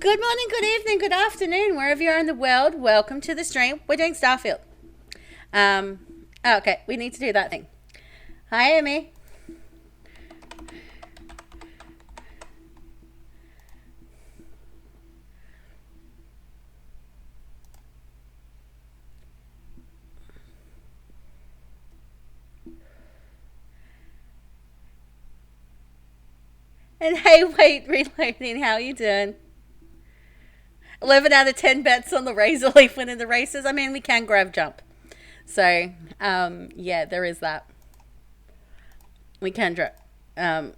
Good morning, good evening, good afternoon, wherever you are in the world. Welcome to the stream. We're doing Starfield. Okay, we need to do that thing. Hi, Amy. And hey, wait, reloading. How you doing? 11 out of 10 bets on the Razor Leaf winning the races. I mean, we can grab jump. So, yeah, there is that. We can drop. Where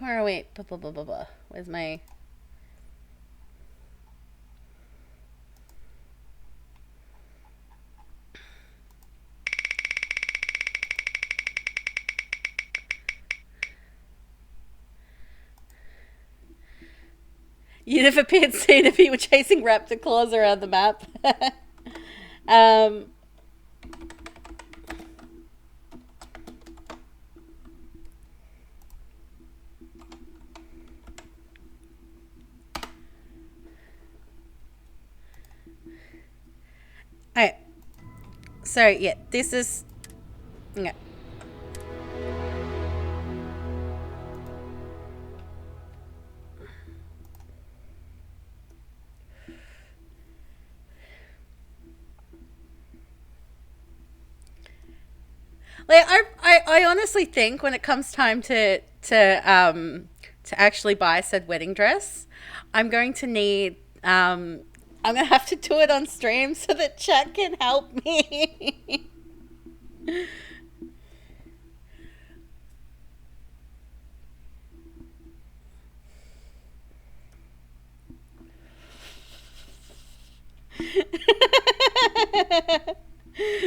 are we? Blah, blah, blah, blah, blah. Where's my... You'd have appeared seen if you were chasing raptor claws around the map. Alright. So, yeah, this is... Yeah. Like, I honestly think when it comes time to actually buy said wedding dress, I'm going to need I'm gonna have to do it on stream so that chat can help me.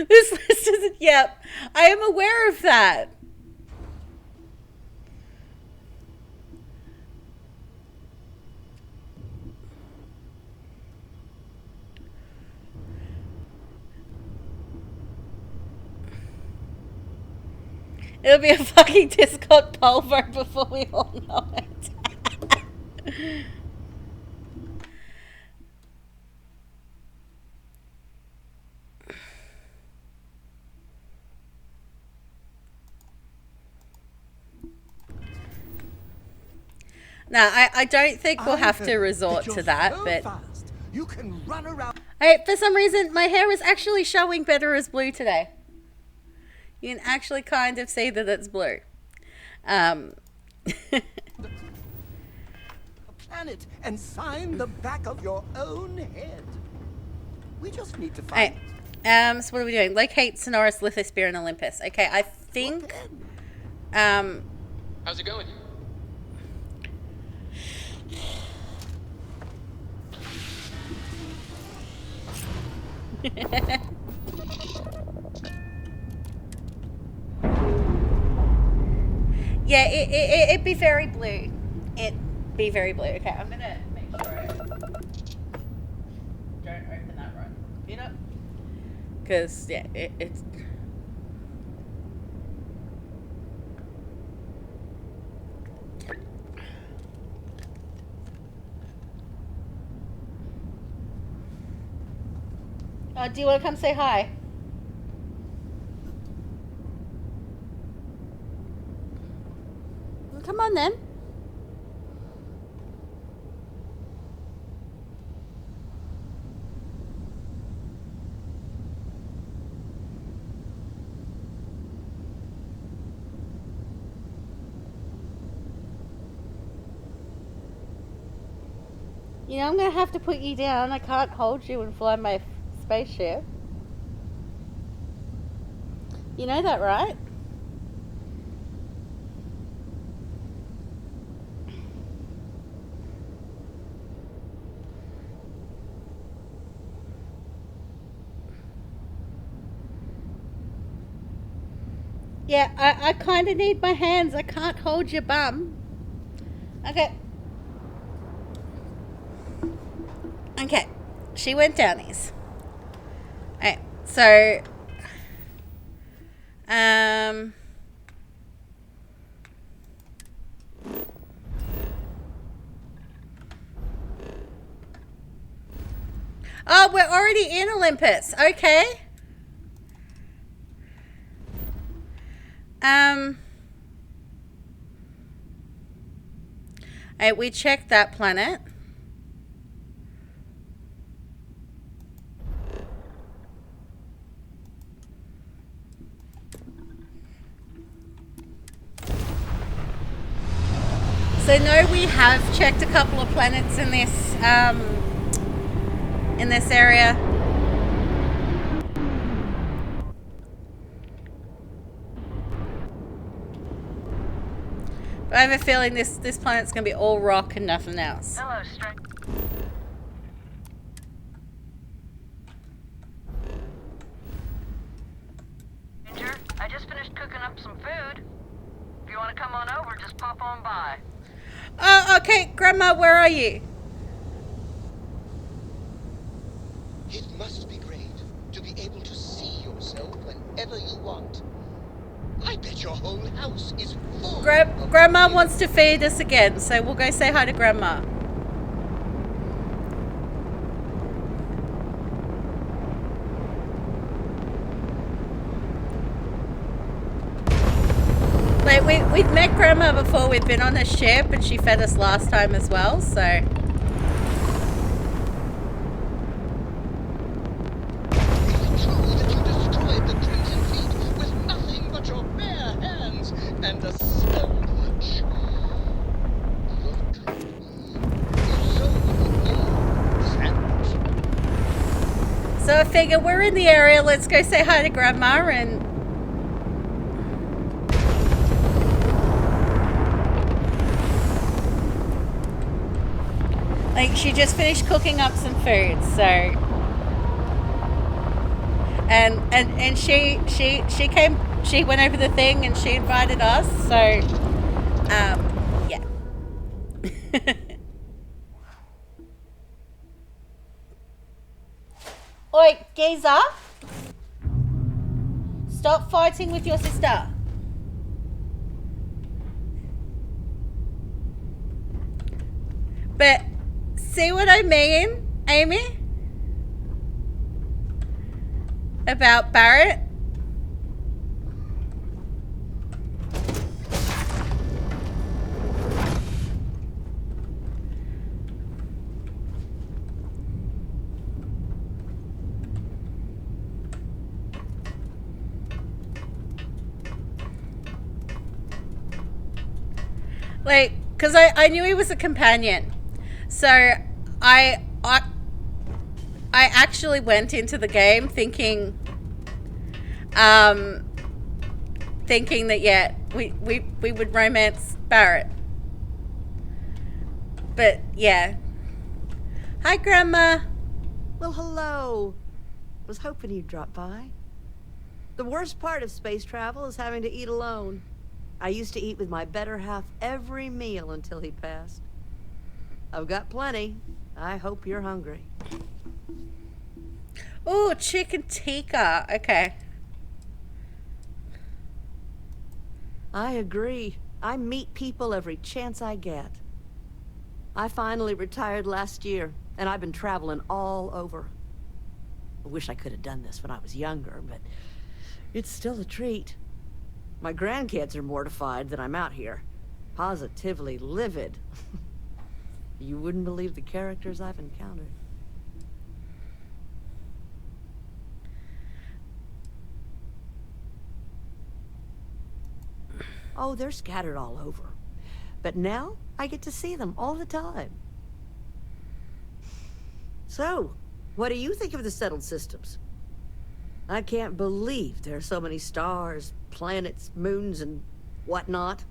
This list isn't. Yep, I am aware of that. It'll be a fucking Discord poll vote before we all know it. No, I don't think we'll have to resort to that, but you can run around. For some reason, my hair is actually showing better as blue today. You can actually kind of see that it's blue. A planet and sign the back of your own head. We just need to find. So what are we doing? Locate Sonoris, Lithosphere, and Olympus. Okay, I think. How's it going? Yeah, it'd be very blue. It'd be very blue. Okay, I'm gonna make sure I don't open that right. You know? Because, yeah, it's... do you want to come say hi? Well, come on then. You know, I'm going to have to put you down. I can't hold you and fly my spaceship. You know that, right? Yeah, I kind of need my hands. I can't hold your bum. Okay. Okay. She went downies. Alright, so... Oh, we're already in Olympus. Okay. Um. We checked that planet. So no, we have checked a couple of planets in this area. But I have a feeling this planet's gonna be all rock and nothing else. Hello, stranger. I just finished cooking up some food. If you want to come on over, just pop on by. Oh, okay, Grandma, where are you? It must be great to be able to see yourself whenever you want. I bet your whole house is full. Grandma wants to feed us again, so we'll go say hi to Grandma. Like we've met Grandma before. We've been on a ship, and she fed us last time as well. So. Is it true that you destroyed the Crimson Fleet with nothing but your bare hands and a sandwich? You told me you sold a sandwich. So I figure we're in the area. Let's go say hi to Grandma and. Like, she just finished cooking up some food, so. And she came, she went over the thing and she invited us, so. Yeah. Oi, geezer. Stop fighting with your sister. But, see what I mean, Amy? About Barrett? Like, because I knew he was a companion. So, I actually went into the game thinking thinking that, yeah, we would romance Barrett. But, yeah. Hi, Grandma. Well, hello. Was hoping you'd drop by. The worst part of space travel is having to eat alone. I used to eat with my better half every meal until he passed. I've got plenty. I hope you're hungry. Ooh, chicken tikka. Okay. I agree. I meet people every chance I get. I finally retired last year, and I've been traveling all over. I wish I could have done this when I was younger, but it's still a treat. My grandkids are mortified that I'm out here. Positively livid. You wouldn't believe the characters I've encountered. Oh, they're scattered all over. But now, I get to see them all the time. So, what do you think of the settled systems? I can't believe there are so many stars, planets, moons, and whatnot.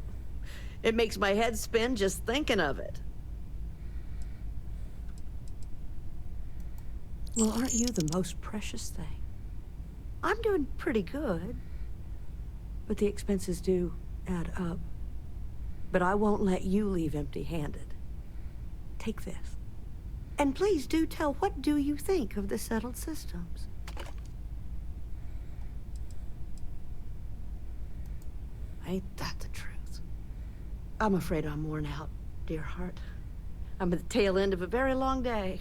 It makes my head spin just thinking of it. Well, aren't you the most precious thing? I'm doing pretty good. But the expenses do add up. But I won't let you leave empty-handed. Take this. And please do tell, what do you think of the settled systems? Ain't that the truth? I'm afraid I'm worn out, dear heart. I'm at the tail end of a very long day.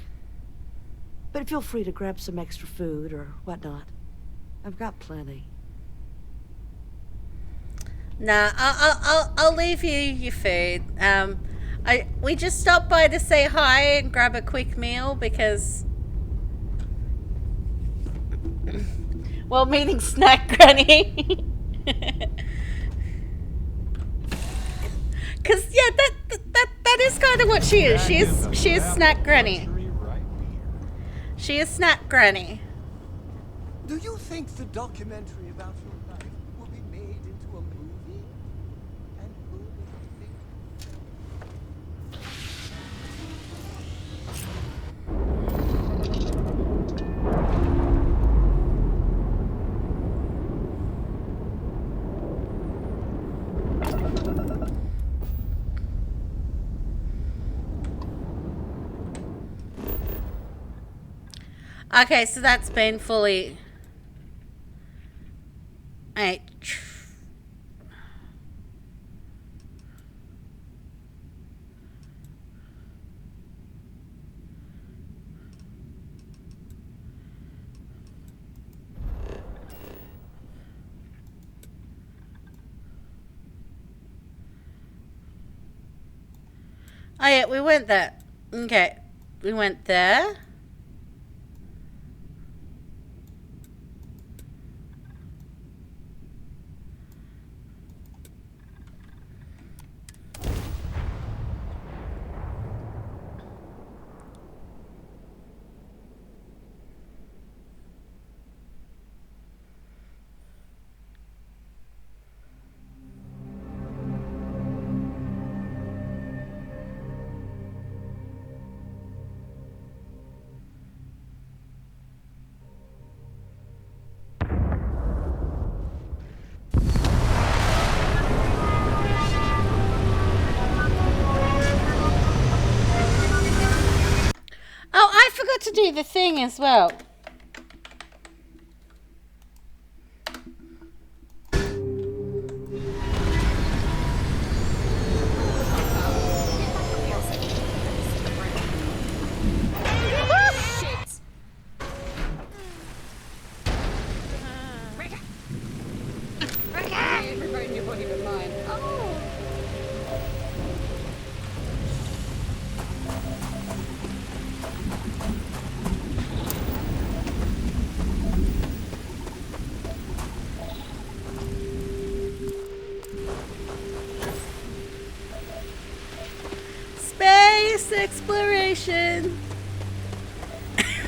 But feel free to grab some extra food or whatnot. I've got plenty. Nah, I'll leave you your food. We just stopped by to say hi and grab a quick meal because, well, meeting Snack Granny. Cause yeah, that is kind of what she is. She is Snack Granny. She is Snack Granny. Do you think the documentary about your life will be made into a movie? And who will you think? Okay, so that's been fully. Alright. Oh yeah, we went there. Okay, we went there. Oh, I forgot to do the thing as well. Space exploration.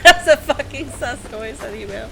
That's a fucking sus noise on email.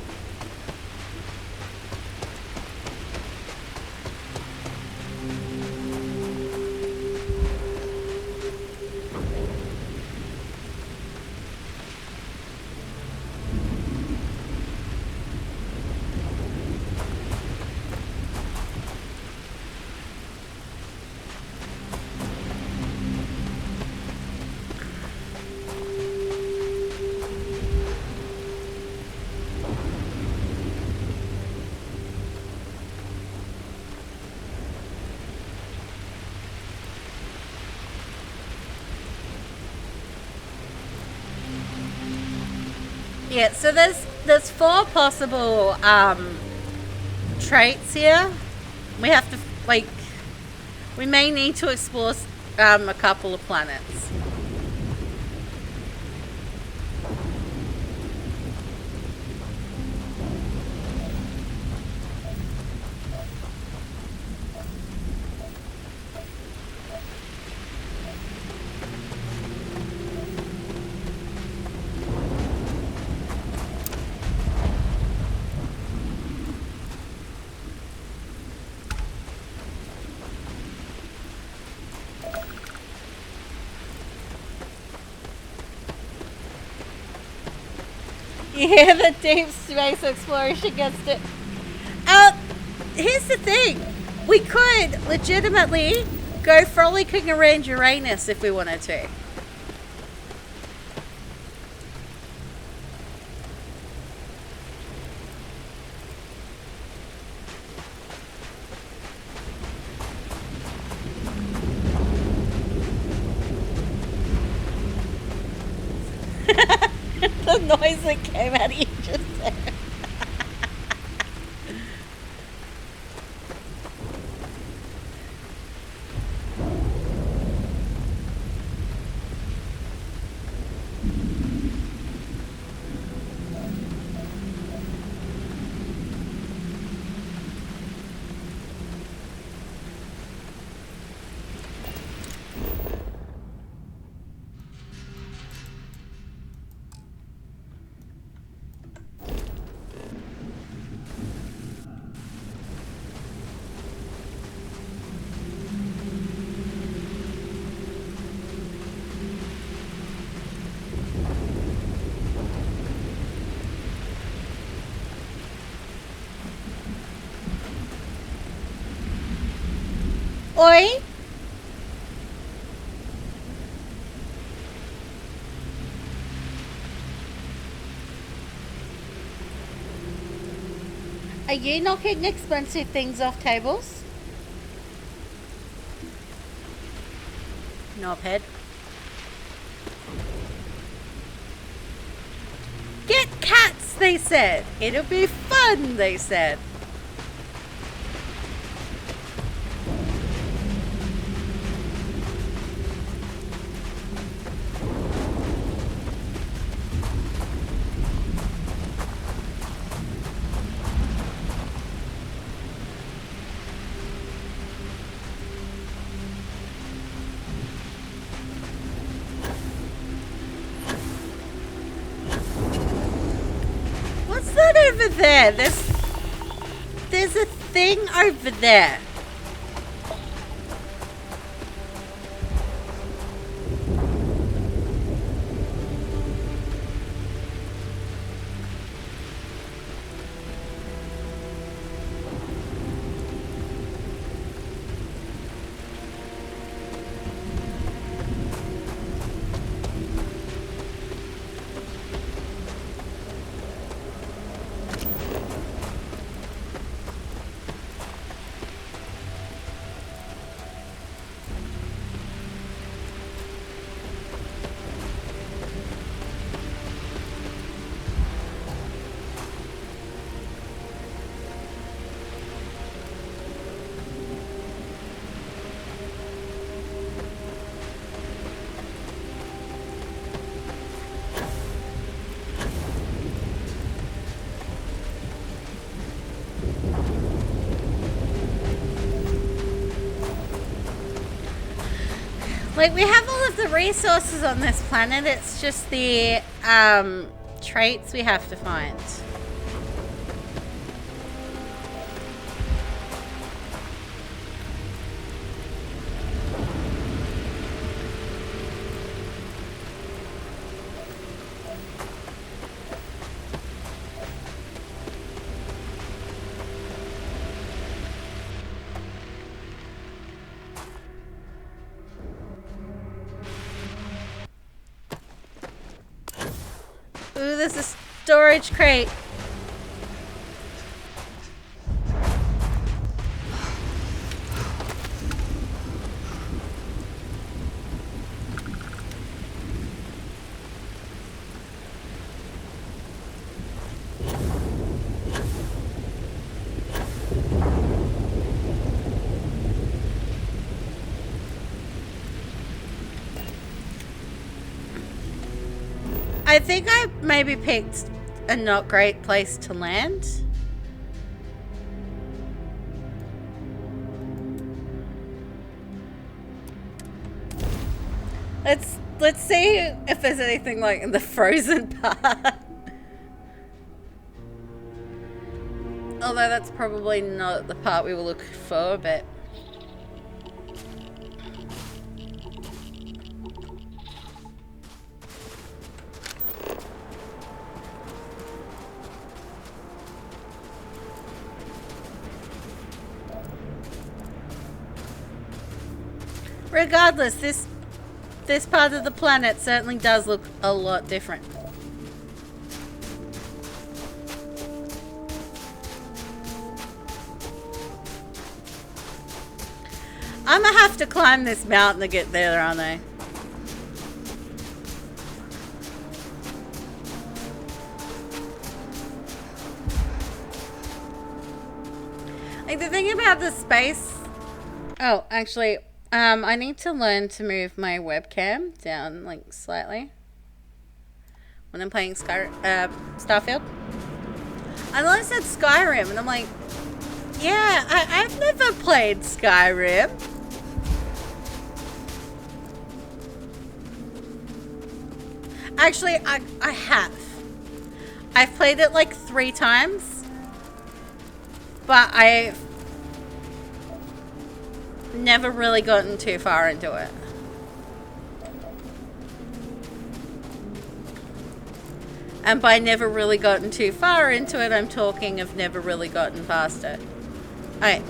Yeah, so there's 4 possible traits here. We have to we may need to explore a couple of planets. Yeah, the deep space exploration gets it. Here's the thing. We could legitimately go frolicking around Uranus if we wanted to. noise that came out of you just there. Oi! Are you knocking expensive things off tables? Knobhead. Get cats, they said. It'll be fun, they said. What's that over there? There's a thing over there. Like, we have all of the resources on this planet, it's just the traits we have to find. Ooh, there's a storage crate. I think I maybe picked a not great place to land. Let's see if there's anything like in the frozen part. Although that's probably not the part we were looking for, but regardless, this part of the planet certainly does look a lot different. I'm gonna have to climb this mountain to get there, aren't I? Like the thing about the space. Oh, actually, I need to learn to move my webcam down like slightly when I'm playing Starfield. I know I said Skyrim, and I'm like, yeah, I've never played Skyrim. Actually, I have. I've played it like 3 times, but I've never really gotten too far into it. And by never really gotten too far into it, I'm talking of never really gotten past it. Alright.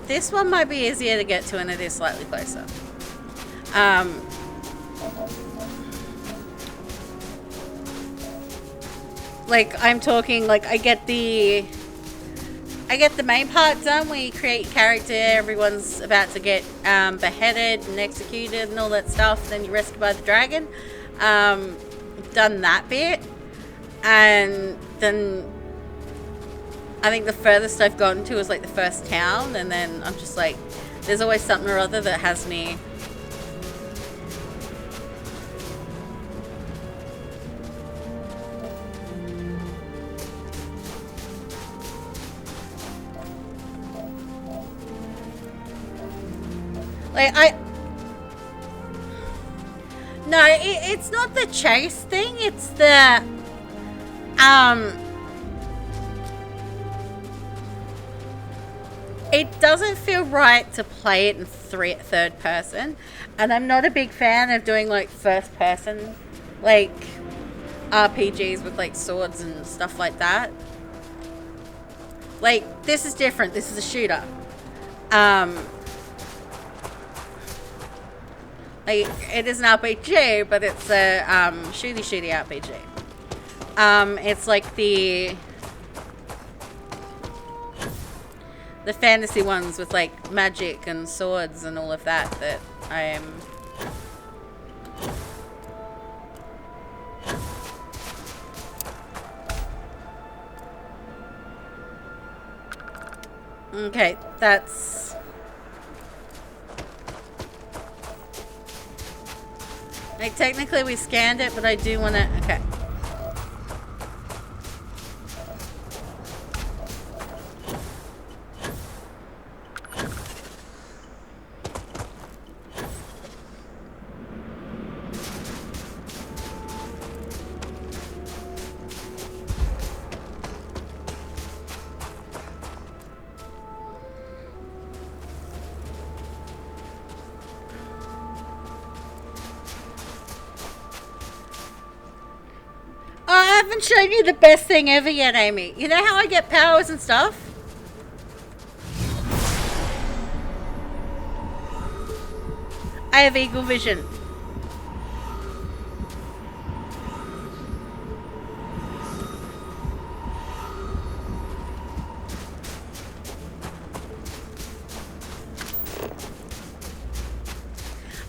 This one might be easier to get to, and it is slightly closer. Like, I'm talking, like, I get the main part done where you create your character, everyone's about to get beheaded and executed and all that stuff, then you're rescued by the dragon. Done that bit. And then I think the furthest I've gotten to is like the first town, and then I'm just like, there's always something or other that has me. Like no, it's not the chase thing, it's the it doesn't feel right to play it in third person, and I'm not a big fan of doing like first person like RPGs with like swords and stuff like that. Like, this is different, this is a shooter. Like, it is an RPG, but it's a shooty RPG. It's like the fantasy ones with like magic and swords and all of that I am. Okay, that's. Like, technically we scanned it, but I do want to. Okay. I haven't shown you the best thing ever yet, Amy. You know how I get powers and stuff? I have eagle vision.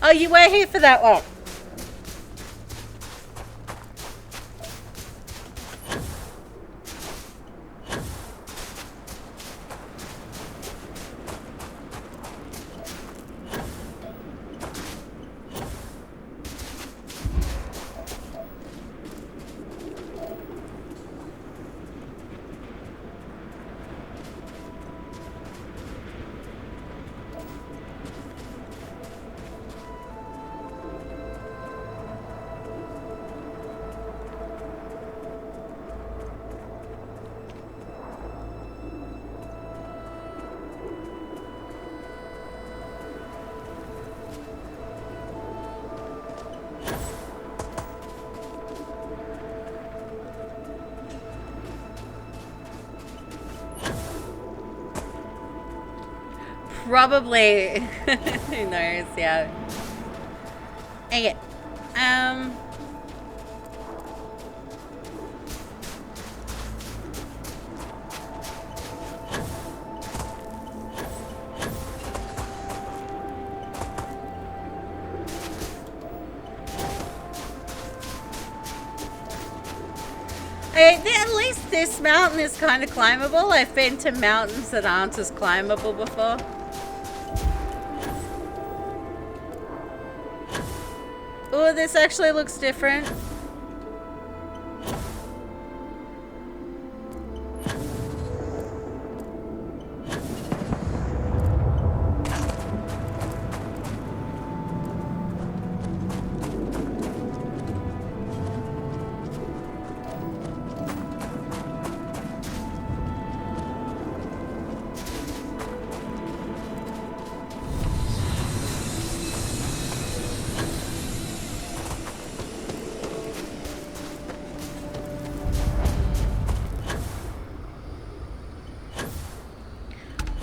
Oh, you were here for that one. Probably. Who knows? Yeah. Okay. At least this mountain is kind of climbable. I've been to mountains that aren't as climbable before. Oh, this actually looks different.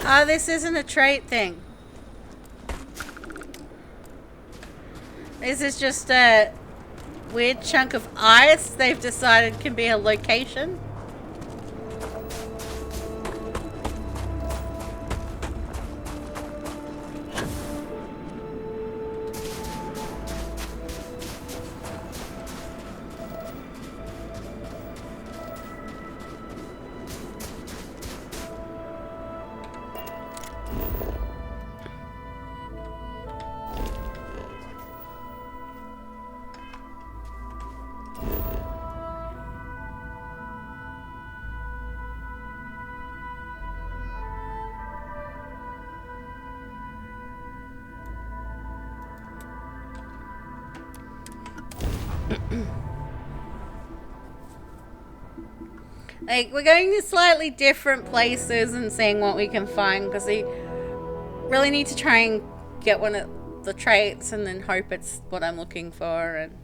Oh, this isn't a trait thing. This is just a weird chunk of ice they've decided can be a location. Like, we're going to slightly different places and seeing what we can find, because we really need to try and get one of the traits and then hope it's what I'm looking for. And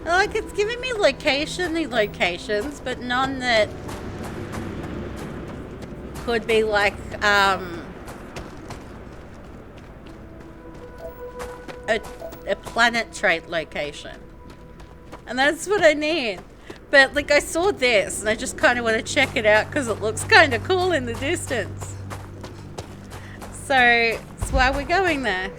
like, it's giving me locations, but none that could be like a planet trait location. And that's what I need. But like, I saw this and I just kind of want to check it out because it looks kind of cool in the distance. So that's why we're going there.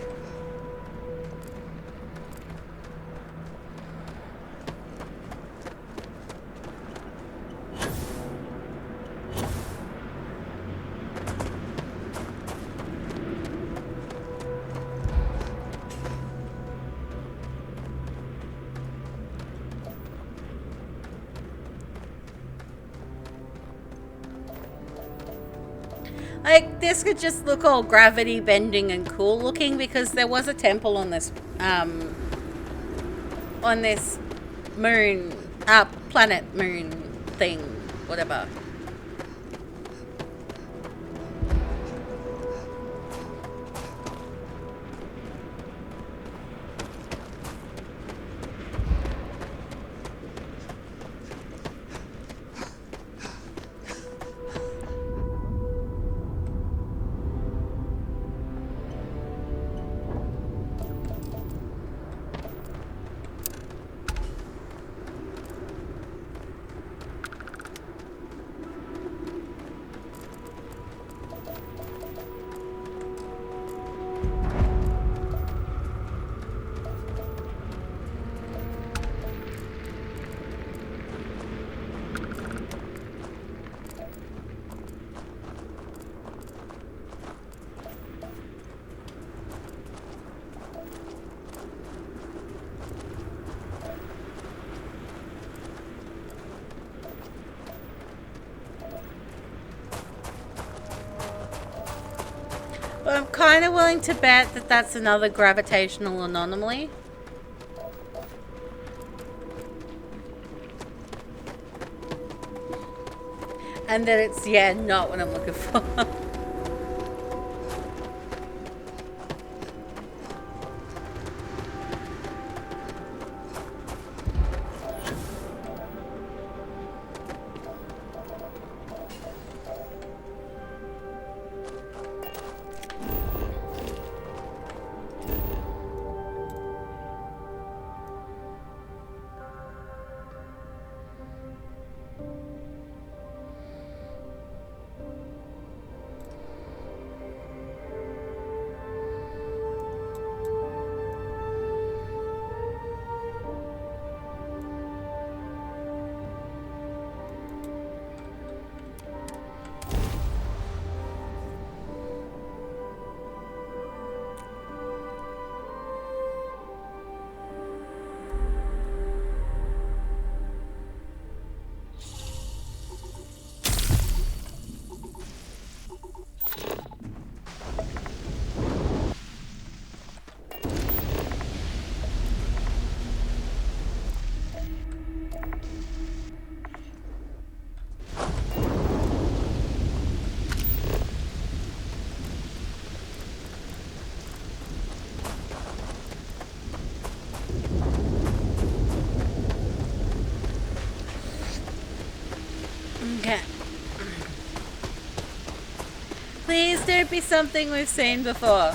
Like, this could just look all gravity bending and cool looking because there was a temple on this moon, planet moon thing, whatever. But I'm kind of willing to bet that that's another gravitational anomaly. And that it's, yeah, not what I'm looking for. Okay. Please don't be something we've seen before.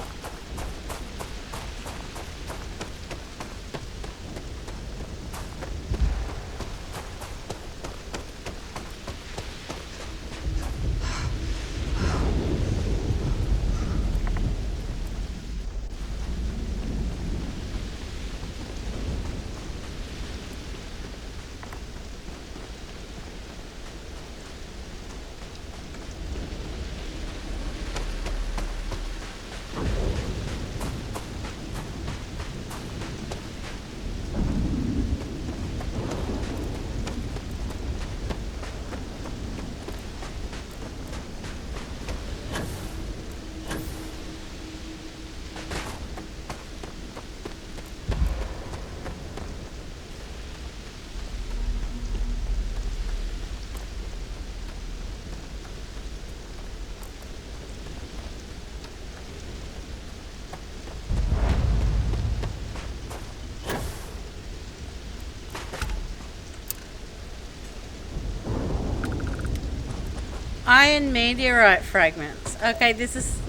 Iron meteorite fragments. Okay, this is...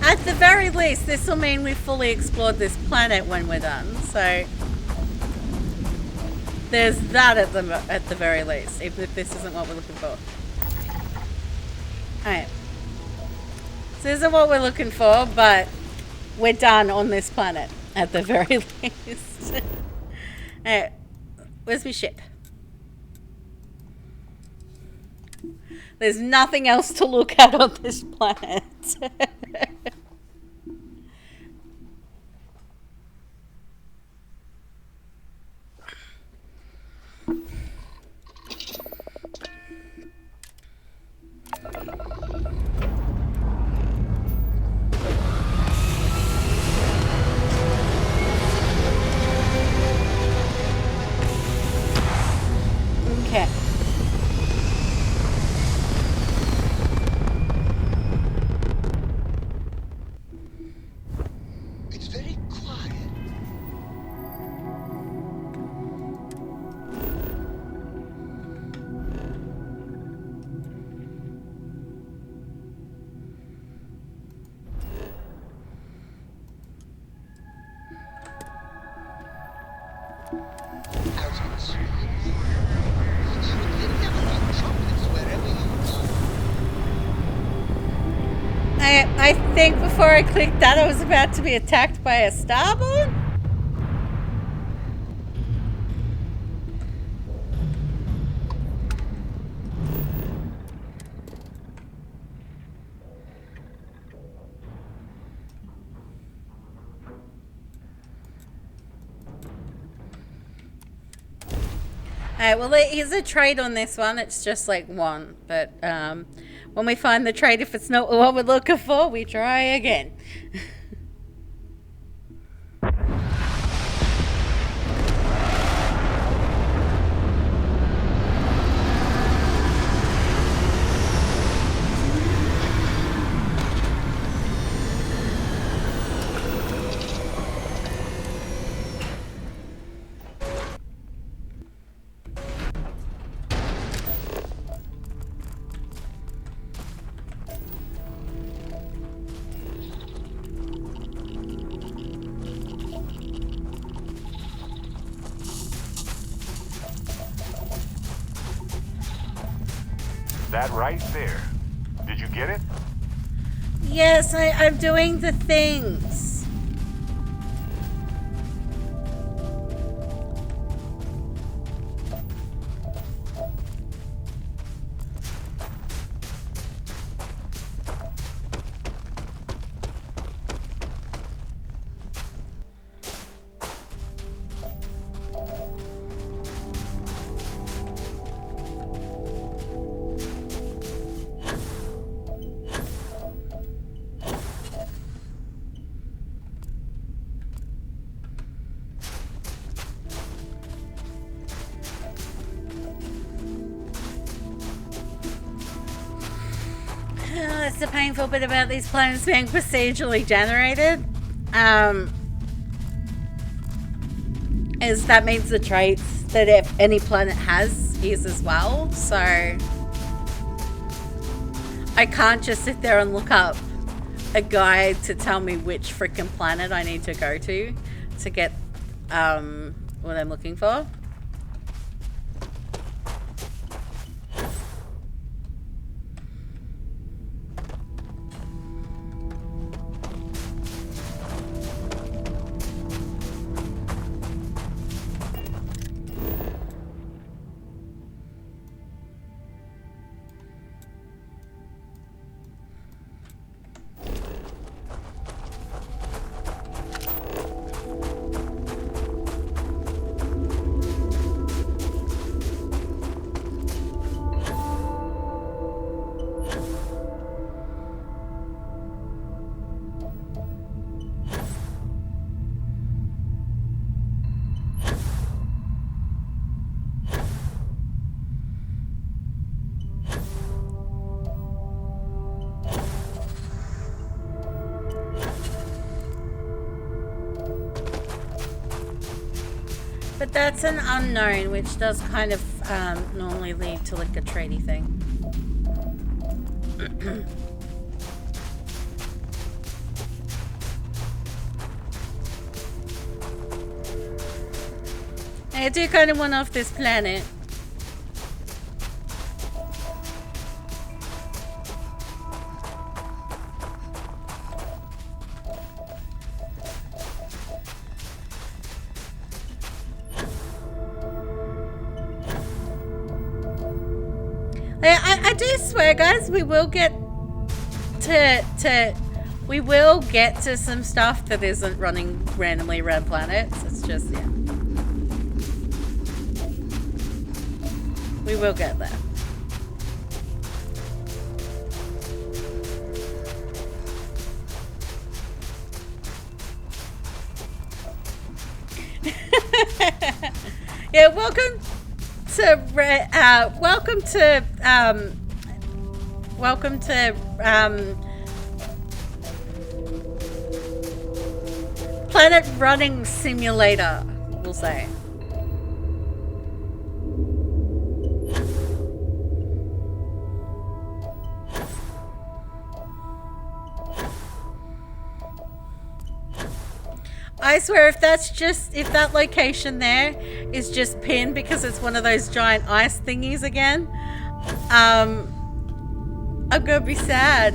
At the very least, this will mean we've fully explored this planet when we're done, so... There's that at the very least, even if this isn't what we're looking for. Alright. So this isn't what we're looking for, but we're done on this planet, at the very least. Alright. Where's my ship? There's nothing else to look at on this planet. Okay. It's very quiet. Out in space. You would think there would be chocolates wherever you go. I think before I clicked that, I was about to be attacked by a starborn. Alright, well there is a trade on this one. It's just like one. But when we find the trade, if it's not what we're looking for, we try again. That right there. Did you get it? Yes, I'm doing the things. That's the painful bit about these planets being procedurally generated. Is that means the traits that if any planet has is as well. So I can't just sit there and look up a guide to tell me which freaking planet I need to go to get what I'm looking for. But that's an unknown, which does kind of normally lead to like a tradie thing. I do kind of want off this planet. I do swear, guys, we will get to some stuff that isn't running randomly around planets. It's just, yeah. We will get there. Yeah, welcome to Planet Running Simulator, we'll say. I swear, if that location there is just pinned because it's one of those giant ice thingies again, I'm gonna be sad.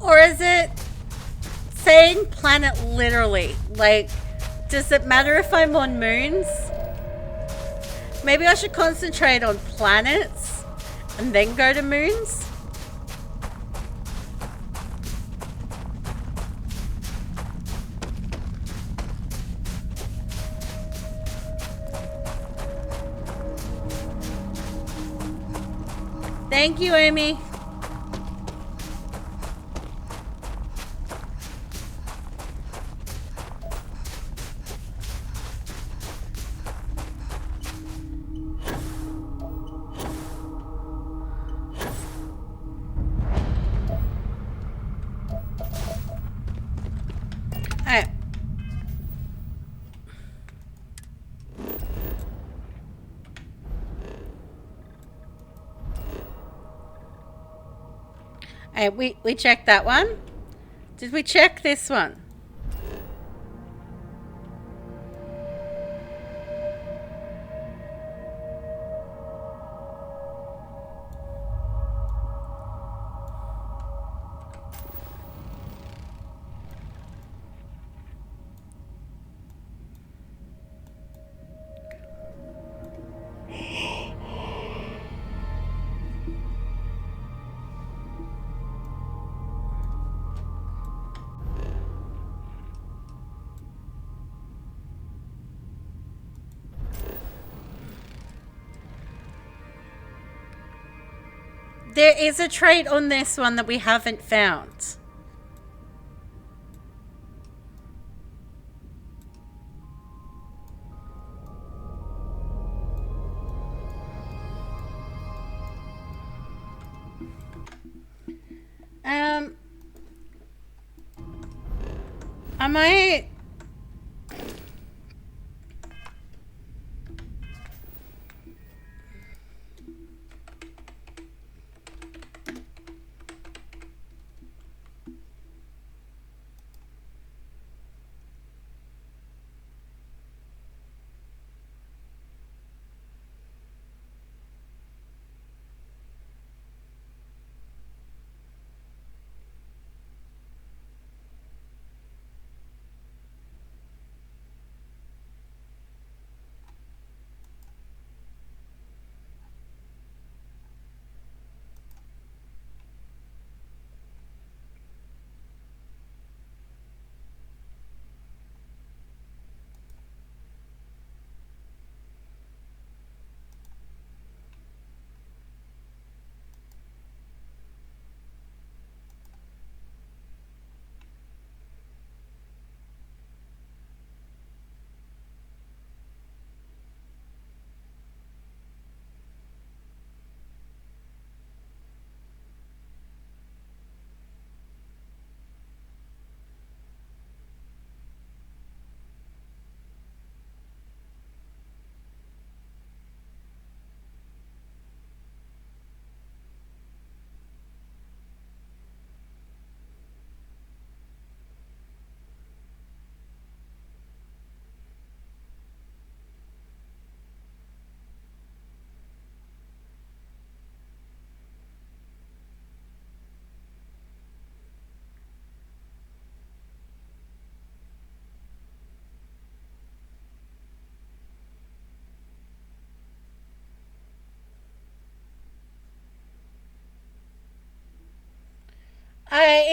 Or is it saying planet literally? Like, does it matter if I'm on moons? Maybe I should concentrate on planets and then go to moons? Thank you, Amy. We checked that one. Did we check this one? There is a trait on this one that we haven't found. I might...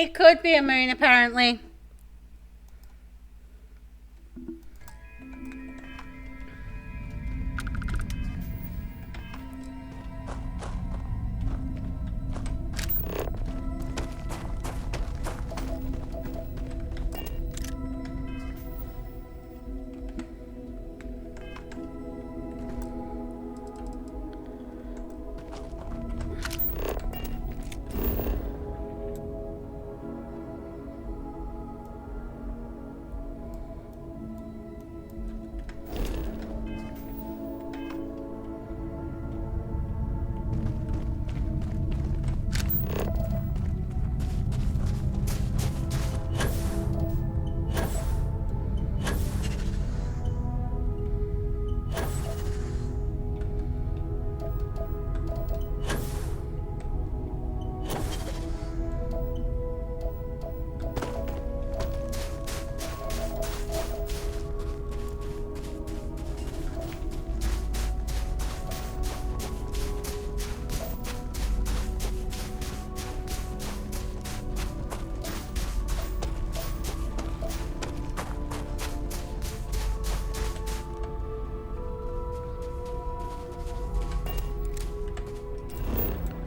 it could be a moon, apparently.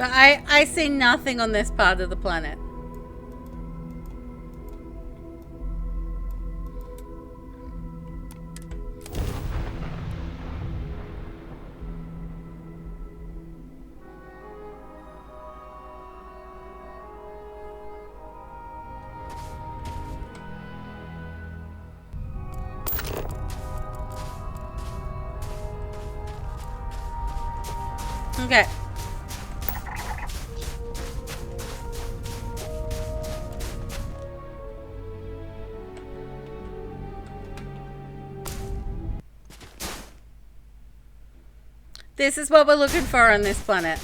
But I see nothing on this part of the planet. Okay. This is what we're looking for on this planet.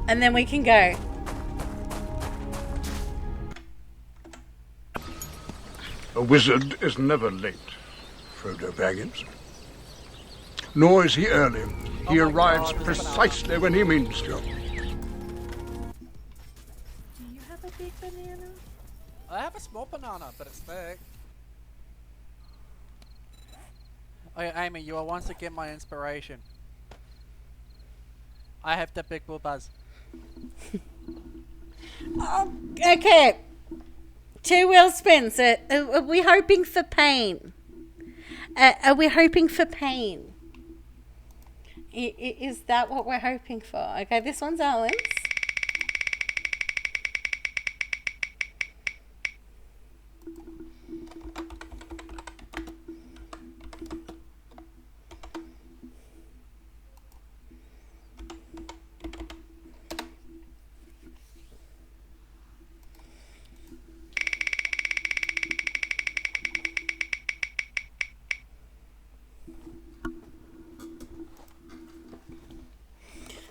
And then we can go. A wizard is never late, Frodo Baggins. Nor is he early. He Oh my arrives God, there's a banana. precisely when he means to. Do you have a big banana? I have a small banana, but it's thick. Oh, yeah, Amy, you are once again my inspiration. I have the big bull buzz. Okay. Two wheel spins. Are we hoping for pain? Are we hoping for pain? Is that what we're hoping for? Okay, this one's Alan's.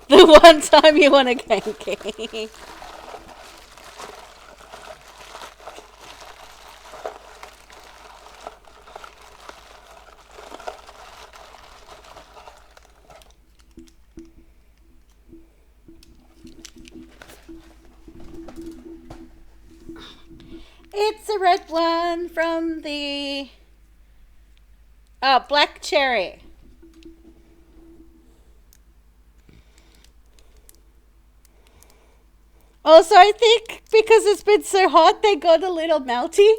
The one time you want a Genki. It's a red one from the black cherry. Also, I think because it's been so hot, they got a little melty.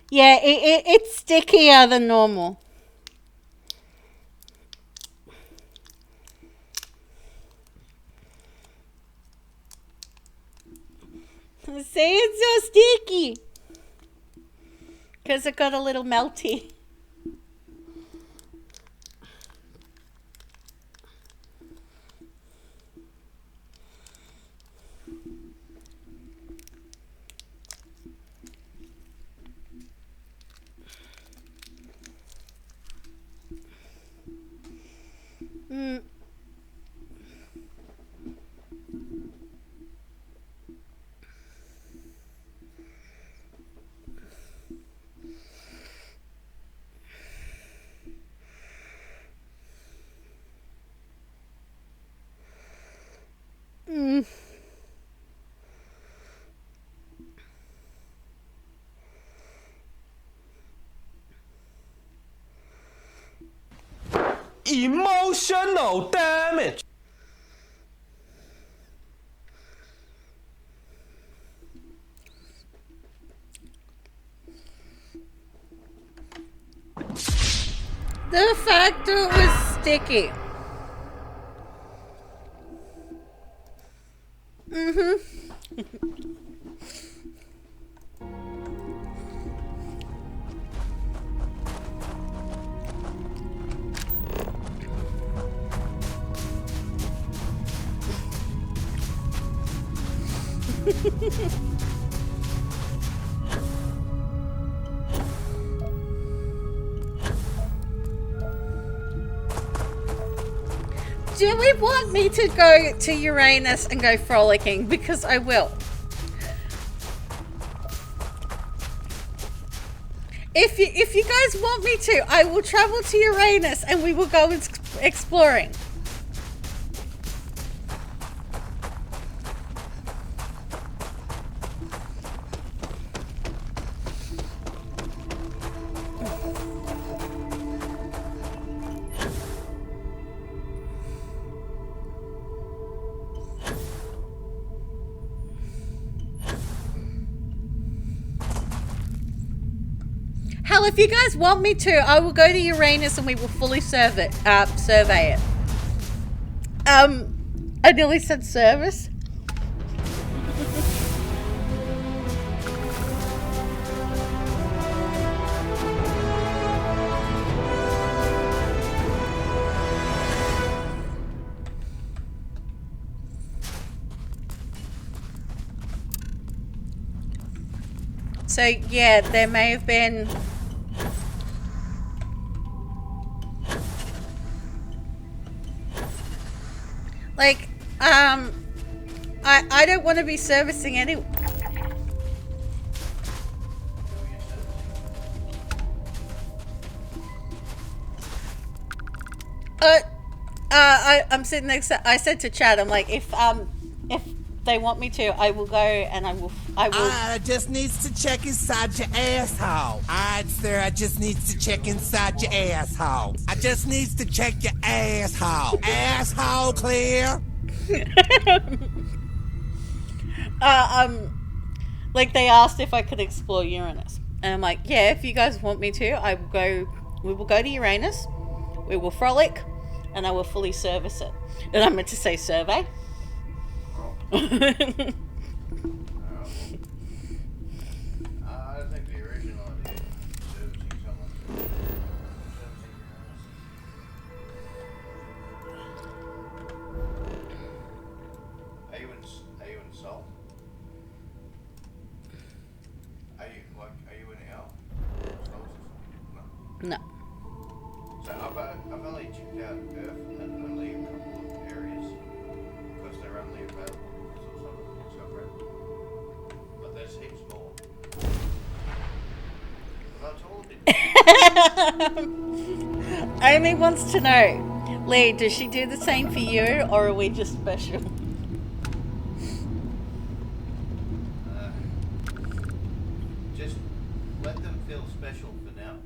Yeah, it's stickier than normal. See, it's so sticky. Because it got a little melty. Mm. Mm. Emotional damage. The fact it was sticky. Do we want me to go to Uranus and go frolicking? Because I will. If you guys want me to, I will travel to Uranus and we will go exploring. Hell, if you guys want me to, I will go to Uranus and we will fully survey it. I nearly said service. So yeah, there may have been like I don't want to be servicing any. I'm sitting next. I said to Chad, I'm like, if they want me to, I will go and I will. I just needs to check inside your asshole. Alright, sir, I just needs to check inside your asshole. I just needs to check your asshole. Asshole clear? Like they asked if I could explore Uranus, and I'm like, yeah, if you guys want me to, I will go. We will go to Uranus. We will frolic, and I will fully service it. And I meant to say survey. I think the original idea is servicing someone. Servicing your house. Are you in Salt? Are you in L? No. No. So I've only checked out Earth and only a couple of areas because they're only available because of some red. But there's heaps more. But that's all of it. Amy wants to know, Lee, does she do the same for you, or are we just special? Just let them feel special for now.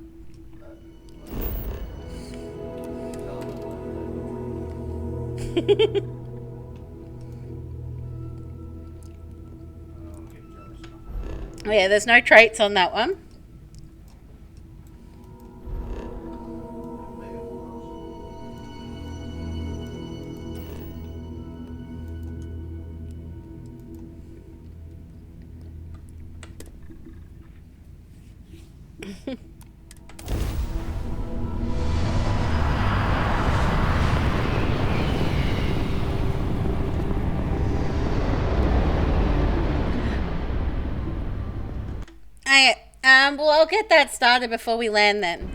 Yeah, there's no traits on that one. Alright, well, I'll get that started before we land then.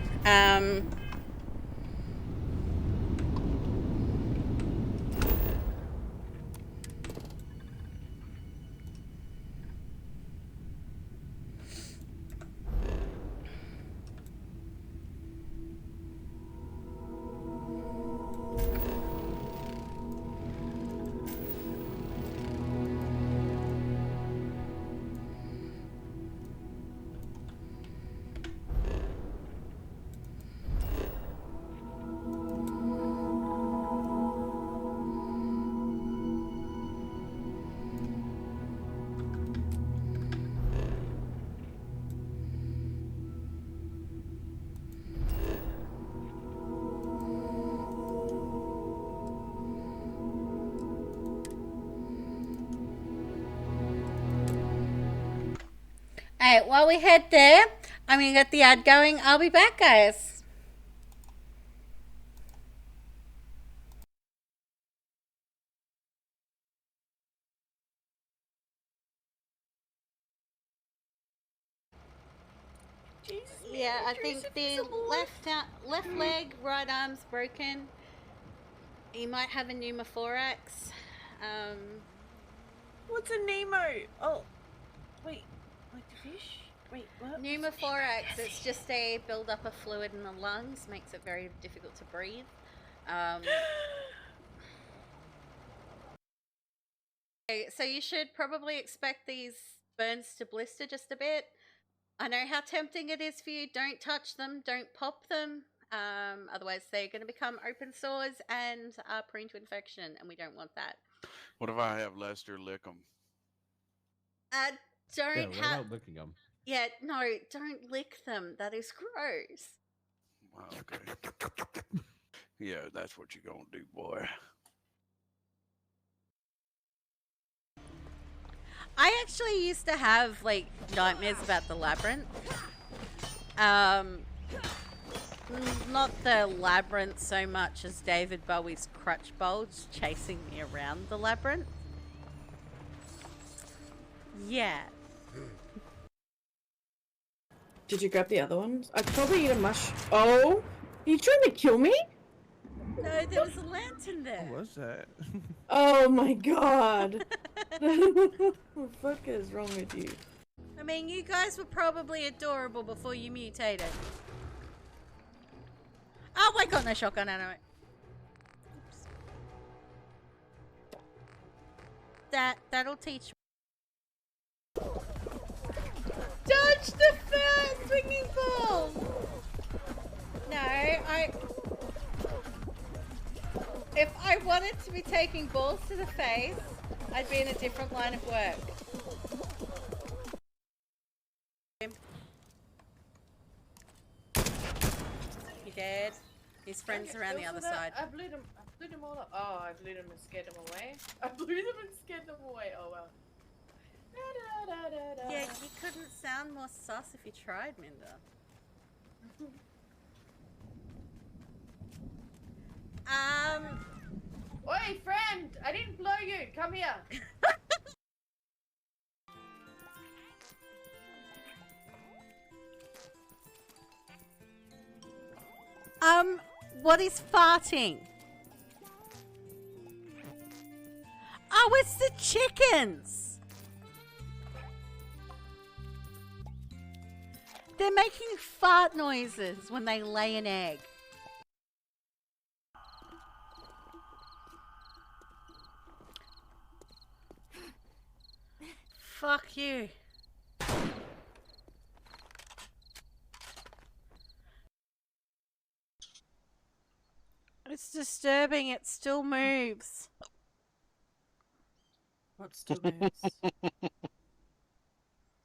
Alright, while we head there, I'm gonna get the ad going. I'll be back, guys. Yeah, I think the left leg, right arm's broken. He might have a pneumothorax. What's a Nemo? Oh, wait, like the fish? Wait, what? Pneumothorax, it's just a buildup of fluid in the lungs, makes it very difficult to breathe. So you should probably expect these burns to blister just a bit. I know how tempting it is for you. Don't touch them, don't pop them. Otherwise, they're going to become open sores and are prone to infection, and we don't want that. What if I have Lester lick them? Don't Yeah, what about licking them? Yeah, no, don't lick them. That is gross. Okay. Yeah, that's what you're gonna do, boy. I actually used to have like nightmares about the labyrinth. Not the labyrinth so much as David Bowie's crutch bulge chasing me around the labyrinth. Yeah. Did you grab the other ones? I'd probably eat a mush. Oh, are you trying to kill me? No, there was a lantern there. What was that? Oh my god. What the fuck is wrong with you? I mean, you guys were probably adorable before you mutated. Oh my god, no shotgun ammo. That'll teach. Dodge the first swinging ball. No, if I wanted to be taking balls to the face, I'd be in a different line of work. He dead. His friends around the other side. I blew them all up. Oh, I blew them and scared them away. I blew them and scared them away. Oh well. Yeah, you couldn't sound more sus if you tried, Minda. Oi, friend! I didn't blow you. Come here. What is farting? Oh, it's the chickens. They're making fart noises when they lay an egg. Fuck you. It's disturbing. It still moves. What still moves?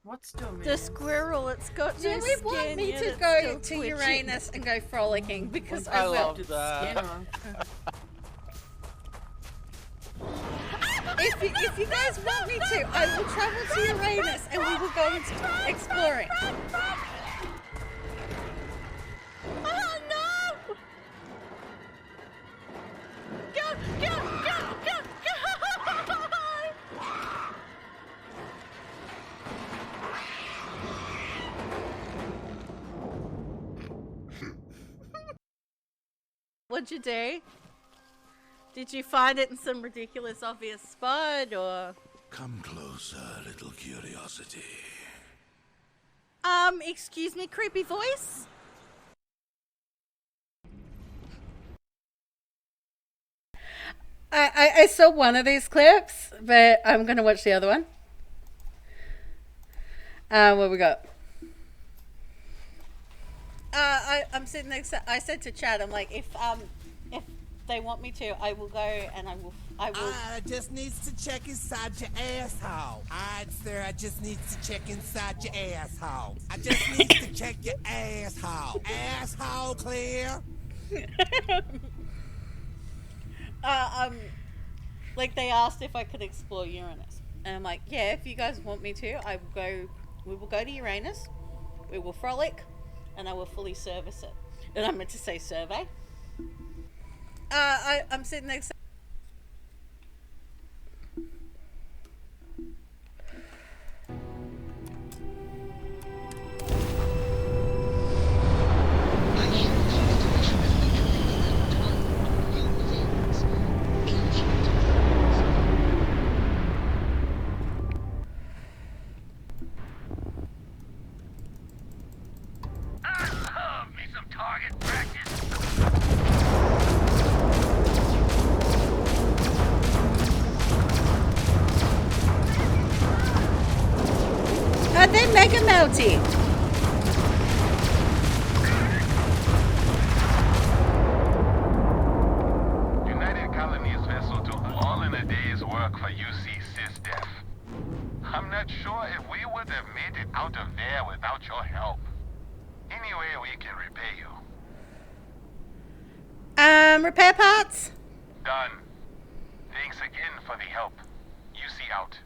What still moves? The squirrel. It's got Do no we skin. want me yet to it's go still to twitching. Uranus and go frolicking because I I will. love that. If you guys want me to, I will travel to Uranus and we will go exploring. Oh no! Go, go, go, go, go! What'd you do? Did you find it in some ridiculous obvious spot or? Come closer, little curiosity. Excuse me, creepy voice? I saw one of these clips, but I'm gonna watch the other one. What we got? I'm sitting next to, I said to Chad, I'm like, if they want me to, I will go and I will. I just needs to check inside your asshole. Alright, sir, I just needs to check inside your asshole. I just needs to check your asshole. Asshole clear? Like they asked if I could explore Uranus, and I'm like, yeah, if you guys want me to, I will go. We will go to Uranus. We will frolic, and I will fully service it. And I meant to say survey. I'm sitting next. Me some target practice. Are they mega melty? United Colonies vessel took all in a day's work for UC SysDef. I'm not sure if we would have made it out of there without your help. Anyway, we can repay you. Repair parts? Done. Thanks again for the help. UC out.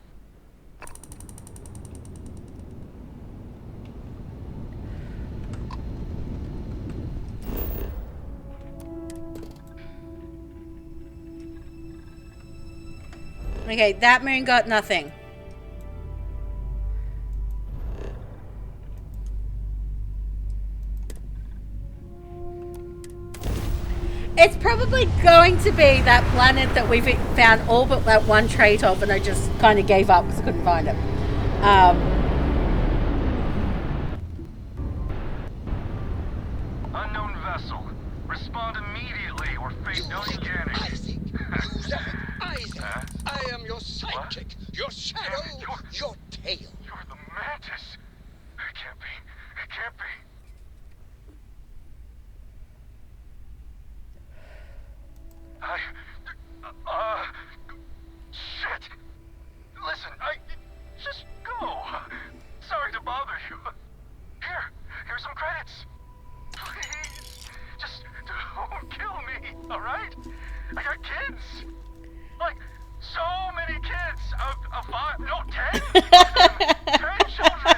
Okay, that moon got nothing. It's probably going to be that planet that we've found all but that one trait of, and I just kind of gave up because I couldn't find it. Unknown vessel. Respond immediately or face no mechanics. Isaac! Who's that? Isaac! Huh? I am your sidekick, your shadow, your tail. You're the Mantis. It can't be. It can't be. Shit. Listen, just go. Sorry to bother you. Here's some credits. Please, just don't kill me, all right? I got kids. Like, so many kids. 5, no, 10? 10 children.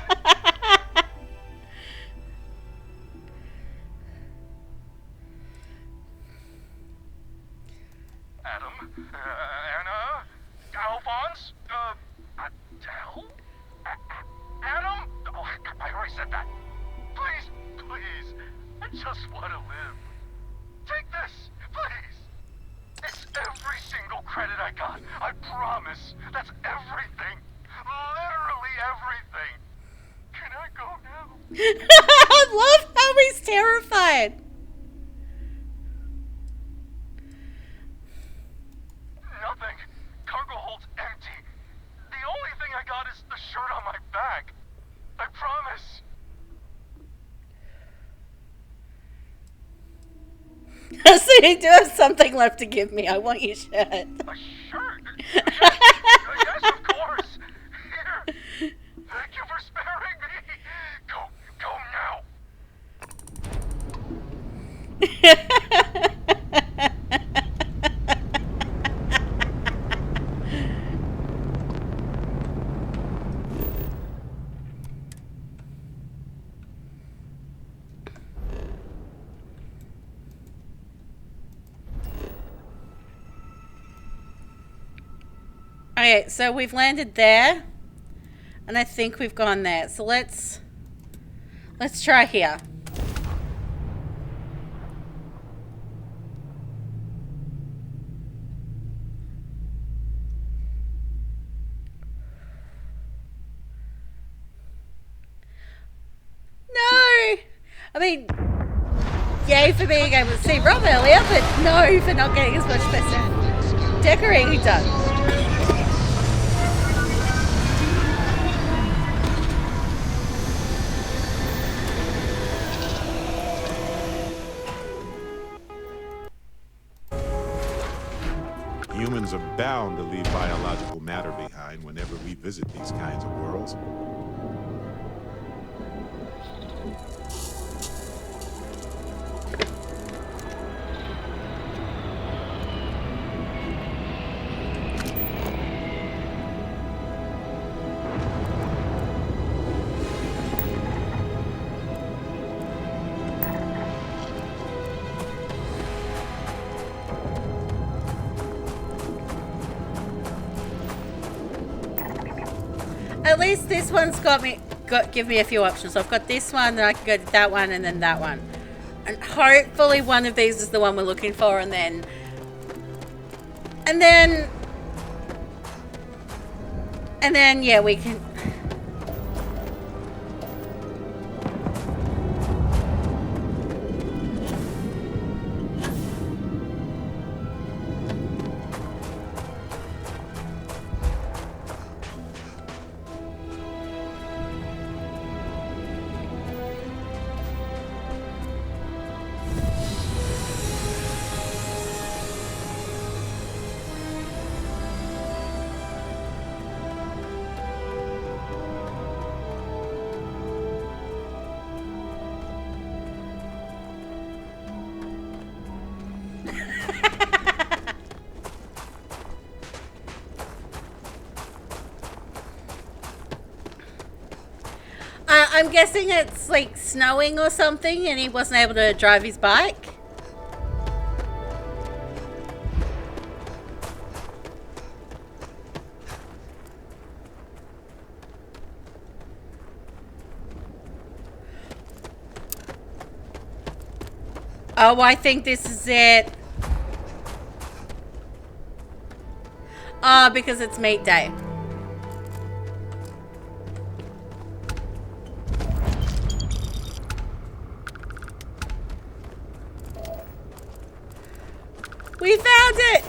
Adam, Anna, Alphonse, Adele? Adam? Oh, I already said that. Please, I just want to live. Take this, please. It's every single credit I got. I promise. That's everything. Literally everything. Can I go now? I love how he's terrified. Nothing. Cargo hold's empty. The only thing I got is the shirt on my back. I promise. So you do have something left to give me. I want your shirt. A shirt? Yes, of course. Here. Thank you for sparing me. Go now. Okay, so we've landed there, and I think we've gone there. So let's try here. No! I mean, yay for being able to see Rob earlier, but no for not getting as much better decorating done. Humans are bound to leave biological matter behind whenever we visit these kinds of worlds. At least this one's give me a few options. So I've got this one, then I can go to that one, and then that one. And hopefully one of these is the one we're looking for, and then yeah, we can. I'm guessing it's like snowing or something and he wasn't able to drive his bike. Oh, I think this is it. Because it's meat day. We found it!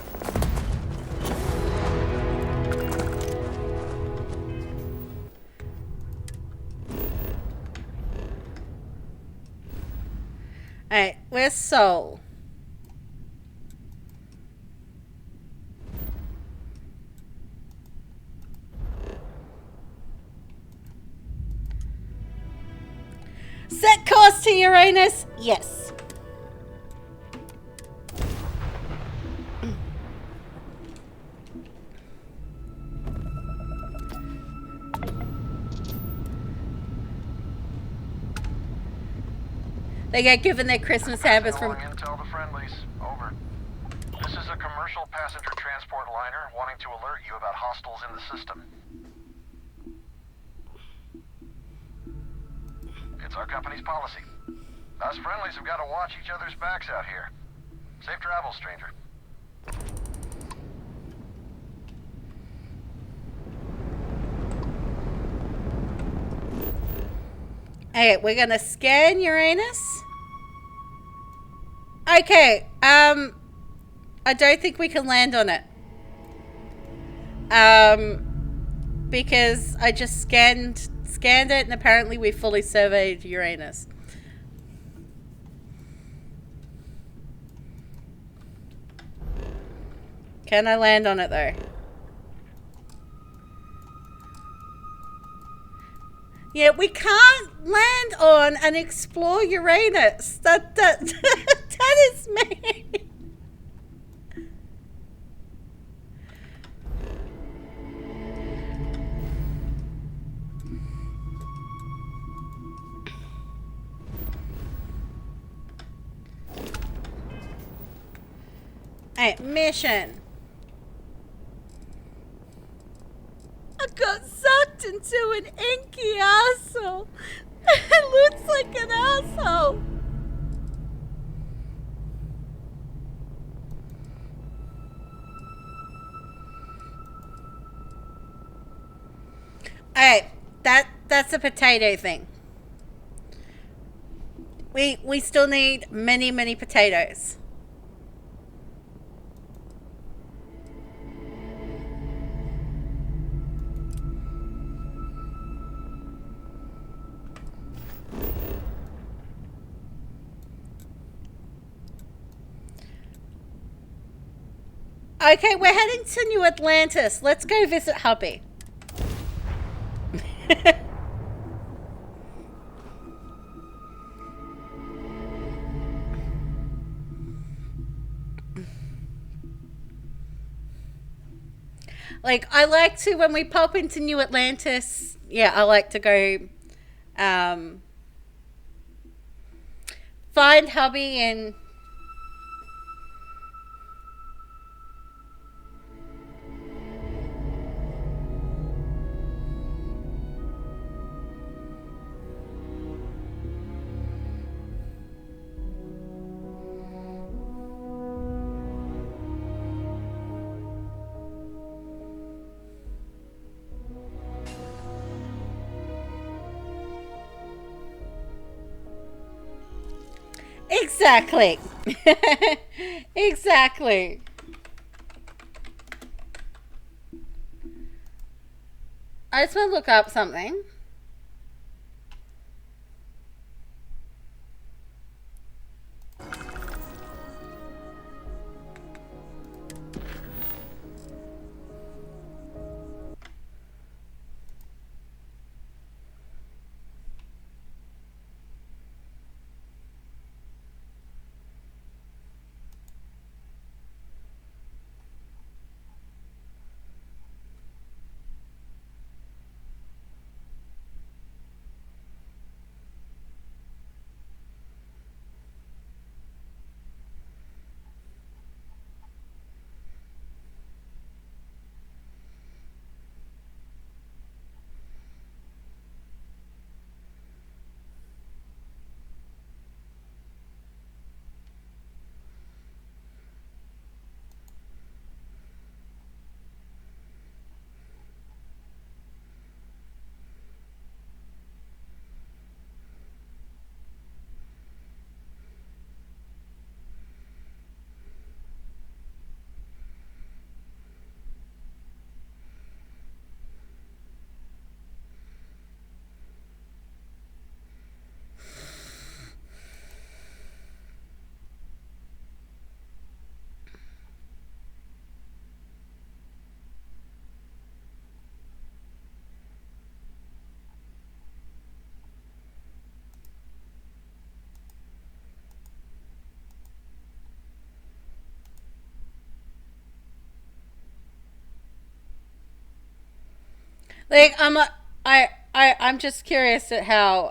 Alright, where's Sol? Set course to Uranus? Yes. They get given their Christmas hampers from... Intel to friendlies. Over. This is a commercial passenger transport liner wanting to alert you about hostiles in the system. It's our company's policy. Us friendlies have got to watch each other's backs out here. Safe travels, stranger. Okay, we're gonna scan Uranus. Okay, I don't think we can land on it. Because I just scanned it and apparently we fully surveyed Uranus. Can I land on it though? Yeah, we can't land on and explore Uranus. That is me. Alright, mission. I got sucked into an inky asshole. It looks like an asshole. Alright, that's a potato thing. We still need many potatoes. Okay, we're heading to New Atlantis. Let's go visit hubby. Like, I like to, when we pop into New Atlantis, yeah, I like to go find hubby and... Exactly. Exactly. I just want to look up something. Like I'm just curious at how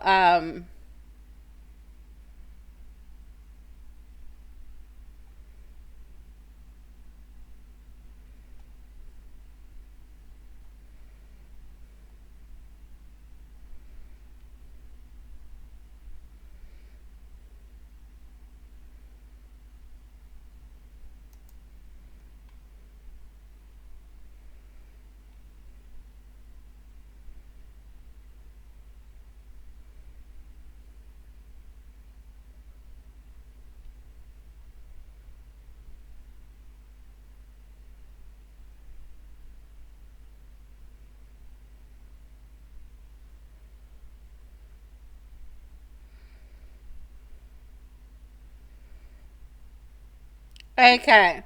okay.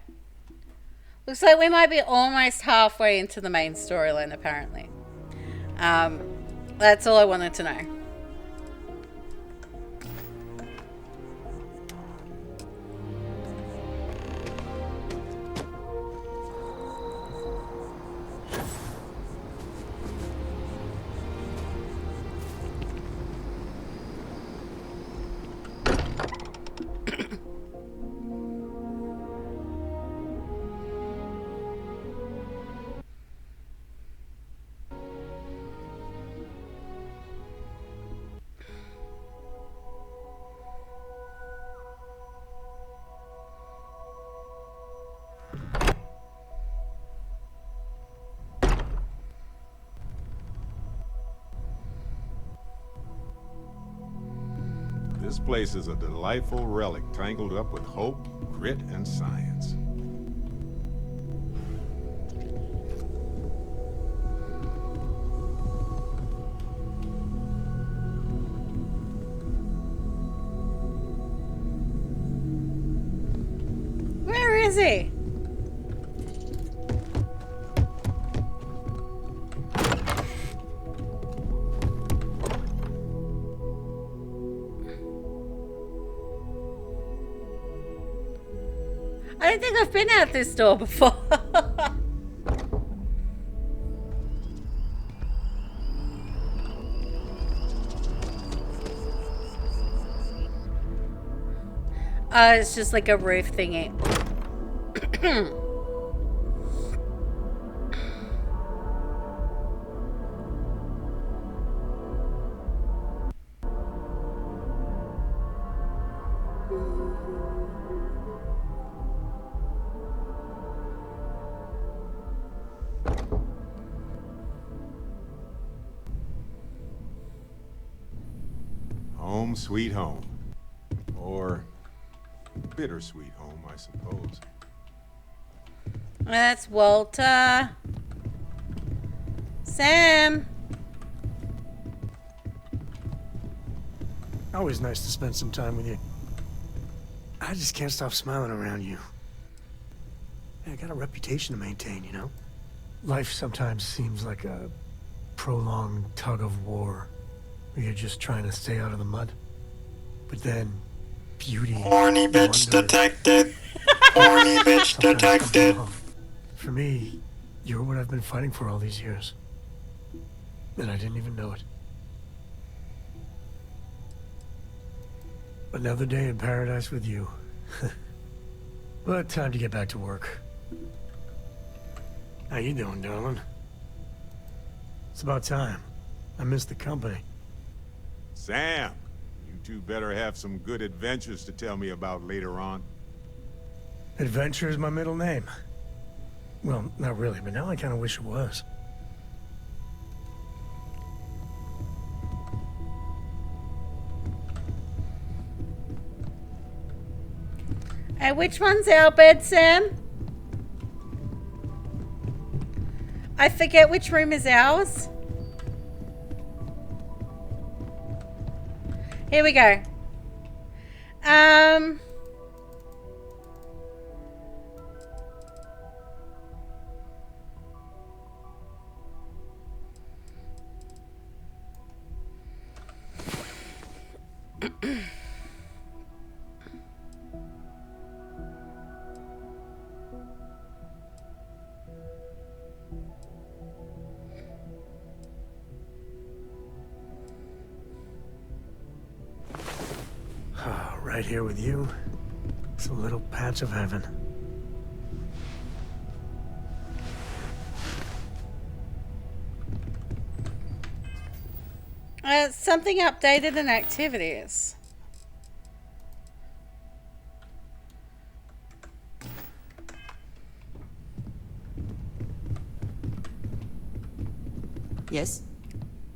Looks like we might be almost halfway into the main storyline, apparently. Um, that's all I wanted to know. This place is a delightful relic tangled up with hope, grit, and science. Where is he? I don't think I've been out this door before. It's just like a roof thingy. Home sweet home. Or bittersweet home, I suppose. That's Walter. Sam. Always nice to spend some time with you. I just can't stop smiling around you. I got a reputation to maintain, you know? Life sometimes seems like a prolonged tug of war, where you're just trying to stay out of the mud. But then, beauty... Horny bitch detected! Horny bitch detected! For me, you're what I've been fighting for all these years. And I didn't even know it. Another day in paradise with you. But time to get back to work. How you doing, darling? It's about time. I missed the company. Sam, you two better have some good adventures to tell me about later on. Adventure is my middle name. Well, not really, but now I kind of wish it was. Hey, which one's our bed, Sam? I forget which room is ours. Here we go. right here with you, it's a little patch of heaven. Something updated in activities. Yes?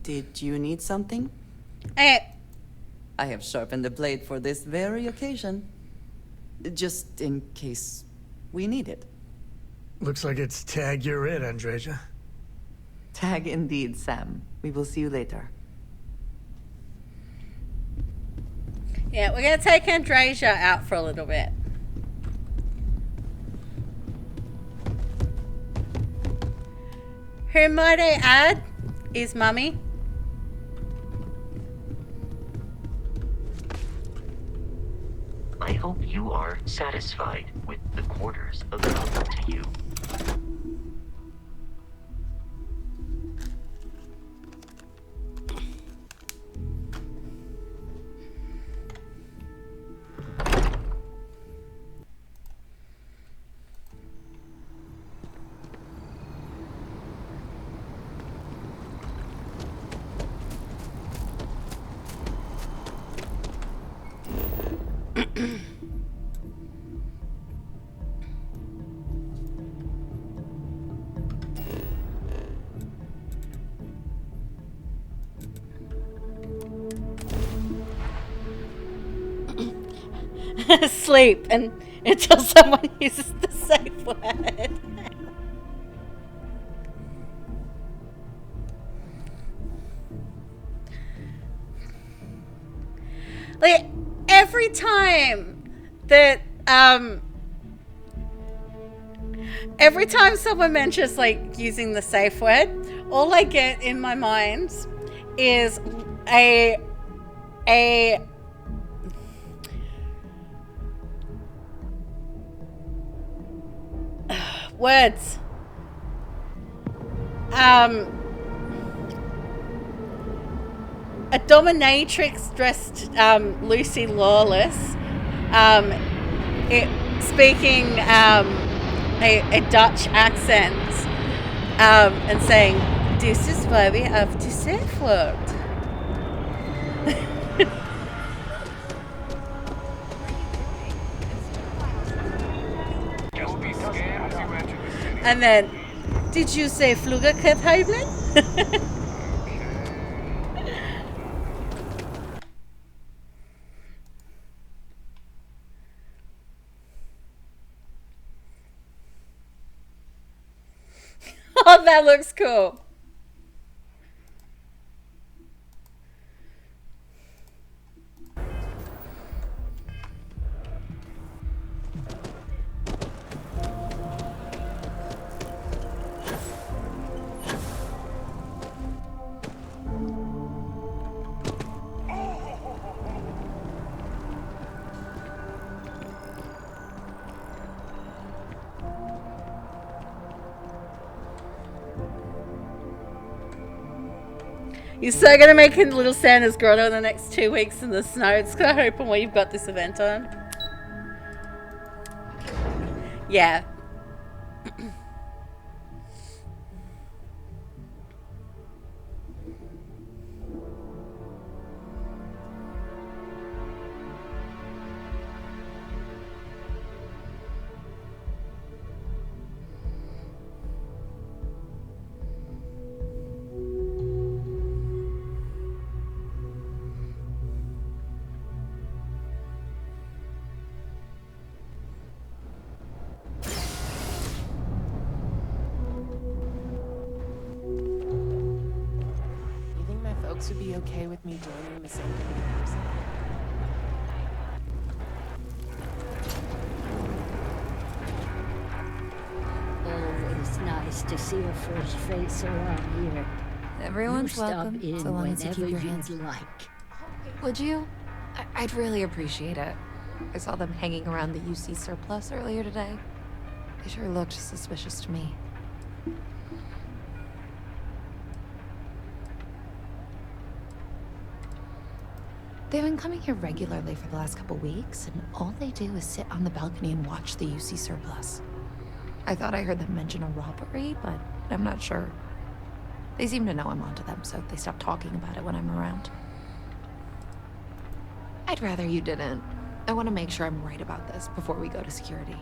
Did you need something? I have sharpened the blade for this very occasion. Just in case we need it. Looks like it's tag you're it, Andreja. Tag indeed, Sam. We will see you later. Yeah, we're going to take Andreja out for a little bit. Who might I add is Mummy. I hope you are satisfied with the quarters available to you. Sleep and until someone uses the safe word. Like every time that every time someone mentions like using the safe word, all I get in my mind is a words. A dominatrix dressed Lucy Lawless, speaking a Dutch accent, and saying, "This is why we have the safe word." And then, did you say Flügelkreuzheimlen? Oh, that looks cool. You're so gonna make a little Santa's grotto in the next 2 weeks in the snow. It's gonna open while you've got this event on. Yeah. You think my folks would be okay with me joining the same universe? Always nice to see a fresh face around here. Everyone's You stop welcome, in so long as you keep whenever your you'd hands. like. Would you? I'd really appreciate it. I saw them hanging around the UC surplus earlier today. They sure looked suspicious to me. They've been coming here regularly for the last couple weeks, and all they do is sit on the balcony and watch the UC surplus. I thought I heard them mention a robbery, but I'm not sure. They seem to know I'm onto them, so they stop talking about it when I'm around. I'd rather you didn't. I want to make sure I'm right about this before we go to security.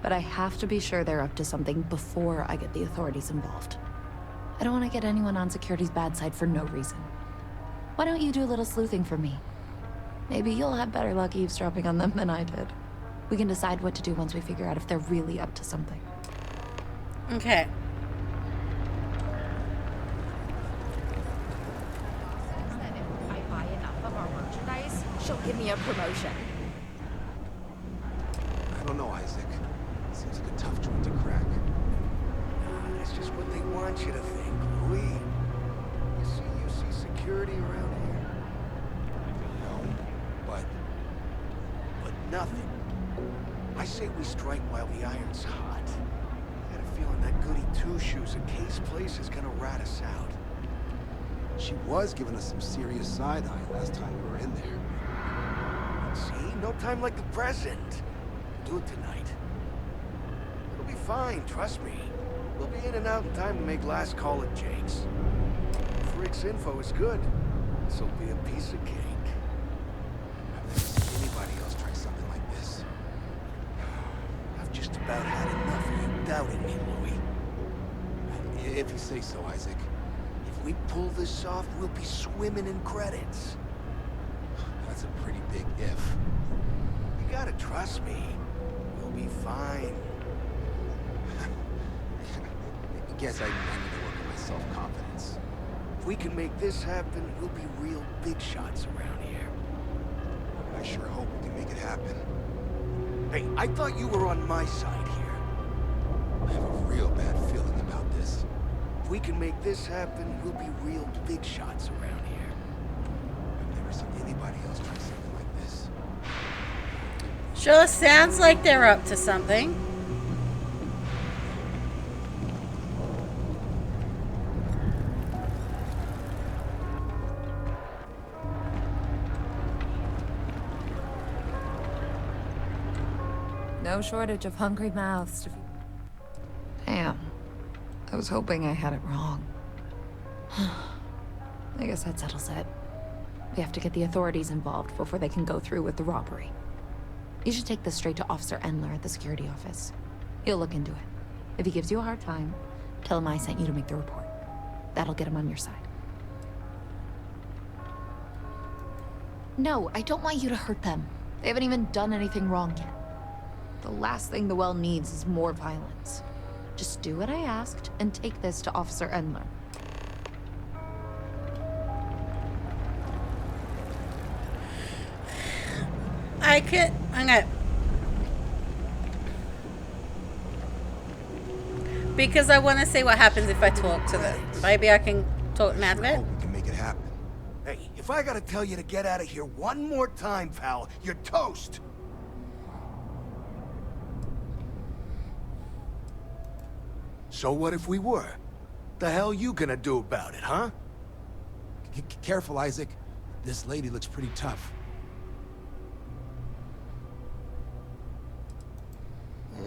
But I have to be sure they're up to something before I get the authorities involved. I don't want to get anyone on security's bad side for no reason. Why don't you do a little sleuthing for me? Maybe you'll have better luck eavesdropping on them than I did. We can decide what to do once we figure out if they're really up to something. Okay. If I buy enough of our merchandise, she'll give me a promotion. I don't know, Isaac. Seems like a tough joint to crack. That's just what they want you to think, Louis. You see security around here? No, but nothing. I say we strike while the iron's hot. I got a feeling that goody two-shoes at Kay's place is gonna rat us out. she was giving us some serious side-eye last time we were in there. See? No time like the present. Do it tonight. It'll be fine, trust me. We'll be in and out in time to make last call at Jake's. Frick's info is good. This'll be a piece of cake. I've never seen anybody else try something like this. I've just about had enough of you doubting me, Louis. If you say so, Isaac. If we pull this off, we'll be swimming in credits. That's a pretty big if. You gotta trust me. We'll be fine. I guess I need to work on my self-confidence. If we can make this happen, we'll be real big shots around here. I sure hope we can make it happen. Hey, I thought you were on my side here. I have a real bad feeling about this. If we can make this happen, we'll be real big shots around here. I've never seen anybody else try something like this. Sure sounds like they're up to something. No shortage of hungry mouths to feed. Damn. I was hoping I had it wrong. I guess that settles it. We have to get the authorities involved before they can go through with the robbery. You should take this straight to Officer Endler at the security office. He'll look into it. If he gives you a hard time, tell him I sent you to make the report. That'll get him on your side. No, I don't want you to hurt them. They haven't even done anything wrong yet. The last thing the well needs is more violence. Just do what I asked and take this to Officer Endler. Because I want to see what happens if I talk to them. Maybe I can talk them out of it. Hope we can make it happen. Hey, if I gotta tell you to get out of here one more time, pal, you're toast. So what if we were? The hell you gonna do about it, huh? Careful, Isaac. This lady looks pretty tough.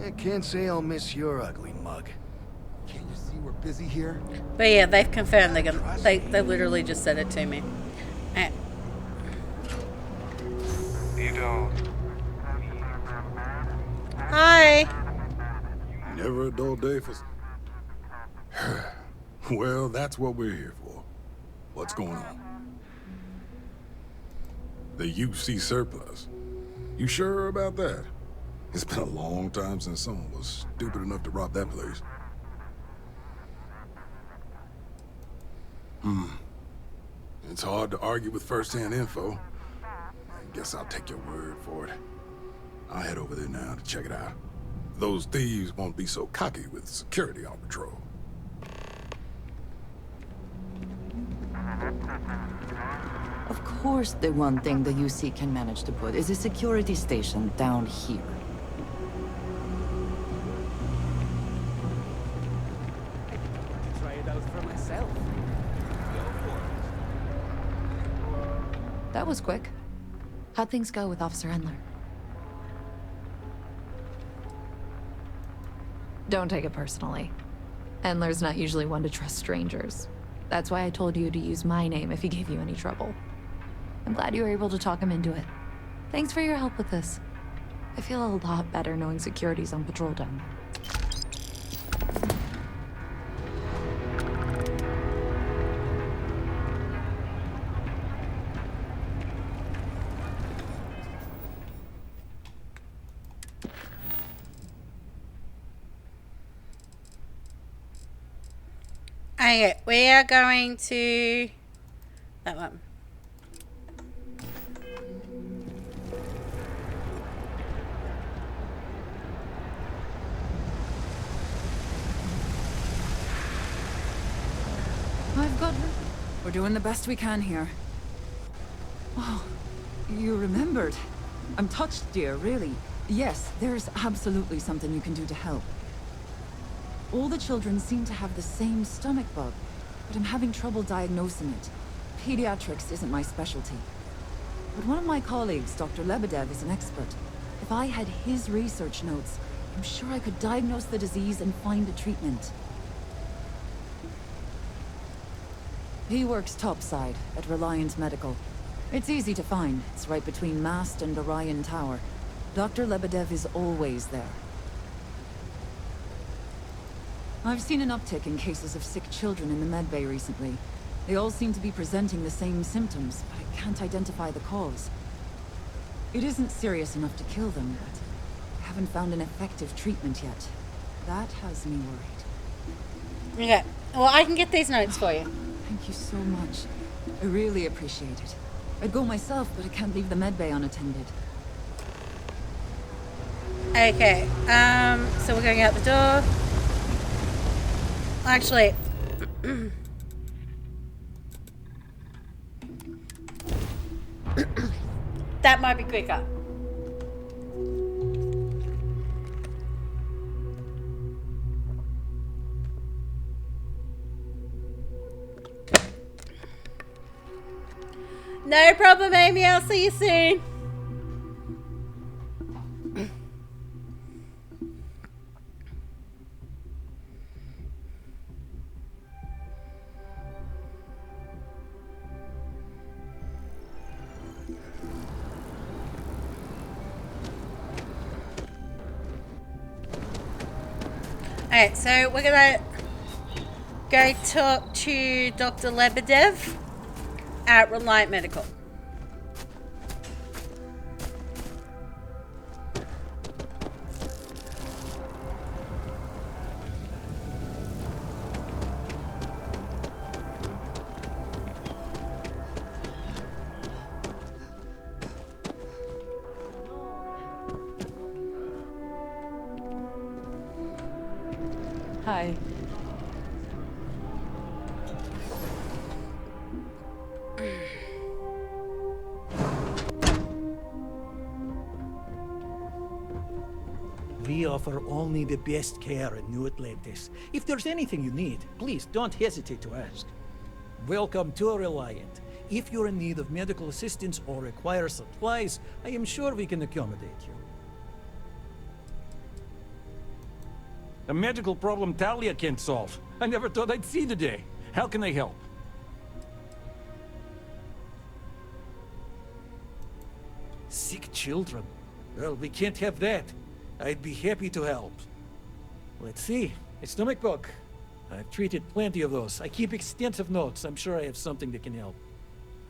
I can't say I'll miss your ugly mug. Can't you see we're busy here? But yeah, they've confirmed they're gonna. They literally just said it to me. You don't. Hi. Never a dull day for... Well, that's what we're here for. What's going on? The UC surplus. You sure about that? It's been a long time since someone was stupid enough to rob that place. It's hard to argue with first-hand info. I guess I'll take your word for it. I'll head over there now to check it out. Those thieves won't be so cocky with security on patrol. Of course, the one thing the UC can manage to put is a security station down here. Try it out for myself. Go for it. That was quick. How'd things go with Officer Endler? Don't take it personally. Endler's not usually one to trust strangers. That's why I told you to use my name if he gave you any trouble. I'm glad you were able to talk him into it. Thanks for your help with this. I feel a lot better knowing security's on patrol down there. Okay, we are going to that one. I've got... We're doing the best we can here. Oh, you remembered. I'm touched, dear, really. Yes, there's absolutely something you can do to help. All the children seem to have the same stomach bug, but I'm having trouble diagnosing it. Pediatrics isn't my specialty. But one of my colleagues, Dr. Lebedev, is an expert. If I had his research notes, I'm sure I could diagnose the disease and find a treatment. He works topside at Reliant Medical. It's easy to find. It's right between Mast and Orion Tower. Dr. Lebedev is always there. I've seen an uptick in cases of sick children in the medbay recently. They all seem to be presenting the same symptoms, but I can't identify the cause. It isn't serious enough to kill them, but I haven't found an effective treatment yet. That has me worried. Okay, well, I can get these notes for you. Thank you so much. I really appreciate it. I'd go myself, but I can't leave the medbay unattended. Okay, so we're going out the door. Actually, that might be quicker. No problem, Amy. I'll see you soon. Alright, so we're gonna go talk to Dr. Lebedev at Reliant Medical. Hi. We offer only the best care in New Atlantis. If there's anything you need, please don't hesitate to ask. Welcome to Reliant. If you're in need of medical assistance or require supplies, I am sure we can accommodate you. A medical problem Talia can't solve. I never thought I'd see the day. How can I help? Sick children? Well, we can't have that. I'd be happy to help. Let's see. A stomach bug. I've treated plenty of those. I keep extensive notes. I'm sure I have something that can help.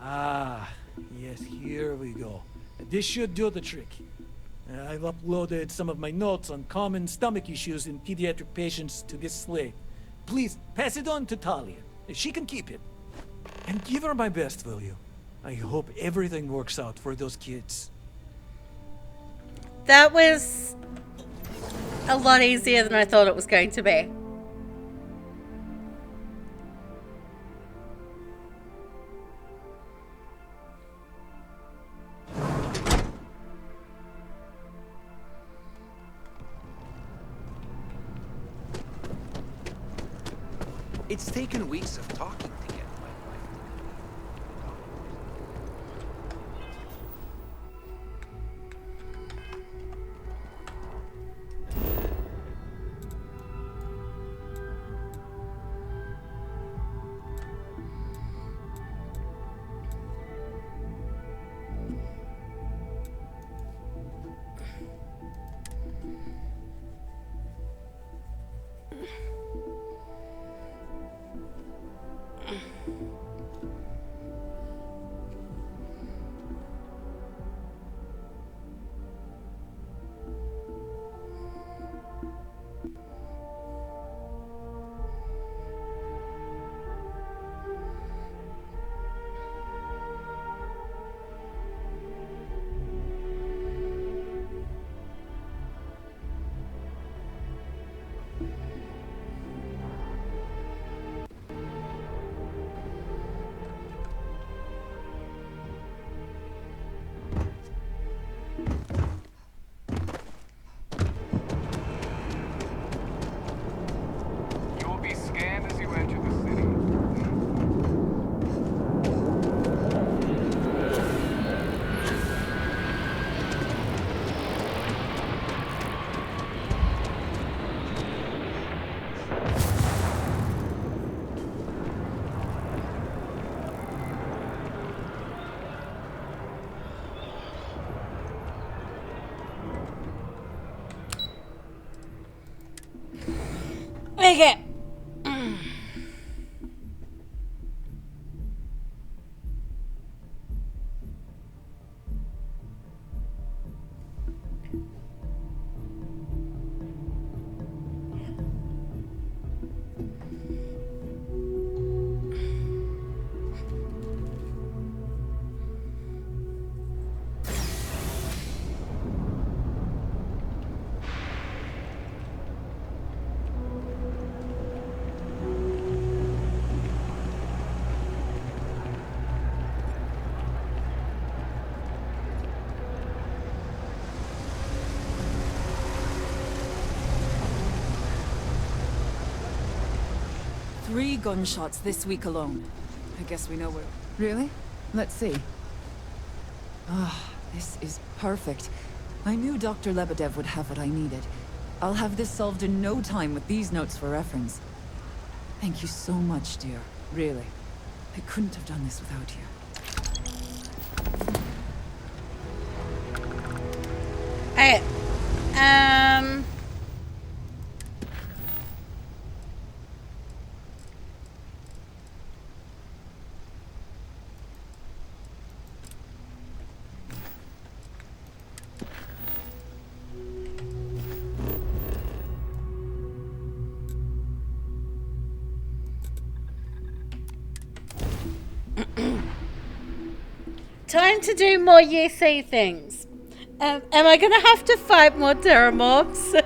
Ah, yes, here we go. This should do the trick. I've uploaded some of my notes on common stomach issues in pediatric patients to this slate. Please, pass it on to Talia. She can keep it. And give her my best, will you? I hope everything works out for those kids. That was a lot easier than I thought it was going to be. It's taken weeks of talking to get my Okay. Three gunshots this week alone. I guess we know where... Really? Let's see. Ah, this is perfect. I knew Dr. Lebedev would have what I needed. I'll have this solved in no time with these notes for reference. Thank you so much, dear. Really. I couldn't have done this without you. Okay. Time to do more UC things. Am I gonna have to fight more Terramorphs?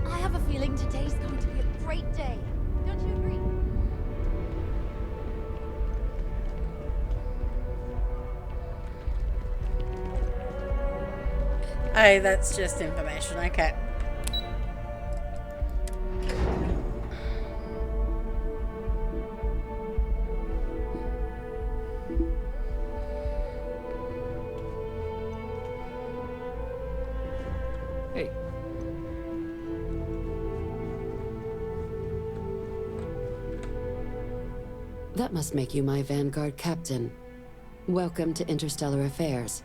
I have a feeling today's going to be a great day. Don't you agree? Oh, that's just information. Okay. Hey. That must make you my Vanguard captain. Welcome to Interstellar Affairs.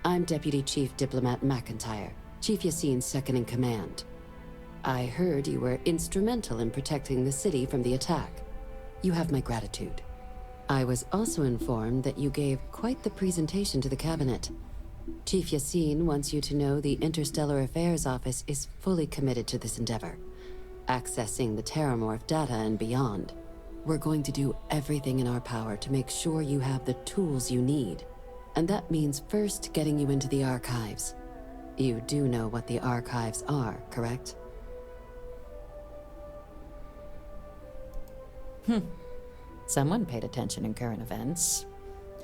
I'm Deputy Chief Diplomat McIntyre, Chief Yassine's second-in-command. I heard you were instrumental in protecting the city from the attack. You have my gratitude. I was also informed that you gave quite the presentation to the cabinet. Chief Yassine wants you to know the Interstellar Affairs Office is fully committed to this endeavor, accessing the Terramorph data and beyond. We're going to do everything in our power to make sure you have the tools you need. And that means first getting you into the archives. You do know what the archives are, correct? Someone paid attention in current events.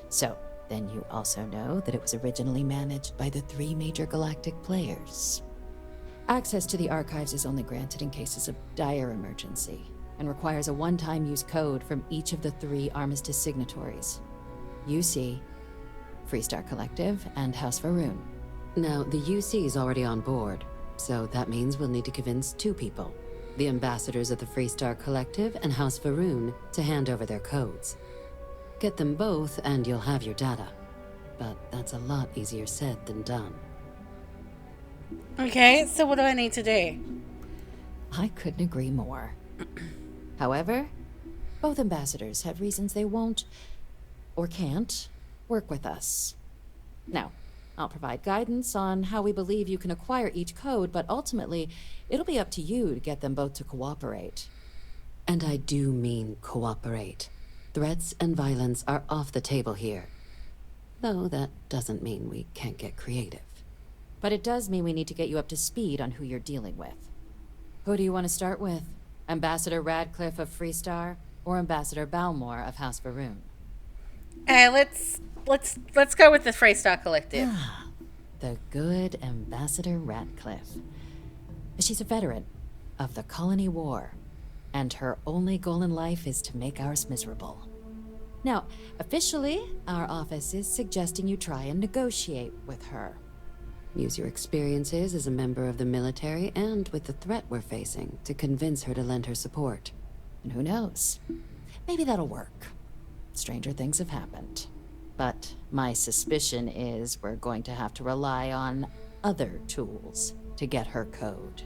So, then you also know that it was originally managed by the 3 major galactic players. Access to the archives is only granted in cases of dire emergency, and requires a one-time use code from each of the 3 armistice signatories. You see, Freestar Collective, and House Varun. Now, the UC is already on board, so that means we'll need to convince two people. The ambassadors of the Freestar Collective and House Varun to hand over their codes. Get them both and you'll have your data. But that's a lot easier said than done. Okay, so what do I need to do? I couldn't agree more. However, both ambassadors have reasons they won't, or can't, work with us. Now, I'll provide guidance on how we believe you can acquire each code, but ultimately, it'll be up to you to get them both to cooperate. And I do mean cooperate. Threats and violence are off the table here. Though that doesn't mean we can't get creative. But it does mean we need to get you up to speed on who you're dealing with. Who do you want to start with? Ambassador Radcliffe of Freestar, or Ambassador Balmore of House Varun? Let's go with the Freestar Collective. The good Ambassador Radcliffe. She's a veteran of the Colony War, and her only goal in life is to make ours miserable. Now, officially, our office is suggesting you try and negotiate with her. Use your experiences as a member of the military and with the threat we're facing to convince her to lend her support. And who knows? Maybe that'll work. Stranger things have happened. But my suspicion is we're going to have to rely on other tools to get her code.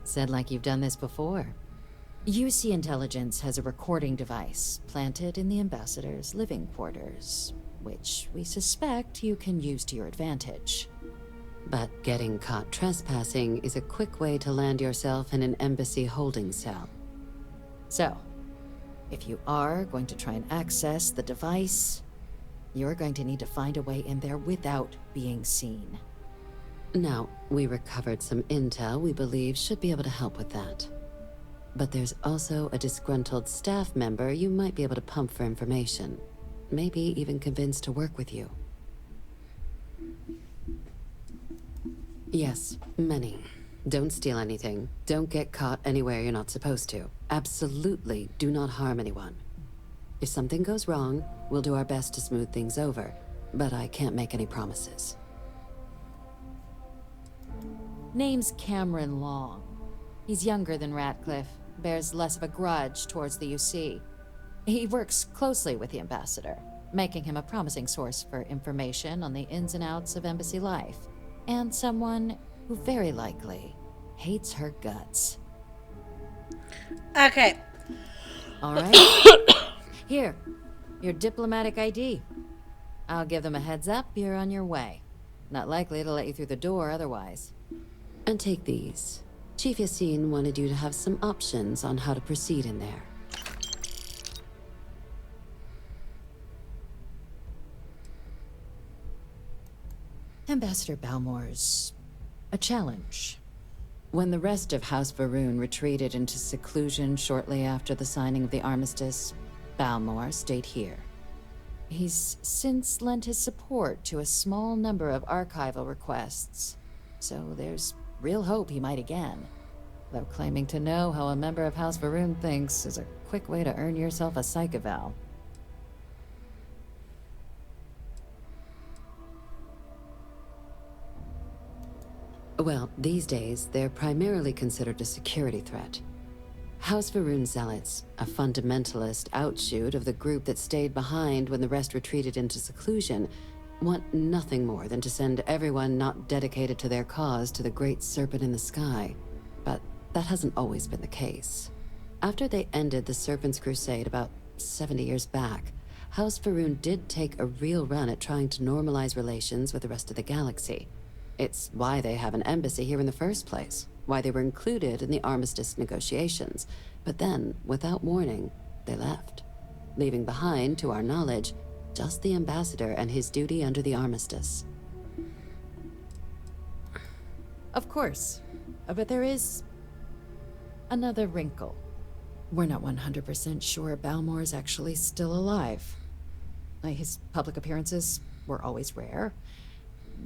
Said like you've done this before. UC Intelligence has a recording device planted in the ambassador's living quarters, which we suspect you can use to your advantage. But getting caught trespassing is a quick way to land yourself in an embassy holding cell. So, if you are going to try and access the device, you're going to need to find a way in there without being seen. Now, we recovered some intel we believe should be able to help with that. But there's also a disgruntled staff member you might be able to pump for information. Maybe even convince to work with you. Yes, many. Don't steal anything. Don't get caught anywhere you're not supposed to. Absolutely do not harm anyone. If something goes wrong, we'll do our best to smooth things over, but I can't make any promises. Name's Cameron Long. He's younger than Radcliffe, bears less of a grudge towards the UC. He works closely with the ambassador, making him a promising source for information on the ins and outs of embassy life, and someone who very likely hates her guts. Okay. All right. Here, your diplomatic ID. I'll give them a heads up you're on your way. Not likely to let you through the door otherwise. And take these. Chief Yassine wanted you to have some options on how to proceed in there. Ambassador Balmore's a challenge. When the rest of House Varun retreated into seclusion shortly after the signing of the armistice, Balmore stayed here. He's since lent his support to a small number of archival requests, so there's real hope he might again. Though claiming to know how a member of House Varun thinks is a quick way to earn yourself a psych eval. Well, these days, they're primarily considered a security threat. House Varun Zealots, a fundamentalist outshoot of the group that stayed behind when the rest retreated into seclusion, want nothing more than to send everyone not dedicated to their cause to the great serpent in the sky. But that hasn't always been the case. After they ended the Serpent's Crusade about 70 years back, House Varun did take a real run at trying to normalize relations with the rest of the galaxy. It's why they have an embassy here in the first place, why they were included in the armistice negotiations. But then, without warning, they left, leaving behind, to our knowledge, just the ambassador and his duty under the armistice. Of course, but there is another wrinkle. We're not 100% sure Balmore's actually still alive. His public appearances were always rare,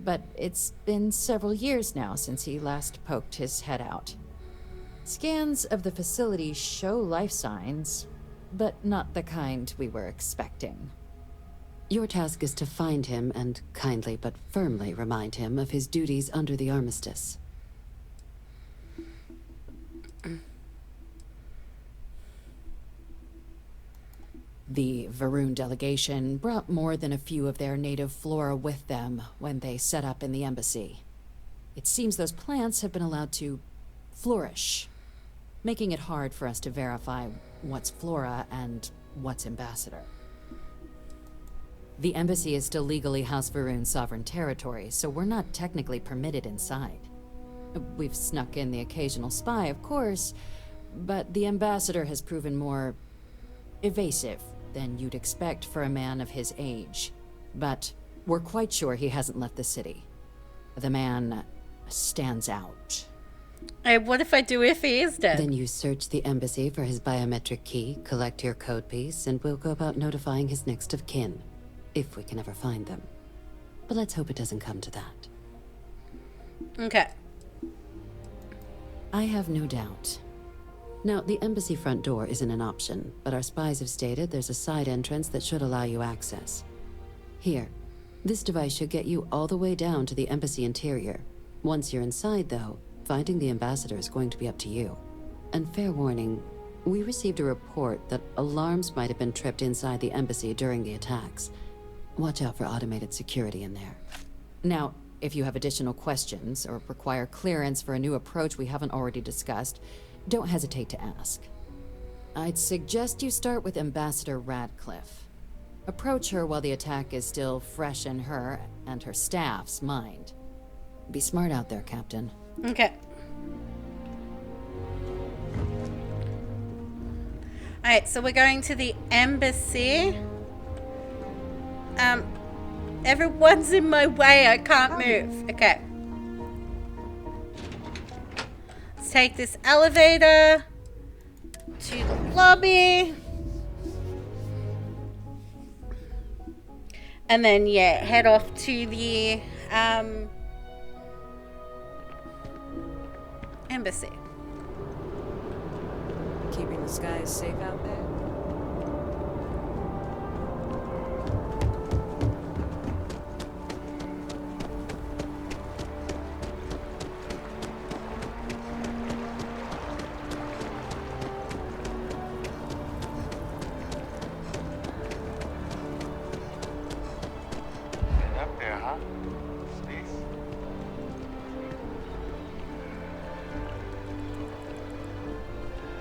but it's been several years now since he last poked his head out. Scans of the facility show life signs, but not the kind we were expecting. Your task is to find him and kindly but firmly remind him of his duties under the armistice. The Varun delegation brought more than a few of their native flora with them when they set up in the embassy. It seems those plants have been allowed to flourish, making it hard for us to verify what's flora and what's ambassador. The embassy is still legally House Varun's sovereign territory, so we're not technically permitted inside. We've snuck in the occasional spy, of course, but the ambassador has proven more evasive than you'd expect for a man of his age. But we're quite sure he hasn't left the city. The man stands out. Hey, what if I do if he is dead? Then you search the embassy for his biometric key, collect your code piece, and we'll go about notifying his next of kin. If we can ever find them. But let's hope it doesn't come to that. Okay. I have no doubt. Now, the embassy front door isn't an option, but our spies have stated there's a side entrance that should allow you access. Here, this device should get you all the way down to the embassy interior. Once you're inside, though, finding the ambassador is going to be up to you. And fair warning, we received a report that alarms might have been tripped inside the embassy during the attacks. Watch out for automated security in there. Now, if you have additional questions or require clearance for a new approach we haven't already discussed, don't hesitate to ask. I'd suggest you start with Ambassador Radcliffe. Approach her while the attack is still fresh in her and her staff's mind. Be smart out there, Captain. Okay. Alright, so we're going to the embassy. Everyone's in my way. I can't move. Okay. Let's take this elevator to the lobby. And then, yeah, head off to the embassy. Keeping the skies safe out there?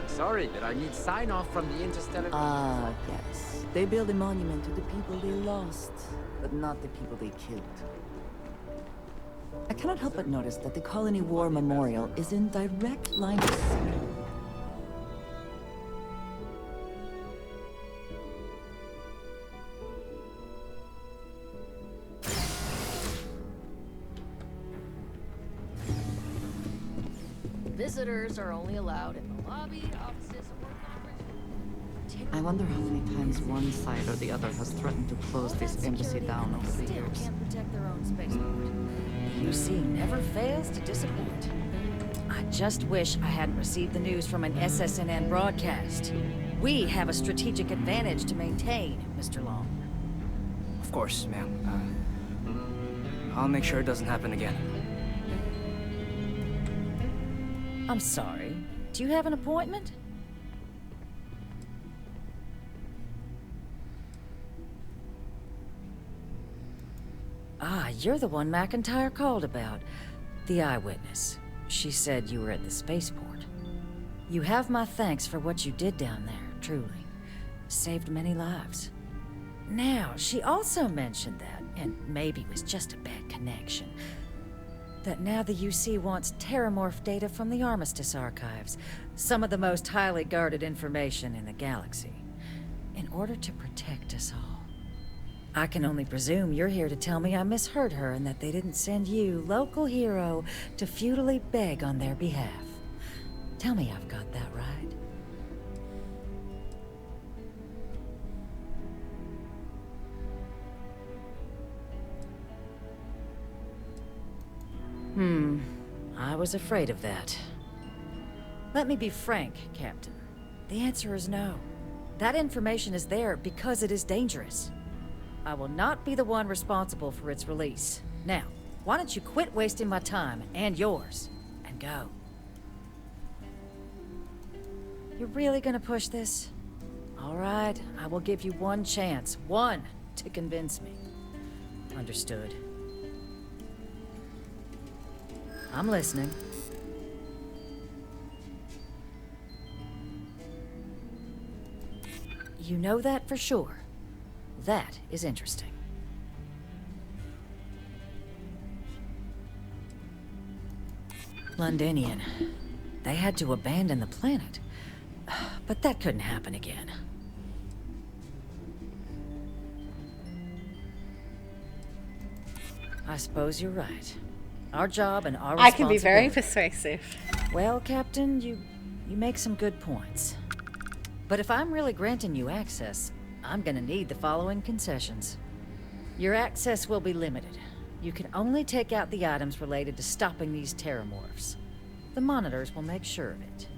Sorry, but I need sign-off from the Interstellar... Ah, yes. They build a monument to the people they lost, but not the people they killed. I cannot help but notice that the Colony War Memorial is in direct line of sight. Visitors are only allowed in the lobby, offices, or conference. I wonder how many times one side or the other has threatened to close this embassy down over the years. Can't protect their own spaceport. The UC never fails to disappoint. I just wish I hadn't received the news from an SSNN broadcast. We have a strategic advantage to maintain, Mr. Long. Of course, ma'am. I'll make sure it doesn't happen again. I'm sorry. Do you have an appointment? Ah, you're the one McIntyre called about. The eyewitness. She said you were at the spaceport. You have my thanks for what you did down there, truly. Saved many lives. Now, she also mentioned that, and maybe it was just a bad connection, that now the UC wants terramorph data from the Armistice archives, some of the most highly guarded information in the galaxy, in order to protect us all. I can only presume you're here to tell me I misheard her and that they didn't send you, local hero, to futilely beg on their behalf. Tell me I've got that right. I was afraid of that. Let me be frank, Captain. The answer is no. That information is there because it is dangerous. I will not be the one responsible for its release. Now, why don't you quit wasting my time and yours, and go? You're really gonna push this? All right, I will give you one chance, one, to convince me. Understood. I'm listening. You know that for sure. That is interesting. Londinian. They had to abandon the planet. But that couldn't happen again. I suppose you're right. Our job and our I can be very responsibility. persuasive. Well, Captain, you make some good points. But if I'm really granting you access, I'm gonna need the following concessions. Your access will be limited. You can only take out the items related to stopping these terramorphs. The monitors will make sure of it.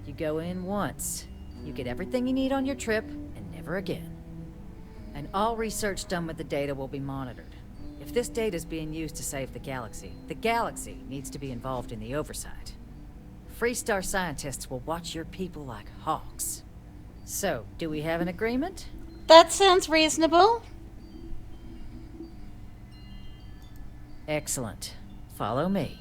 You go in once, you get everything you need on your trip, and never again. And all research done with the data will be monitored. If this data is being used to save the galaxy needs to be involved in the oversight. Freestar scientists will watch your people like hawks. So, do we have an agreement? That sounds reasonable. Excellent. Follow me.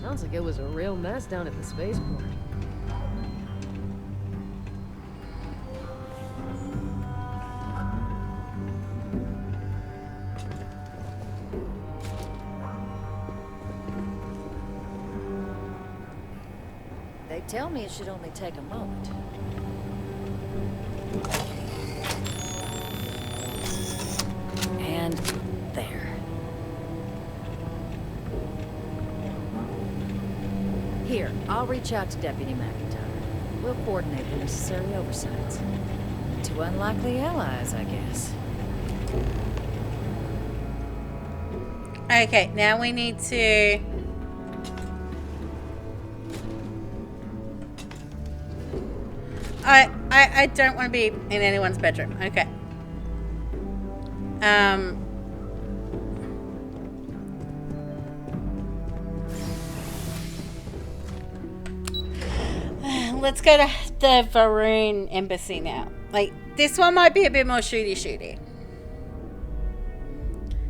Sounds like it was a real mess down at the spaceport. They tell me it should only take a moment. And there. Here, I'll reach out to Deputy McIntyre. We'll coordinate the necessary oversights. Two unlikely allies, I guess. Okay, now we need to... I don't want to be in anyone's bedroom. Okay. Let's go to the Varun embassy now. Like, this one might be a bit more shooty.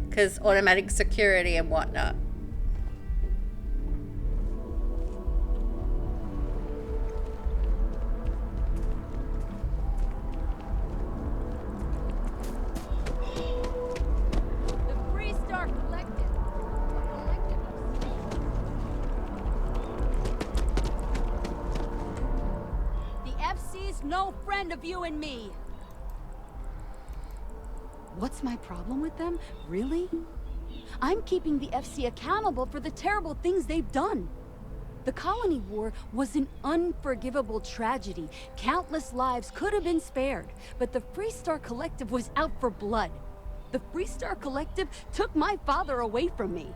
Because automatic security and whatnot. The Freestar Collective. The FC's no friend of you and me. What's my problem with them? Really? I'm keeping the FC accountable for the terrible things they've done. The Colony War was an unforgivable tragedy. Countless lives could have been spared, but the Freestar Collective was out for blood. The Freestar Collective took my father away from me.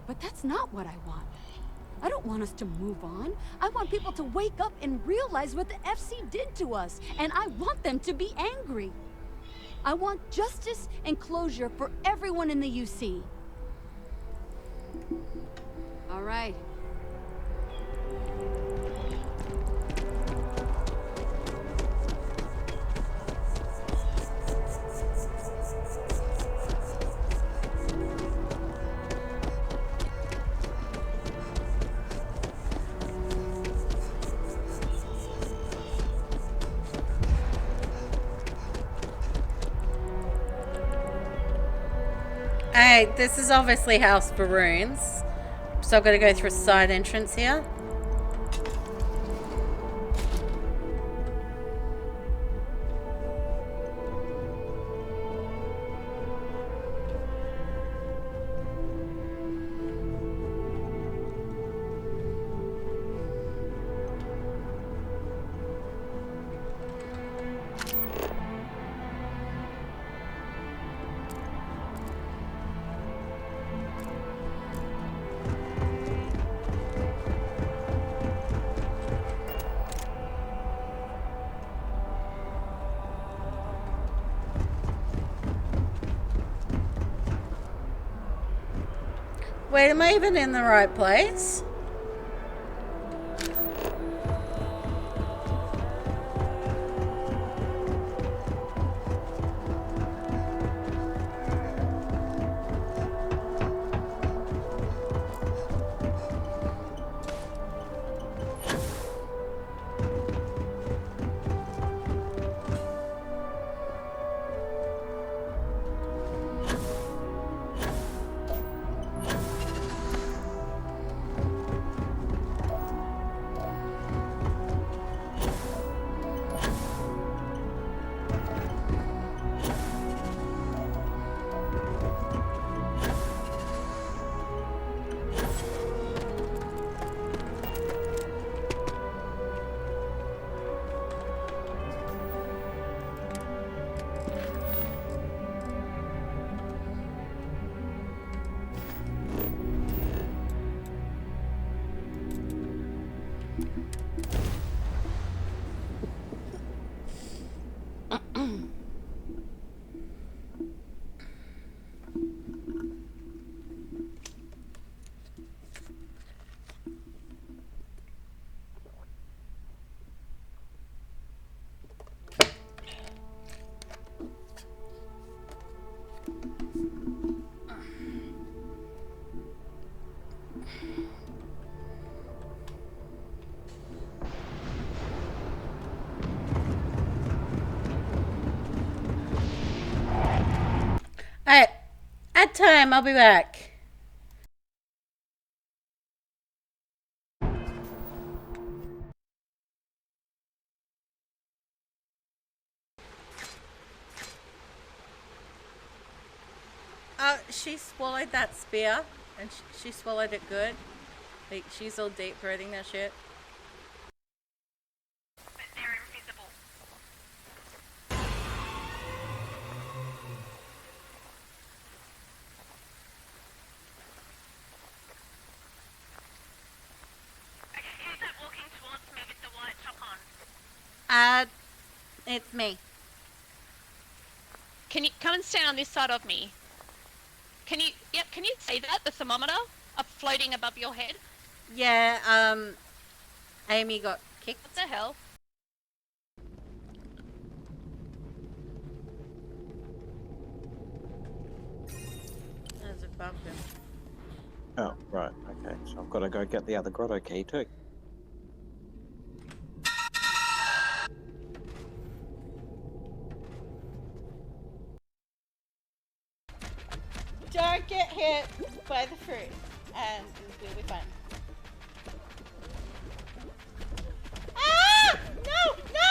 But that's not what I want. I don't want us to move on. I want people to wake up and realize what the FC did to us, and I want them to be angry. I want justice and closure for everyone in the UC. All right. Alright, this is obviously House Varun's. So I've got to go through a side entrance here. Wait, am I even in the right place? Alright, at time, I'll be back. She swallowed that spear, and she swallowed it good. Like, she's all deep throating that shit. It's me. Can you come and stand on this side of me? Can you see that? The thermometer up floating above your head? Yeah, Amy got kicked. What the hell? There's a bug him. Oh, right, okay. So I've got to go get the other grotto key too. Don't get hit by the fruit, and we'll be fine. Ah! No! No!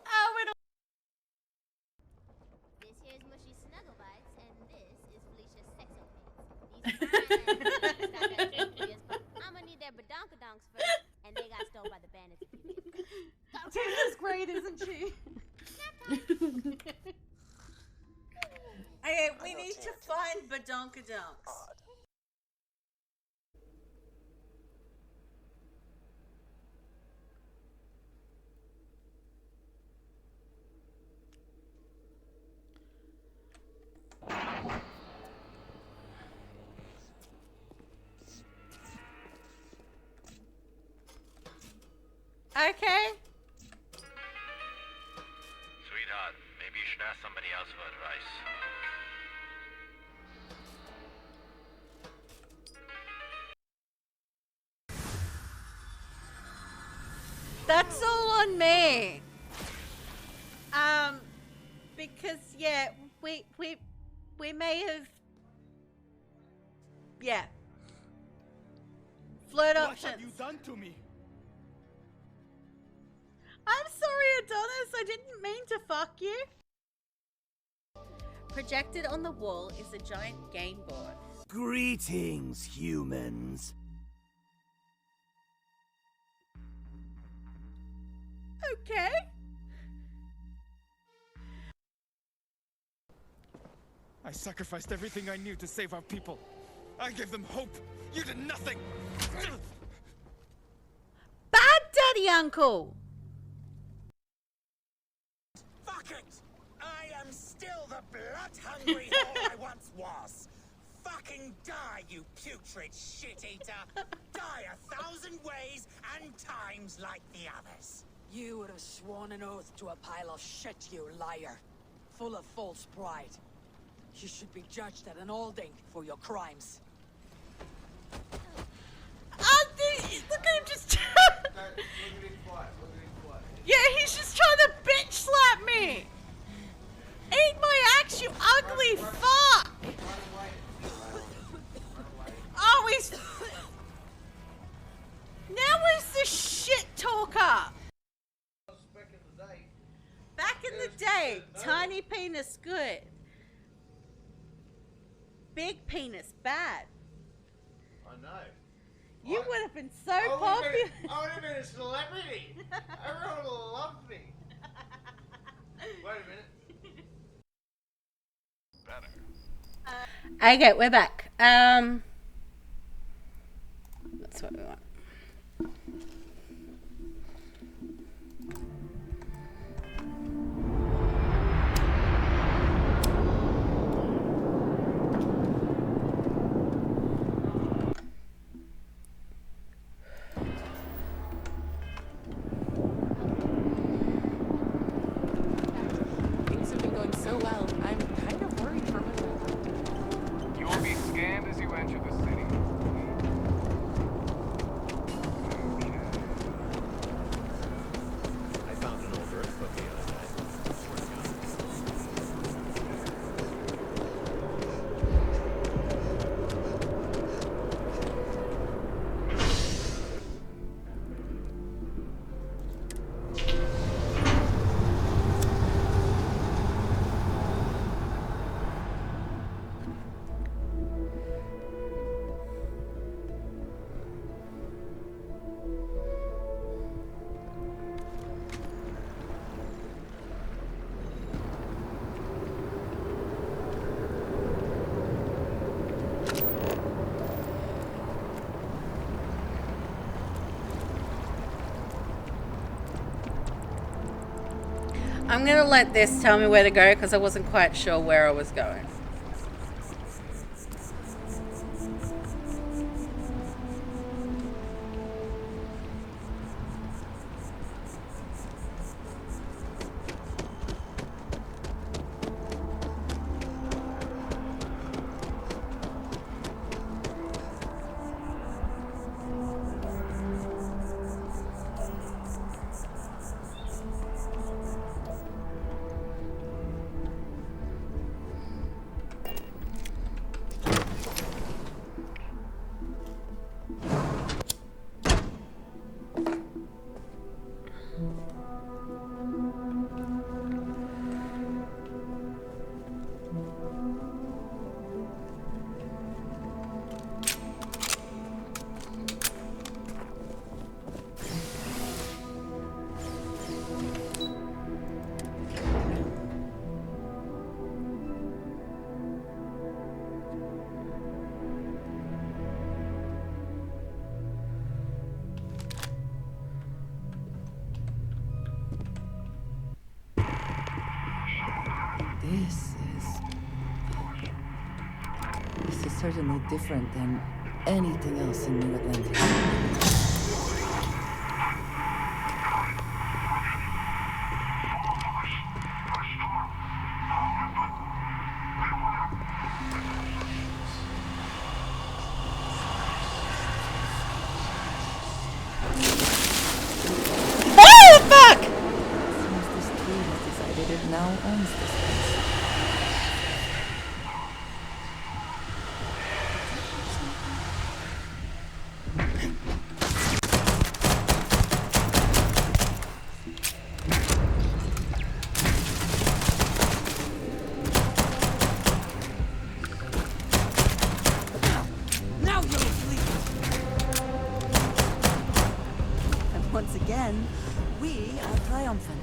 Oh, we're not. This here's Mushy Snuggle Bites, and this is Felicia's Sexo Pants. These fine ladies but I'ma need their badonkadonks first, and they got stolen by the bandits a few years ago. Tiffany's great, isn't she? Okay, we need to find badonkadonks. Okay. Sweetheart, maybe you should ask somebody else for advice. That's all on me. Because yeah, we may have, yeah. Flirt options. What have you done to me? I'm sorry, Adonis. I didn't mean to fuck you. Projected on the wall is a giant game board. Greetings, humans. Okay. I sacrificed everything I knew to save our people. I gave them hope. You did nothing. Bad daddy uncle. Fuck it! I am still still the blood-hungry whore I once was. Fucking die, you putrid shit-eater. Die 1,000 ways and times like the others. You would have sworn an oath to a pile of shit, you liar. Full of false pride. You should be judged at an Alding for your crimes. Look at him just... Yeah, he's just trying to bitch slap me! Eat my axe, you ugly fuck! Oh, he's... Now where's the shit talker? Back in the day, tiny penis good. Big penis bad. I know. You would have been so popular. I would have been a celebrity. Everyone would have loved me. Wait a minute. Okay, we're back. That's what we want. Things have been going so well. I'm kind of worried for myself. You will be scanned as you enter the city. I found an old Earth book the other day. I'm going to let this tell me where to go because I wasn't quite sure where I was going. This is certainly different than anything else in New Atlantis. Oh, fuck! Seems this tree has decided it now owns this place. Now you'll bleed! And once again, we are triumphant.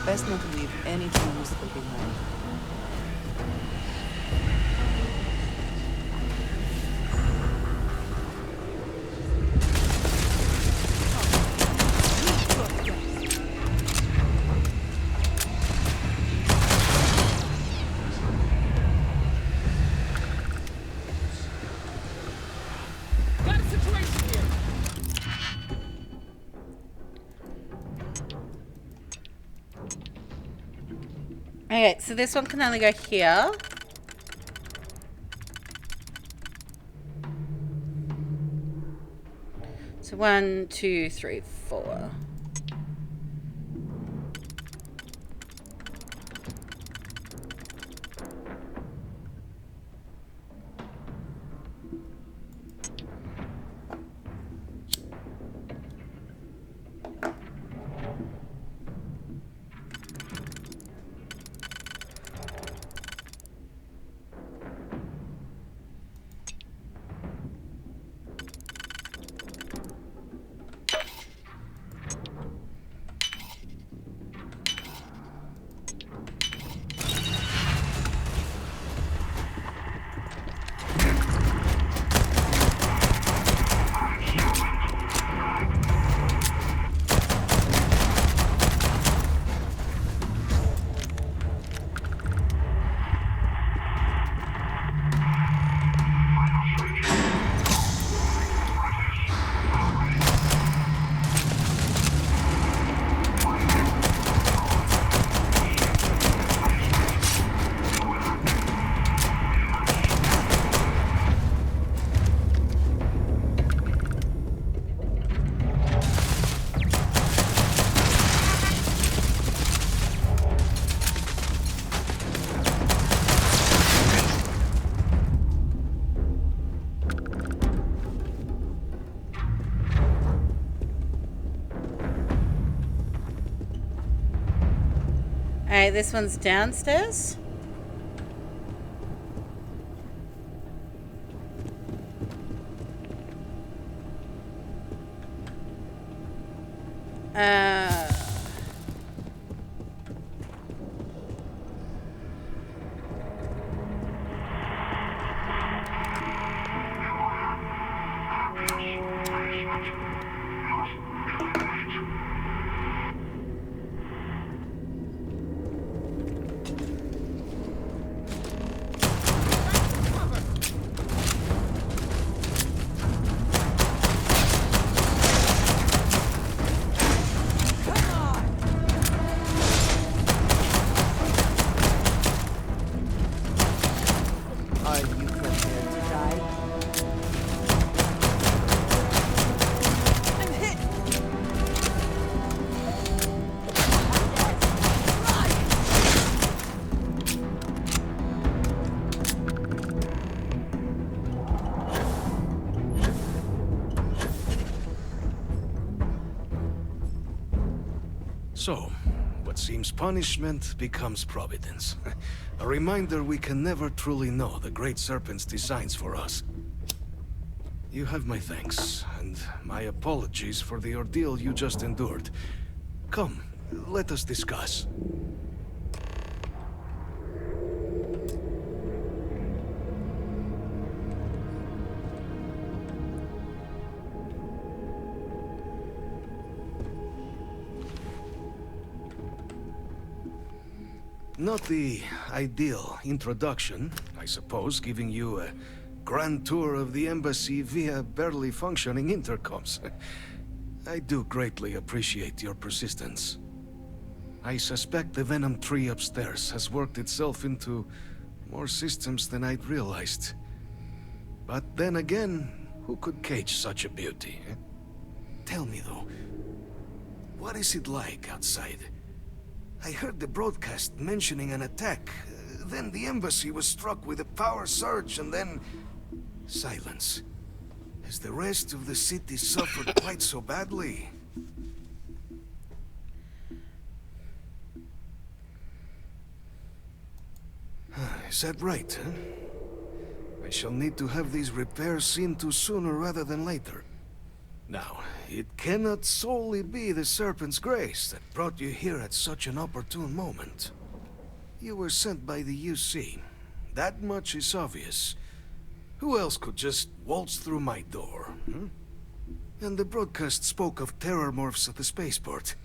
Best not to leave anything useful behind. Got a situation here. Okay, so this one can only go here. So 1, 2, 3, 4. Alright, this one's downstairs. Are you prepared to die? I'm hit! So, what seems punishment becomes providence. A reminder we can never truly know the Great Serpent's designs for us. You have my thanks, and my apologies for the ordeal you just endured. Come, let us discuss. Not the ideal introduction, I suppose, giving you a grand tour of the embassy via barely functioning intercoms. I do greatly appreciate your persistence. I suspect the Venom tree upstairs has worked itself into more systems than I'd realized. But then again, who could cage such a beauty? Tell me though, what is it like outside? I heard the broadcast mentioning an attack. Then the embassy was struck with a power surge and then... silence. Has the rest of the city suffered quite so badly? Is that right, huh? I shall need to have these repairs seen to sooner rather than later. Now, it cannot solely be the Serpent's grace that brought you here at such an opportune moment. You were sent by the UC. That much is obvious. Who else could just waltz through my door, hmm? And the broadcast spoke of terror morphs at the spaceport.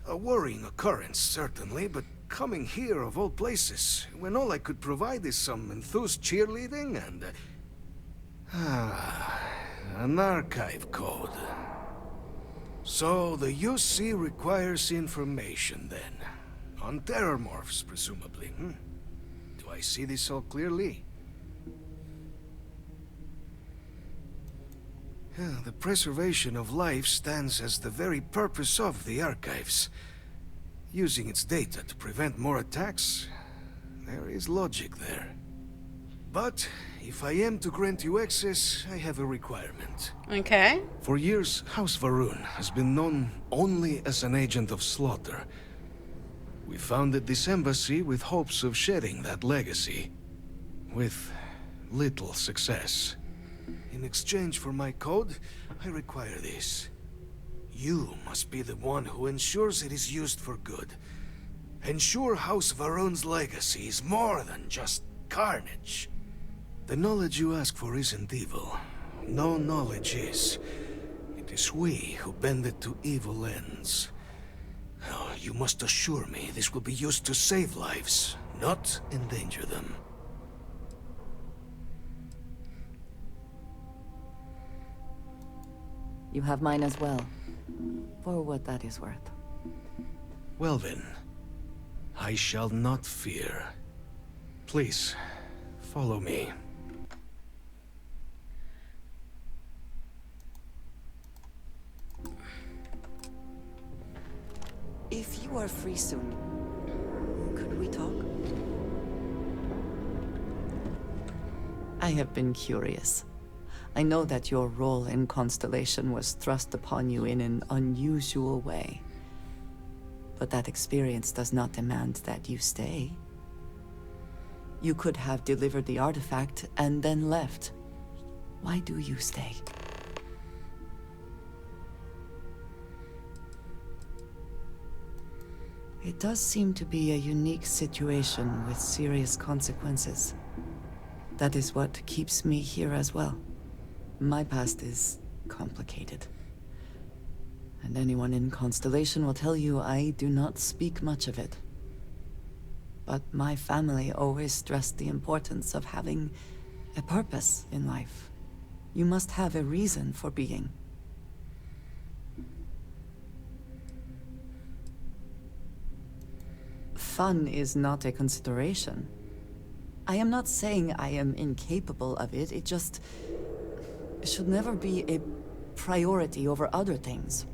A worrying occurrence, certainly, but coming here of all places, when all I could provide is some enthused cheerleading and... an archive code. So the UC requires information, then. On terror morphs, presumably, hmm? Do I see this all clearly? The preservation of life stands as the very purpose of the archives. Using its data to prevent more attacks, there is logic there. But if I am to grant you access, I have a requirement. Okay. For years, House Varun has been known only as an agent of slaughter. We founded this embassy with hopes of shedding that legacy. With little success. In exchange for my code, I require this. You must be the one who ensures it is used for good. Ensure House Varun's legacy is more than just carnage. The knowledge you ask for isn't evil. No knowledge is. It is we who bend it to evil ends. Now, you must assure me this will be used to save lives, not endanger them. You have mine as well, for what that is worth. Well then, I shall not fear. Please, follow me. If you are free soon, could we talk? I have been curious. I know that your role in Constellation was thrust upon you in an unusual way. But that experience does not demand that you stay. You could have delivered the artifact and then left. Why do you stay? It does seem to be a unique situation with serious consequences. That is what keeps me here as well. My past is complicated. And anyone in Constellation will tell you I do not speak much of it. But my family always stressed the importance of having a purpose in life. You must have a reason for being. Fun is not a consideration. I am not saying I am incapable of it, it just should never be a priority over other things.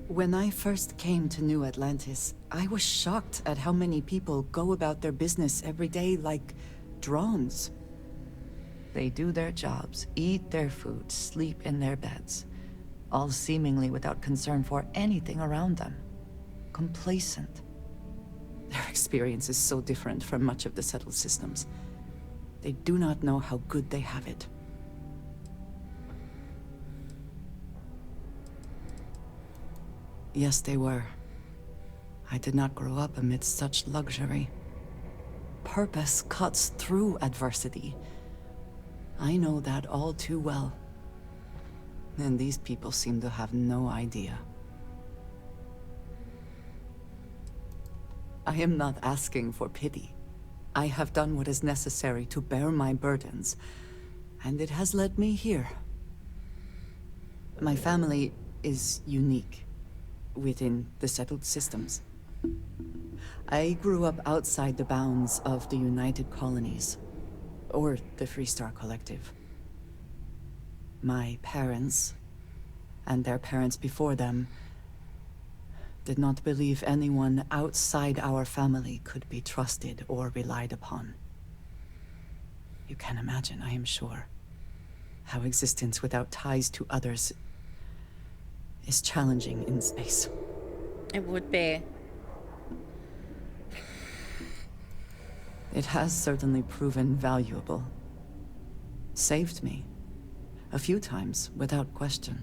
When I first came to New Atlantis, I was shocked at how many people go about their business every day like drones. They do their jobs, eat their food, sleep in their beds, all seemingly without concern for anything around them. Complacent. Their experience is so different from much of the settled systems. They do not know how good they have it. Yes, they were. I did not grow up amidst such luxury. Purpose cuts through adversity. I know that all too well. And these people seem to have no idea. I am not asking for pity. I have done what is necessary to bear my burdens, and it has led me here. My family is unique within the settled systems. I grew up outside the bounds of the United Colonies, or the Freestar Collective. My parents, and their parents before them, did not believe anyone outside our family could be trusted or relied upon. You can imagine, I am sure, how existence without ties to others is challenging in space. It would be. It has certainly proven valuable. Saved me. A few times, without question.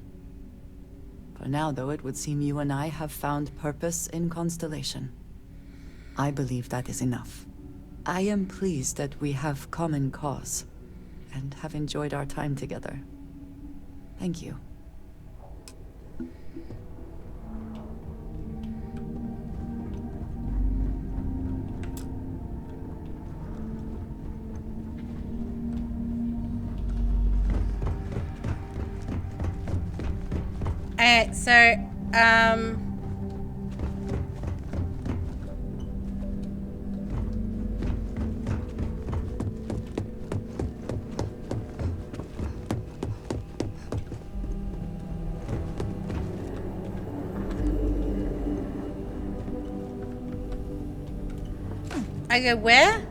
For now, though, it would seem you and I have found purpose in Constellation. I believe that is enough. I am pleased that we have common cause, and have enjoyed our time together. Thank you. So, I go where?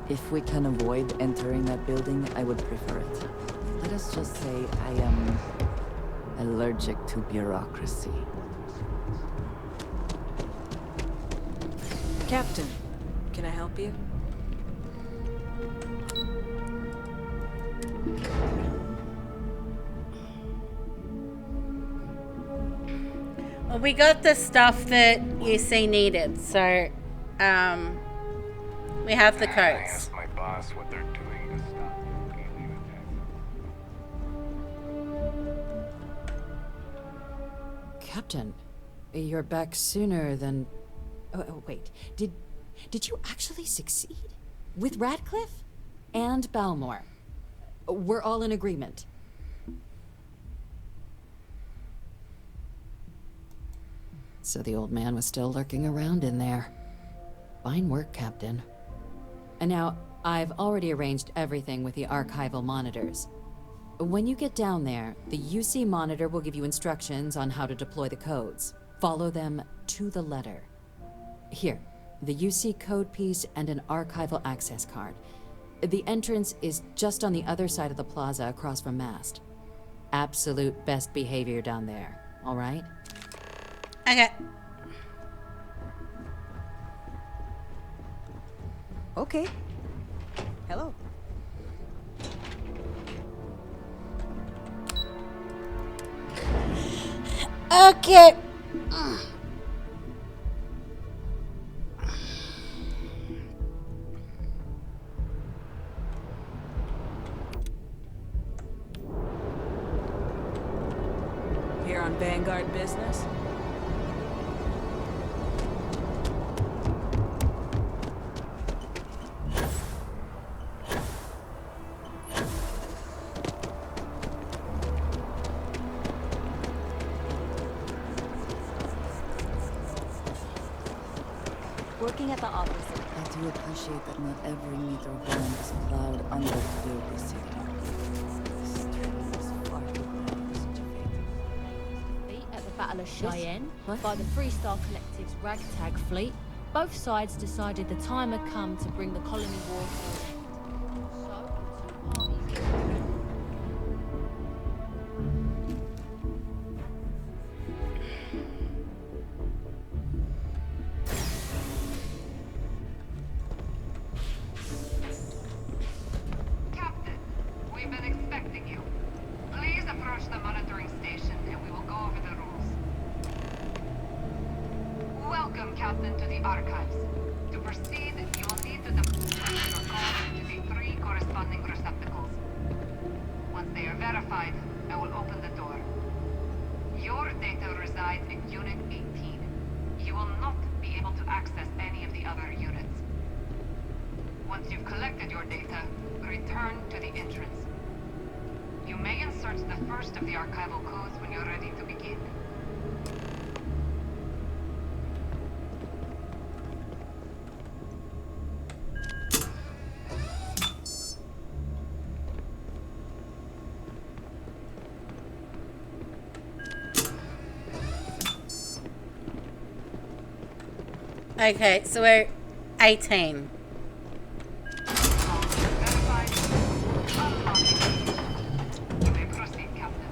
If we can avoid entering that building, I would prefer it. Let us just say I am allergic to bureaucracy. Captain, can I help you? Well, we got the stuff that UC needed, so we have the I codes. asked my boss what they're doing to stop alien attacks. Captain, you're back sooner than... Oh, wait. Did you actually succeed? With Radcliffe? And Balmore? We're all in agreement. So the old man was still lurking around in there. Fine work, Captain. And now, I've already arranged everything with the archival monitors. When you get down there, the UC monitor will give you instructions on how to deploy the codes. Follow them to the letter. Here, the UC code piece and an archival access card. The entrance is just on the other side of the plaza across from Mast. Absolute best behavior down there, all right? Okay. Okay. Hello. Okay. Here on Vanguard business? Working at the office. I do appreciate that not every meter of land is plowed under to build this city. This train is far too long for such a fate. Battle of Cheyenne What? by the Freestar Collective's ragtag fleet, both sides decided the time had come to bring the colony war to an end. So, the two parties... Captain, we've been expecting you. Please approach the monitoring station and we will go over the rules. Welcome, Captain, to the Archives. To proceed, you will need to deposit your code into the 3 corresponding receptacles. Once they are verified, I will open the door. Your data resides in Unit 18. You will not be able to access any of the other units. Once you've collected your data, return to the entrance. You may insert the first of the archival codes when you're ready to begin. Okay, so we're 18. You may proceed, Captain.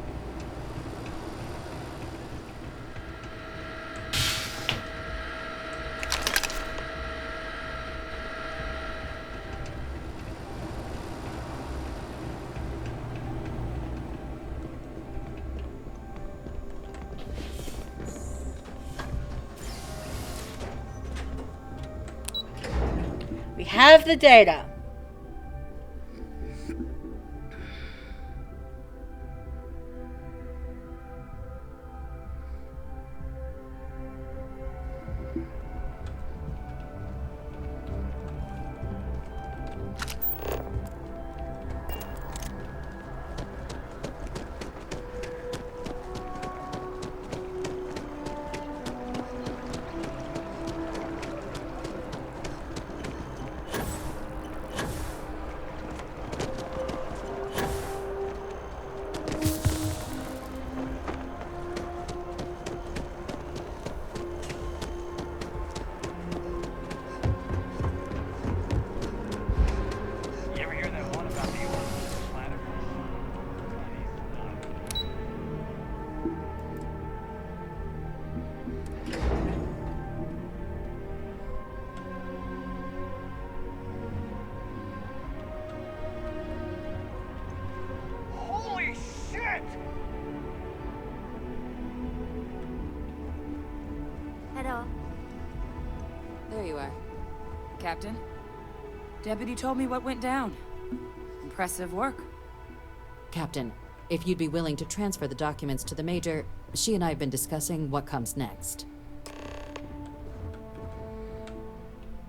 We have the data. You ever hear that one about the origin planet? Holy shit! Hello. There you are. Captain, Deputy told me what went down. Impressive work. Captain, if you'd be willing to transfer the documents to the Major, she and I have been discussing what comes next.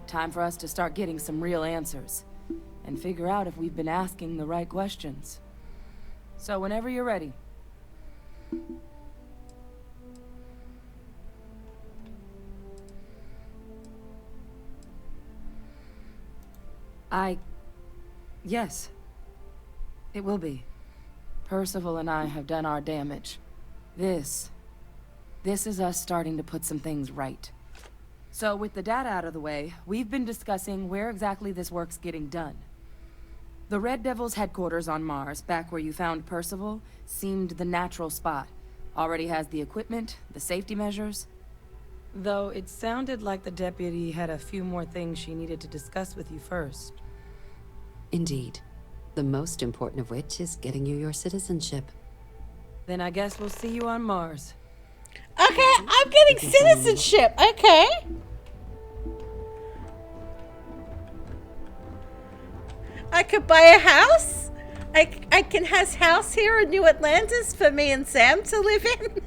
Time for us to start getting some real answers. And figure out if we've been asking the right questions. So whenever you're ready. Yes. It will be. Percival and I have done our damage. This is us starting to put some things right. So with the data out of the way, we've been discussing where exactly this work's getting done. The Red Devil's headquarters on Mars, back where you found Percival, seemed the natural spot. Already has the equipment, the safety measures. Though it sounded like the deputy had a few more things she needed to discuss with you first. Indeed. The most important of which is getting you your citizenship. Then I guess we'll see you on Mars. Okay, I'm getting citizenship. Okay. I could buy a house. I can have house here in New Atlantis for me and Sam to live in.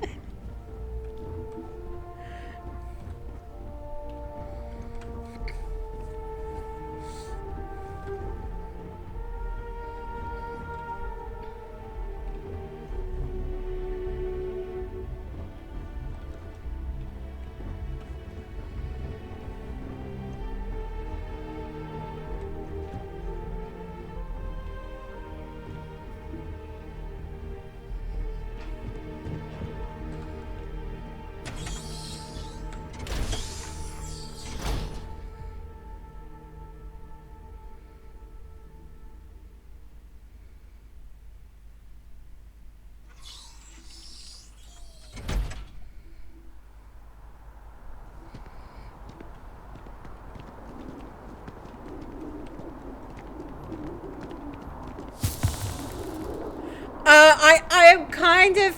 I'm kind of...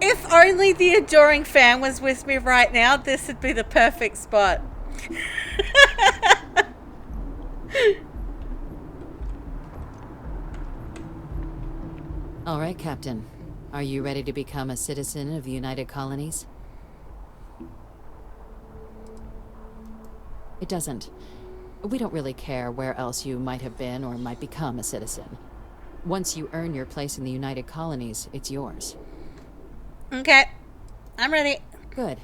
If only the adoring fan was with me right now, this would be the perfect spot. All right, Captain. Are you ready to become a citizen of the United Colonies? It doesn't. We don't really care where else you might have been or might become a citizen. Once you earn your place in the United Colonies, it's yours. Okay. I'm ready. Good.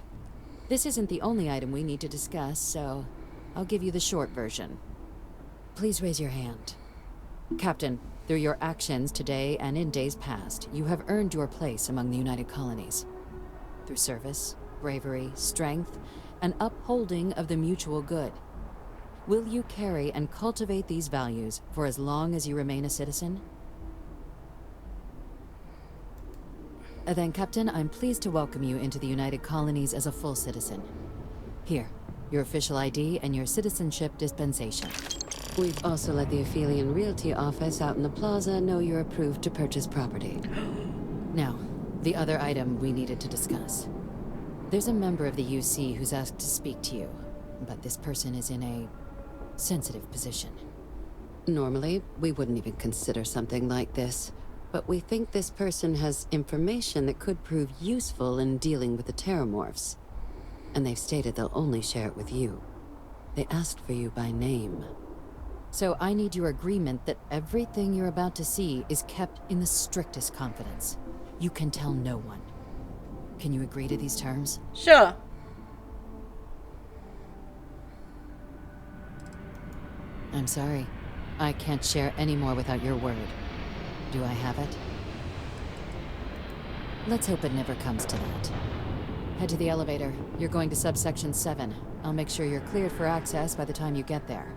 This isn't the only item we need to discuss, so I'll give you the short version. Please raise your hand. Captain, through your actions today and in days past, you have earned your place among the United Colonies. Through service, bravery, strength, and upholding of the mutual good. Will you carry and cultivate these values for as long as you remain a citizen? Then, Captain, I'm pleased to welcome you into the United Colonies as a full citizen. Here, your official ID and your citizenship dispensation. We've also let the Aphelion Realty office out in the plaza know you're approved to purchase property. Now, the other item we needed to discuss. There's a member of the UC who's asked to speak to you, but this person is in a sensitive position. Normally, we wouldn't even consider something like this, but we think this person has information that could prove useful in dealing with the Terramorphs. And they've stated they'll only share it with you. They asked for you by name. So I need your agreement that everything you're about to see is kept in the strictest confidence. You can tell no one. Can you agree to these terms? Sure. I'm sorry. I can't share any more without your word. Do I have it? Let's hope it never comes to that. Head to the elevator. You're going to subsection 7. I'll make sure you're cleared for access by the time you get there.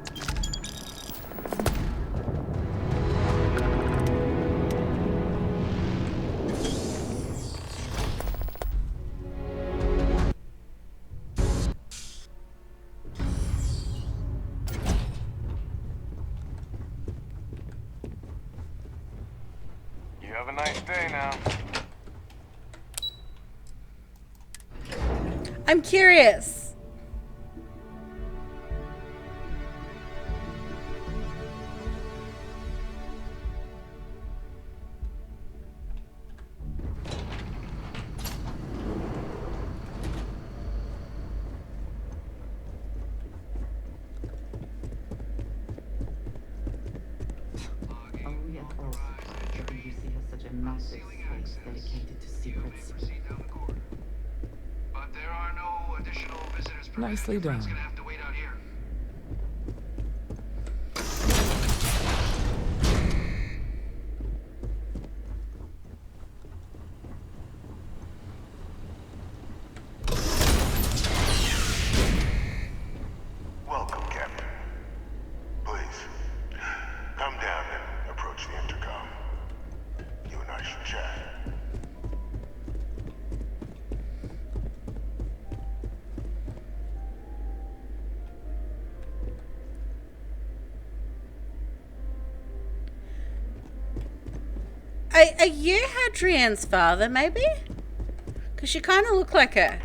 You have a nice day now. I'm curious. Only at all that the UC has such a massive space dedicated to secrets. But there are no additional visitors permitted. Nicely done. Friends gonna have to wait out here. Welcome, Captain. Please, come down and approach the intercom. You and I should chat. Are you Hadrian's father, maybe? Because you kind of look like her.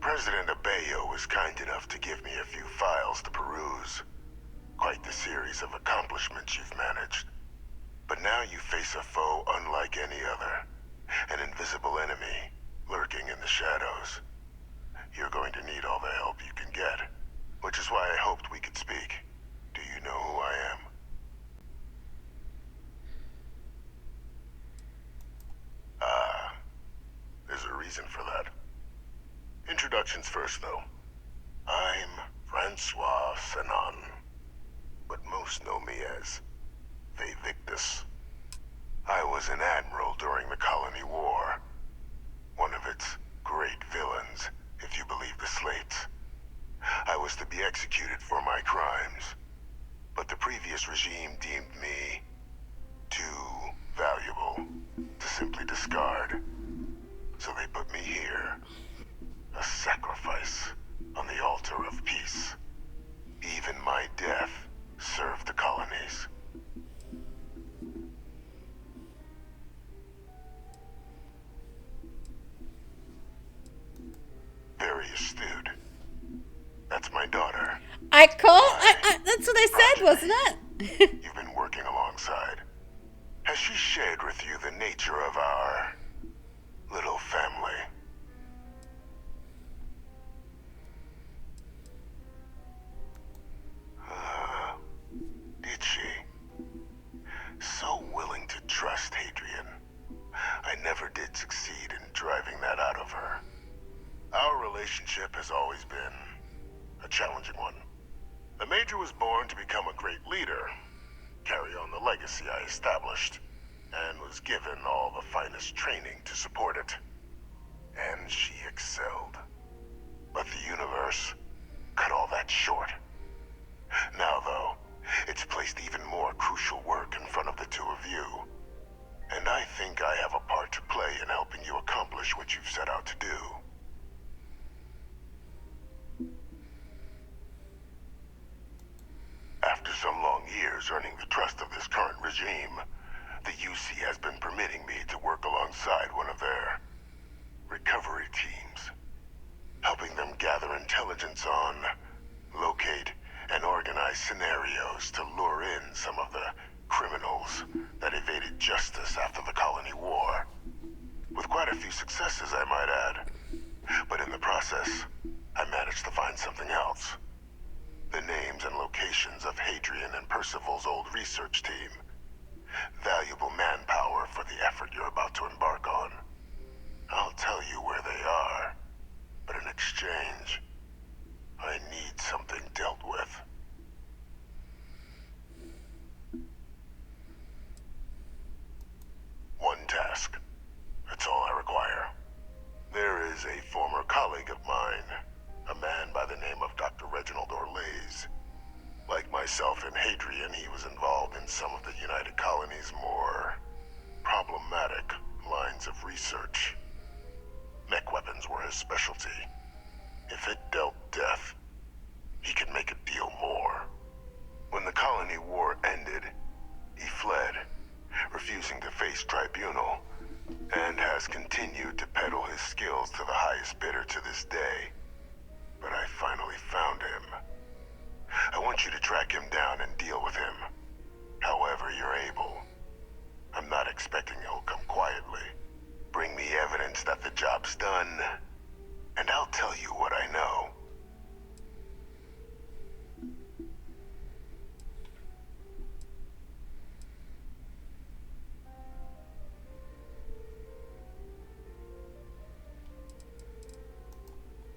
President Abeyo was kind enough to give me a few files to peruse. Quite the series of accomplishments you've managed. But now you face a foe unlike any other. An invisible enemy, lurking in the shadows. You're going to need all the help you can get. Which is why I hoped we could speak. Do you know who I am? There's a reason for that. Introductions first, though. I'm Francois Sanon, but most know me as Victus. I was an admiral during the Colony War. One of its great villains, if you believe the slates. I was to be executed for my crimes, but the previous regime deemed me too valuable to simply discard. So they put me here, a sacrifice on the altar of peace. Even my death served the colonies. Wasn't it? You've been working alongside. Has she shared with you the nature of our little family? Did she? So willing to trust Hadrian. I never did succeed in driving that out of her. Our relationship has always been a challenging one. The Major was born to become a great leader, carry on the legacy I established, and was given all the finest training to support it. And she excelled. But the universe cut all that short. Now, though, it's placed even more crucial work in front of the two of you. And I think I have a part to play in helping you accomplish what you've set out to do. After some long years earning the trust of this current regime, the UC has been permitting me to work alongside one of their recovery teams, helping them gather intelligence on, locate, and organize scenarios to lure in some of the criminals that evaded justice after the colony war. With quite a few successes, I might add. But in the process, I managed to find something else. The names and locations of Hadrian and Percival's old research team. Valuable manpower for the effort you're about to embark on. I'll tell you where they are, but in exchange, I need something dealt with. One task. That's all I require. There is a former colleague of mine, a man by the name of Dr. Reginald Orlaise. Like myself and Hadrian, he was involved in some of the United Colony's more problematic lines of research. Mech weapons were his specialty. If it dealt death, he could make a deal more. When the colony war ended, he fled, refusing to face tribunal, and has continued to peddle his skills to the highest bidder to this day. But I finally found him. I want you to track him down and deal with him, however you're able. I'm not expecting he'll come quietly. Bring me evidence that the job's done, and I'll tell you what I know.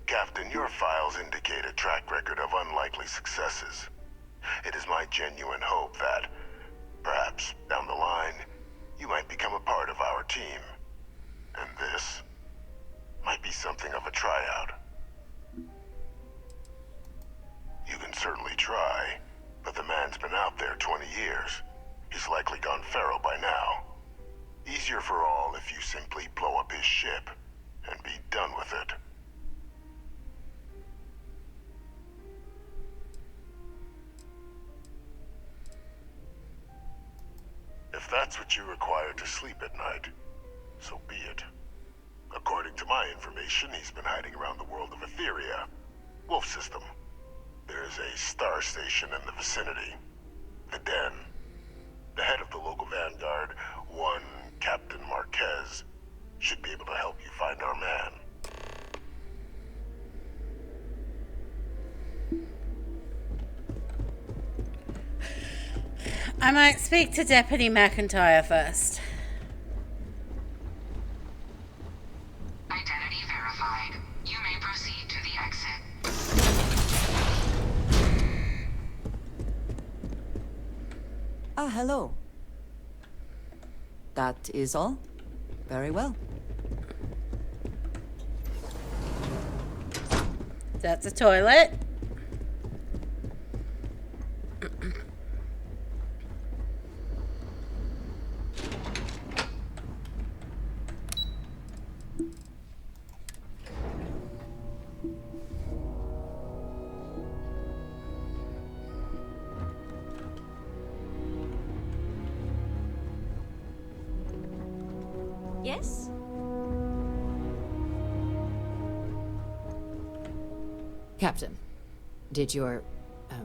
Captain, your files indicate a track record of unlikely successes. It is my genuine hope that, perhaps down the line, you might become a part of our team. And this might be something of a tryout. You can certainly try, but the man's been out there 20 years. He's likely gone feral by now. Easier for all if you simply blow up his ship and be done with it. If that's what you require to sleep at night, so be it. According to my information, he's been hiding around the world of Etheria, Wolf System. There's a star station in the vicinity, the Den. The head of the local vanguard, one Captain Marquez, should be able to help you find our man. I might speak to Deputy McIntyre first. Identity verified. You may proceed to the exit. Ah, hello. That is all? Very well. That's a toilet. Yes? Captain, did your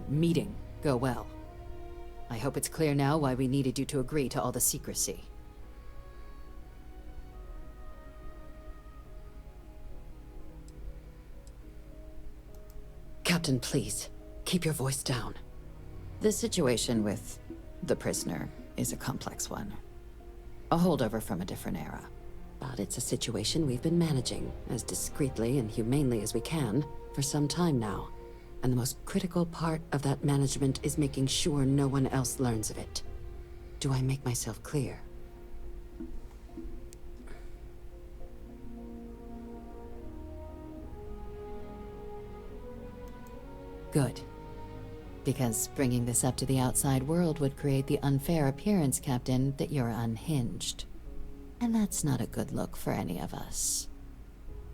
meeting go well? I hope it's clear now why we needed you to agree to all the secrecy. Captain, please, keep your voice down. The situation with the prisoner is a complex one. A holdover from a different era. But it's a situation we've been managing, as discreetly and humanely as we can, for some time now. And the most critical part of that management is making sure no one else learns of it. Do I make myself clear? Good. Because bringing this up to the outside world would create the unfair appearance, Captain, that you're unhinged. And that's not a good look for any of us.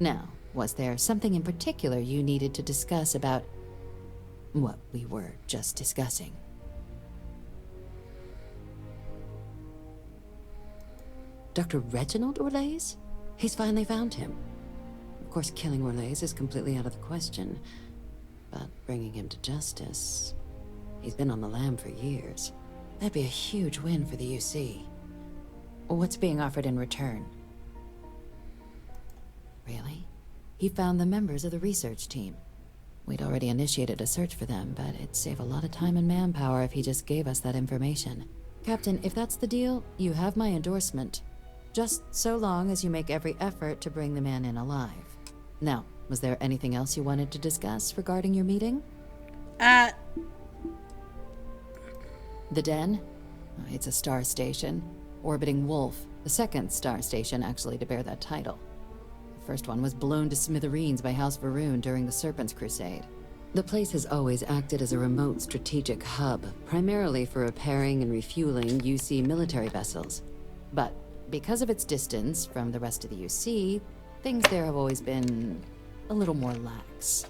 Now, was there something in particular you needed to discuss about what we were just discussing? Dr. Reginald Orlaise? He's finally found him. Of course, killing Orlaise is completely out of the question. But bringing him to justice... He's been on the lam for years. That'd be a huge win for the UC. What's being offered in return? Really? He found the members of the research team. We'd already initiated a search for them, but it'd save a lot of time and manpower if he just gave us that information. Captain, if that's the deal, you have my endorsement. Just so long as you make every effort to bring the man in alive. Now, was there anything else you wanted to discuss regarding your meeting? The Den? It's a star station. Orbiting Wolf, the second star station actually to bear that title. The first one was blown to smithereens by House Varun during the Serpent's Crusade. The place has always acted as a remote strategic hub, primarily for repairing and refueling UC military vessels. But because of its distance from the rest of the UC, things there have always been a little more lax.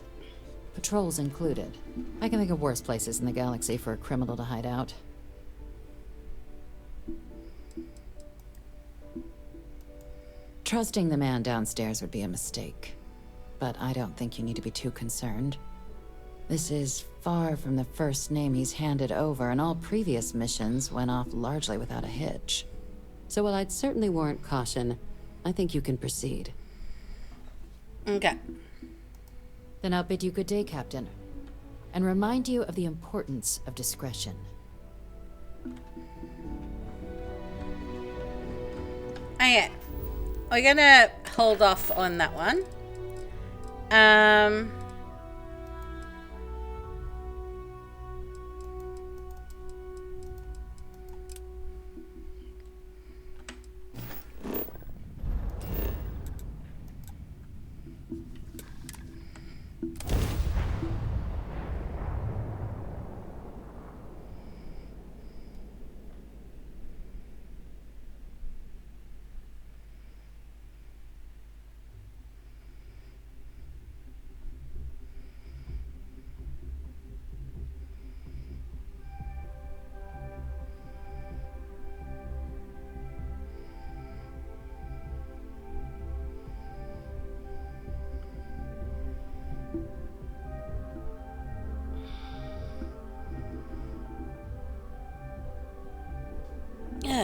Patrols included. I can think of worse places in the galaxy for a criminal to hide out. Trusting the man downstairs would be a mistake. But I don't think you need to be too concerned. This is far from the first name he's handed over, and all previous missions went off largely without a hitch. So while I'd certainly warrant caution, I think you can proceed. Okay. Then I'll bid you good day, Captain. And remind you of the importance of discretion. Okay. We're gonna hold off on that one.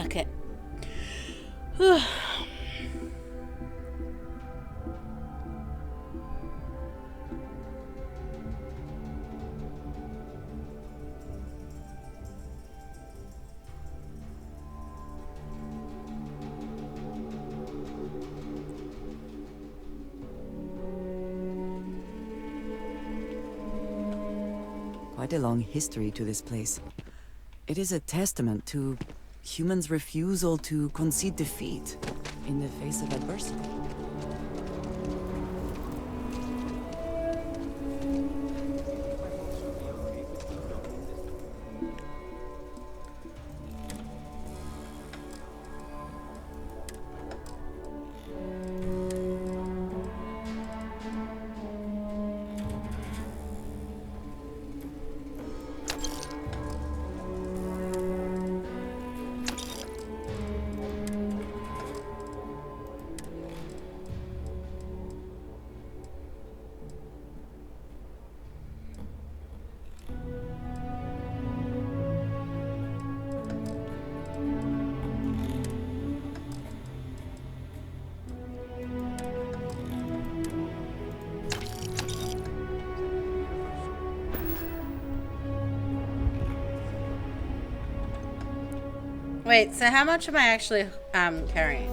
Okay. Quite a long history to this place. It is a testament to humans' refusal to concede defeat in the face of adversity. Wait, so how much am I actually carrying?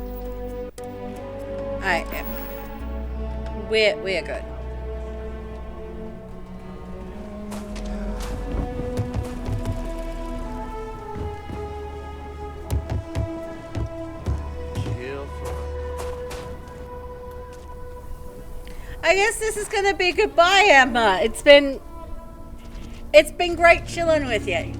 Alright, yeah. We're good. I guess this is gonna be goodbye, Emma. It's been great chilling with you.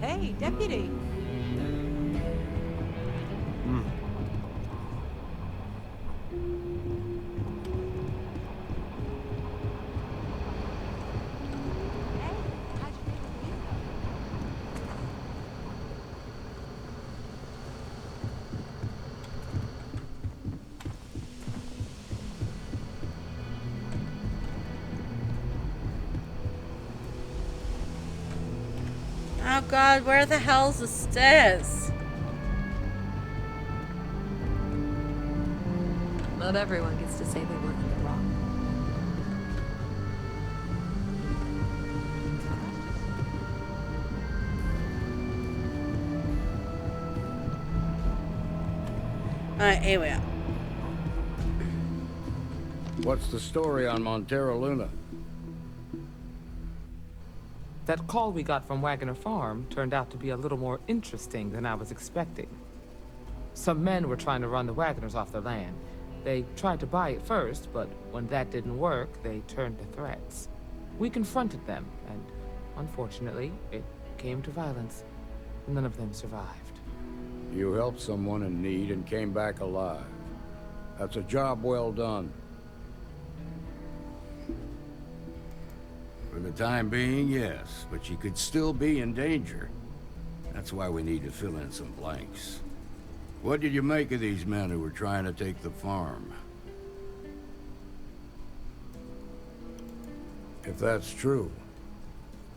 Hey, deputy. Oh god, where the hell's the stairs? Not everyone gets to say they were in the wrong. Alright, here we are. What's the story on Montero Luna? That call we got from Wagner Farm turned out to be a little more interesting than I was expecting. Some men were trying to run the Wagners off their land. They tried to buy it first, but when that didn't work, they turned to threats. We confronted them, and unfortunately, it came to violence. None of them survived. You helped someone in need and came back alive. That's a job well done. For the time being, yes, but you could still be in danger. That's why we need to fill in some blanks. What did you make of these men who were trying to take the farm? If that's true,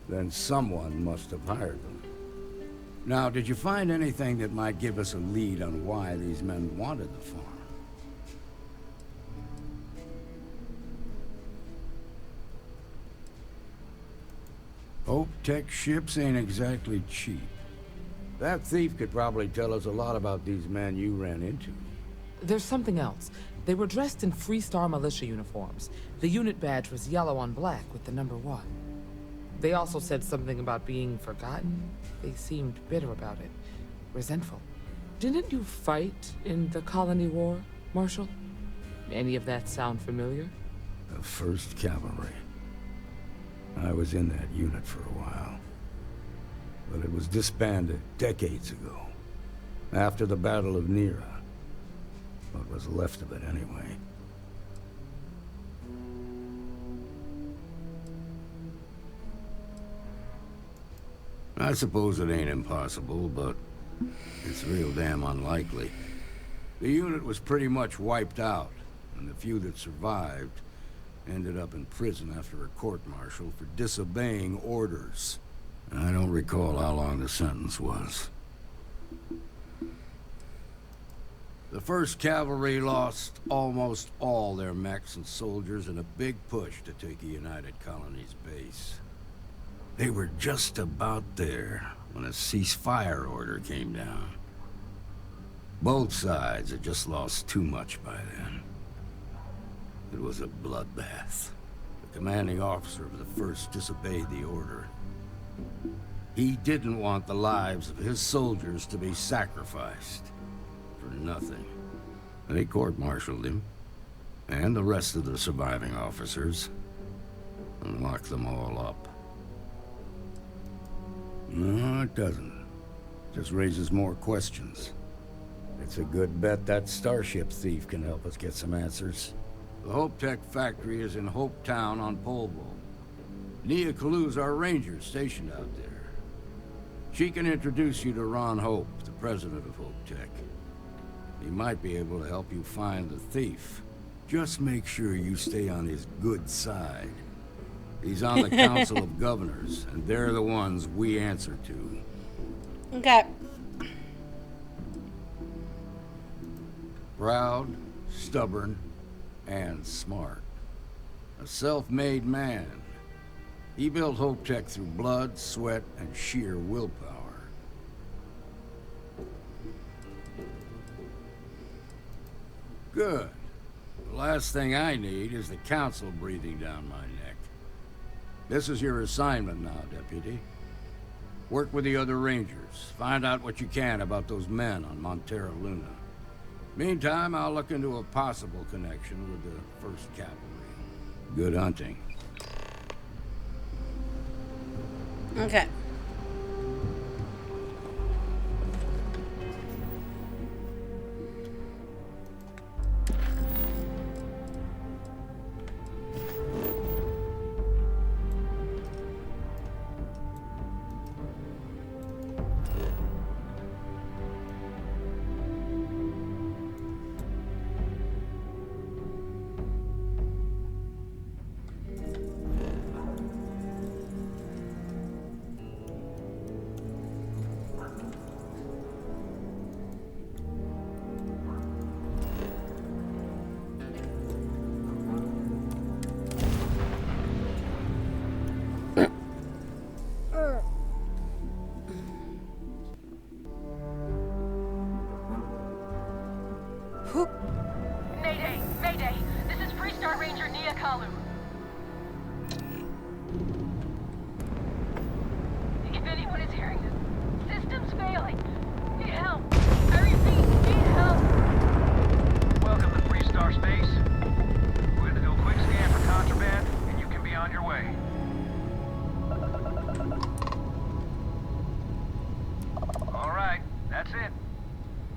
then someone must have hired them. Now, did you find anything that might give us a lead on why these men wanted the farm? Hope Tech ships ain't exactly cheap. That thief could probably tell us a lot about these men you ran into. There's something else. They were dressed in Freestar militia uniforms. The unit badge was yellow on black with the number 1. They also said something about being forgotten. They seemed bitter about it, resentful. Didn't you fight in the Colony War, Marshal? Any of that sound familiar? The 1st Cavalry. I was in that unit for a while. But it was disbanded decades ago. After the Battle of Nera. What was left of it, anyway. I suppose it ain't impossible, but it's real damn unlikely. The unit was pretty much wiped out, and the few that survived ended up in prison after a court-martial for disobeying orders. I don't recall how long the sentence was. The 1st Cavalry lost almost all their mechs and soldiers in a big push to take a United Colonies base. They were just about there when a ceasefire order came down. Both sides had just lost too much by then. It was a bloodbath. The commanding officer of the 1st disobeyed the order. He didn't want the lives of his soldiers to be sacrificed for nothing. They court-martialed him, and the rest of the surviving officers, and locked them all up. No, it doesn't. Just raises more questions. It's a good bet that starship thief can help us get some answers. The Hope Tech factory is in Hope Town on Polvo. Nia Kalu's our ranger stationed out there. She can introduce you to Ron Hope, the president of Hope Tech. He might be able to help you find the thief. Just make sure you stay on his good side. He's on the Council of Governors, and they're the ones we answer to. Okay. Proud, stubborn, and smart. A self-made man. He built Hope Tech through blood, sweat, and sheer willpower. Good. The last thing I need is the Council breathing down my neck. This is your assignment now, Deputy. Work with the other Rangers. Find out what you can about those men on Montera Luna. Meantime, I'll look into a possible connection with the 1st Cavalry. Good hunting. Okay. Mayday! Mayday! This is Freestar Ranger Nia Kalu. If anyone is hearing this, system's failing. Need help. I repeat, need help. Welcome to Freestar Space. We're gonna do a quick scan for contraband, and you can be on your way. All right, that's it.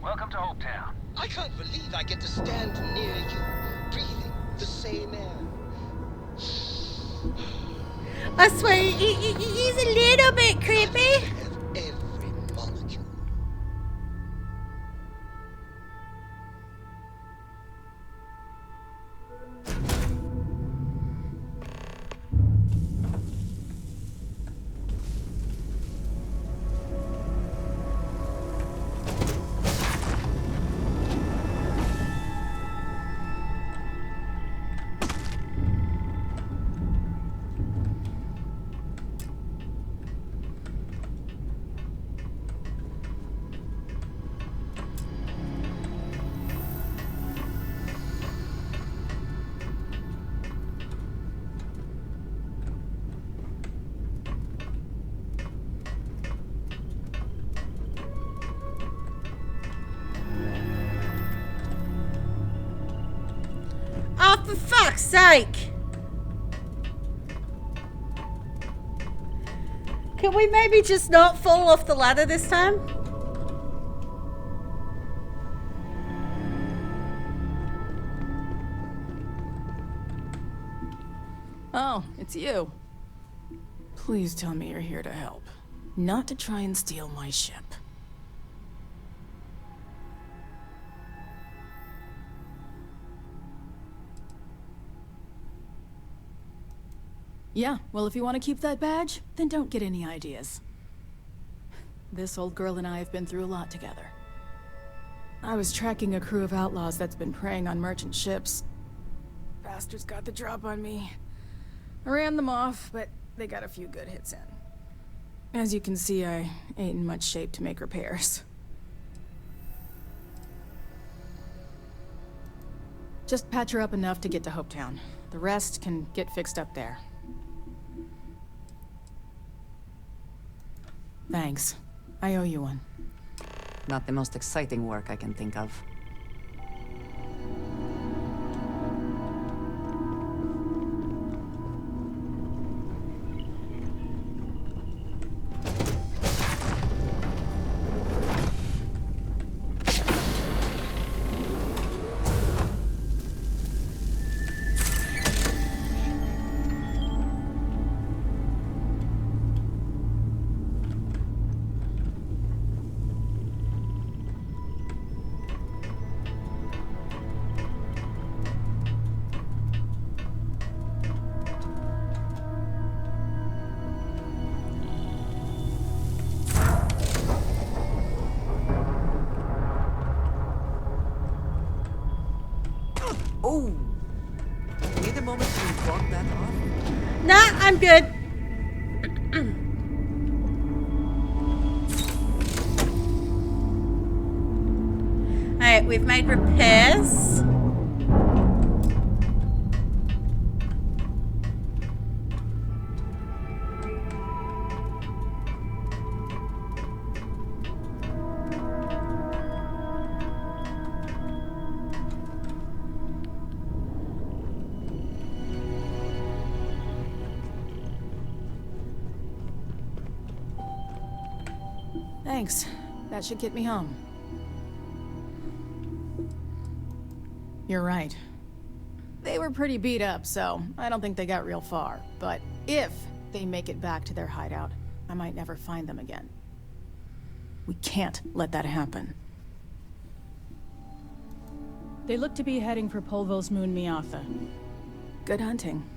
Welcome to Hopetown. I can't believe I get to stand near you, breathing the same air. I swear, he's a little bit creepy. Every molecule. Oh, for fuck's sake! Can we maybe just not fall off the ladder this time? Oh, it's you. Please tell me you're here to help, not to try and steal my ship. Yeah, well, if you want to keep that badge, then don't get any ideas. This old girl and I have been through a lot together. I was tracking a crew of outlaws that's been preying on merchant ships. Bastards got the drop on me. I ran them off, but they got a few good hits in. As you can see, I ain't in much shape to make repairs. Just patch her up enough to get to Hopetown. The rest can get fixed up there. Thanks. I owe you one. Not the most exciting work I can think of. I'm good. Alright, we've made repairs. Thanks. That should get me home. You're right. They were pretty beat up, so I don't think they got real far. But if they make it back to their hideout, I might never find them again. We can't let that happen. They look to be heading for Polvo's moon Miatha. Good hunting.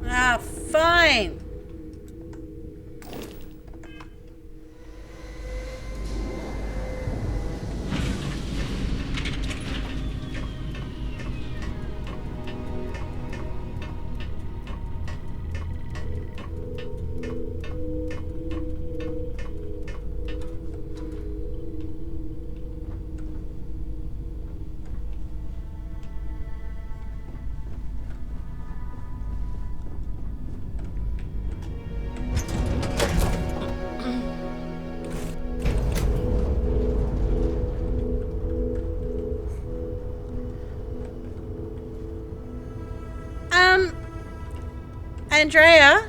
Alright, fine. Andrea?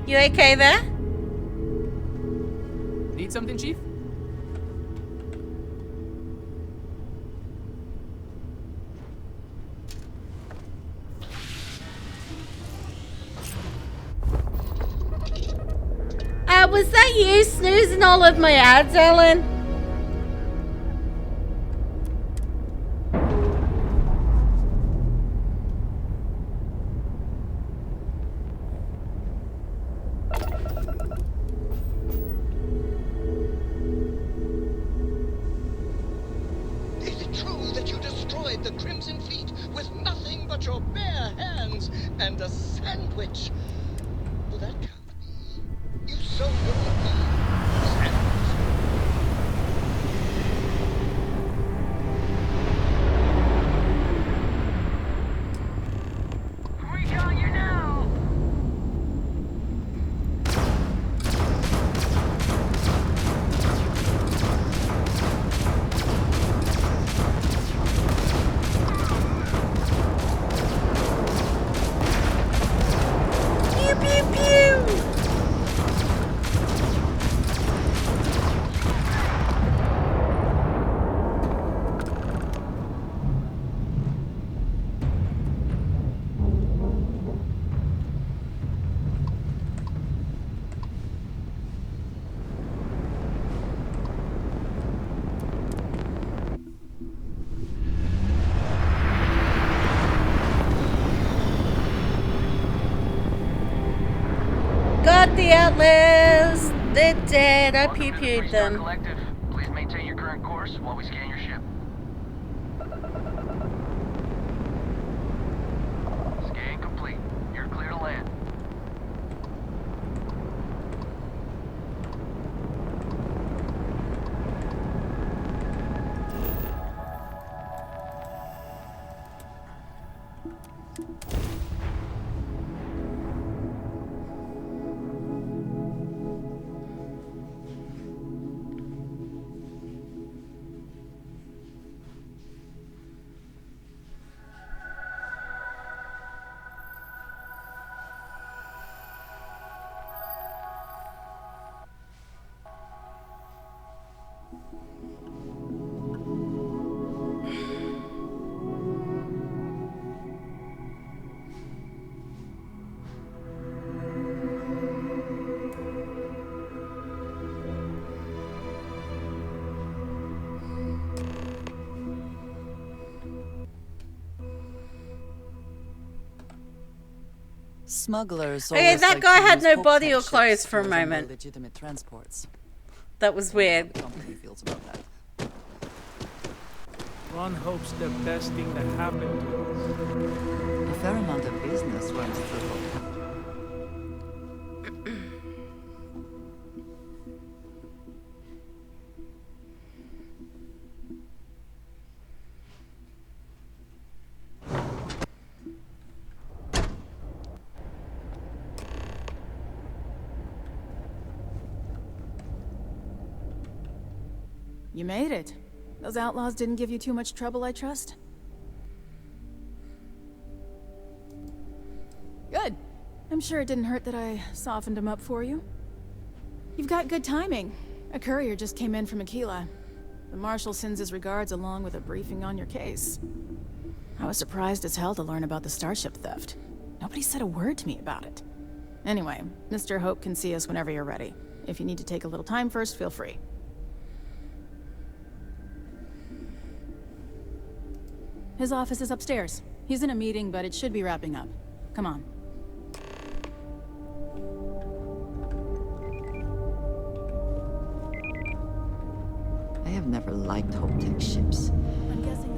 You okay there? Need something, Chief? Was that you snoozing all of my ads, Ellen? Is it true that you destroyed the Crimson Fleet with nothing but your bare hands and a sandwich? Well, that can't be. You sold them a sandwich. Recon you now! Pew pew pew! Got the Atlas! They're dead. I pee-peed them. Collective, please maintain your current course while we scan your ship. Scan complete. You're clear to land. Smugglers Okay, always that like guy to had use no Hope body Tech or clothes ships for a to resemble moment. legitimate transports. That was weird. How the company feels about that. Ron hopes the best thing that happened to us. A fair amount of business runs through Hope. You made it. Those outlaws didn't give you too much trouble, I trust? Good. I'm sure it didn't hurt that I softened him up for you. You've got good timing. A courier just came in from Aquila. The Marshal sends his regards along with a briefing on your case. I was surprised as hell to learn about the starship theft. Nobody said a word to me about it. Anyway, Mr. Hope can see us whenever you're ready. If you need to take a little time first, feel free. His office is upstairs. He's in a meeting, but it should be wrapping up. Come on. I have never liked Hope Tech ships.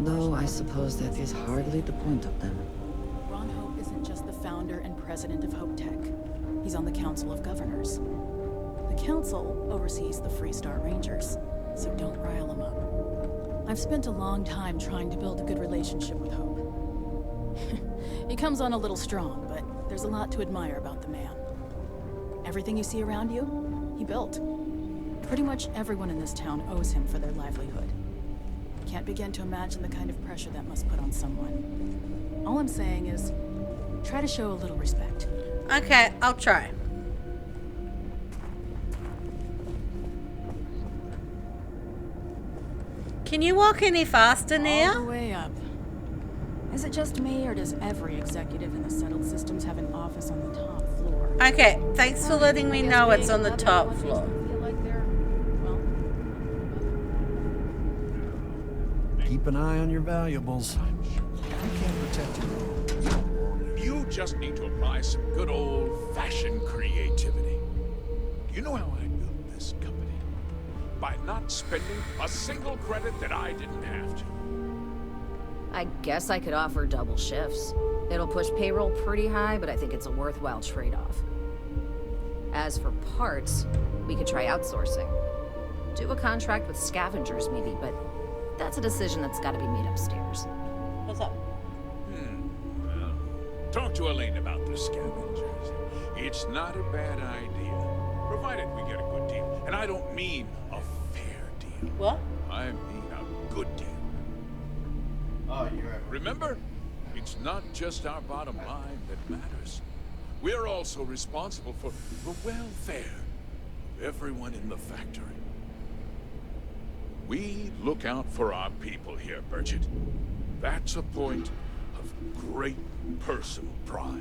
Though I suppose that is hardly the point of them. Ron Hope isn't just the founder and president of Hope Tech. He's on the Council of Governors. The Council oversees the Freestar Rangers, so don't rile him up. I've spent a long time trying to build a good relationship with Hope. He comes on a little strong, but there's a lot to admire about the man. Everything you see around you, he built. Pretty much everyone in this town owes him for their livelihood. Can't begin to imagine the kind of pressure that must put on someone. All I'm saying is, try to show a little respect. Okay, I'll try. Can you walk any faster now? All the way up. Is it just me, or does every executive in the settled systems have an office on the top floor? Okay, thanks for letting me know it's on the top floor. Keep an eye on your valuables. You can't protect your own. You just need to apply some good old-fashioned creativity. Do you know how I built this company? By not spending a single credit that I didn't have to. I guess I could offer double shifts. It'll push payroll pretty high, but I think it's a worthwhile trade-off. As for parts, we could try outsourcing. Do a contract with scavengers, maybe, but that's a decision that's got to be made upstairs. What's up? Well, talk to Elaine about the scavengers. It's not a bad idea, provided we get a good deal. And I don't mean a fair deal. What? I mean a good deal. Oh, you're right. Remember, it's not just our bottom line that matters. We're also responsible for the welfare of everyone in the factory. We look out for our people here, Bridget. That's a point of great personal pride.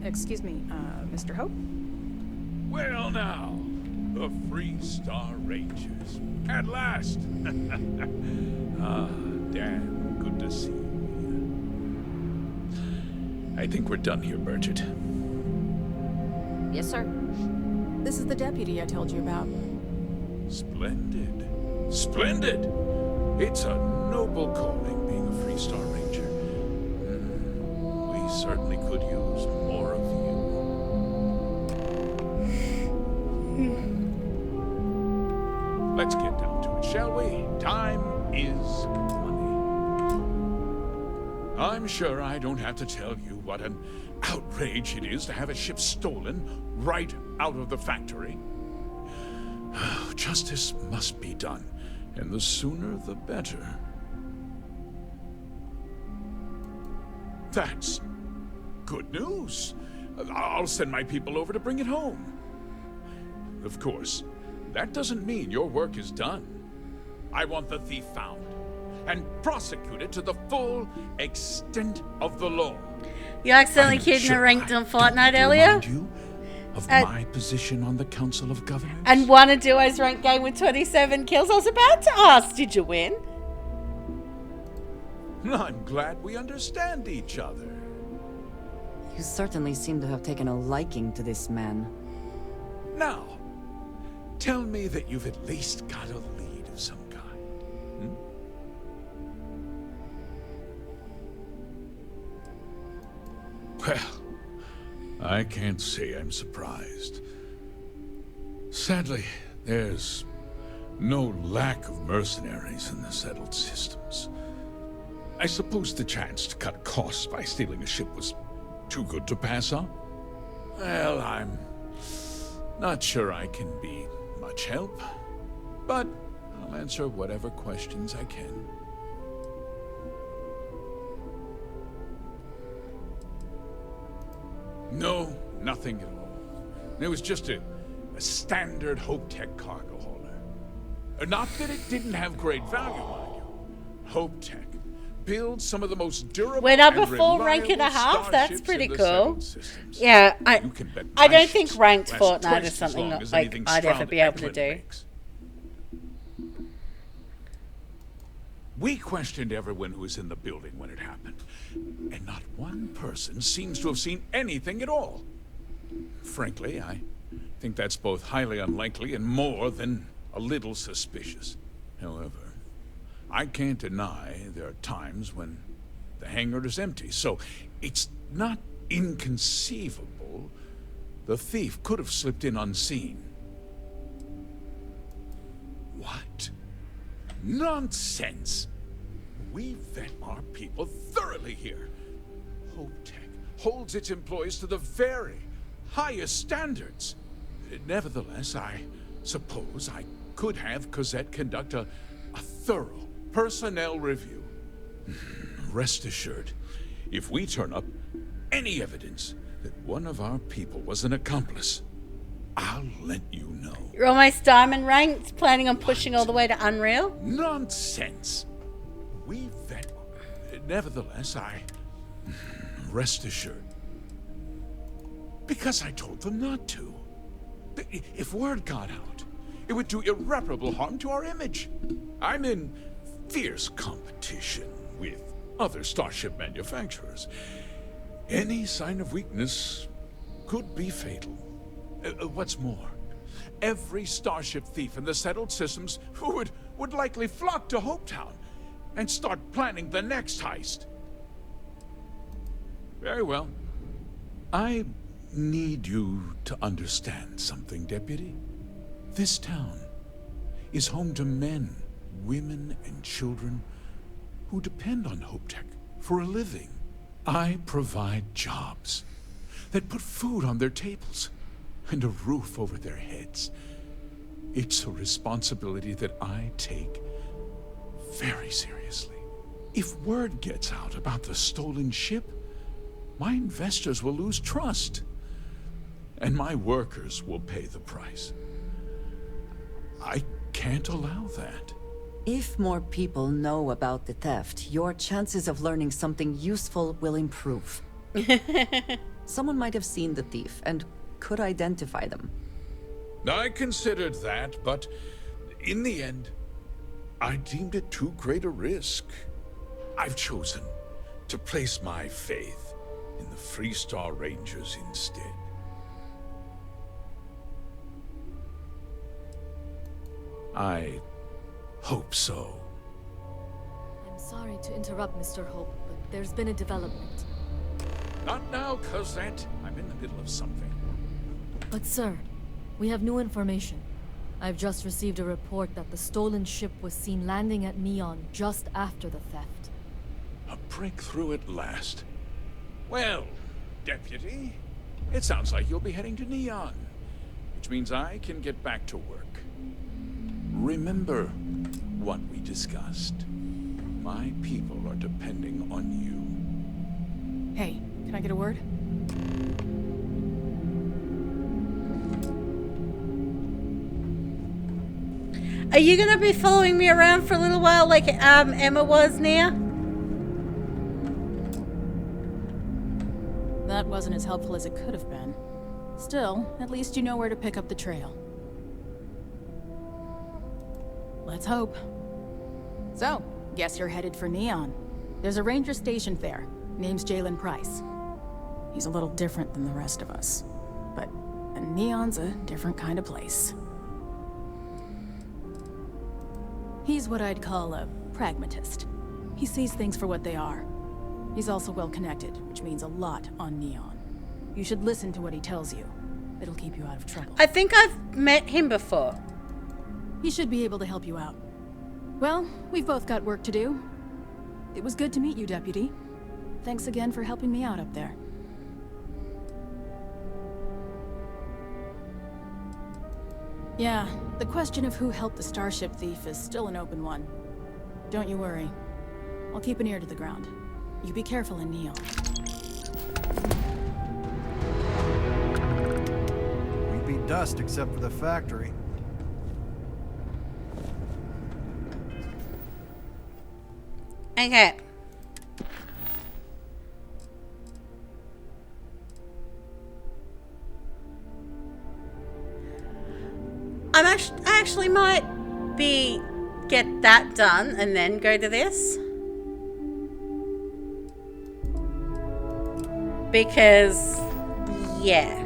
Excuse me, Mr. Hope? Well now, the Freestar Rangers. At last! Ah, Dan, good to see you. I think we're done here, Bridget. Yes, sir. This is the deputy I told you about. Splendid. Splendid! It's a noble calling being a Freestar Ranger. We certainly could use more of you. Let's get down to it, shall we? Time is money. I'm sure I don't have to tell you what an outrage it is to have a ship stolen right out of the factory. Justice must be done, and the sooner the better. That's good news. I'll send my people over to bring it home. Of course, that doesn't mean your work is done. I want the thief found and prosecuted to the full extent of the law. You accidentally killed and ranked on Fortnite earlier? Of my position on the Council of Governors? And won a duos ranked game with 27 kills. I was about to ask, did you win? I'm glad we understand each other. You certainly seem to have taken a liking to this man. Now, tell me that you've at least got a lead of some kind. Well, I can't say I'm surprised. Sadly, there's no lack of mercenaries in the settled systems. I suppose the chance to cut costs by stealing a ship was too good to pass up? Well, I'm not sure I can be much help, but I'll answer whatever questions I can. No, nothing at all. It was just a standard HopeTech cargo hauler. Not that it didn't have great value, mind you. HopeTech builds some of the most durable Went up a and full rank and a reliable half. That's starships pretty in the cool. settled systems. Yeah, You can bet I my don't think ships ranked last Fortnite twice is as something long as like anything I'd ever Stroud be able to Eklund do. makes. We questioned everyone who was in the building when it happened, and not one person seems to have seen anything at all. Frankly, I think that's both highly unlikely and more than a little suspicious. However, I can't deny there are times when the hangar is empty, so it's not inconceivable the thief could have slipped in unseen. What? Nonsense! We vet our people thoroughly here. HopeTech holds its employees to the very highest standards. Nevertheless, I suppose I could have Cosette conduct a thorough personnel review. Rest assured, if we turn up any evidence that one of our people was an accomplice, I'll let you know. You're almost diamond ranked, planning on pushing all the way to Unreal? Nonsense! We vet. Nevertheless, rest assured. Because I told them not to. If word got out, it would do irreparable harm to our image. I'm in fierce competition with other starship manufacturers. Any sign of weakness could be fatal. What's more, every starship thief in the settled systems would likely flock to Hopetown and start planning the next heist. Very well. I need you to understand something, Deputy. This town is home to men, women, and children who depend on HopeTech for a living. I provide jobs that put food on their tables and a roof over their heads. It's a responsibility that I take very seriously. If word gets out about the stolen ship, my investors will lose trust, and my workers will pay the price. I can't allow that. If more people know about the theft, your chances of learning something useful will improve. Someone might have seen the thief and could identify them. I considered that, but in the end, I deemed it too great a risk. I've chosen to place my faith in the Freestar Rangers instead. I hope so. I'm sorry to interrupt, Mr. Hope, but there's been a development. Not now, Cosette. I'm in the middle of something. But sir, we have new information. I've just received a report that the stolen ship was seen landing at Neon just after the theft. A break through at last. Well, Deputy, it sounds like you'll be heading to Neon, which means I can get back to work. Remember what we discussed. My people are depending on you. Hey, can I get a word? Are you gonna be following me around for a little while like Emma was, Nia? That wasn't as helpful as it could have been. Still, at least you know where to pick up the trail. Let's hope. So, guess you're headed for Neon. There's a ranger stationed there. Name's Jalen Price. He's a little different than the rest of us. But Neon's a different kind of place. He's what I'd call a pragmatist. He sees things for what they are. He's also well connected, which means a lot on Neon. You should listen to what he tells you. It'll keep you out of trouble. I think I've met him before. He should be able to help you out. Well, we've both got work to do. It was good to meet you, Deputy. Thanks again for helping me out up there. Yeah, the question of who helped the Starship thief is still an open one. Don't you worry. I'll keep an ear to the ground. You be careful in Neon. We'd be dust except for the factory. Okay. I actually might get that done and then go to this. Because, yeah.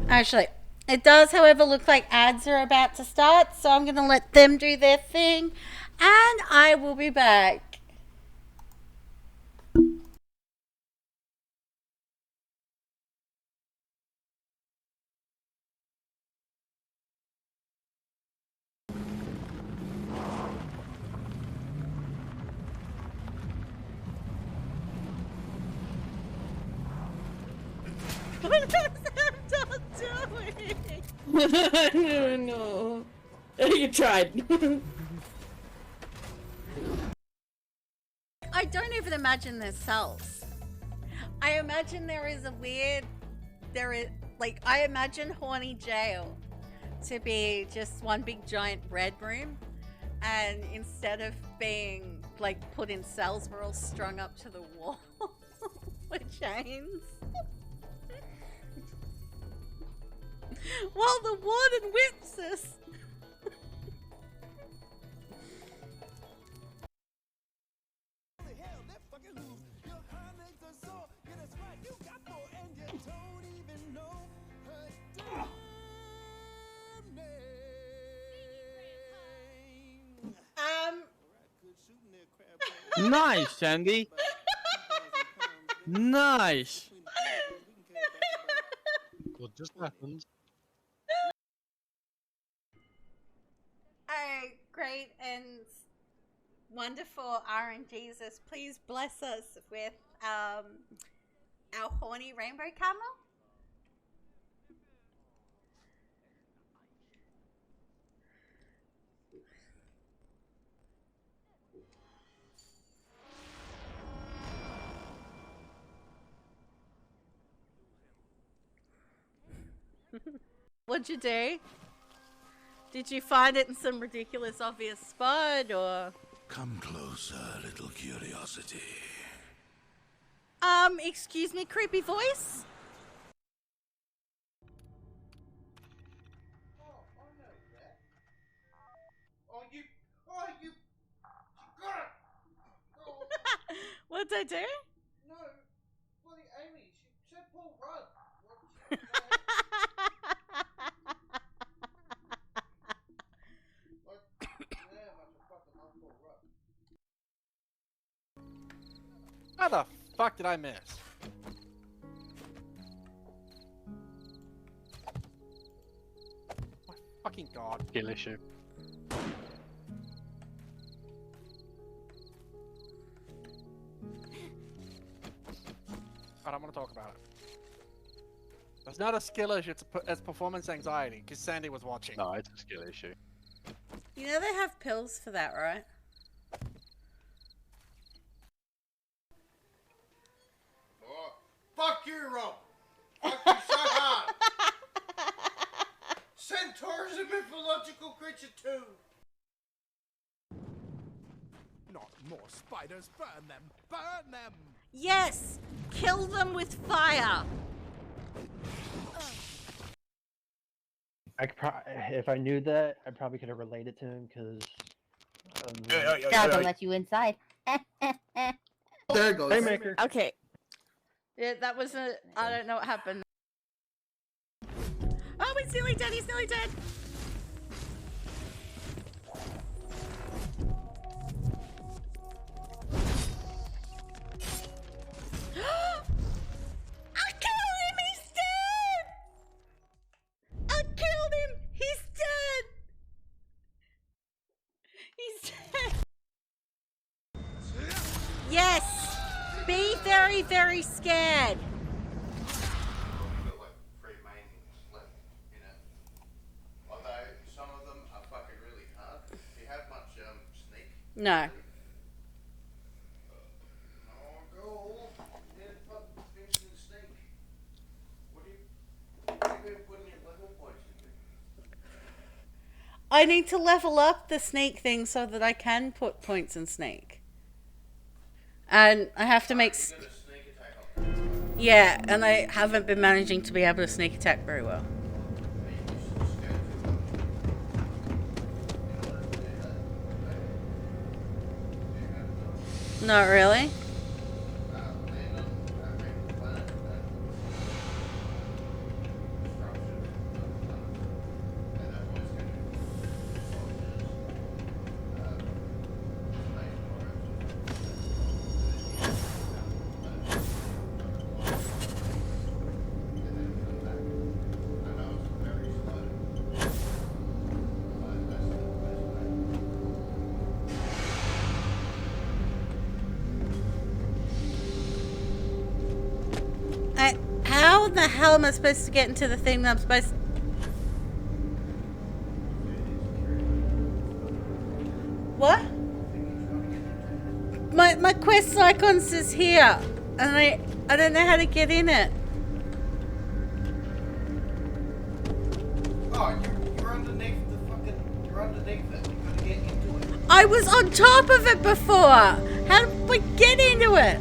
Actually, it does, however, look like ads are about to start, so I'm going to let them do their thing, and I will be back. What is Sam doing? No. You tried. I don't even imagine there's cells. I imagine there is a weird, I imagine Horny Jail to be just one big giant red room, and instead of being put in cells, we're all strung up to the wall with chains. While the warden whips us. Nice, Sandy. Nice. What just happened? Oh, great and wonderful RNGesus, please bless us with our horny rainbow camel. What'd you do? Did you find it in some ridiculous obvious spot, or? Come closer, little curiosity. Excuse me, creepy voice? What'd I do? No, bloody Amy. She said Paul run. How the fuck did I miss? My fucking god. Skill issue. I don't want to talk about it. It's not a skill issue, it's performance anxiety, because Sandy was watching. No, it's a skill issue. You know they have pills for that, right? Oh, fuck you, Rob. Fuck you so hard. Centaur is a mythological creature too. Not more spiders. Burn them. Burn them. Yes! Kill them with fire! I could if I knew that, I probably could have related to him because. Now they'll let you inside. There it goes. Haymaker. Okay. Yeah, that was a. I don't know what happened. Oh, he's nearly dead. He's nearly dead. I killed him. He's dead. I killed him. He's dead. He's dead. Yes. Be very, very scared. No. I need to level up the snake thing so that I can put points in snake. And I have to make... Yeah, and I haven't been managing to be able to sneak attack very well. Not really. How in the hell am I supposed to get into the thing that I'm supposed to... What? My quest icons is here, and I don't know how to get in it. Oh, you're underneath the fucking... You're underneath it. You gotta get into it. I was on top of it before. How did we get into it?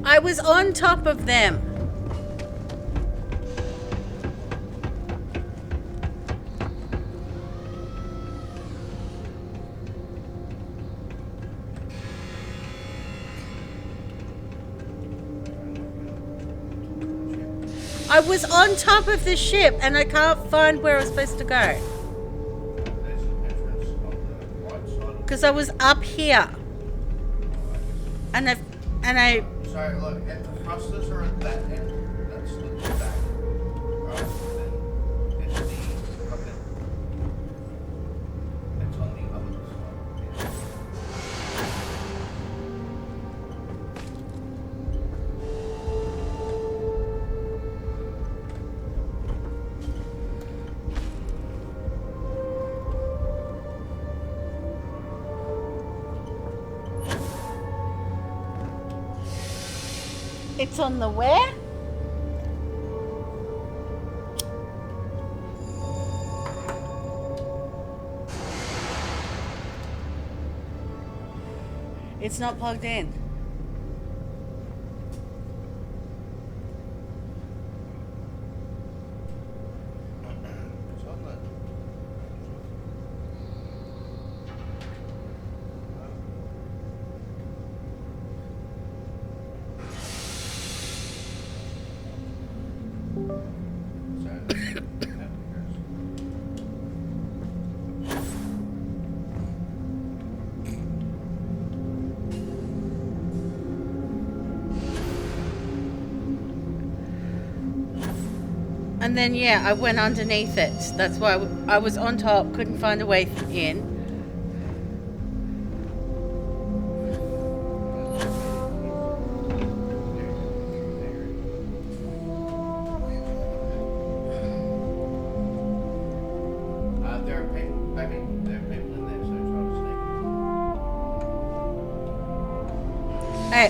I was on top of them. I was on top of the ship and I can't find where I was supposed to go. Because I was up here. And I Sorry, look, at the thrusters are at that end. That's the back. Right? And then it's the fucking... It's on the other side. It's on the where? It's not plugged in. It's on the. And then yeah, I went underneath it. That's why I was on top, couldn't find a way in. There are people. I mean, there are people in there, so try to sneak. Hey,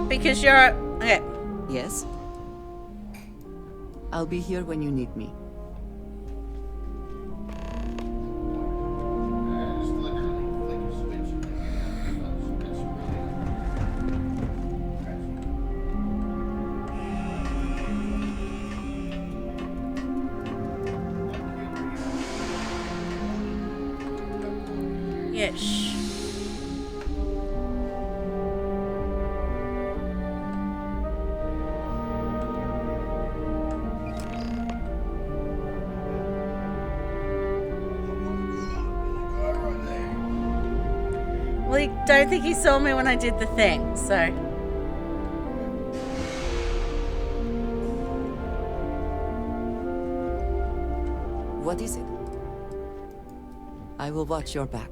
because you're okay. Yes? I'll be here when you need me. Just literally flick a switch and then get out. It's really Yes. Well, I don't think he saw me when I did the thing, so. What is it? I will watch your back.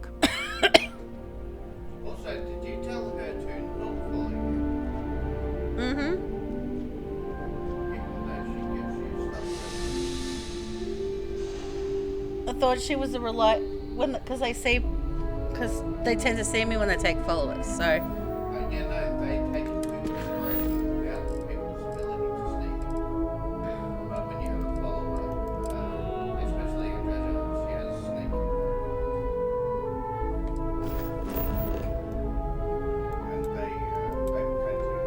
Also, did you tell her to not follow you? Mm-hmm. Even though she gives you stuff. I thought she was a because they tend to see me when they take followers, so. Yeah, no, they take into consideration about people's ability to sneak. But when you have a follower, especially in Treasure, she has sneak. And they tend to.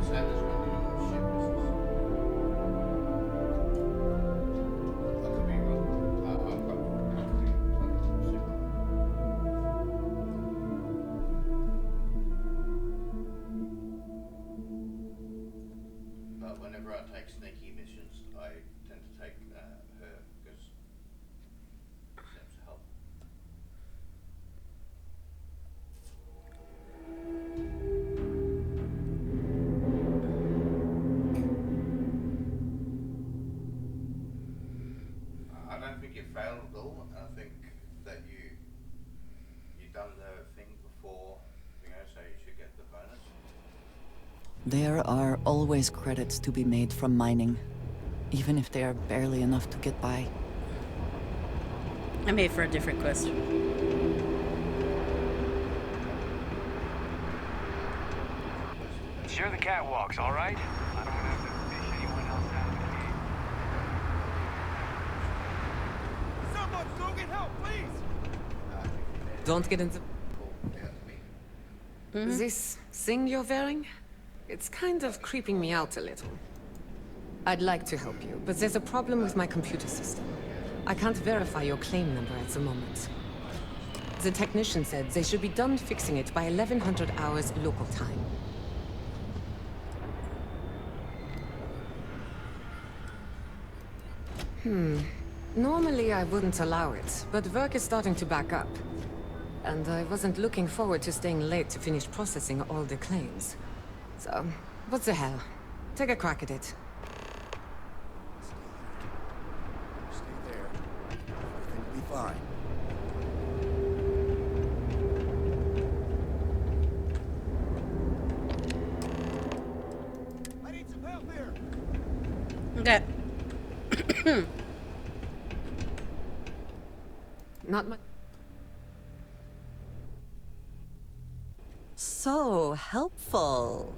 Same as when you're on ship business. I could be wrong. I've got pretty super. But whenever I take sneaky missions, I tend to take her because it seems to help. I don't think you failed at all. I think that you've done the thing before, so you should get the bonus. There are always credits to be made from mining, even if they are barely enough to get by. I'm here for a different question. Share the catwalks, all right? I don't want to have to fish anyone else out of the game. Someone go get help, please! Don't get into... This thing you're wearing? It's kind of creeping me out a little. I'd like to help you, but there's a problem with my computer system. I can't verify your claim number at the moment. The technician said they should be done fixing it by 1100 hours local time. Normally I wouldn't allow it, but work is starting to back up. And I wasn't looking forward to staying late to finish processing all the claims. So, what the hell? Take a crack at it. Stay there. Everything will be fine. I need some help here! Okay. Not much. so helpful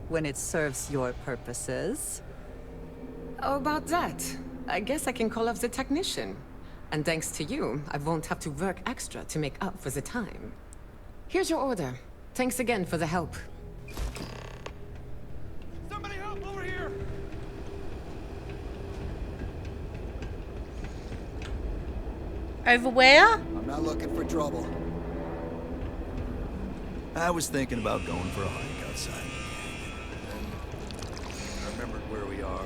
when it serves your purposes. How about that? I guess I can call off the technician. And thanks to you, I won't have to work extra to make up for the time. Here's your order. Thanks again for the help. Somebody help over here! Over where? I'm not looking for trouble. I was thinking about going for a hike outside. Then I remembered where we are.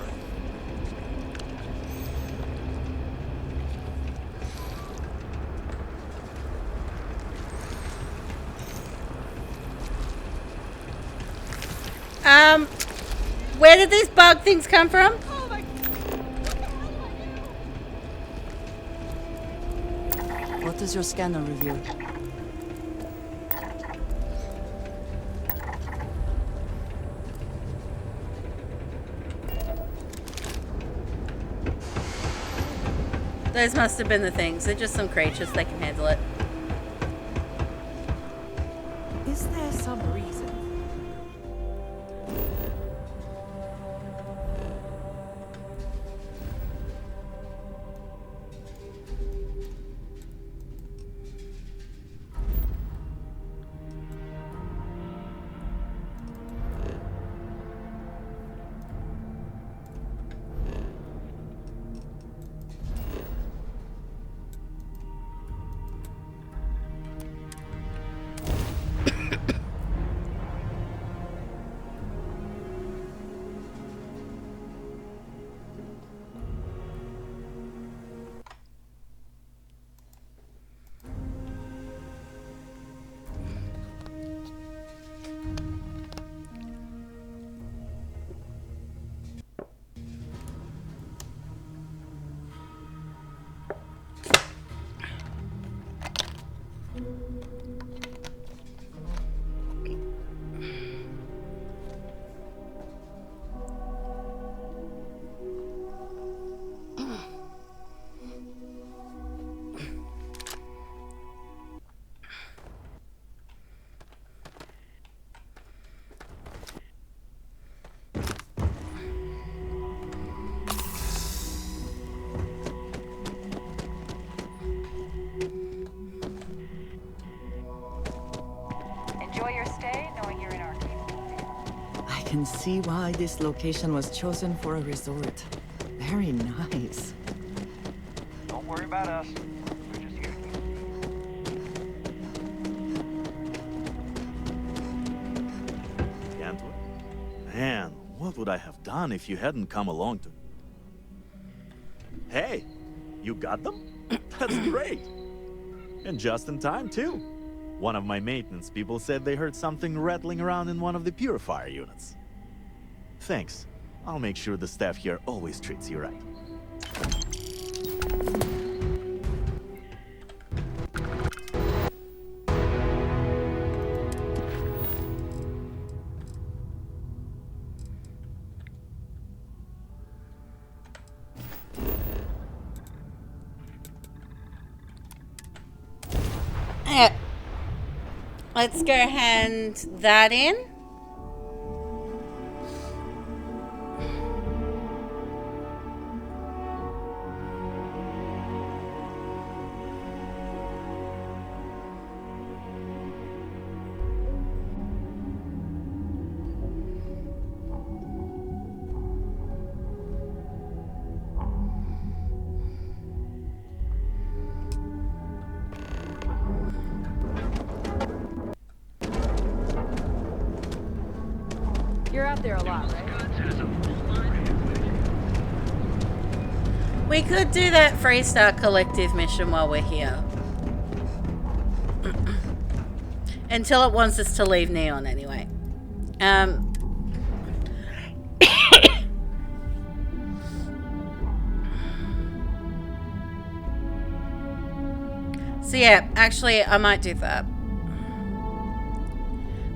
Where did these bug things come from? What does your scanner reveal? Those must have been the things. They're just some creatures. They can handle it. Is there some reason? Enjoy your stay, knowing you're in our keep. I can see why this location was chosen for a resort. Very nice. Don't worry about us. We're just here. Can't we? Man, what would I have done if you hadn't come along to... Hey, you got them? That's great. And just in time, too. One of my maintenance people said they heard something rattling around in one of the purifier units. Thanks. I'll make sure the staff here always treats you right. Let's go hand that in. You're out there a lot, right? We could do that Freestar Collective mission while we're here. Until it wants us to leave Neon anyway. So yeah, actually I might do that.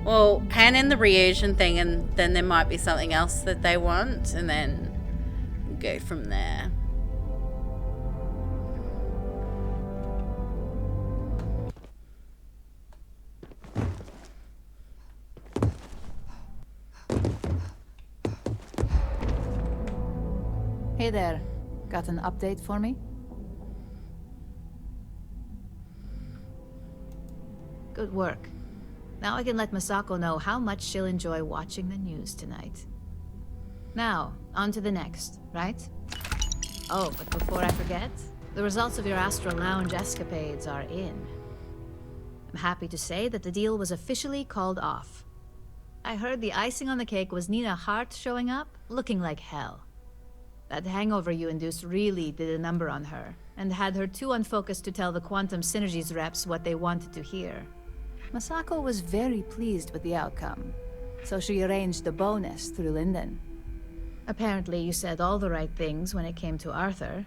Well, hand in the reagent thing and then there might be something else that they want and then go from there. Hey there. Got an update for me? Good work. Now I can let Masako know how much she'll enjoy watching the news tonight. Now, on to the next, right? Oh, but before I forget, the results of your Astral Lounge escapades are in. I'm happy to say that the deal was officially called off. I heard the icing on the cake was Nina Hart showing up, looking like hell. That hangover you induced really did a number on her, and had her too unfocused to tell the Quantum Synergies reps what they wanted to hear. Masako was very pleased with the outcome, so she arranged a bonus through Linden. Apparently you said all the right things when it came to Arthur.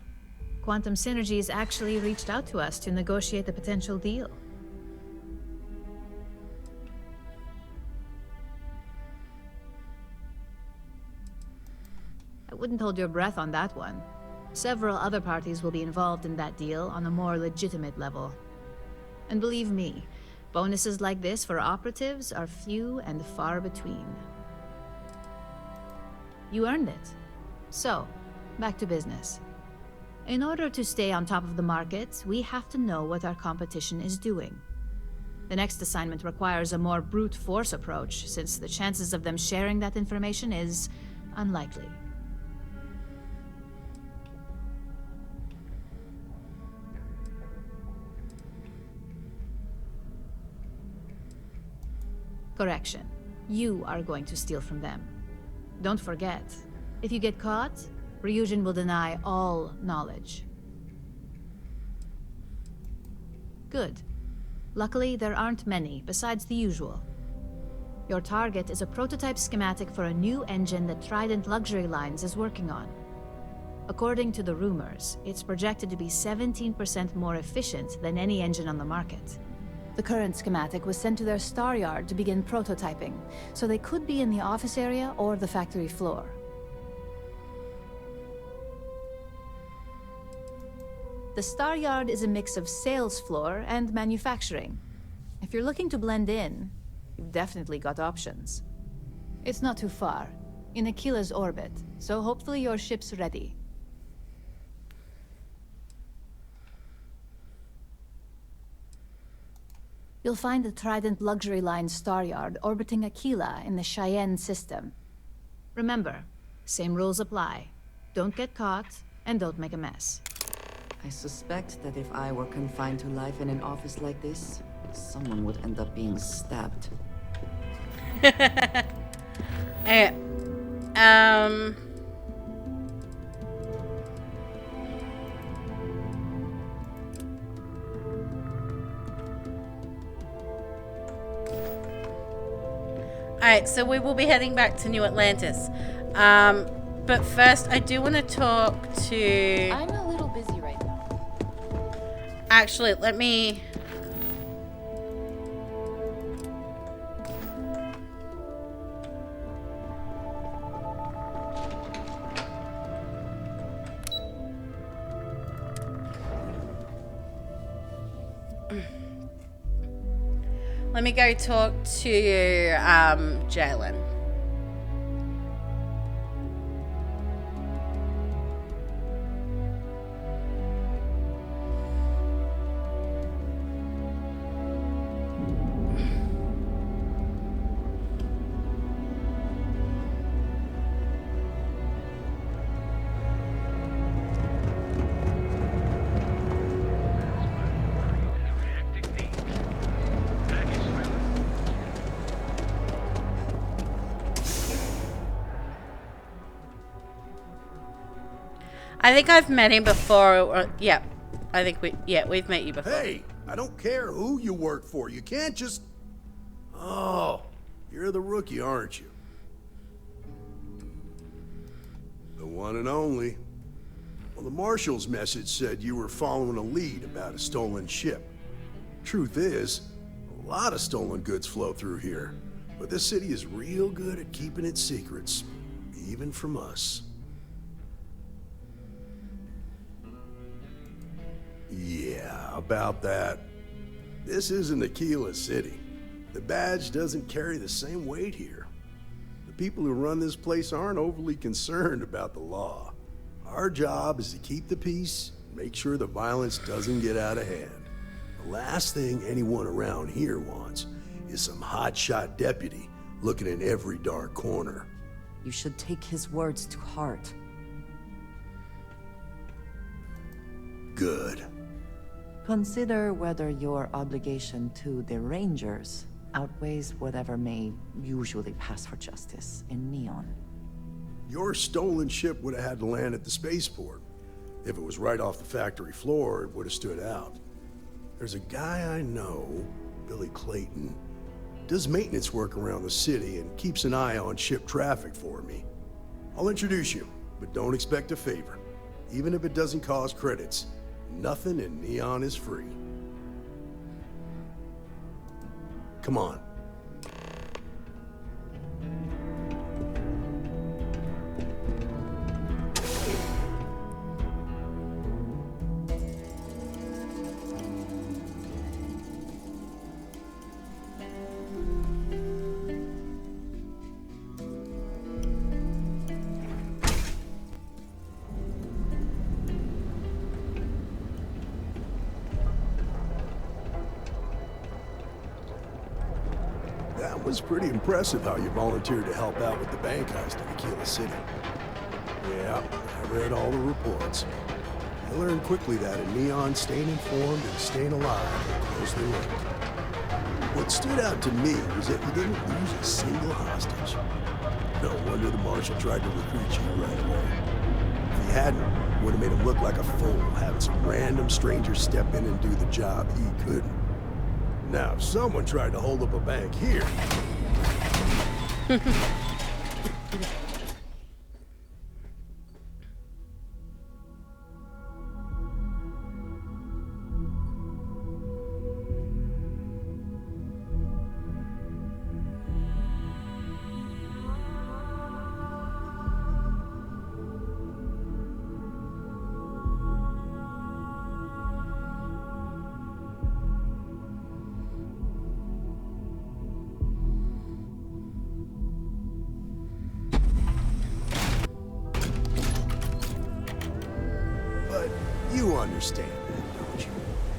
Quantum Synergies actually reached out to us to negotiate a potential deal. I wouldn't hold your breath on that one. Several other parties will be involved in that deal on a more legitimate level. And believe me, bonuses like this for operatives are few and far between. You earned it. So, back to business. In order to stay on top of the market, we have to know what our competition is doing. The next assignment requires a more brute force approach, since the chances of them sharing that information is unlikely. Correction. You are going to steal from them. Don't forget, if you get caught, Ryujin will deny all knowledge. Good. Luckily, there aren't many, besides the usual. Your target is a prototype schematic for a new engine that Trident Luxury Lines is working on. According to the rumors, it's projected to be 17% more efficient than any engine on the market. The current schematic was sent to their star yard to begin prototyping, so they could be in the office area or the factory floor. The star yard is a mix of sales floor and manufacturing. If you're looking to blend in, you've definitely got options. It's not too far, in Aquila's orbit, so hopefully your ship's ready. You'll find the Trident Luxury Line star yard orbiting Aquila in the Cheyenne system. Remember, same rules apply. Don't get caught, and don't make a mess. I suspect that if I were confined to life in an office like this, someone would end up being stabbed. Alright, so we will be heading back to New Atlantis. But first, I do want to talk to... I'm a little busy right now. Actually, let me... Let me go talk to Jalen. I think I've met him before. Yeah, I think we've met you before. Hey, I don't care who you work for. You can't just... Oh, you're the rookie, aren't you? The one and only. Well, the Marshal's message said you were following a lead about a stolen ship. Truth is, a lot of stolen goods flow through here. But this city is real good at keeping its secrets, even from us. Yeah, about that. This isn't Aquila City. The badge doesn't carry the same weight here. The people who run this place aren't overly concerned about the law. Our Our job is to keep the peace, make sure the violence doesn't get out of hand. The last thing anyone around here wants is some hotshot deputy looking in every dark corner. You should take his words to heart. Good. Consider whether your obligation to the Rangers outweighs whatever may usually pass for justice in Neon. Your stolen ship would have had to land at the spaceport. If it was right off the factory floor, it would have stood out. There's a guy I know, Billy Clayton, does maintenance work around the city and keeps an eye on ship traffic for me. I'll introduce you, but don't expect a favor. Even if it doesn't cost credits, nothing in Neon is free. Come on. That was pretty impressive how you volunteered to help out with the bank heist in Aquila City. Yeah, I read all the reports. I learned quickly that in Neon, staying informed and staying alive are closely linked. What stood out to me was that you didn't lose a single hostage. No wonder the Marshal tried to recruit you right away. If he hadn't, it would have made him look like a fool, having some random stranger step in and do the job he couldn't. Now, if someone tried to hold up a bank here... You understand that, don't you?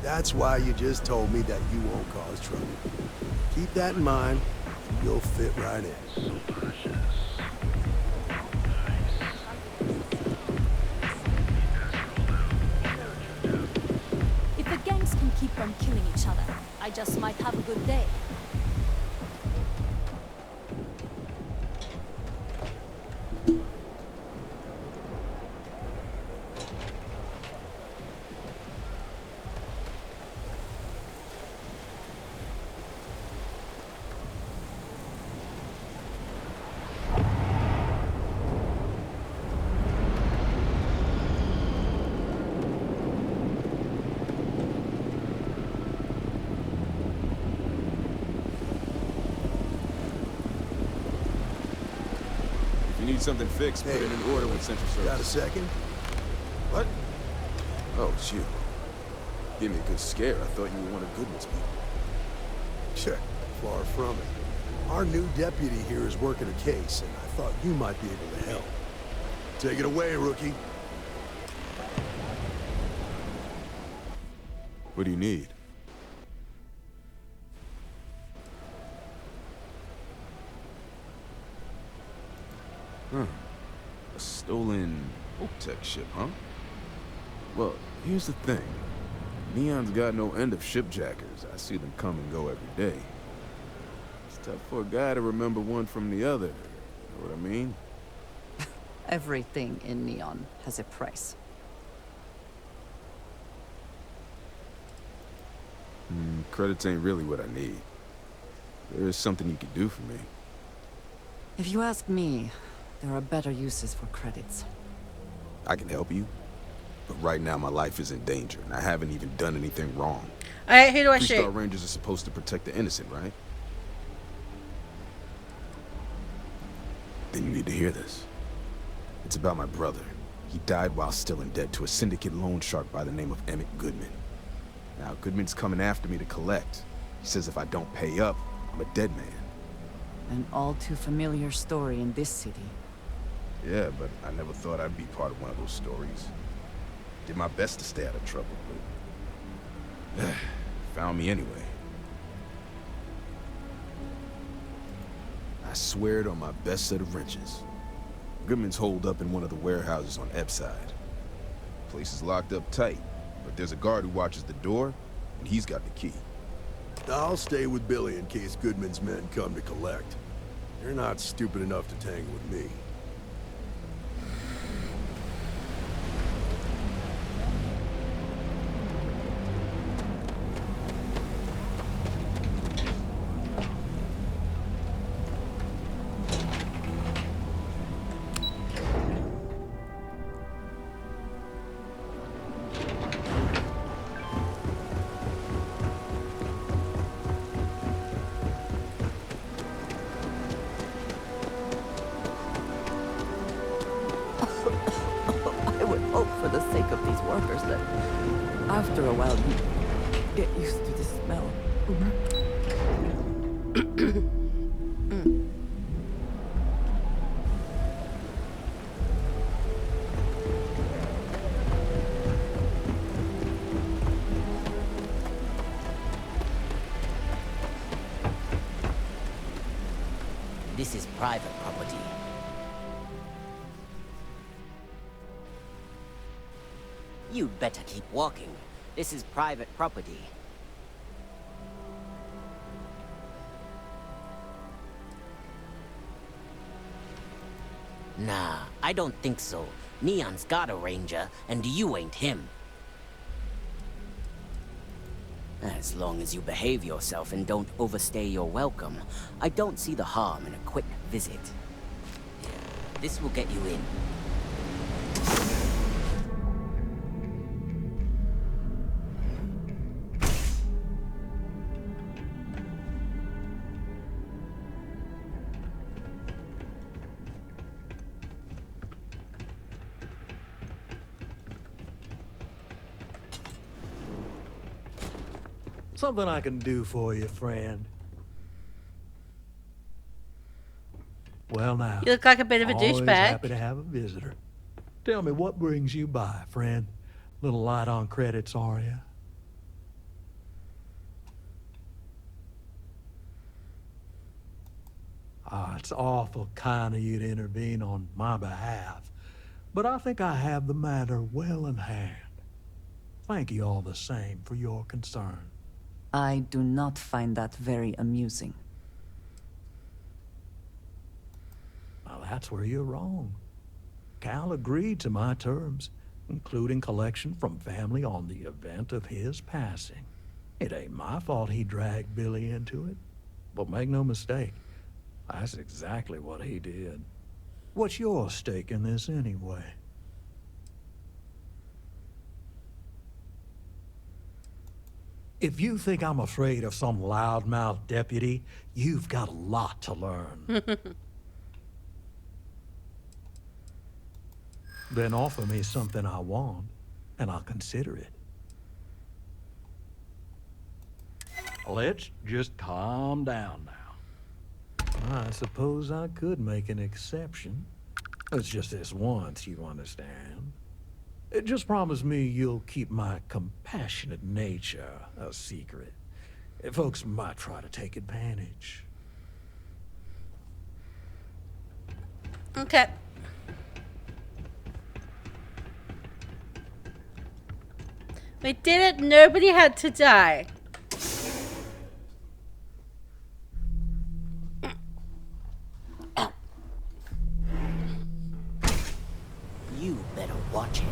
That's why you just told me that you won't cause trouble. Keep that in mind, and you'll fit right in. If the gangs can keep on killing each other, I just might have a good day. You need something fixed, put it in order with Central Service. Got a second? What? Oh, shoot. Gave me a good scare. I thought you were one of Goodman's people. Sure, far from it. Our new deputy here is working a case, and I thought you might be able to help. Take it away, rookie. What do you need? Huh. A stolen Oak-Tech ship, huh? Well, here's the thing. Neon's got no end of shipjackers. I see them come and go every day. It's tough for a guy to remember one from the other. You know what I mean? Everything in Neon has a price. Credits ain't really what I need. There is something you could do for me. If you ask me, there are better uses for credits. I can help you, but right now my life is in danger, and I haven't even done anything wrong. Alright, who do I shoot? Three-star Rangers are supposed to protect the innocent, right? Then you need to hear this. It's about my brother. He died while still in debt to a syndicate loan shark by the name of Emmett Goodman. Now, Goodman's coming after me to collect. He says if I don't pay up, I'm a dead man. An all too familiar story in this city. Yeah, but I never thought I'd be part of one of those stories. Did my best to stay out of trouble, but found me anyway. I swear it on my best set of wrenches. Goodman's holed up in one of the warehouses on Epside. Place is locked up tight, but there's a guard who watches the door, and he's got the key. I'll stay with Billy in case Goodman's men come to collect. They're not stupid enough to tangle with me. I would hope for the sake of these workers that after a while you get used to the smell. This is private property. You'd better keep walking. This is private property. Nah, I don't think so. Neon's got a ranger, and you ain't him. As long as you behave yourself and don't overstay your welcome, I don't see the harm in a quick visit. Yeah, this will get you in. Something I can do for you, friend. Well now, You look like a bit of a always douchebag. happy to have a visitor. Tell me, what brings you by, friend? Little light on credits, are you? Ah, it's awful kind of you to intervene on my behalf, but I think I have the matter well in hand. Thank you all the same for your concern. I do not find that very amusing. Well, that's where you're wrong. Cal agreed to my terms, including collection from family on the event of his passing. It ain't my fault he dragged Billy into it. But make no mistake, that's exactly what he did. What's your stake in this anyway? If you think I'm afraid of some loudmouth deputy, you've got a lot to learn. Then offer me something I want, and I'll consider it. Let's just calm down now. I suppose I could make an exception. It's just this once, you understand. Just promise me you'll keep my compassionate nature a secret. Folks might try to take advantage. Okay. We did it. Nobody had to die. You better watch it.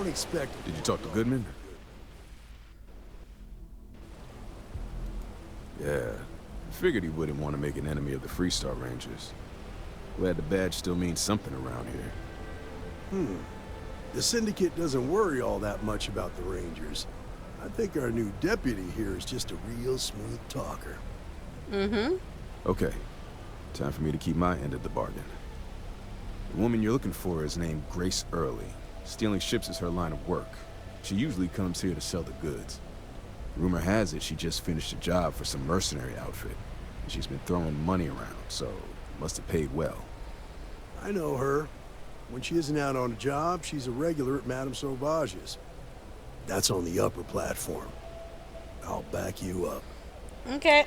don't expect... Did you talk to Goodman? Yeah. Figured he wouldn't want to make an enemy of the Freestar Rangers. Glad the badge still means something around here. The Syndicate doesn't worry all that much about the Rangers. I think our new deputy here is just a real smooth talker. Okay. Time for me to keep my end of the bargain. The woman you're looking for is named Grace Early. Stealing ships is her line of work. She usually comes here to sell the goods. Rumor has it she just finished a job for some mercenary outfit. And she's been throwing money around, so must have paid well. I know her. When she isn't out on a job, she's a regular at Madame Sauvage's. That's on the upper platform. I'll back you up. Okay.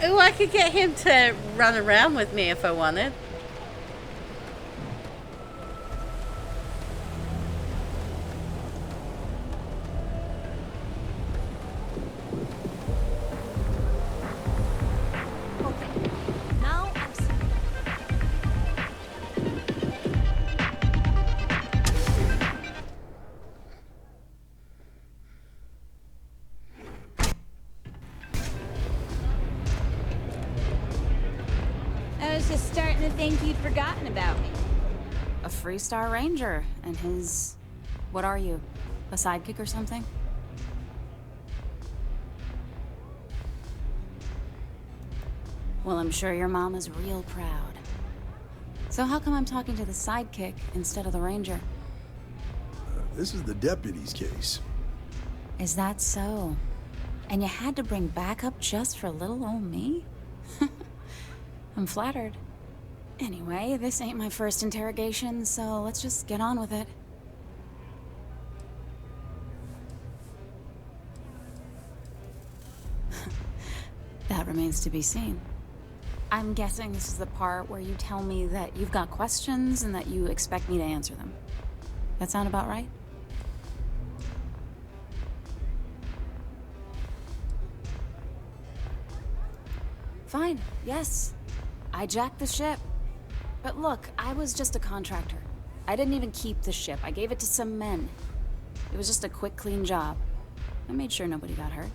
Oh, I could get him to run around with me if I wanted. Now I was just starting to think you'd forgotten about me. A Freestar Ranger, and his... What are you? A sidekick or something? Well, I'm sure your mom is real proud. So how come I'm talking to the sidekick instead of the Ranger? This is the deputy's case. Is that so? And you had to bring backup just for little old me? I'm flattered. Anyway, this ain't my first interrogation, so let's just get on with it. That remains to be seen. I'm guessing this is the part where you tell me that you've got questions and that you expect me to answer them. That sound about right? Fine, yes. I jacked the ship. But look, I was just a contractor. I didn't even keep the ship. I gave it to some men. It was just a quick, clean job. I made sure nobody got hurt.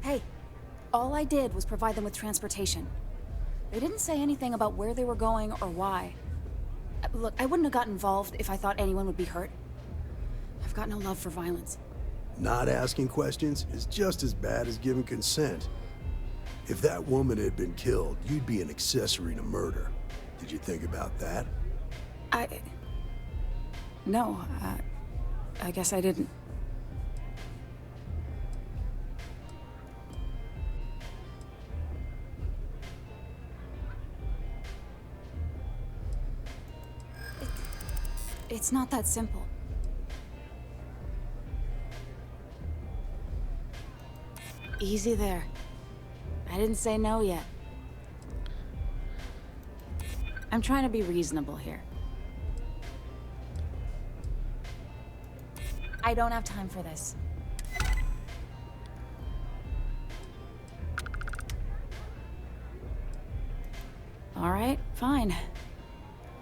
Hey, all I did was provide them with transportation. They didn't say anything about where they were going or why. Look, I wouldn't have got involved if I thought anyone would be hurt. I've got no love for violence. Not asking questions is just as bad as giving consent. If that woman had been killed, you'd be an accessory to murder. Did you think about that? No, I guess I didn't. It's not that simple. Easy there. I didn't say no yet. I'm trying to be reasonable here. I don't have time for this. All right, fine.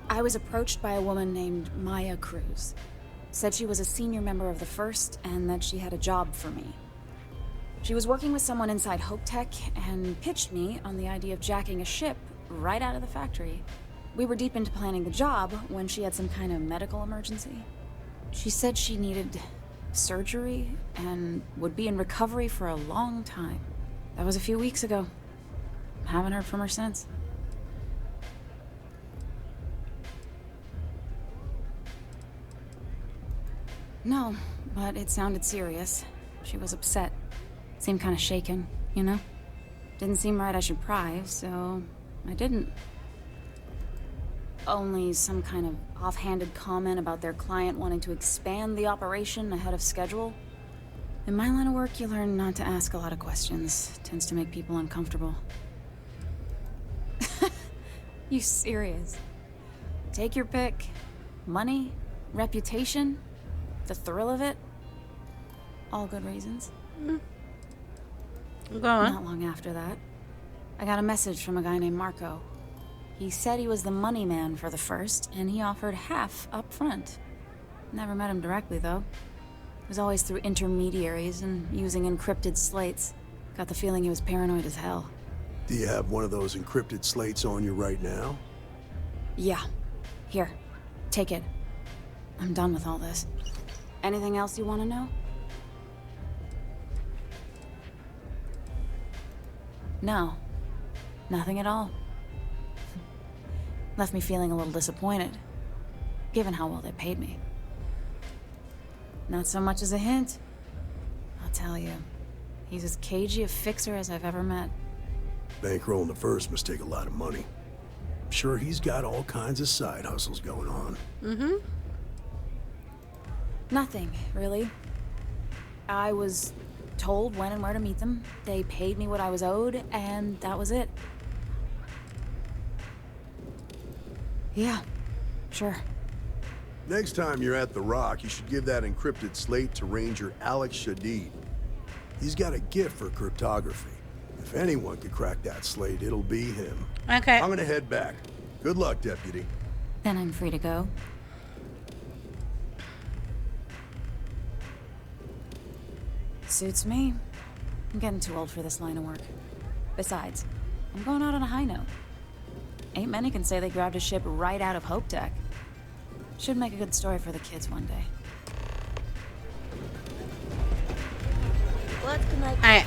I was approached by a woman named Maya Cruz. Said she was a senior member of the First and that she had a job for me. She was working with someone inside Hope Tech and pitched me on the idea of jacking a ship right out of the factory. We were deep into planning the job when she had some kind of medical emergency. She said she needed surgery and would be in recovery for a long time. That was a few weeks ago. Haven't heard from her since. No, but it sounded serious. She was upset. Seemed kind of shaken, you know? Didn't seem right I should pry, so I didn't. Only some kind of offhanded comment about their client wanting to expand the operation ahead of schedule. In my line of work, you learn not to ask a lot of questions. Tends to make people uncomfortable. You serious? Take your pick. Money, reputation, the thrill of it. All good reasons. Go on. Not long after that, I got a message from a guy named Marco. He said he was the money man for the first, and he offered half up front. Never met him directly, though. It was always through intermediaries and using encrypted slates. Got the feeling he was paranoid as hell. Do you have one of those encrypted slates on you right now? Yeah. Here. Take it. I'm done with all this. Anything else you want to know? No. Nothing at all. Left me feeling a little disappointed, given how well they paid me. Not so much as a hint. I'll tell you, he's as cagey a fixer as I've ever met. Bankrolling the first must take a lot of money. I'm sure he's got all kinds of side hustles going on. Mm-hmm. Nothing, really. I was told when and where to meet them. They paid me what I was owed, and that was it. Yeah, sure. Next time you're at the Rock, you should give that encrypted slate to Ranger Alex Shadid. He's got a gift for cryptography. If anyone could crack that slate, it'll be him. Okay. I'm gonna head back. Good luck, Deputy. Then I'm free to go. Suits me. I'm getting too old for this line of work. Besides, I'm going out on a high note. Ain't many can say they grabbed a ship right out of Hope Tech. Should make a good story for the kids one day. What can I...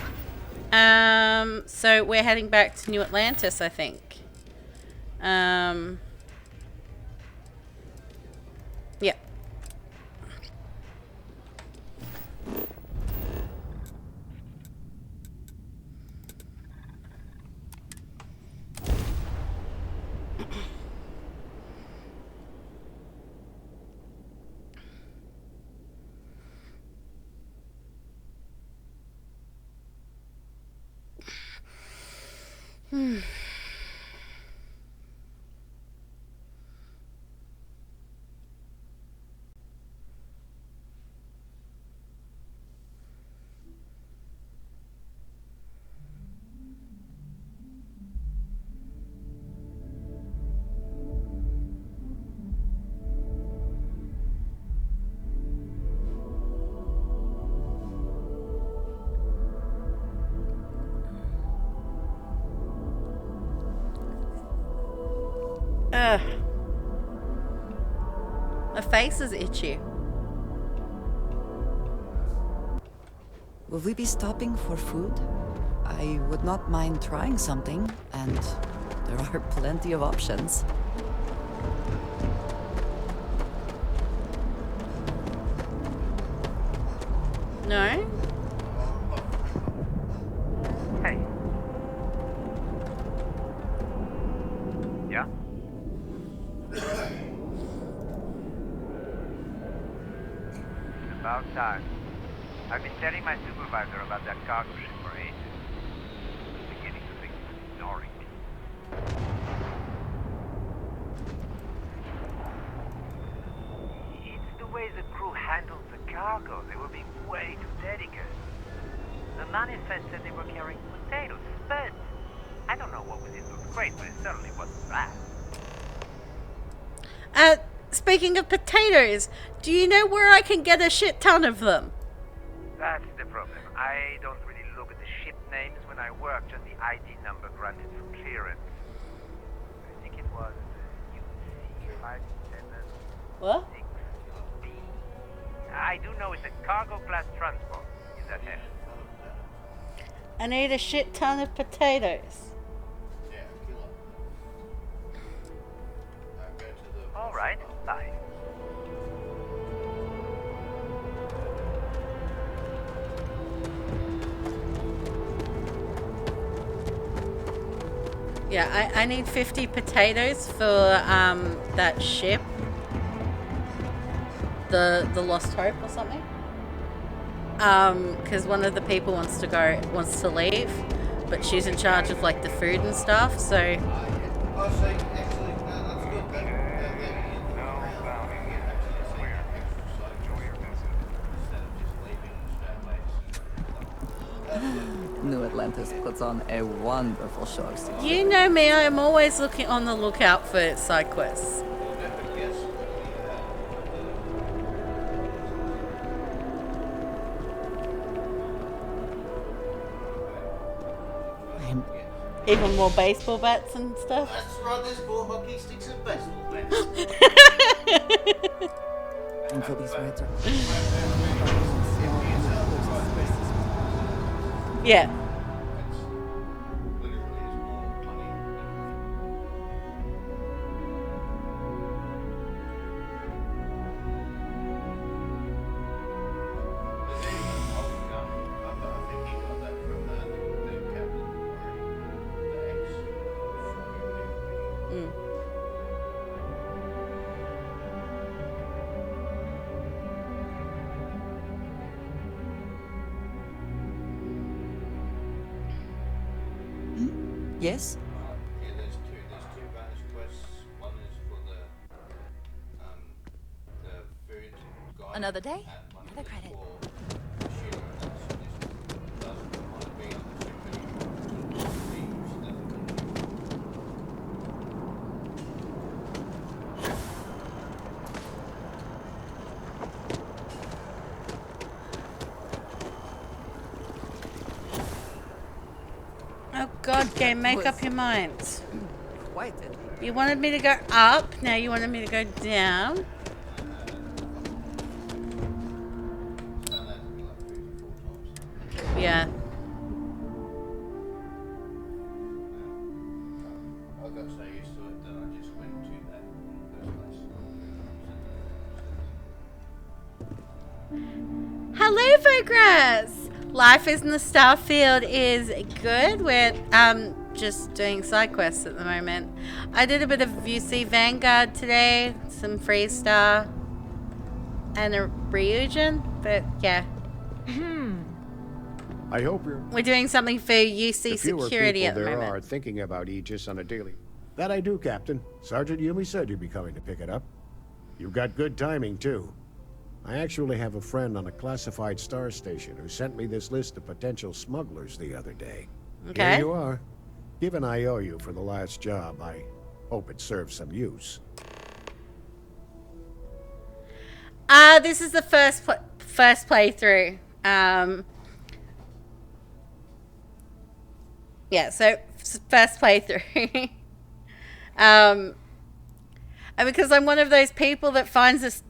Alright. So we're heading back to New Atlantis, I think. Yep. Ugh. My face is itchy. Will we be stopping for food? I would not mind trying something, and there are plenty of options. No? Hey. Yeah? It's about time. I've been telling my supervisor about that cargo ship for ages. I'm beginning to think he's ignoring me. It's the way the crew handled the cargo. They were being way too dedicated. The manifest said they were carrying potatoes, but I don't know what was in those crates, but it certainly wasn't that. Speaking of potatoes, do you know where I can get a shit ton of them? That's the problem. I don't really look at the ship names when I work, just the ID number granted for clearance. I think it was UC57. What? B. I do know it's a cargo class transport. Is that it? I need a shit ton of potatoes. All right, bye. Yeah, I need 50 potatoes for that ship. The Lost Hope or something. Because one of the people wants to leave, but she's in charge of like the food and stuff, so New Atlantis puts on a wonderful show of security. You know me, I am always looking on the lookout for side quests. Even more baseball bats and stuff. That's right, there's more hockey sticks and baseball bats. And for these words are... Yeah. Yes? Yeah, there's two bonus quests. One is for the food guy. Another day, One another is credit. for shooting. She just doesn't want to be on the ship anymore. She doesn't. Oh god, game, make up your minds. Quite it. You wanted me to go up, now you wanted me to go down. Yeah. I got so used to it that I just went to that first place. Hello, Progress! Life is in the Starfield is good. We're just doing side quests at the moment. I did a bit of UC Vanguard today, some Freestar, and a Ryujin, but yeah. I hope We're doing something for UC the fewer security people at the there moment. are thinking about Aegis on a daily. That I do, Captain. Sergeant Yumi said you'd be coming to pick it up. You've got good timing, too. I actually have a friend on a classified star station who sent me this list of potential smugglers the other day. Okay. Here you are. Given I owe you for the last job, I hope it serves some use. This is the first playthrough. Yeah, so first playthrough. And because I'm one of those people that finds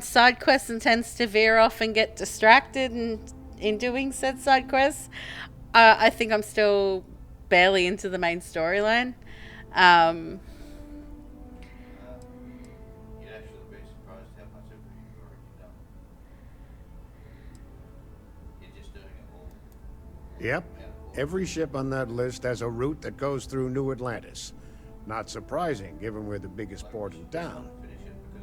side quests and tends to veer off and get distracted in doing said side quests, I think I'm still barely into the main storyline. You'd actually be surprised how much of it you've already done. You're just doing it all. Yep. Every ship on that list has a route that goes through New Atlantis. Not surprising, given we're the biggest port in town.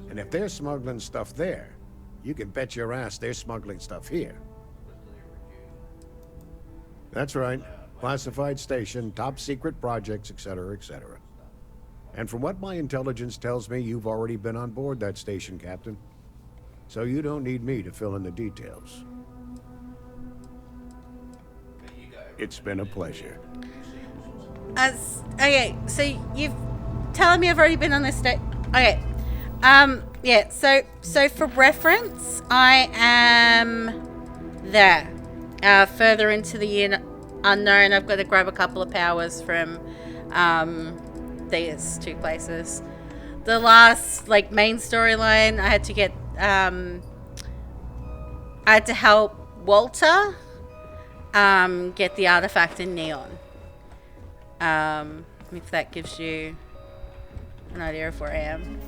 And if they're smuggling stuff there, you can bet your ass they're smuggling stuff here. That's right. Classified station, top secret projects, etc., etc. And from what my intelligence tells me, you've already been on board that station, Captain. So you don't need me to fill in the details. It's been a pleasure. Okay, so you've telling me I've already been on this state. Okay. Yeah, so for reference, I am there. Further into the unknown, I've got to grab a couple of powers from these two places. The last main storyline, I had to get I had to help Walter get the artifact in Neon. If that gives you an idea of where I am.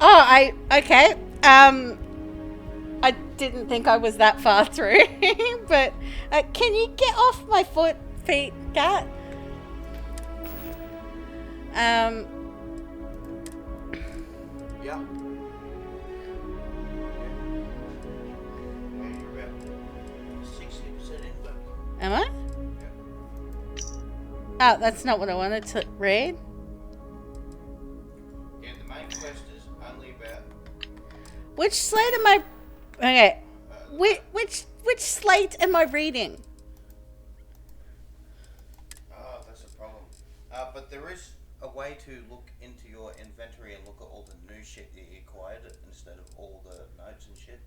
Oh, okay. I didn't think I was that far through, but can you get off my feet, cat? Yeah. Yeah, you're about 60% in, but Am I? Oh, that's not what I wanted to read. yeah, the main quest is only about Which slate am I? Okay. Which slate am I reading? Oh, that's a problem. But there is a way to look into your inventory and look at all the new shit that you acquired instead of all the notes and shit.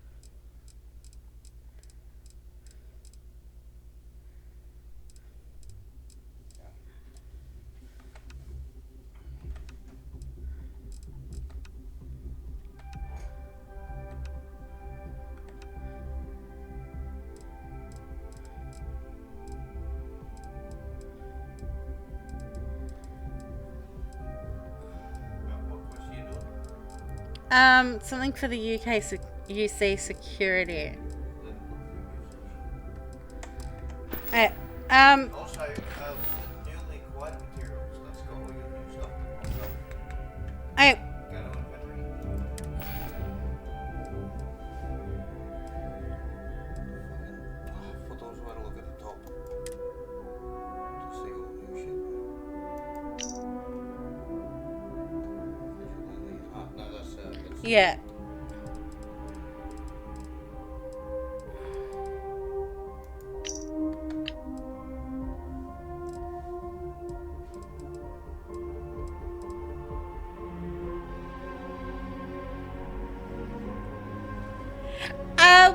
What course are you doing? Something for the UC security. Also, the newly acquired materials, that's got all your new stuff that pops up. I Go to inventory. I thought there was a way to look at the top. To see all the new shit. No, that's yeah.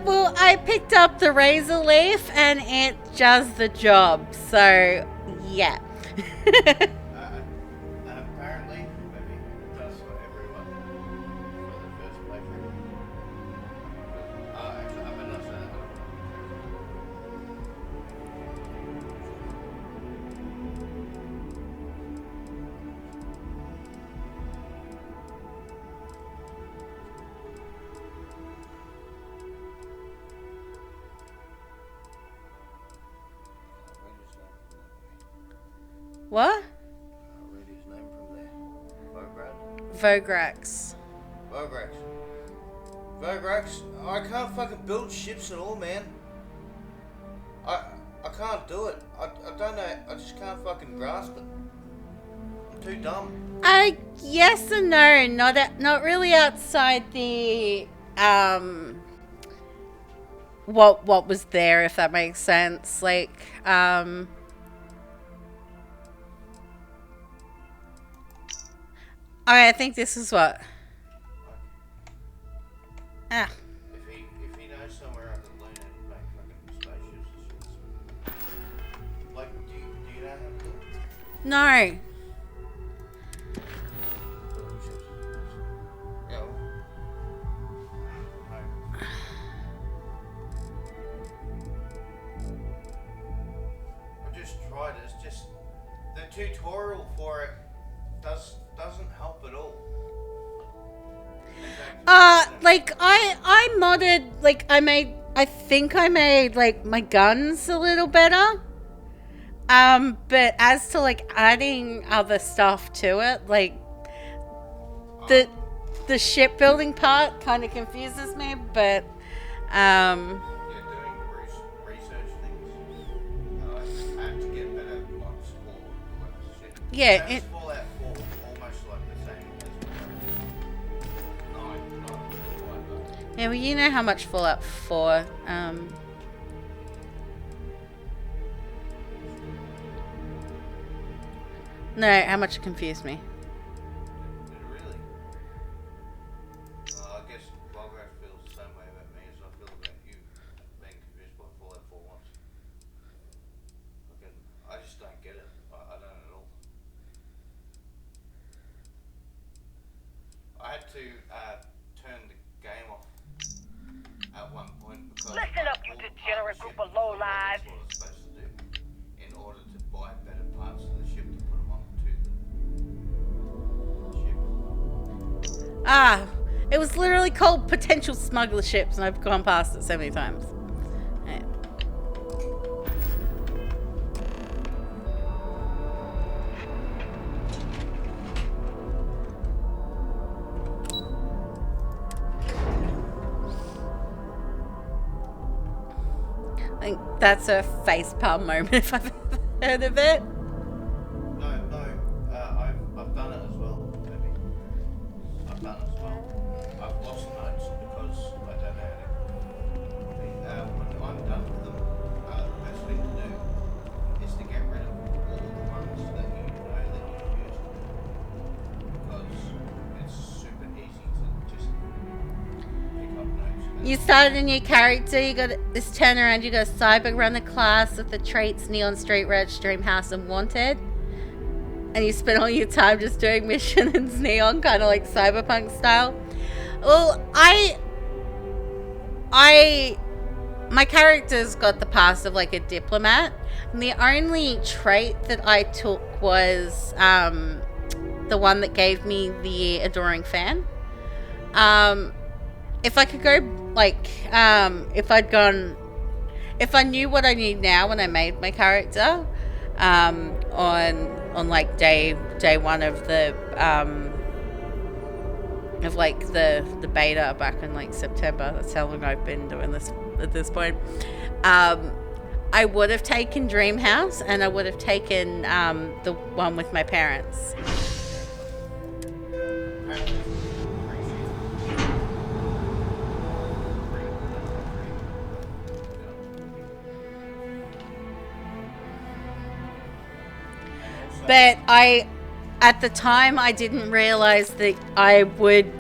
Well, I picked up the razor leaf and it does the job. So, yeah. and apparently, maybe it does for everyone for the first playthrough. Actually, I better not say that. What? I'll read his name from there. Vograx. Vograx, I can't fucking build ships at all, man. I can't do it. I don't know. I just can't fucking grasp it. I'm too dumb. Yes and no. Not really outside the what was there, if that makes sense. Like I think this is what. Ah. If he knows somewhere I can learn how to make fucking spaceships and shit. Like, do you know how to do it? No. Yeah. I just tried it. It's just the tutorial for it doesn't help at all. Like I modded, like I think I made like my guns a little better. But as to like adding other stuff to it, like the shipbuilding part kind of confuses me, but Yeah, doing research things. I have to get better on support shit. yeah, That's Fallout 4, almost like the same as not yeah, well, you know how much Fallout 4 no, how much it confused me. Really? I guess Volgrax feels the same way about me as I feel about you being confused by Fallout 4 once. I just don't get it. I don't at all. I had to turn the game off at one point because Listen up, you degenerate group of lowlives. That's what I was supposed to do in order to buy better parts of the ship to put them onto the ship. Ah, it was literally called potential smuggler ships, and I've gone past it so many times. Right. I think that's a facepalm moment if I've ever heard of it. I've done it as well, maybe. I've done it as well. I've lost notes because I don't know how to copy You started a new character, you got this turnaround, you got a cyber runner class with the traits Neon Street Rich, Dreamhouse, and Wanted. And you spend all your time just doing missions Neon, kind of like cyberpunk style. Well, my character's got the past of like a diplomat, and the only trait that I took was the one that gave me the adoring fan. If I could go like if I knew what I knew now when I made my character on like day one of the beta back in like September. That's how long I've been doing this at this point. I would have taken Dreamhouse, and I would have taken the one with my parents. But at the time, I didn't realize that I would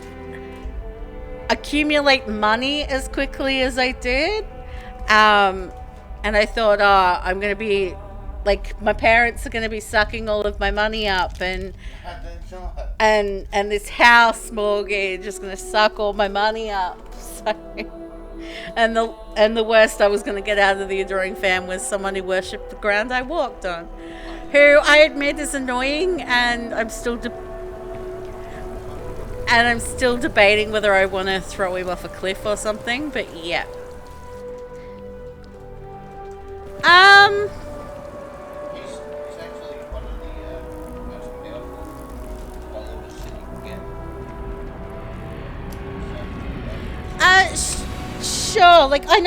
accumulate money as quickly as I did. And I thought, I'm going to be, like, my parents are going to be sucking all of my money up, and this house mortgage is going to suck all my money up. So, and the worst I was going to get out of the adoring fan was someone who worshipped the ground I walked on, who I admit is annoying, and I'm still debating whether I want to throw him off a cliff or something. But yeah. He's actually one of the most powerful followers that you can get. Sure. Like I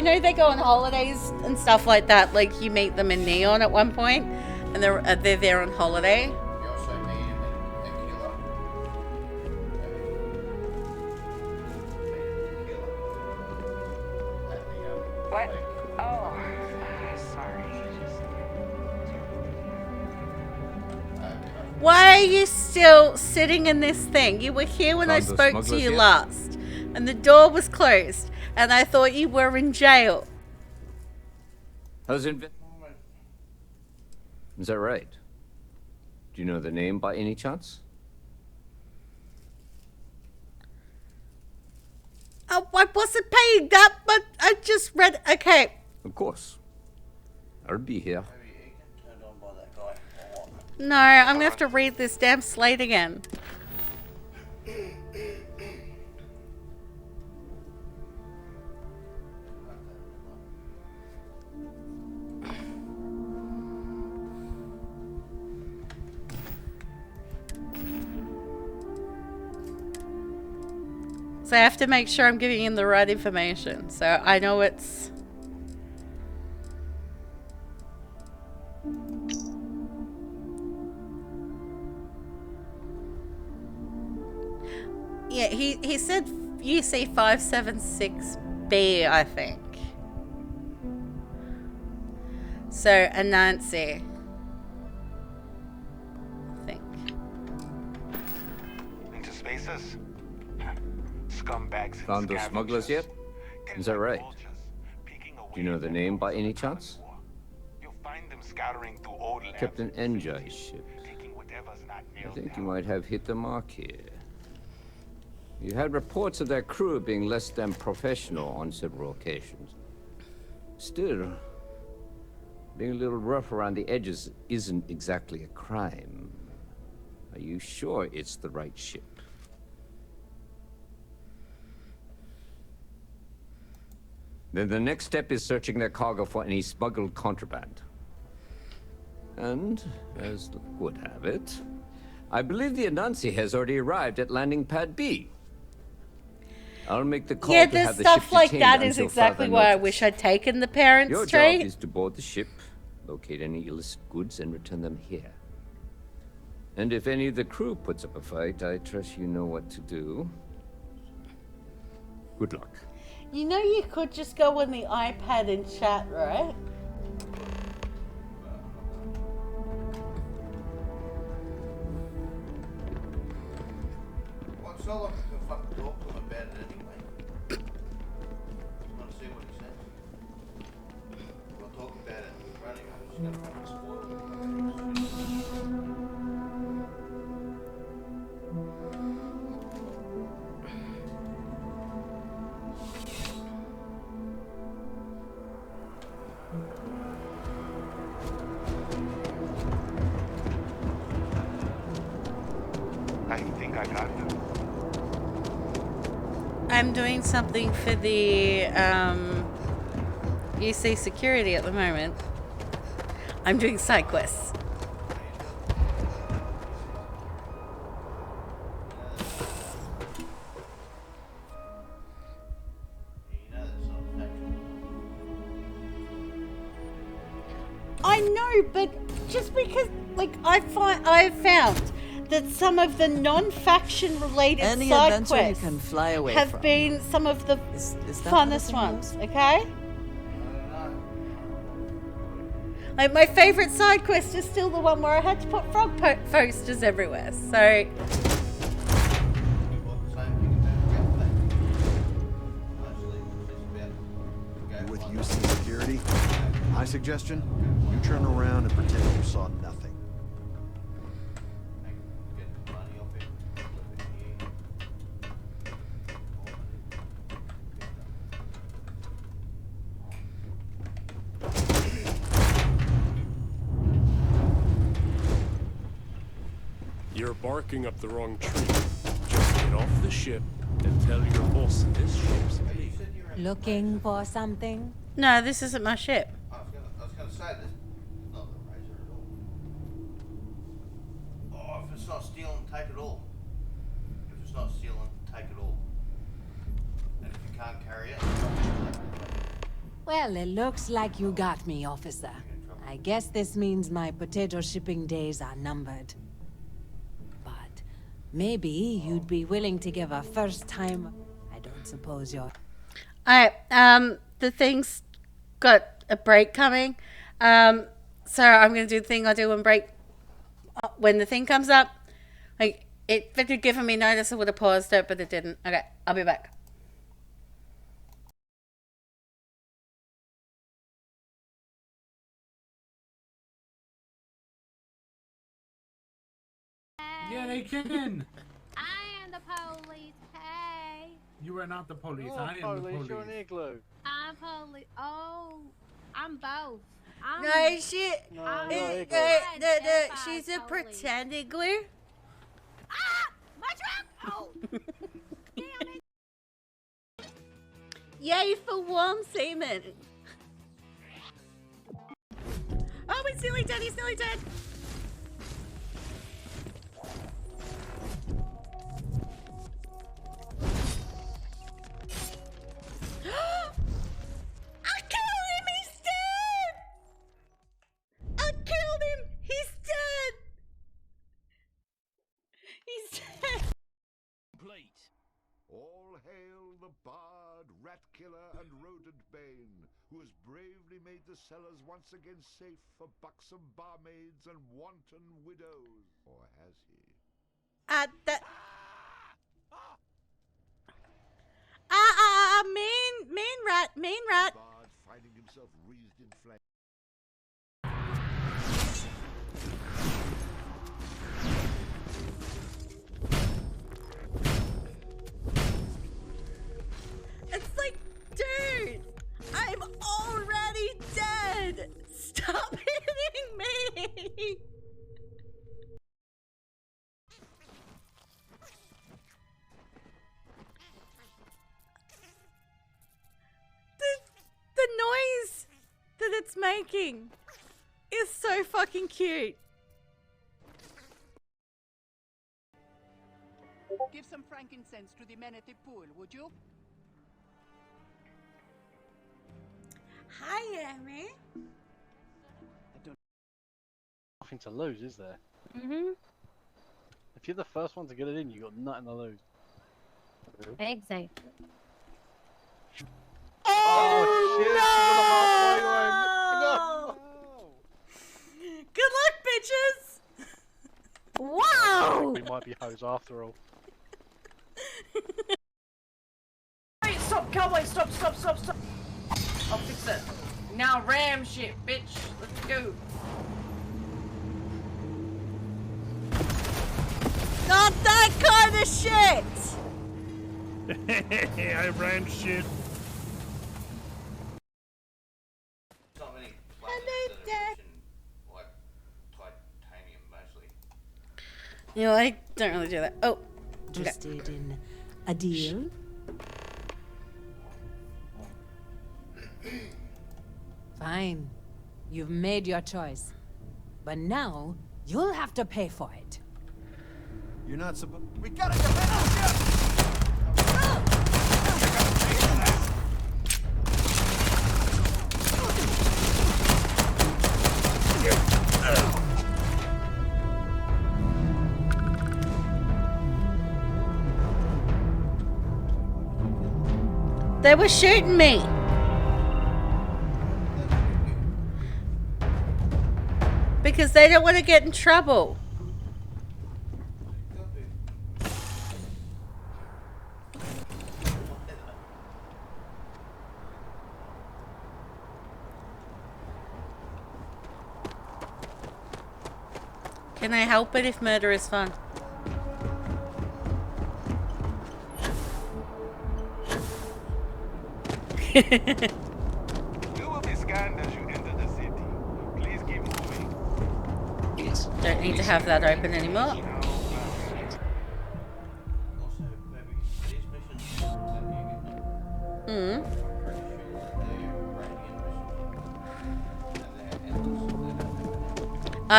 know they go on holidays and stuff like that. Like you meet them in Neon at one point, and they're there on holiday. You also meet him in Killer. What? Oh, sorry. Why are you still sitting in this thing? You were here when I Found the spoke to smugglers you yet? last, and the door was closed, and I thought you were in jail. How's it? Is that right? Do you know the name by any chance? I wasn't paying that, but I just read. Okay. Of course. I'll be here. No, I'm gonna have to read this damn slate again. So I have to make sure I'm giving him the right information. So I know it's... Yeah, he said UC 576B, I think. So, Anansi. I think. Into spaces? Scumbags. Found those smugglers yet? Is that right? Do you know the name by any chance? Scattering through old labs. Captain Enjai's ship. I think you might have hit the mark here. You had reports of their crew being less than professional on several occasions. Still, being a little rough around the edges isn't exactly a crime. Are you sure it's the right ship? Then the next step is searching their cargo for any smuggled contraband. And, as luck would have it, I believe the Anansi has already arrived at landing pad B. I'll make the call Yeah, to there's have the stuff ship like detained that is until exactly further why I notice. wish I'd taken the parents' Your trait. job is to board the ship, locate any illicit goods, and return them here. And if any of the crew puts up a fight, I trust you know what to do. Good luck. You know you could just go on the iPad and chat, right? What's all of the fucking talk to him about it anyway? I'm doing something for the UC security at the moment. I'm doing side quests. I know, but just because, like, I've found that some of the non-faction related Any side adventure quests you can fly away have from. been some of the Is that how the funnest saying ones, goes? okay? Like, my favourite side quest is still the one where I had to put frog posters everywhere, so... With UC security, my suggestion, you turn around and pretend you saw nothing. You're barking up the wrong tree. Just get off the ship and tell your boss this ship's clean. Looking for something? No, this isn't my ship. I was gonna say this. Not the razor at all. Oh, if it's not stealing, take it all. If it's not stealing, take it all. And if you can't carry it, Well, it looks like you got me, officer. I guess this means my potato shipping days are numbered. But maybe you'd be willing to give a first time. I don't suppose you're. Alright, the thing's got a break coming. So I'm gonna do the thing I do when when the thing comes up. Like, if it had given me notice, I would have paused it, but it didn't. Okay, I'll be back. Yeah, they can. I am the police. Hey. You are not the police. You're I am the police. You're an igloo. I'm police. Oh, I'm both. I'm No, she. No, I'm you're a igloo. identified She's a police. pretend igloo. Ah! My truck! Oh! Damn it! Yay for warm semen. Oh, he's nearly dead. He's nearly dead. I killed him! He's dead! I killed him! He's dead! He's dead! Complete. All hail the bard, rat killer, and rodent bane, who has bravely made the cellars once again safe for buxom barmaids and wanton widows. Or has he? That. Mean rat. Bard finding himself wreathed in flame. It's like, dude, I'm already dead. Stop hitting me. The noise that it's making is so fucking cute. Give some frankincense to the men at the pool, would you? Hi, Amy. Nothing to lose, is there? Mm-hmm. If you're the first one to get it in, you got nothing to lose. Exactly. Oh shit! No! Good luck, bitches. Wow! We might be hoes after all. Wait, stop, cowboy, stop. I'll fix it. Now ram shit, bitch. Let's go. Not that kind of shit. I ran shit. not many planets that are rich in, like, titanium, mostly. You know, I don't really do that. Oh. Interested in a deal? Fine. You've made your choice. But now, you'll have to pay for it. You're not supposed. We gotta defend the ship! They were shooting me. Because they don't want to get in trouble. Can I help it if murder is fun? You will be scanned as you enter the city. Please keep moving. Don't need to have that open anymore. Hmm.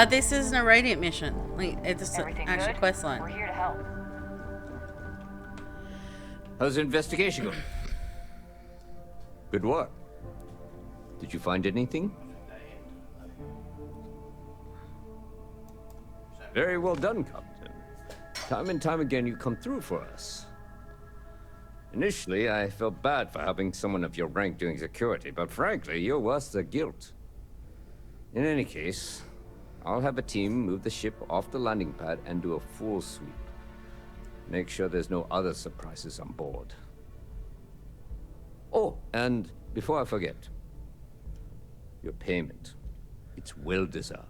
This isn't a radiant mission. Like, it's an actual quest line. We're here to help. How's the investigation going? Good work. Did you find anything? Very well done, Captain. Time and time again, you come through for us. Initially, I felt bad for having someone of your rank doing security, but frankly, you're worth the guilt. In any case, I'll have a team move the ship off the landing pad and do a full sweep. Make sure there's no other surprises on board. Oh, and before I forget, your payment. It's well deserved.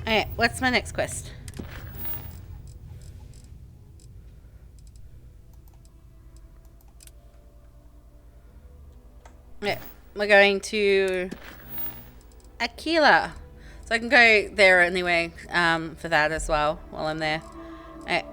Alright, what's my next quest? Yeah, we're going to Aquila. So I can go there anyway, for that as well while I'm there. Alright,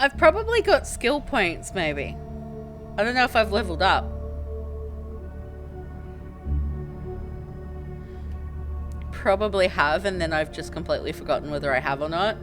I've probably got skill points, maybe. I don't know if I've leveled up. Probably have, and then I've just completely forgotten whether I have or not.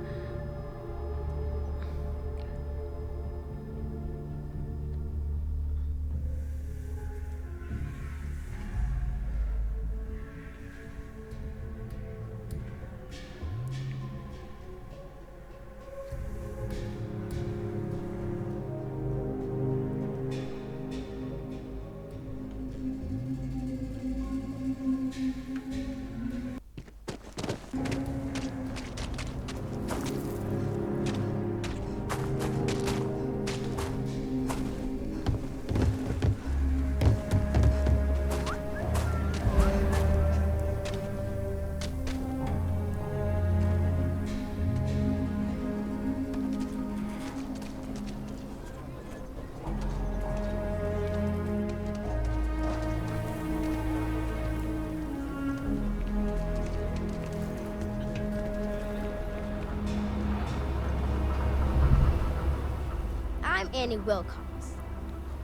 Annie Wilcox.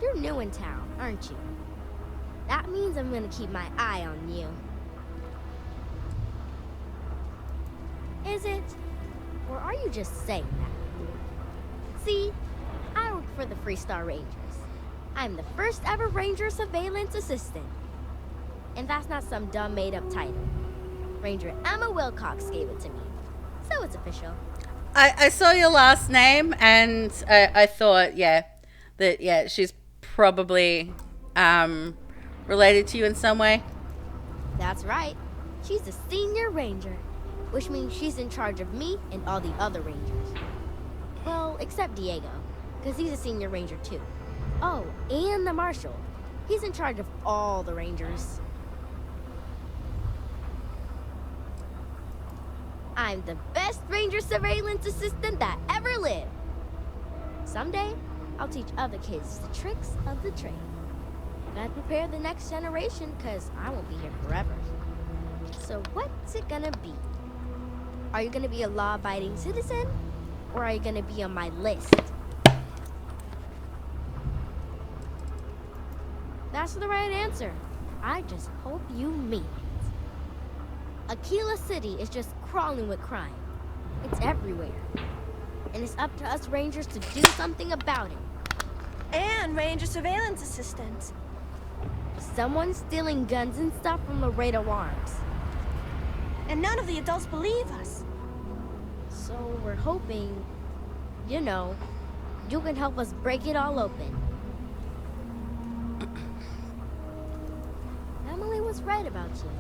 You're new in town, aren't you? That means I'm gonna keep my eye on you. Is it? Or are you just saying that? See, I work for the Freestar Rangers. I'm the first ever Ranger Surveillance Assistant. And that's not some dumb made-up title. Ranger Emma Wilcox gave it to me. So it's official. I saw your last name and I thought, that she's probably related to you in some way. That's right. She's a senior ranger, which means she's in charge of me and all the other rangers. Well, except Diego, because he's a senior ranger too. Oh, and the marshal. He's in charge of all the rangers. I'm the best ranger surveillance assistant that ever lived. Someday, I'll teach other kids the tricks of the trade. Gotta prepare the next generation, because I won't be here forever. So what's it gonna be? Are you gonna be a law-abiding citizen? Or are you gonna be on my list? That's the right answer. I just hope you mean it. Aquila City is just crawling with crime. It's everywhere. And it's up to us Rangers to do something about it. And Ranger Surveillance Assistant. Someone's stealing guns and stuff from Laredo Arms. And none of the adults believe us. So we're hoping, you know, you can help us break it all open. Emily was right about you.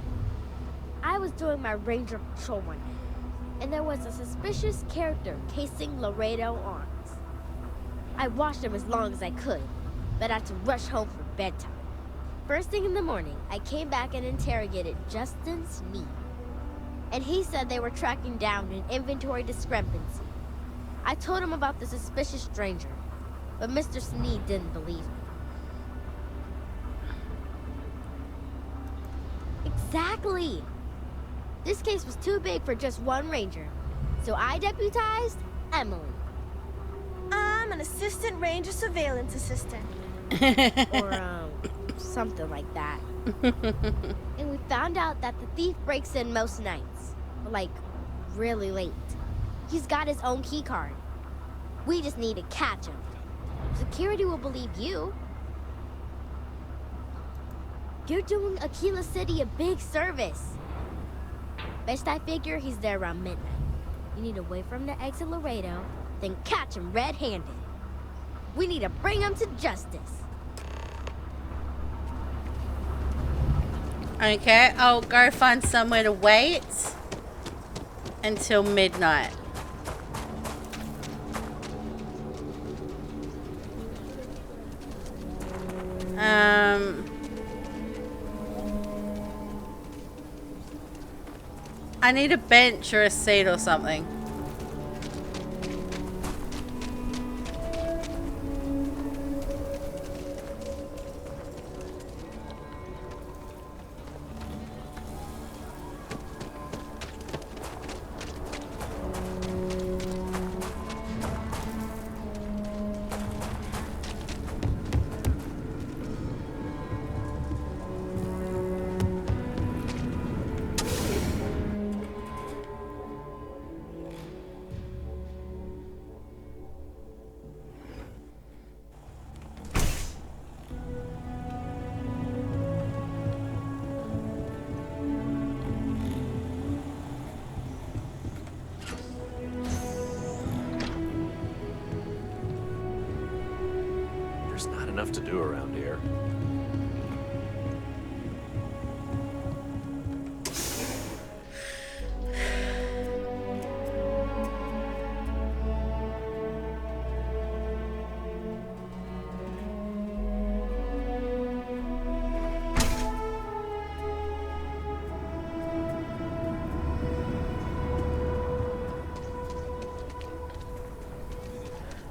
I was doing my ranger patrol one night, and there was a suspicious character casing Laredo Arms. I watched him as long as I could, but I had to rush home for bedtime. First thing in the morning, I came back and interrogated Justin Sneed. And he said they were tracking down an inventory discrepancy. I told him about the suspicious stranger, but Mr. Sneed didn't believe me. Exactly! This case was too big for just one ranger, so I deputized Emily. I'm an assistant ranger surveillance assistant. Or, something like that. And we found out that the thief breaks in most nights, but like, really late. He's got his own key card. We just need to catch him. Security will believe you. You're doing Aquila City a big service. Best I figure he's there around midnight. You need to wait for him to exit Laredo, then catch him red-handed. We need to bring him to justice. Okay, I'll go find somewhere to wait until midnight. I need a bench or a seat or something. There's not enough to do around here.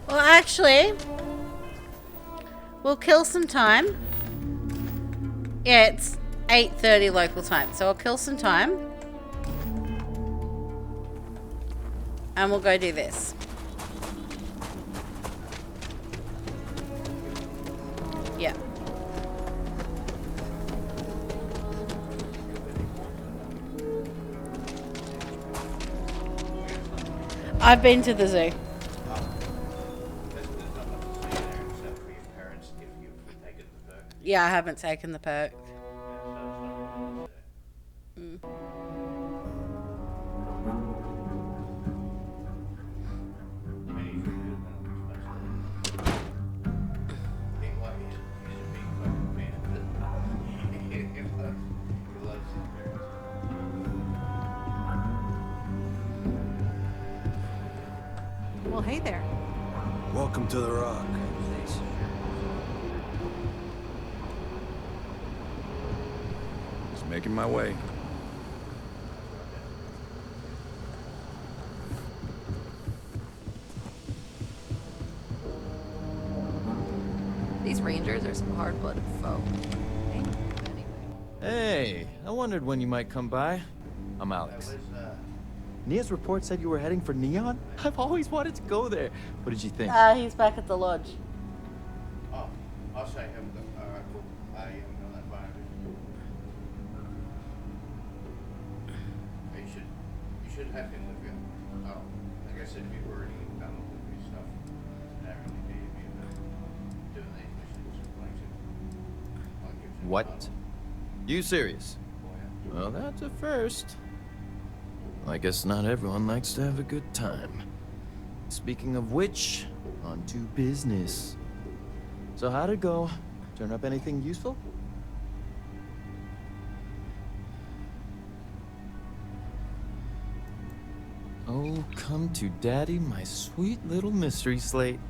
Well, actually, we'll kill some time. Yeah, it's 8:30 local time, so I'll kill some time. And we'll go do this. Yeah. I've been to the zoo. Yeah, I haven't taken the perk. Mm. Well, hey there. Welcome to the Rock. Just making my way. These rangers are some hard-blooded folk. Hey, I wondered when you might come by. I'm Alex. Nia's report said you were heading for Neon? I've always wanted to go there. What did you think? He's back at the lodge. Oh, I'll say him. Cool. I am on that fire. You should have him with you. Oh, like I said, we've already done all of this stuff. And I really need you doing these missions. What? You serious? Well, that's a first. I guess not everyone likes to have a good time. Speaking of which, on to business. So how'd it go? Turn up anything useful? Oh, come to daddy, my sweet little mystery slate.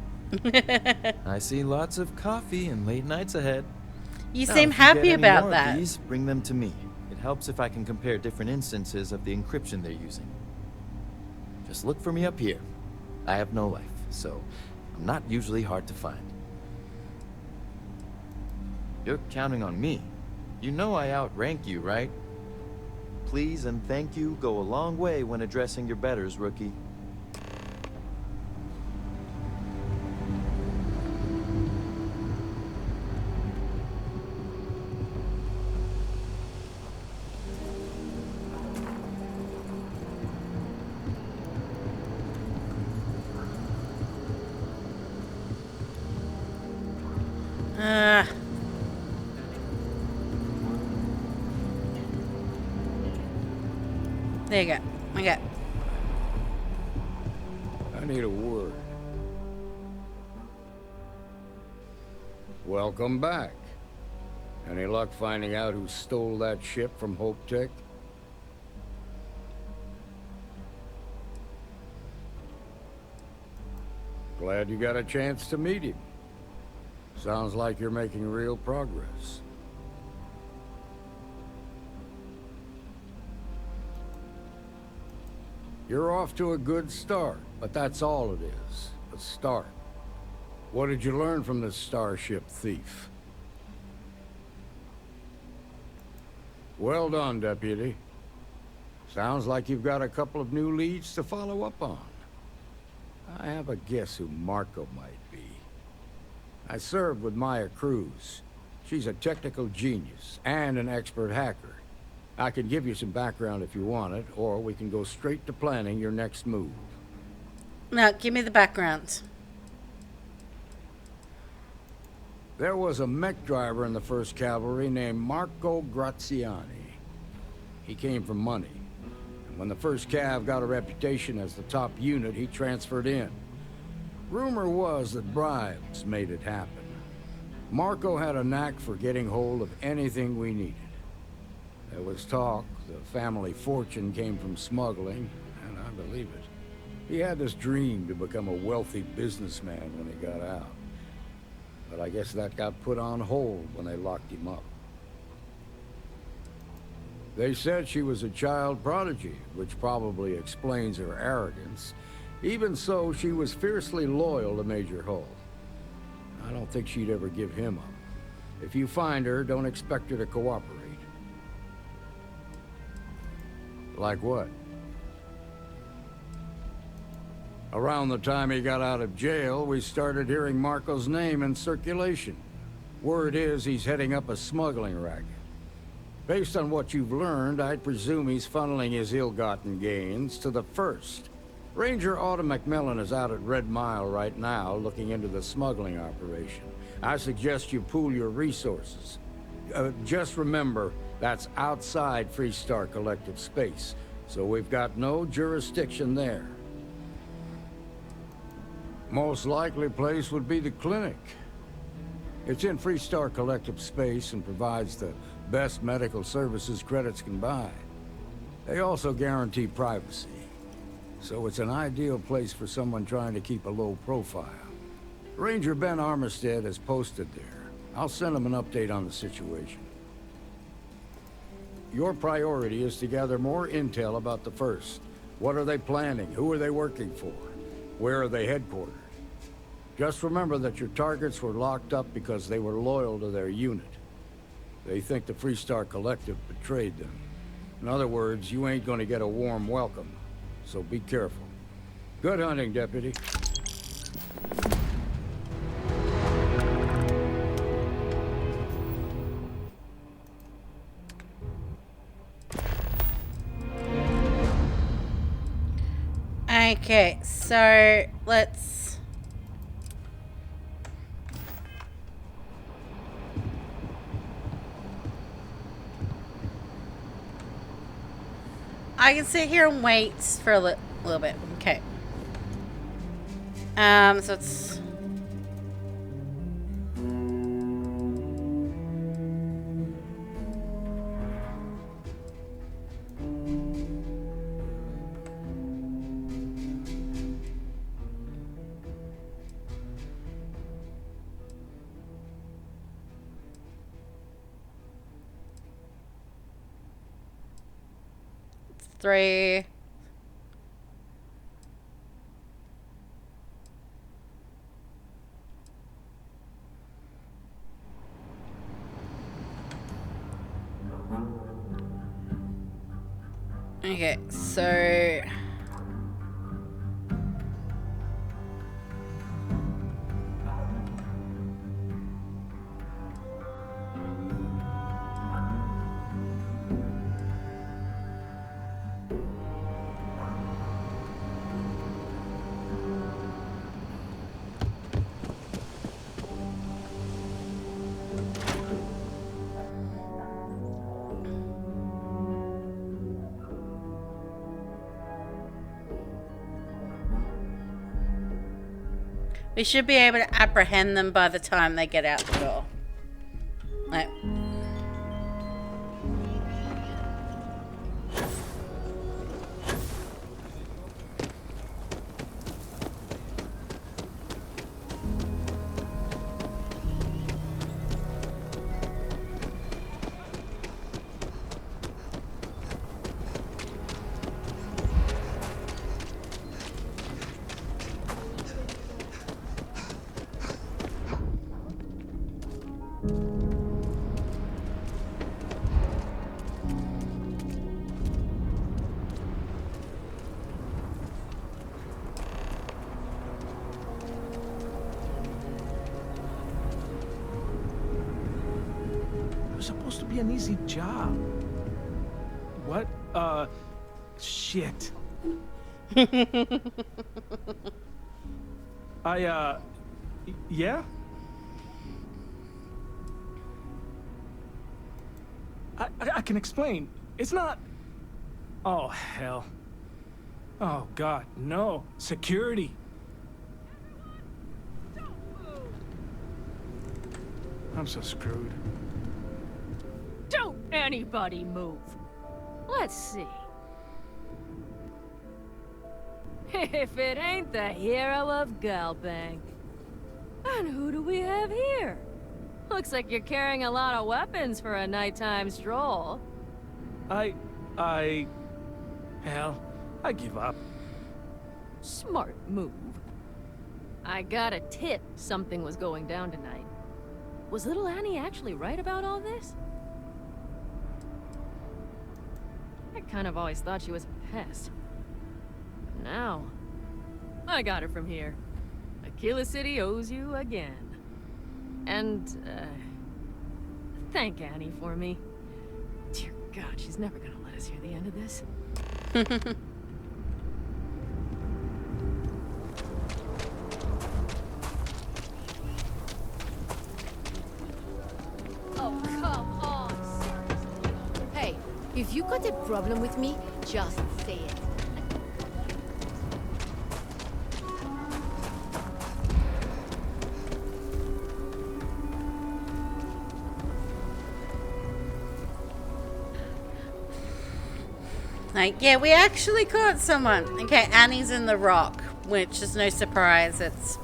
I see lots of coffee and late nights ahead. You Now, seem if happy get any about more that. Of these, bring them to me. It helps if I can compare different instances of the encryption they're using. Just look for me up here. I have no life, so I'm not usually hard to find. You're counting on me. You know I outrank you, right? Please and thank you go a long way when addressing your betters, rookie. There you go. Okay. I need a word. Welcome back. Any luck finding out who stole that ship from Hope Tech? Glad you got a chance to meet him. Sounds like you're making real progress. You're off to a good start, but that's all it is, a start. What did you learn from this starship thief? Well done, Deputy. Sounds like you've got a couple of new leads to follow up on. I have a guess who Marco might be. I served with Maya Cruz. She's a technical genius and an expert hacker. I can give you some background if you want it, or we can go straight to planning your next move. No, give me the background. There was a mech driver in the 1st Cavalry named Marco Graziani. He came from money. And when the 1st Cav got a reputation as the top unit, he transferred in. Rumor was that bribes made it happen. Marco had a knack for getting hold of anything we needed. There was talk the family fortune came from smuggling, and I believe it. He had this dream to become a wealthy businessman when he got out. But I guess that got put on hold when they locked him up. They said she was a child prodigy, which probably explains her arrogance. Even so, she was fiercely loyal to Major Hull. I don't think she'd ever give him up. If you find her, don't expect her to cooperate. Like what? Around the time he got out of jail, we started hearing Marco's name in circulation. Word is he's heading up a smuggling racket. Based on what you've learned, I'd presume he's funneling his ill-gotten gains to the 1st. Ranger Autumn McMillan is out at Red Mile right now, looking into the smuggling operation. I suggest you pool your resources. Just remember, that's outside Freestar Collective space, so we've got no jurisdiction there. Most likely place would be the clinic. It's in Freestar Collective space and provides the best medical services credits can buy. They also guarantee privacy. so it's an ideal place for someone trying to keep a low profile. Ranger Ben Armistead is posted there. I'll send him an update on the situation. Your priority is to gather more intel about the First. What are they planning? Who are they working for? Where are they headquartered? Just remember that your targets were locked up because they were loyal to their unit. They think the Freestar Collective betrayed them. In other words, you ain't gonna get a warm welcome, so be careful. Good hunting, Deputy. Okay, so let's... I can sit here and wait for a little bit. Okay. So it's... Three. Okay, so... We should be able to apprehend them by the time they get out the door. Like... Supposed to be an easy job. What? Shit. Yeah? I can explain. It's not... Oh, hell. Oh, God, no. Security. I'm so screwed. Don't anybody move. Let's see. If it ain't the hero of Galbang. And who do we have here? Looks like you're carrying a lot of weapons for a nighttime stroll. Hell, I give up. Smart move. I got a tip something was going down tonight. Was little Annie actually right about all this? I kind of always thought she was a pest. But now, I got her from here. Aquila City owes you again. And, thank Annie for me. Dear God, she's never gonna let us hear the end of this. Oh, come on. Hey, if you got a problem with me, just say it. Like, yeah, we actually caught someone. Okay, Annie's in the rock, which is no surprise. It's,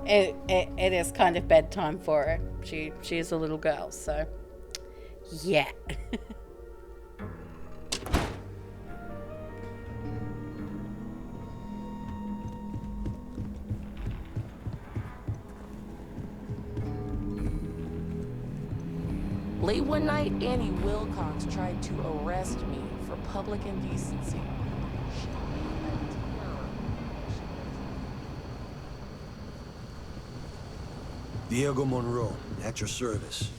it is kind of bedtime for her. She is a little girl, so yeah. Late one night, Annie Wilcox tried to arrest me for public indecency. Diego Monroe, at your service.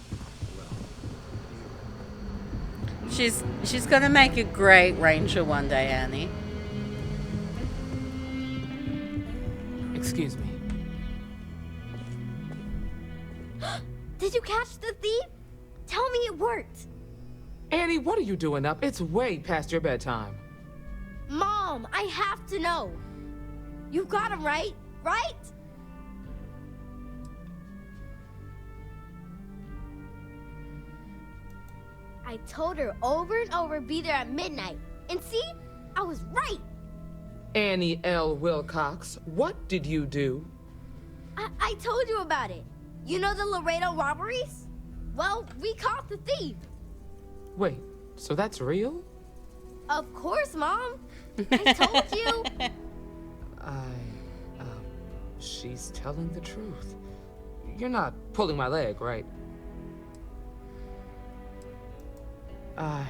She's gonna make a great ranger one day, Annie. Excuse me. Did you catch the thief? Tell me it worked. Annie, what are you doing up? It's way past your bedtime. Mom, I have to know. You got him, right? Right? I told her over and over be there at midnight. And see? I was right. Annie L. Wilcox, what did you do? I told you about it. You know the Laredo robberies? Well, we caught the thief. Wait, so that's real? Of course, Mom. I told you. She's telling the truth. You're not pulling my leg, right? Oh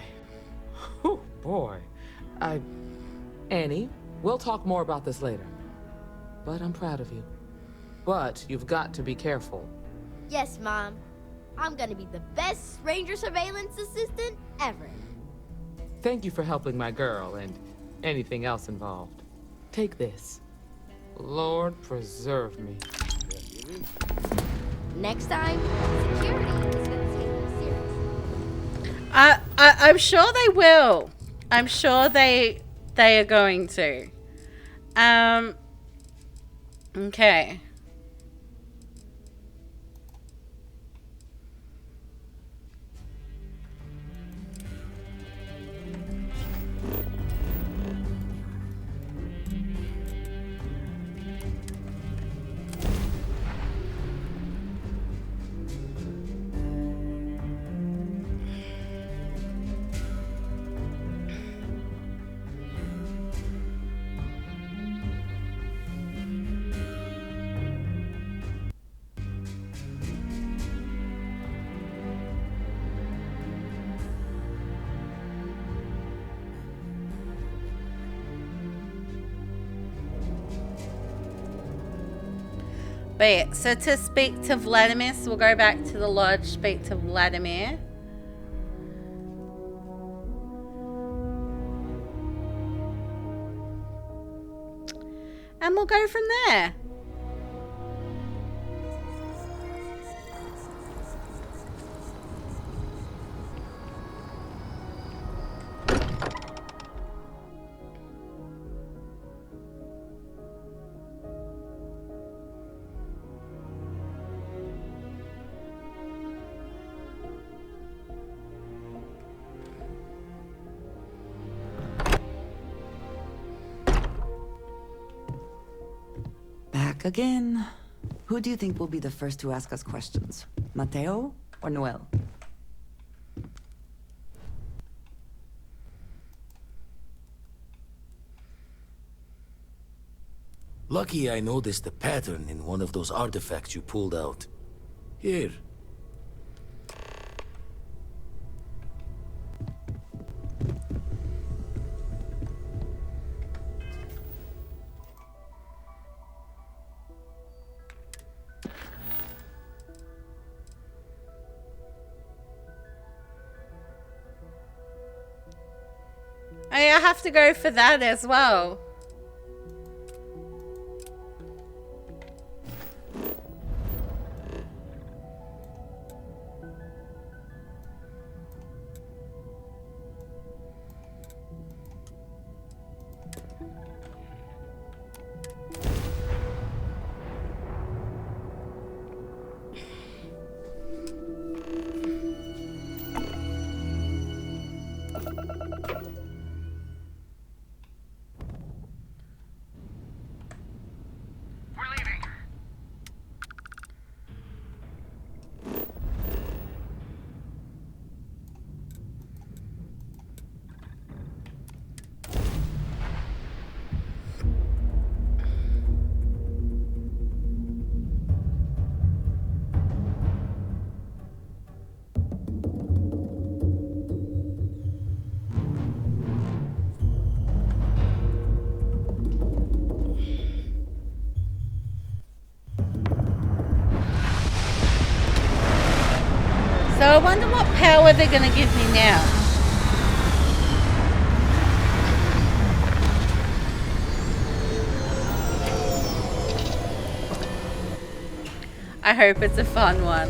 boy. Annie, we'll talk more about this later. But I'm proud of you. But you've got to be careful. Yes, Mom. I'm gonna be the best ranger surveillance assistant ever. Thank you for helping my girl and anything else involved. Take this. Lord preserve me. Next time, security is gonna take me seriously. I'm sure they will. I'm sure they are going to. Okay. But yeah, so to speak to Vladimir, so we'll go back to the lodge, speak to Vladimir. And we'll go from there. Back again. Who do you think will be the first to ask us questions? Mateo or Noel? Lucky I noticed a pattern in one of those artifacts you pulled out. Here. I have to go for that as well. I wonder what power they're going to give me now. I hope it's a fun one.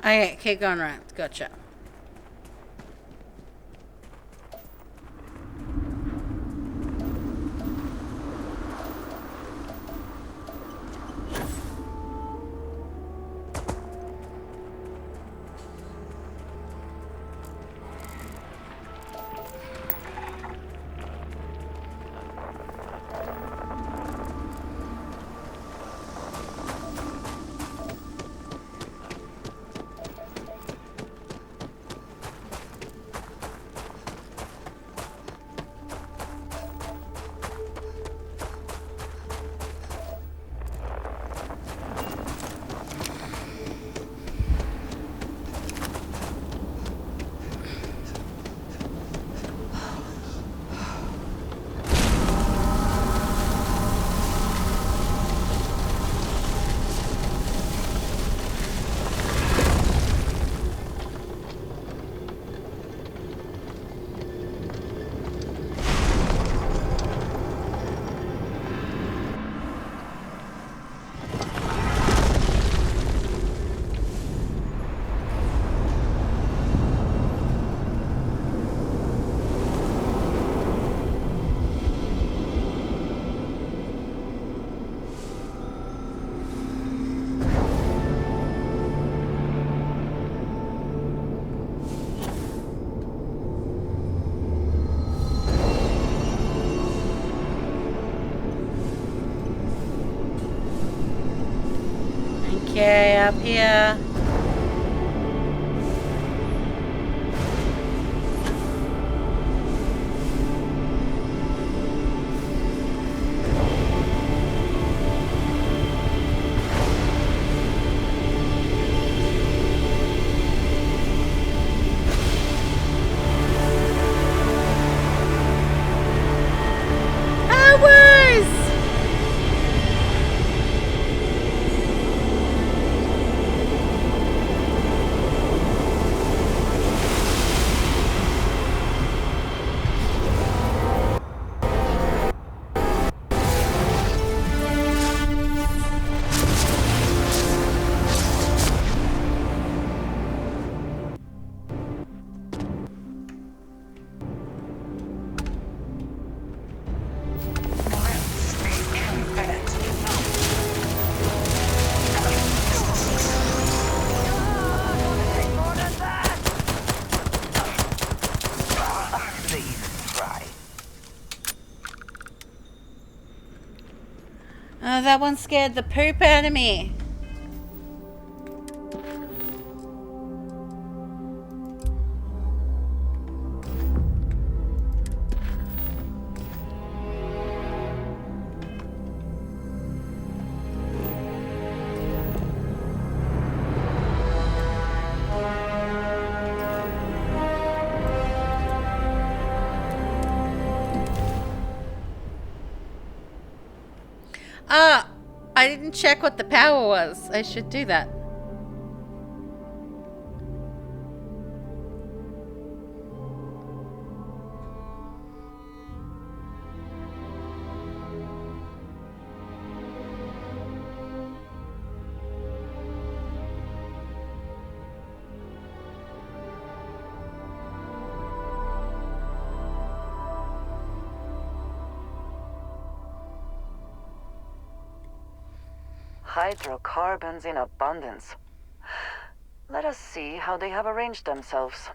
Okay, keep going around. Gotcha. up here. Oh, that one scared the poop out of me. I didn't check what the power was. I should do that. Hydrocarbons in abundance. Let us see how they have arranged themselves.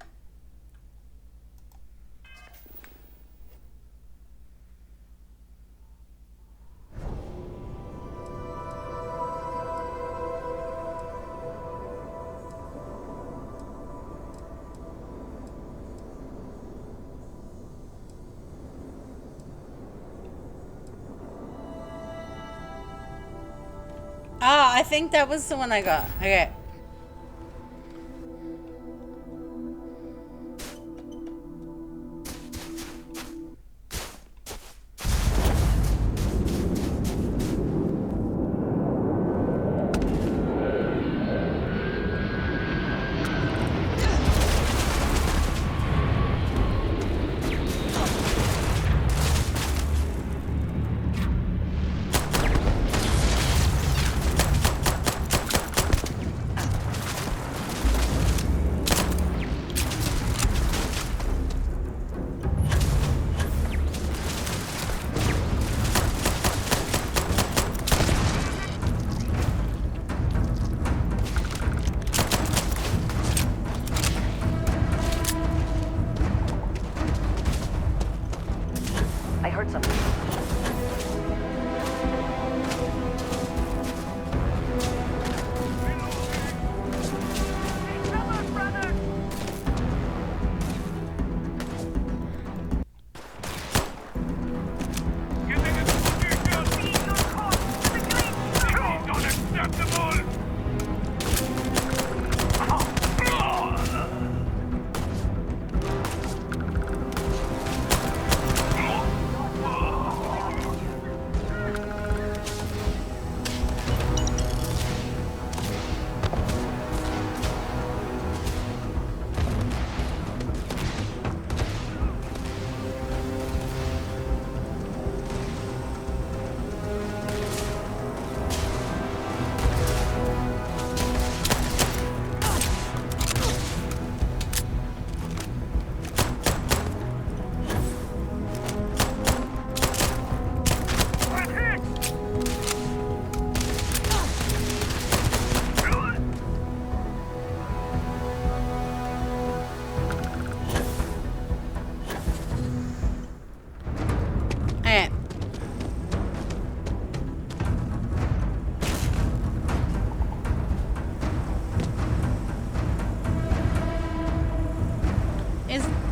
Ah, I think that was the one I got. Okay.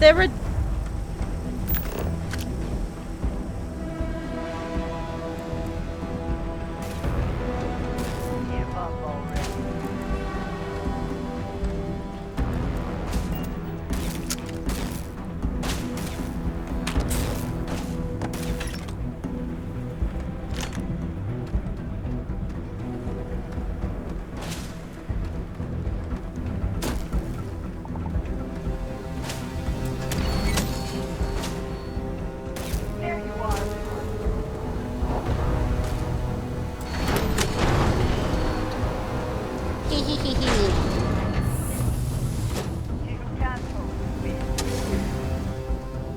There are...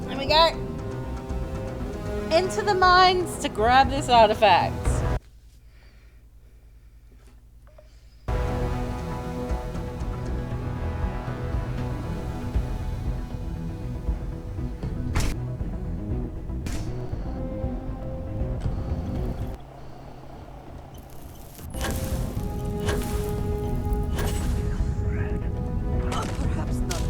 There we go. Into the mines to grab this artifact. Perhaps not.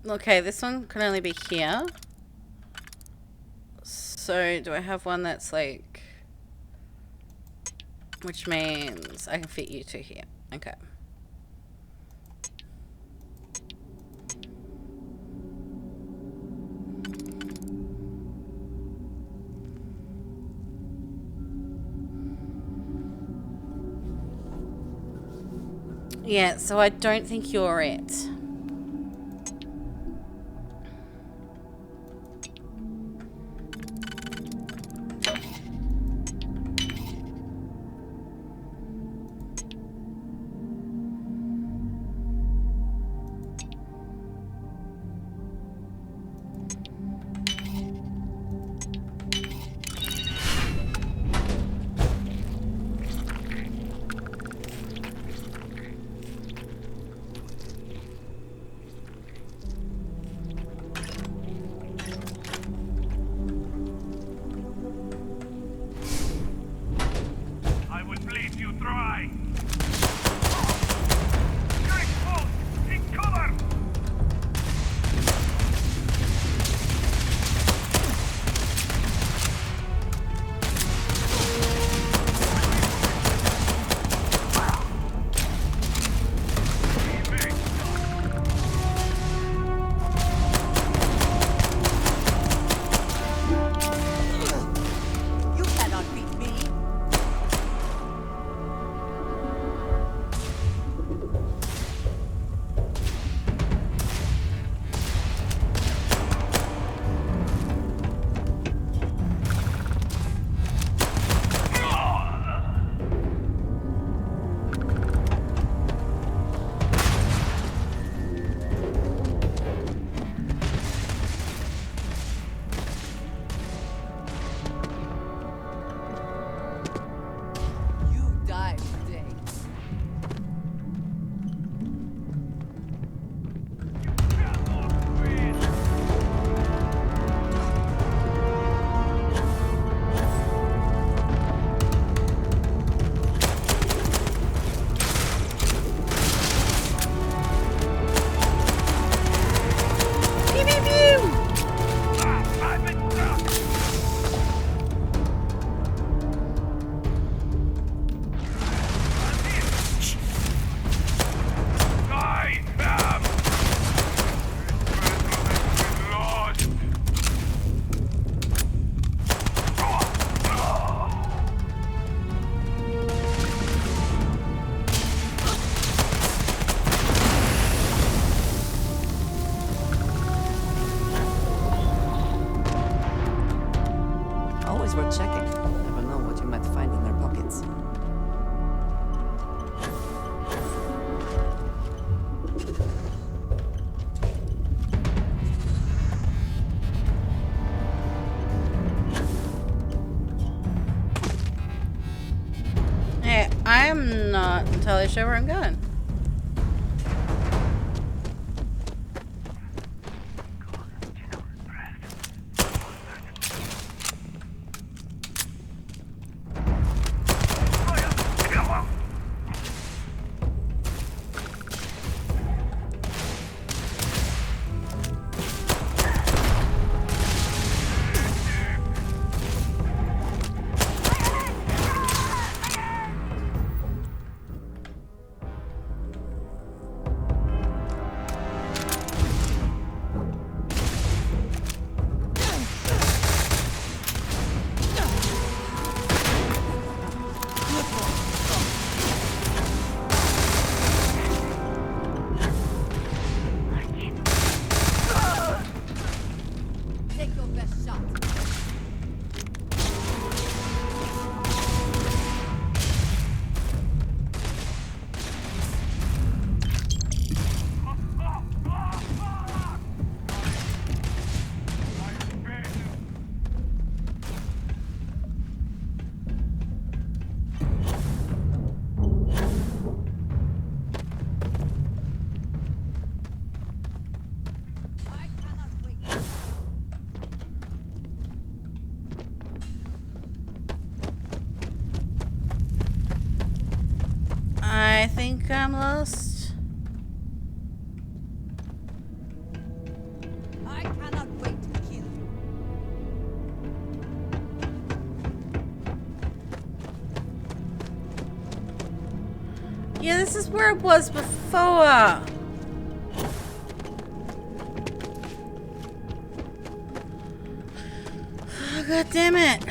Okay, this one can only be here. So, do I have one that's like... Which means I can fit you two here. Okay. Yeah, so I don't think you're it. I am not entirely sure where I'm going. Take your best shot. I think I'm lost. I cannot wait to kill you. Yeah, this is where it was before. Oh, God damn it.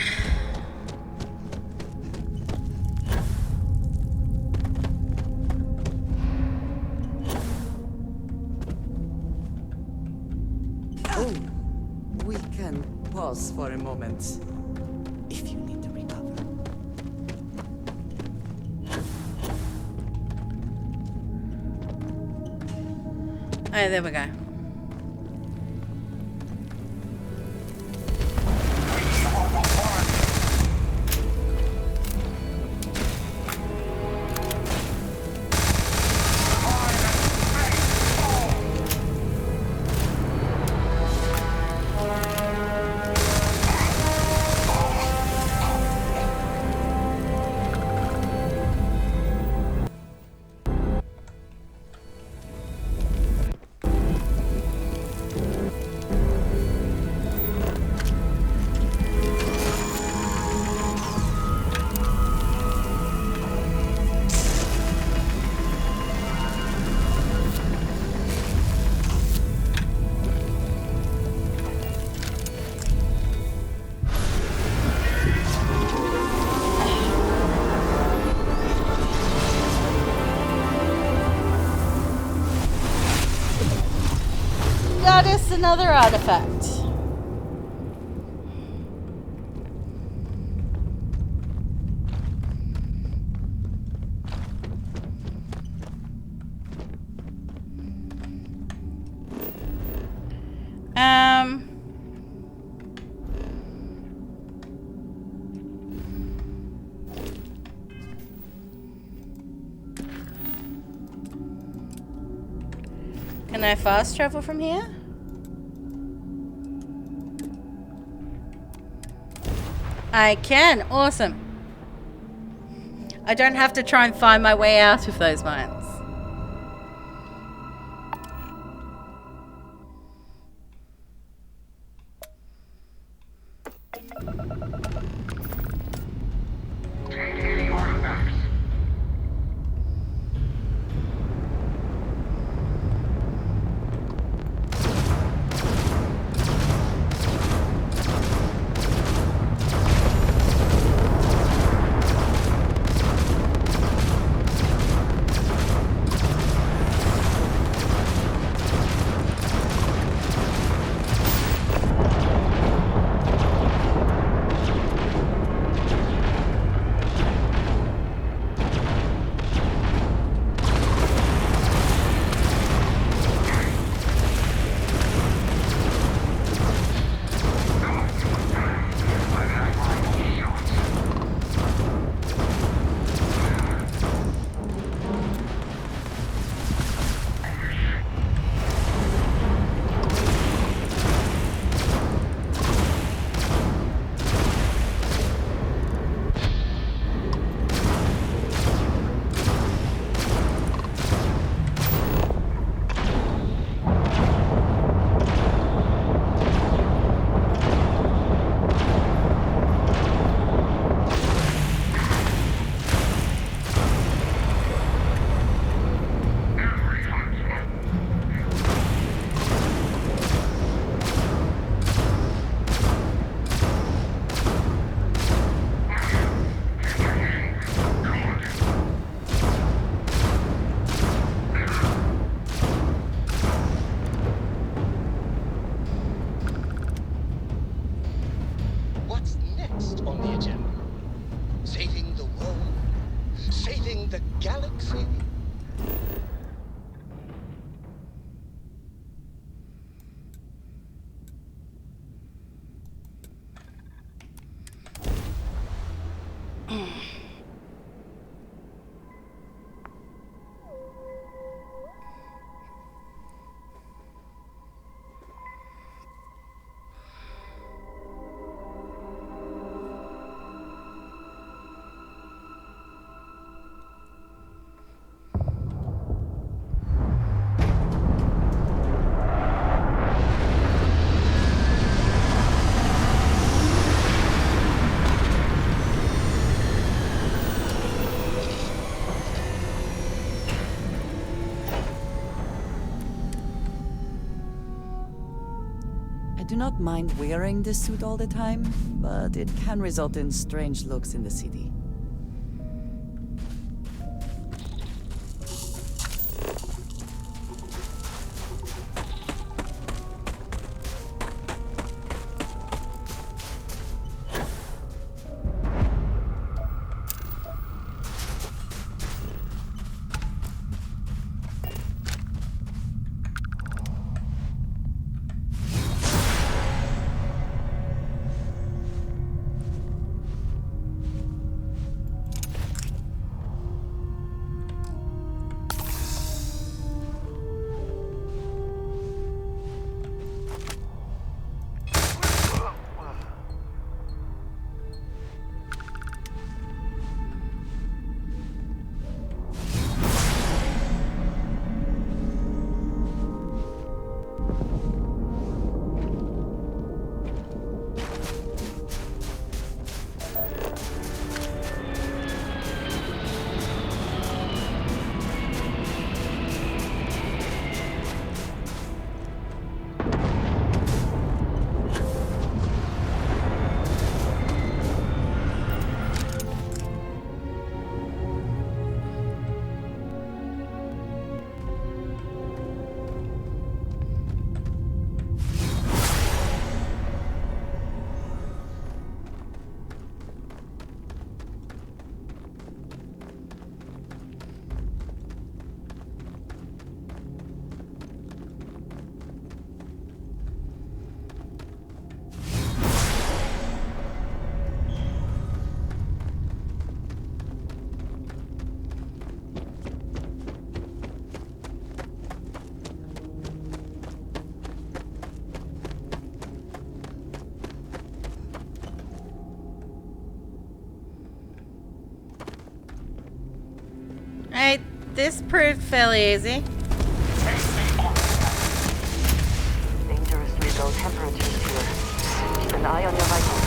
Oh, we can pause for a moment. If you need to recover. Alright, there we go. Got us another artifact. Can I fast travel from here? I can. Awesome. I don't have to try and find my way out of those mines. anything the galaxy? I do not mind wearing this suit all the time, but it can result in strange looks in the city. Alright, this proved fairly easy. Dangerously low temperatures here. Keep an eye on your vitals.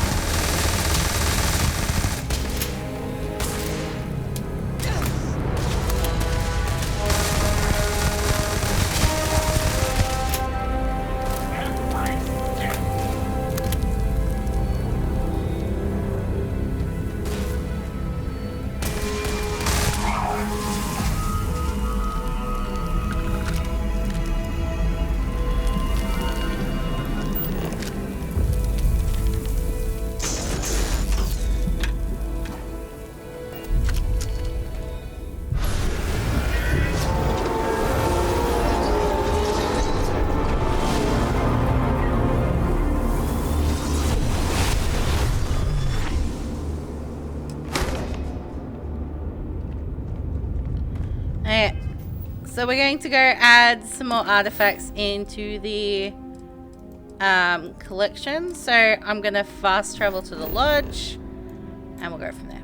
Alright, so we're going to go add some more artifacts into the collection. So I'm going to fast travel to the lodge and we'll go from there.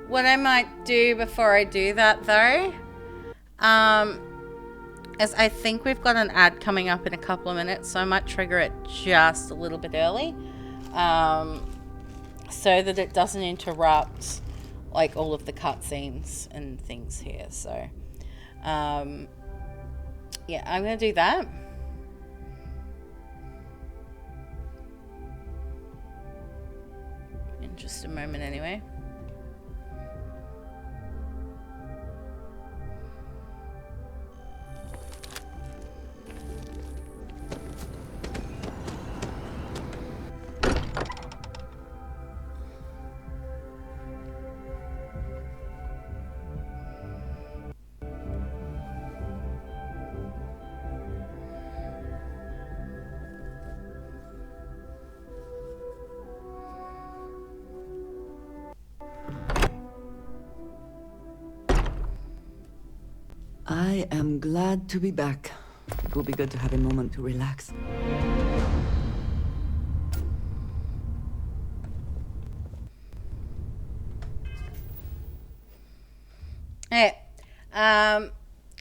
What I might do before I do that though, is I think we've got an ad coming up in a couple of minutes, so I might trigger it just a little bit early, so that it doesn't interrupt like all of the cutscenes and things here. So, yeah, I'm gonna do that. And Just a moment anyway. I am glad to be back. It will be good to have a moment to relax. Okay.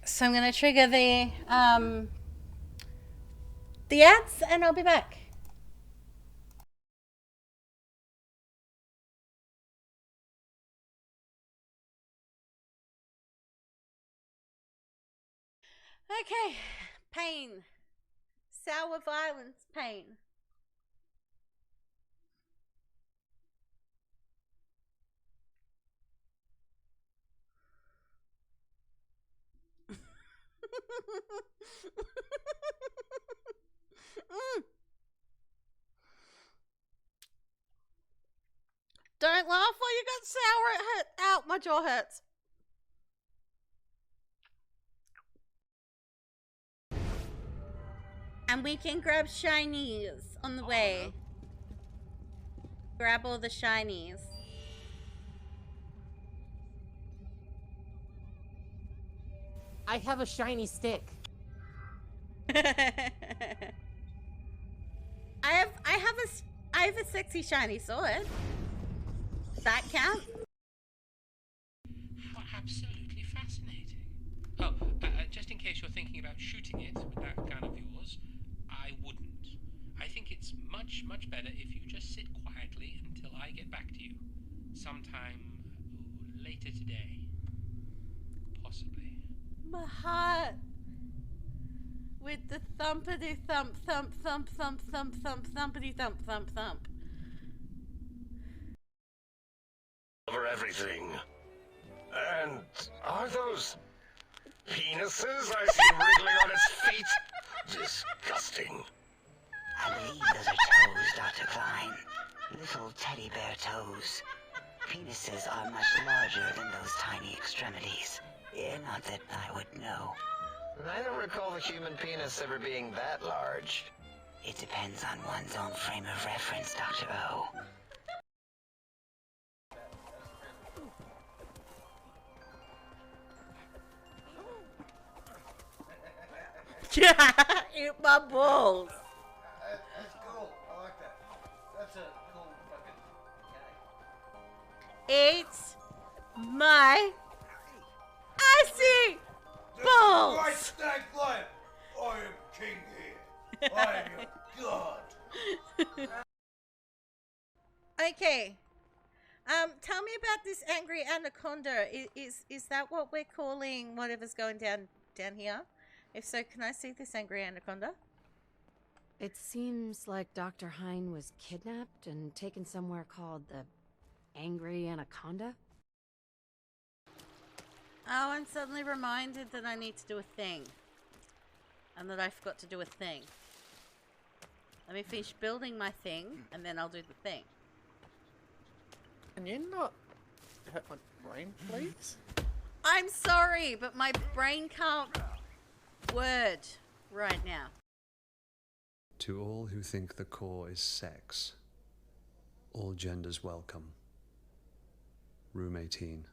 So I'm gonna trigger the ads and I'll be back. Okay. Pain. Sour violence pain. Don't laugh while you got sour. It hurt. Ow, my jaw hurts. And we can grab shinies on the way. Grab all the shinies. I have a shiny stick. I have a sexy shiny sword. That count? How absolutely fascinating. Oh, just in case you're thinking about shooting it with that gun of yours, I wouldn't. I think it's much, much better if you just sit quietly until I get back to you. Sometime later today. Possibly. My heart. With the thumpity thump thump thump thump thump thump thumpity thump thump thump. Over everything. And are those penises I see wriggling on its feet? Disgusting. I believe those are toes, Dr. Klein. Little teddy bear toes. Penises are much larger than those tiny extremities. Not that I would know. I don't recall the human penis ever being that large. It depends on one's own frame of reference, Dr. O. Eat my balls. That's cool. I like that. That's a cool fucking Eat my icy balls. Right, Stag Lion. I am king here. I am your god. Okay. Tell me about this angry anaconda. Is that what we're calling whatever's going down here? If so, can I see this angry anaconda? It seems like Dr. Hein was kidnapped and taken somewhere called the Angry Anaconda. Oh, I'm suddenly reminded that I need to do a thing. And that I forgot to do a thing. Let me finish building my thing, and then I'll do the thing. Can you not hurt my brain, please? I'm sorry, but my brain can't word right now. To all who think the core is sex, all genders welcome. Room 18.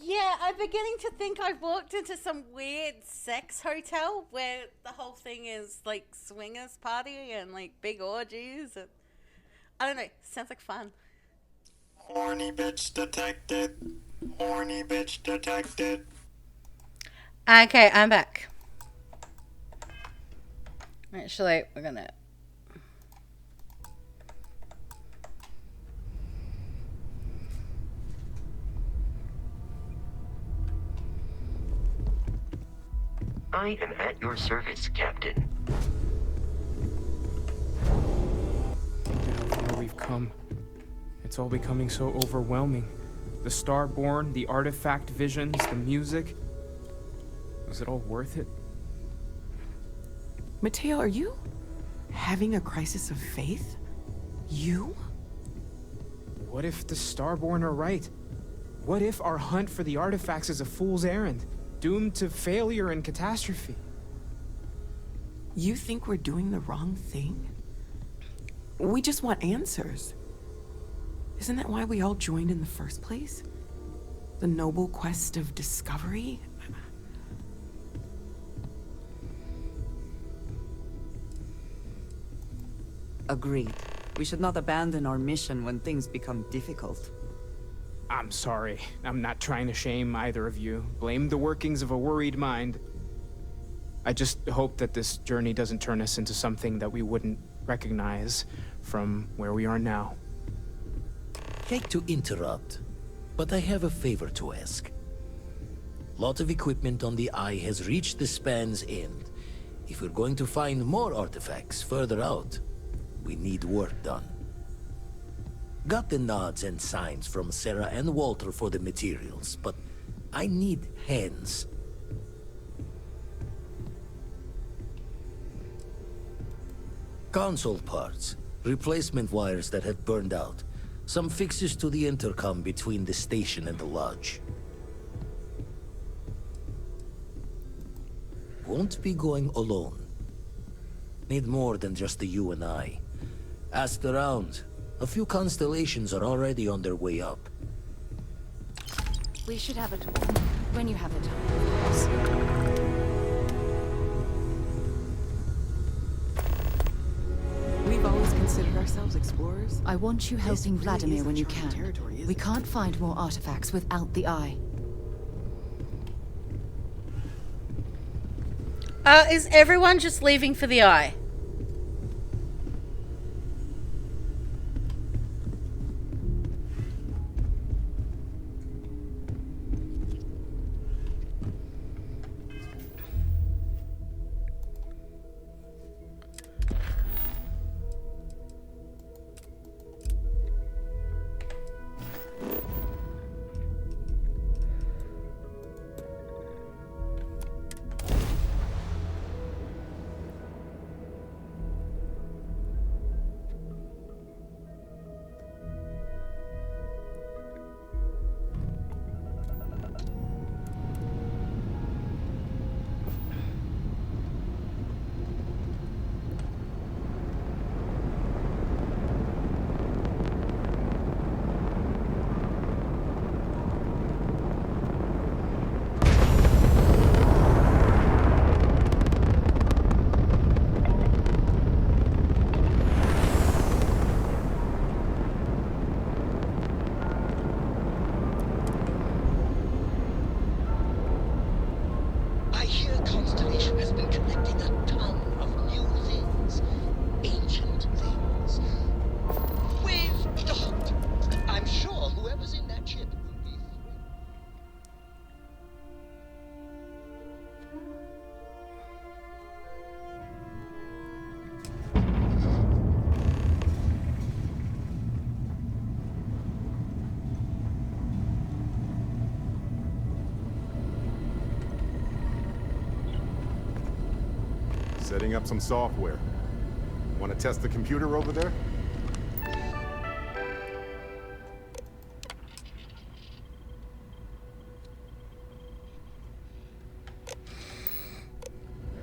Yeah, I'm beginning to think I've walked into some weird sex hotel where the whole thing is like swingers party and like big orgies and I don't know, sounds like fun. Horny bitch detected. Horny bitch detected. Okay, I'm back. Actually, we're gonna... I am at your service, Captain. come. It's all becoming so overwhelming. The Starborn, the artifact visions, the music. Was it all worth it? Mateo, are you having a crisis of faith? You? What if the Starborn are right? What if our hunt for the artifacts is a fool's errand, doomed to failure and catastrophe? You think we're doing the wrong thing? We just want answers. Isn't that why we all joined in the first place? The noble quest of discovery? Agreed. We should not abandon our mission when things become difficult. I'm sorry. I'm not trying to shame either of you. Blame the workings of a worried mind. I just hope that this journey doesn't turn us into something that we wouldn't recognize from where we are now. Hate to interrupt, but I have a favor to ask. Lot of equipment on the Eye has reached the span's end. If we're going to find more artifacts further out, we need work done. Got the nods and signs from Sarah and Walter for the materials, but I need hands. Console parts, replacement wires that have burned out, some fixes to the intercom between the station and the lodge. Won't be going alone. Need more than just the you and I. Asked around. A few constellations are already on their way up. We should have a tour. When you have the time, of course. We've always considered ourselves explorers. I want you helping This really Vladimir is when you uncharted can. territory, We can't find more artifacts without the Eye. Is everyone just leaving for the Eye? I hear Constellation has been collecting a ton of new things. Ancient things. We've docked. I'm sure whoever's in that ship will be thrilled. Setting up some software. Want to test the computer over there?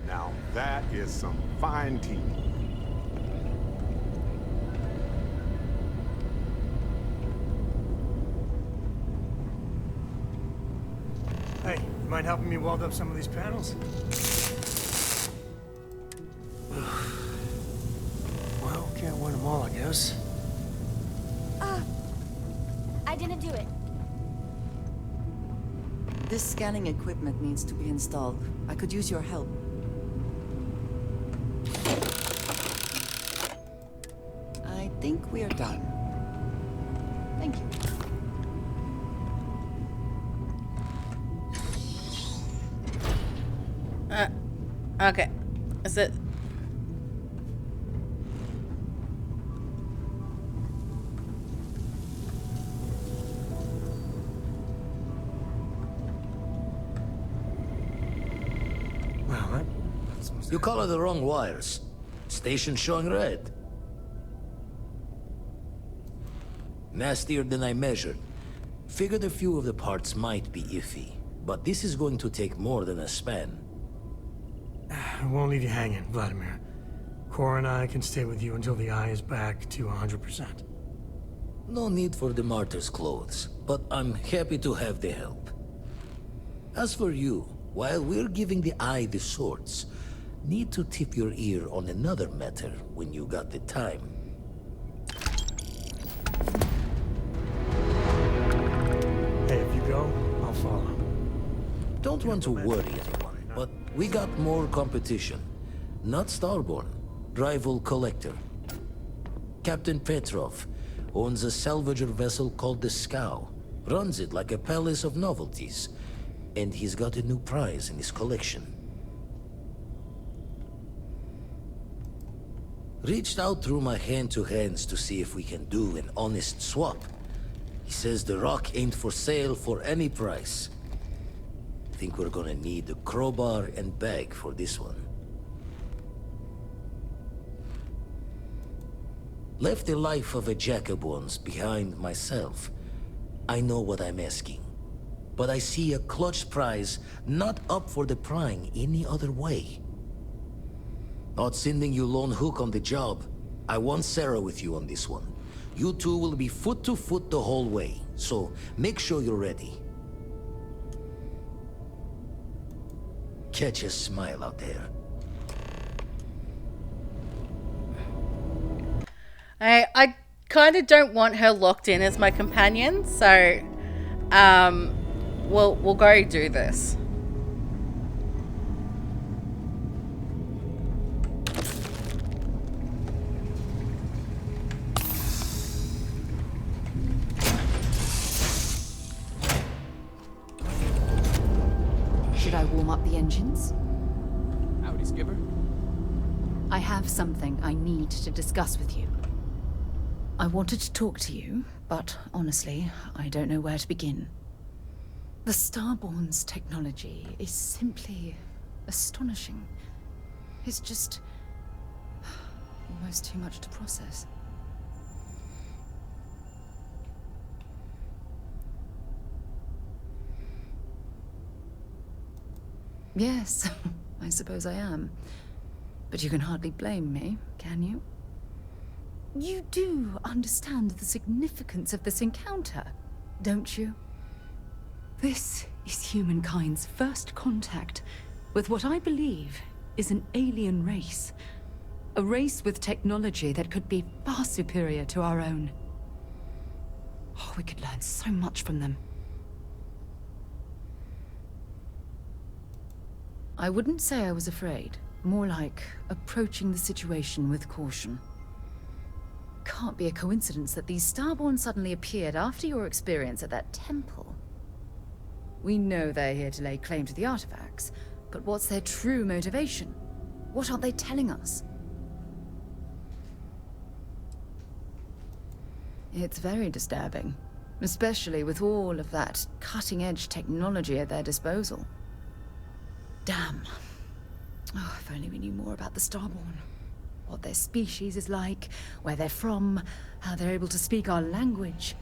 Now that is some fine teamwork. Hey, you mind helping me weld up some of these panels? Well, can't win them all, I guess. I didn't do it. This scanning equipment needs to be installed. I could use your help. I think we are done. Thank you. Okay. Is it? You color the wrong wires. Station showing red. Nastier than I measured. Figured a few of the parts might be iffy, but this is going to take more than a span. I won't leave you hanging, Vladimir. Cora and I can stay with you until the eye is back to 100%. No need for the martyr's clothes, but I'm happy to have the help. As for you, while we're giving the eye the swords, need to tip your ear on another matter when you got the time. Hey, if you go, I'll follow. Don't want to worry anyone, but we got more competition. Not Starborn, rival collector. Captain Petrov owns a salvager vessel called the Scow. Runs it like a palace of novelties. And he's got a new prize in his collection. Reached out through my hand-to-hands to see if we can do an honest swap. He says the rock ain't for sale for any price. Think we're gonna need a crowbar and bag for this one. Left the life of a Jacobons behind myself. I know what I'm asking. But I see a clutch prize not up for the prying any other way. Not sending you lone hook on the job. I want Sarah with you on this one. You two will be foot to foot the whole way, so make sure you're ready. Catch a smile out there. I kind of don't want her locked in as my companion, so we'll go do this. Should I warm up the engines? Howdy, Skipper. I have something I need to discuss with you. I wanted to talk to you, but honestly, I don't know where to begin. The Starborn's technology is simply astonishing. It's just almost too much to process. Yes, I suppose I am. But you can hardly blame me, can you? You do understand the significance of this encounter, don't you? This is humankind's first contact with what I believe is an alien race. A race with technology that could be far superior to our own. Oh, we could learn so much from them. I wouldn't say I was afraid. More like approaching the situation with caution. Can't be a coincidence that these Starborn suddenly appeared after your experience at that temple. We know they're here to lay claim to the artifacts, but what's their true motivation? What are they telling us? It's very disturbing, especially with all of that cutting-edge technology at their disposal. Damn. Oh, if only we knew more about the Starborn. What their species is like, where they're from, how they're able to speak our language.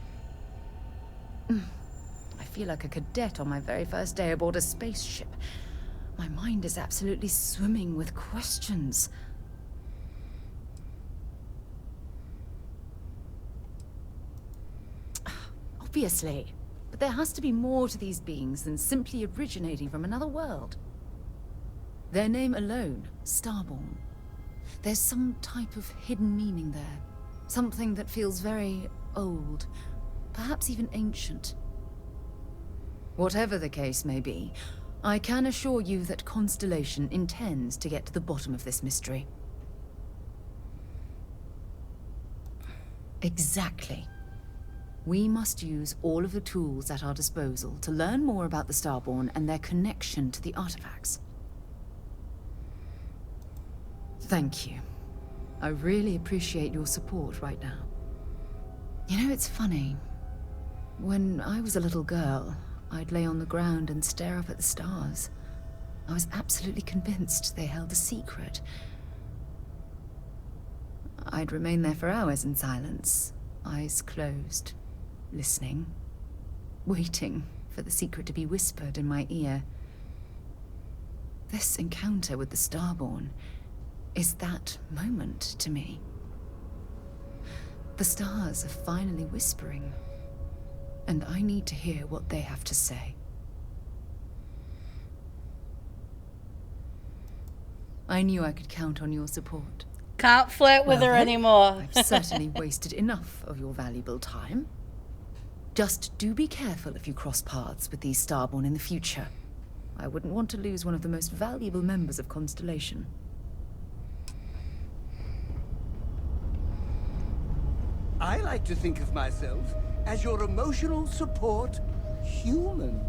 I feel like a cadet on my very first day aboard a spaceship. My mind is absolutely swimming with questions. Obviously, but there has to be more to these beings than simply originating from another world. Their name alone, Starborn. There's some type of hidden meaning there. Something that feels very old, perhaps even ancient. Whatever the case may be, I can assure you that Constellation intends to get to the bottom of this mystery. Exactly. We must use all of the tools at our disposal to learn more about the Starborn and their connection to the artifacts. Thank you. I really appreciate your support right now. You know, it's funny. When I was a little girl, I'd lay on the ground and stare up at the stars. I was absolutely convinced they held a secret. I'd remain there for hours in silence, eyes closed, listening, waiting for the secret to be whispered in my ear. This encounter with the Starborn is that moment to me. The stars are finally whispering, and I need to hear what they have to say. I knew I could count on your support. Can't flirt with Well her then, anymore. I've certainly wasted enough of your valuable time. Just do be careful if you cross paths with these Starborn in the future. I wouldn't want to lose one of the most valuable members of Constellation. I like to think of myself as your emotional support human.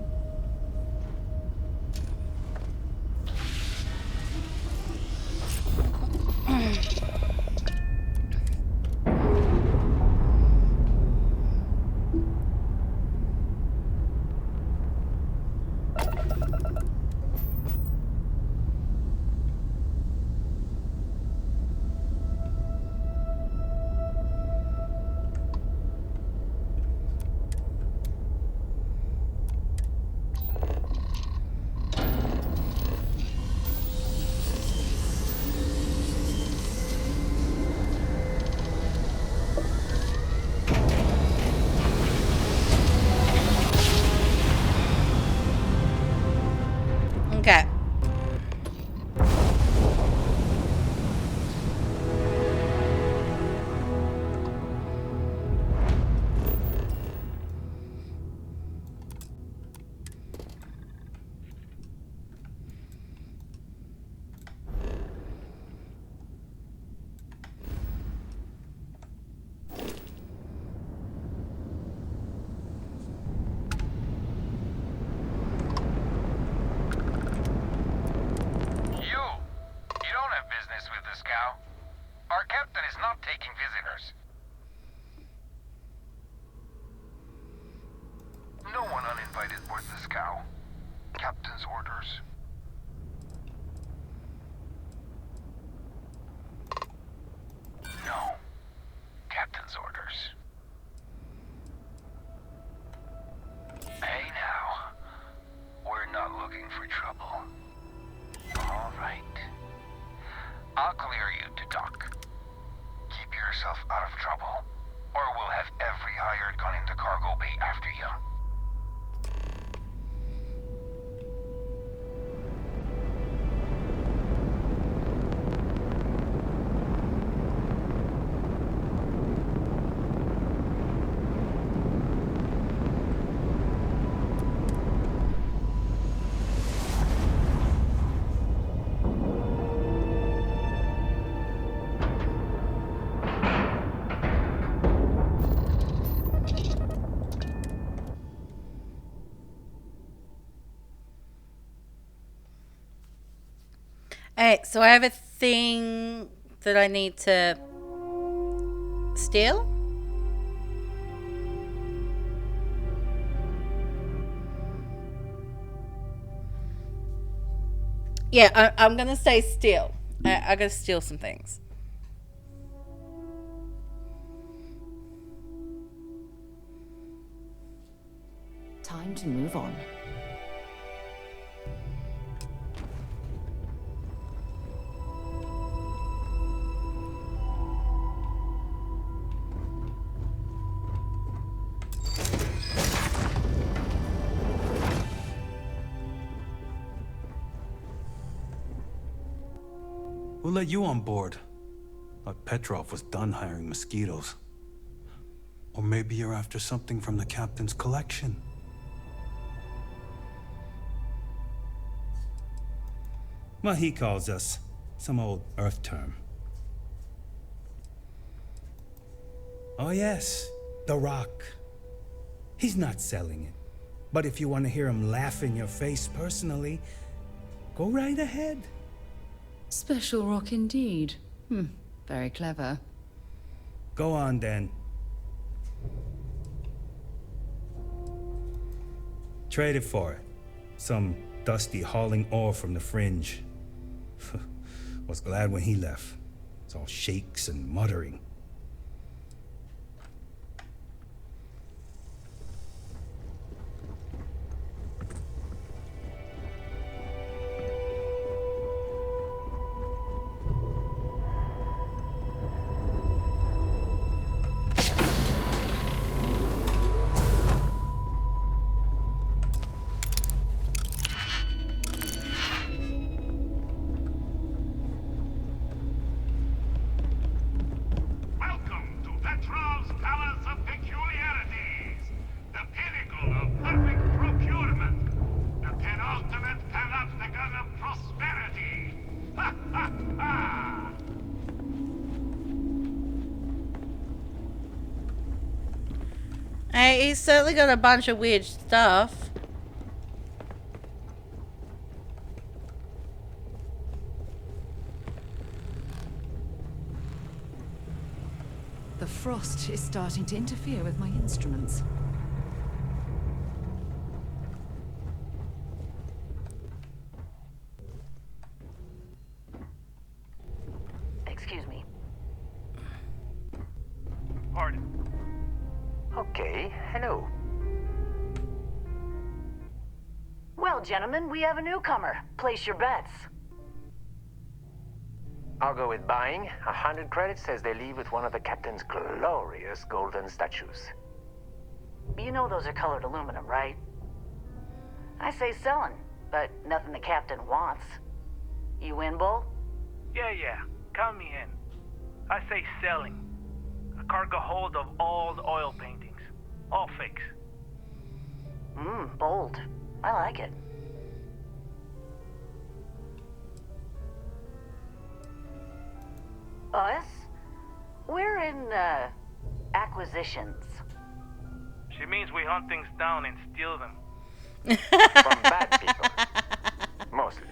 Okay. You don't have business with the scow. Our captain is not taking visitors. No one uninvited boards the scow. Captain's orders. No. Captain's orders. Hey now. We're not looking for trouble. All right. I'll clear you to dock. Keep yourself out of trouble, or we'll have every hired gun in the cargo bay after you. Alright, so I have a thing that I need to steal. Yeah, I'm gonna say steal. I gotta steal some things. Time to move on. Who let you on board? Thought Petrov was done hiring mosquitoes. Or maybe you're after something from the captain's collection. Well, he calls us some old Earth term. Oh yes, the Rock. He's not selling it. But if you want to hear him laugh in your face personally, go right ahead. Special rock indeed. Very clever. Go on then. Trade it for it. Some Dusty hauling ore from the fringe. Was glad when he left. It's all shakes and muttering. Hey, he's certainly got a bunch of weird stuff. The frost is starting to interfere with my instruments. Excuse me. Pardon. Okay, hello. Well, gentlemen, we have a newcomer. Place your bets. I'll go with buying. 100 credits says they leave with one of the captain's glorious golden statues. You know those are colored aluminum, right? I say selling, but nothing the captain wants. You win, Bull? Yeah, count me in. I say selling. A cargo hold of all the oil paintings. All fakes. Bold. I like it. Us? We're in, acquisitions. She means we hunt things down and steal them. From bad people. Mostly.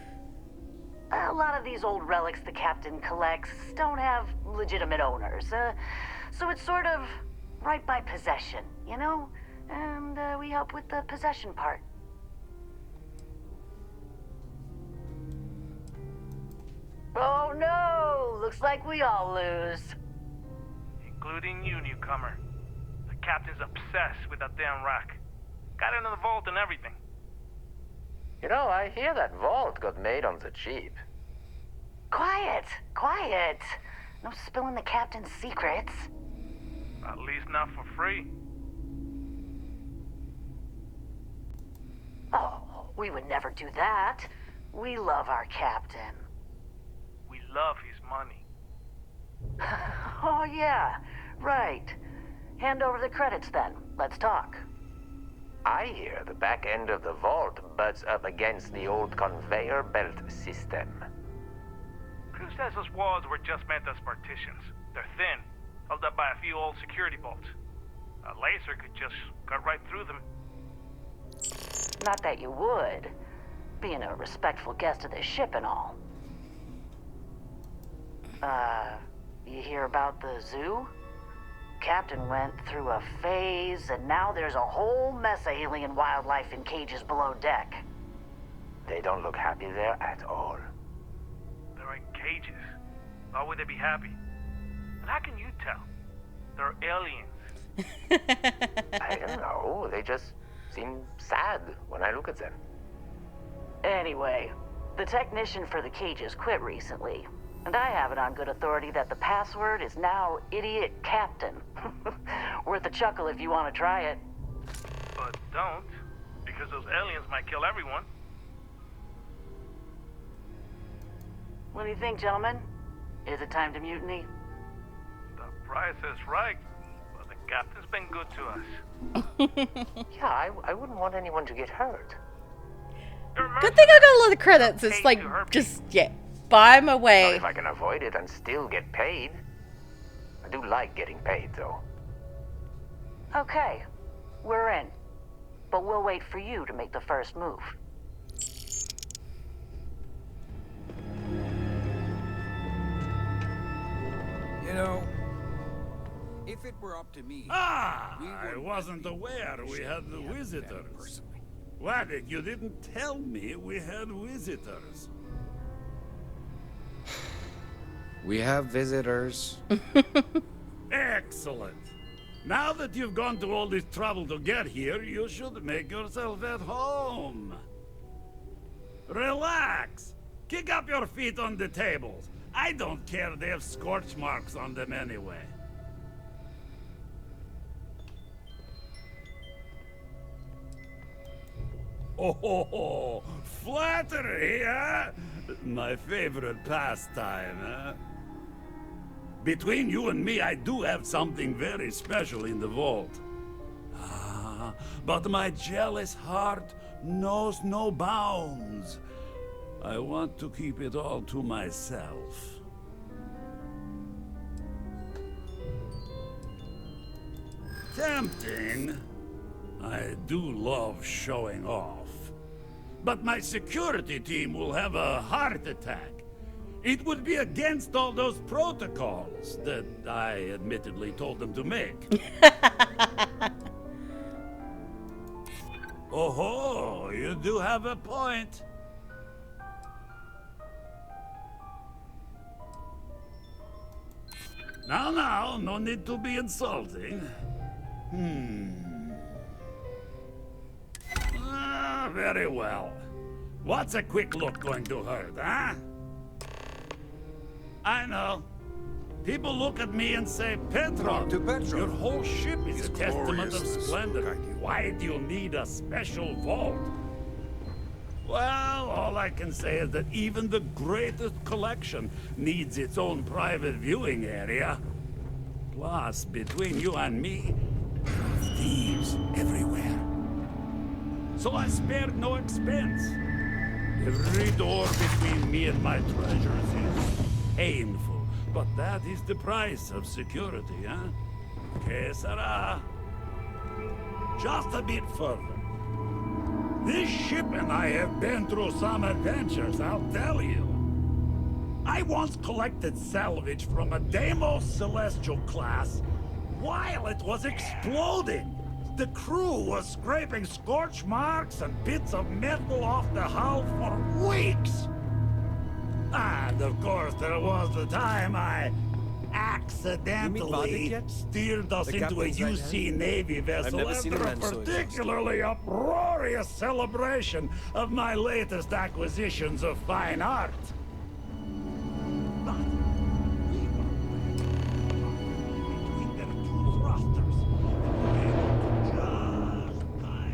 A lot of these old relics the captain collects don't have legitimate owners, so it's sort of right by possession, you know? And we help with the possession part. Oh no! Looks like we all lose. Including you, newcomer. The captain's obsessed with that damn rack. Got it in the vault and everything. You know, I hear that vault got made on the cheap. Quiet! No spilling the captain's secrets. At least not for free. Oh, we would never do that. We love our captain. We love his money. Oh, yeah. Right. Hand over the credits then. Let's talk. I hear the back end of the vault butts up against the old conveyor belt system. Who says those walls were just meant as partitions? They're thin, held up by a few old security bolts. A laser could just cut right through them. Not that you would, being a respectful guest of this ship and all. You hear about the zoo? Captain went through a phase, and now there's a whole mess of alien wildlife in cages below deck. They don't look happy there at all. They're in cages. Why would they be happy? And how can you tell? They're aliens. I don't know. They just seem sad when I look at them. Anyway, the technician for the cages quit recently. And I have it on good authority that the password is now Idiot Captain. Worth a chuckle if you want to try it. But don't, because those aliens might kill everyone. What do you think, gentlemen? Is it time to mutiny? The price is right, but the captain's been good to us. Yeah, I wouldn't want anyone to get hurt. Good thing I got a lot of credits. It's like, just, yeah, buy my Not way. if I can avoid it and still get paid. I do like getting paid, though. Okay, we're in. But we'll wait for you to make the first move. You know, if it were up to me... I wasn't aware we had the visitors. Waddick, you didn't tell me we had visitors. We have visitors. Excellent. Now that you've gone to all this trouble to get here, you should make yourself at home. Relax. Kick up your feet on the tables. I don't care they have scorch marks on them anyway. Oh, flattery, huh? My favorite pastime, huh? Between you and me, I do have something very special in the vault. Ah, but my jealous heart knows no bounds. I want to keep it all to myself. Tempting. I do love showing off. But my security team will have a heart attack. It would be against all those protocols that I admittedly told them to make. Oh, you do have a point. Now, no need to be insulting. Very well. What's a quick look going to hurt, huh? I know. People look at me and say, Petrov, your whole ship is a testament of splendor. Why do you need a special vault? Well, all I can say is that even the greatest collection needs its own private viewing area. Plus, between you and me, there are thieves everywhere. So I spared no expense. Every door between me and my treasures is painful, but that is the price of security, huh? Que sera? Just a bit further. This ship and I have been through some adventures, I'll tell you. I once collected salvage from a Deimos Celestial class while it was exploding. The crew was scraping scorch marks and bits of metal off the hull for weeks. And of course, there was the time I accidentally steered us into a UC Navy vessel after a particularly uproarious celebration of my latest acquisitions of fine art. But we were between their two thrusters, and we were able to just kind of step back.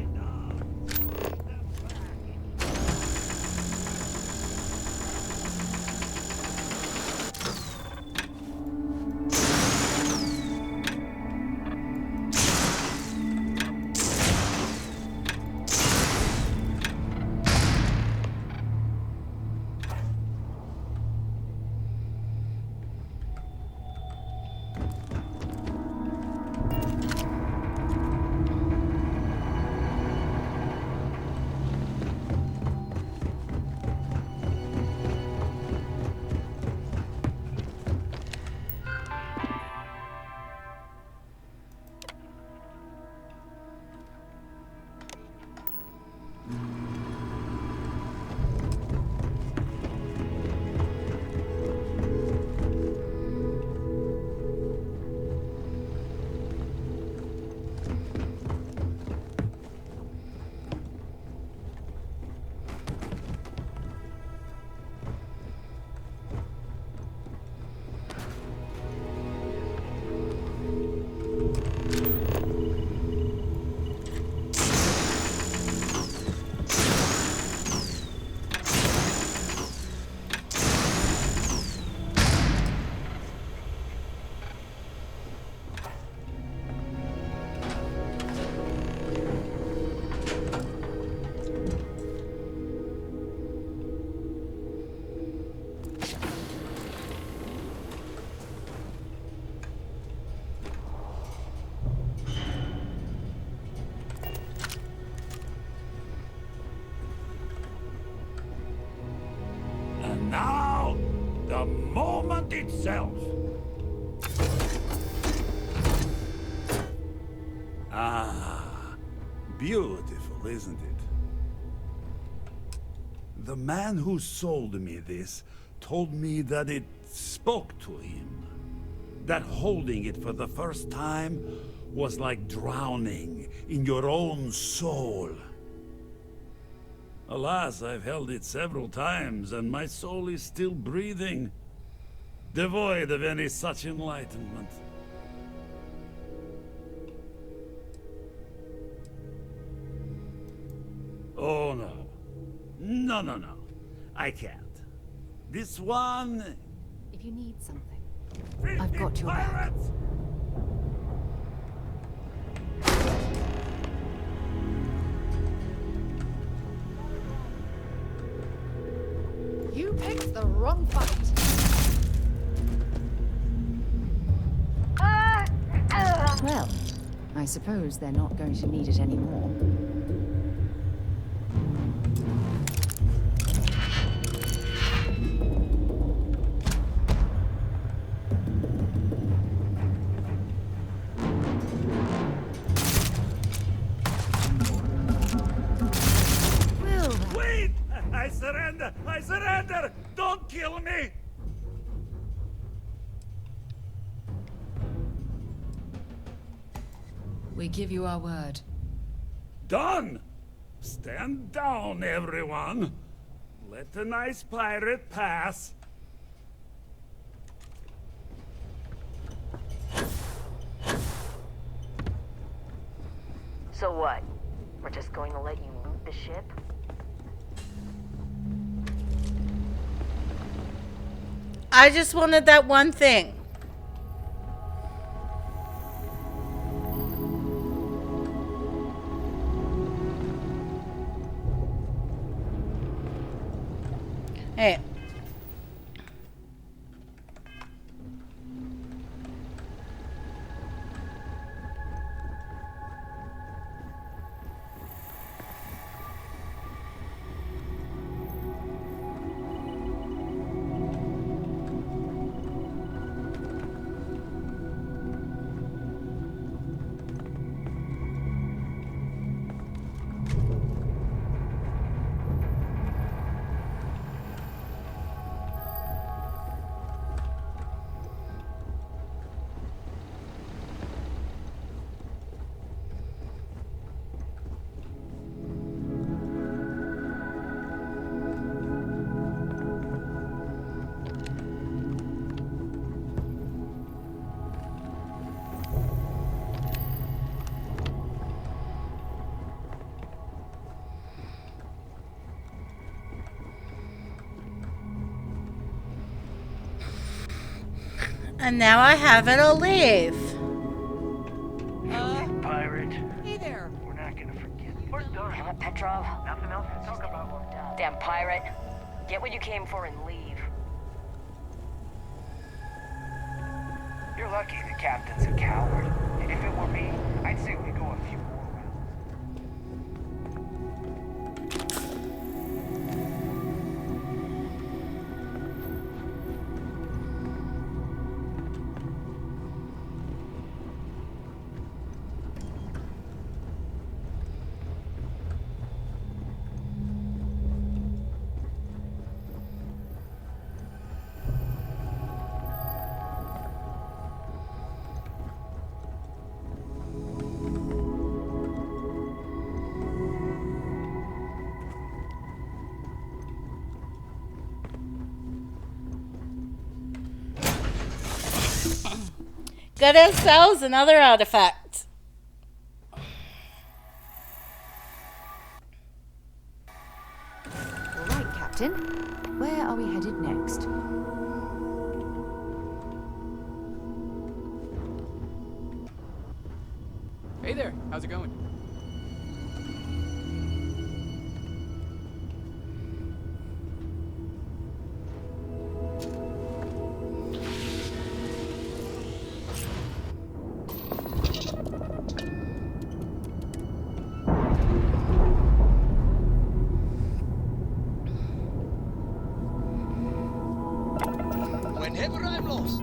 And now, the moment itself. Ah, beautiful, isn't it? The man who sold me this told me that it spoke to him. That holding it for the first time was like drowning in your own soul. Alas, I've held it several times, and my soul is still breathing, devoid of any such enlightenment. Oh no. No. I can't. This one... If you need something, I've got your back. You picked the wrong fight. Well, I suppose they're not going to need it anymore. Wait! I surrender! I surrender! Don't kill me! We give you our word. Done! Stand down, everyone! Let the nice pirate pass. So what? We're just going to let you loot the ship? I just wanted that one thing. Hey. And now I have it, I'll leave. Pirate. Hey there. We're not gonna forget. We're done. Damn it, Petrov. Nothing else to talk about. Damn pirate. Get what you came for and leave. You're lucky the captain's a coward. If it were me, I'd say we go a few more rounds. Got ourselves another artifact. All right, Captain. Where are we headed next? Hey there, how's it going? Whenever I'm lost.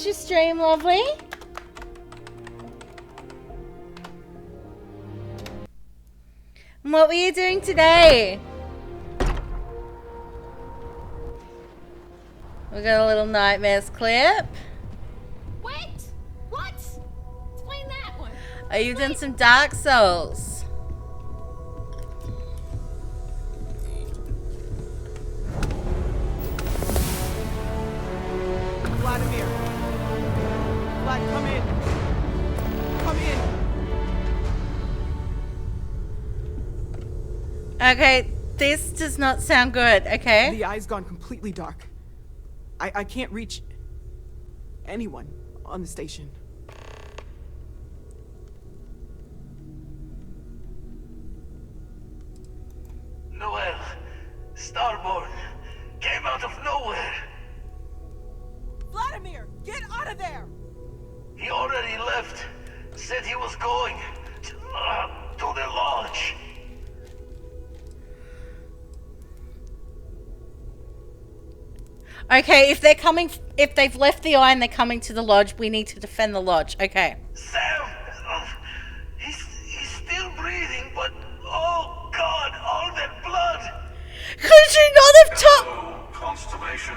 was your stream, lovely? What were you doing today? We got a little nightmares clip. Wait! What? Explain that one. Are you doing some Dark Souls? Vladimir. Vlad, come in. Come in. Okay, this does not sound good, okay? The eye's gone completely dark. I can't reach anyone on the station. Noel, Starborn, came out of nowhere. Vladimir, get out of there! He already left. Said he was going to the lodge. Okay, if they've left the eye and they're coming to the lodge, we need to defend the lodge. Okay. Sam, he's still breathing, but oh God, all that blood. Could you not have told? Constellation.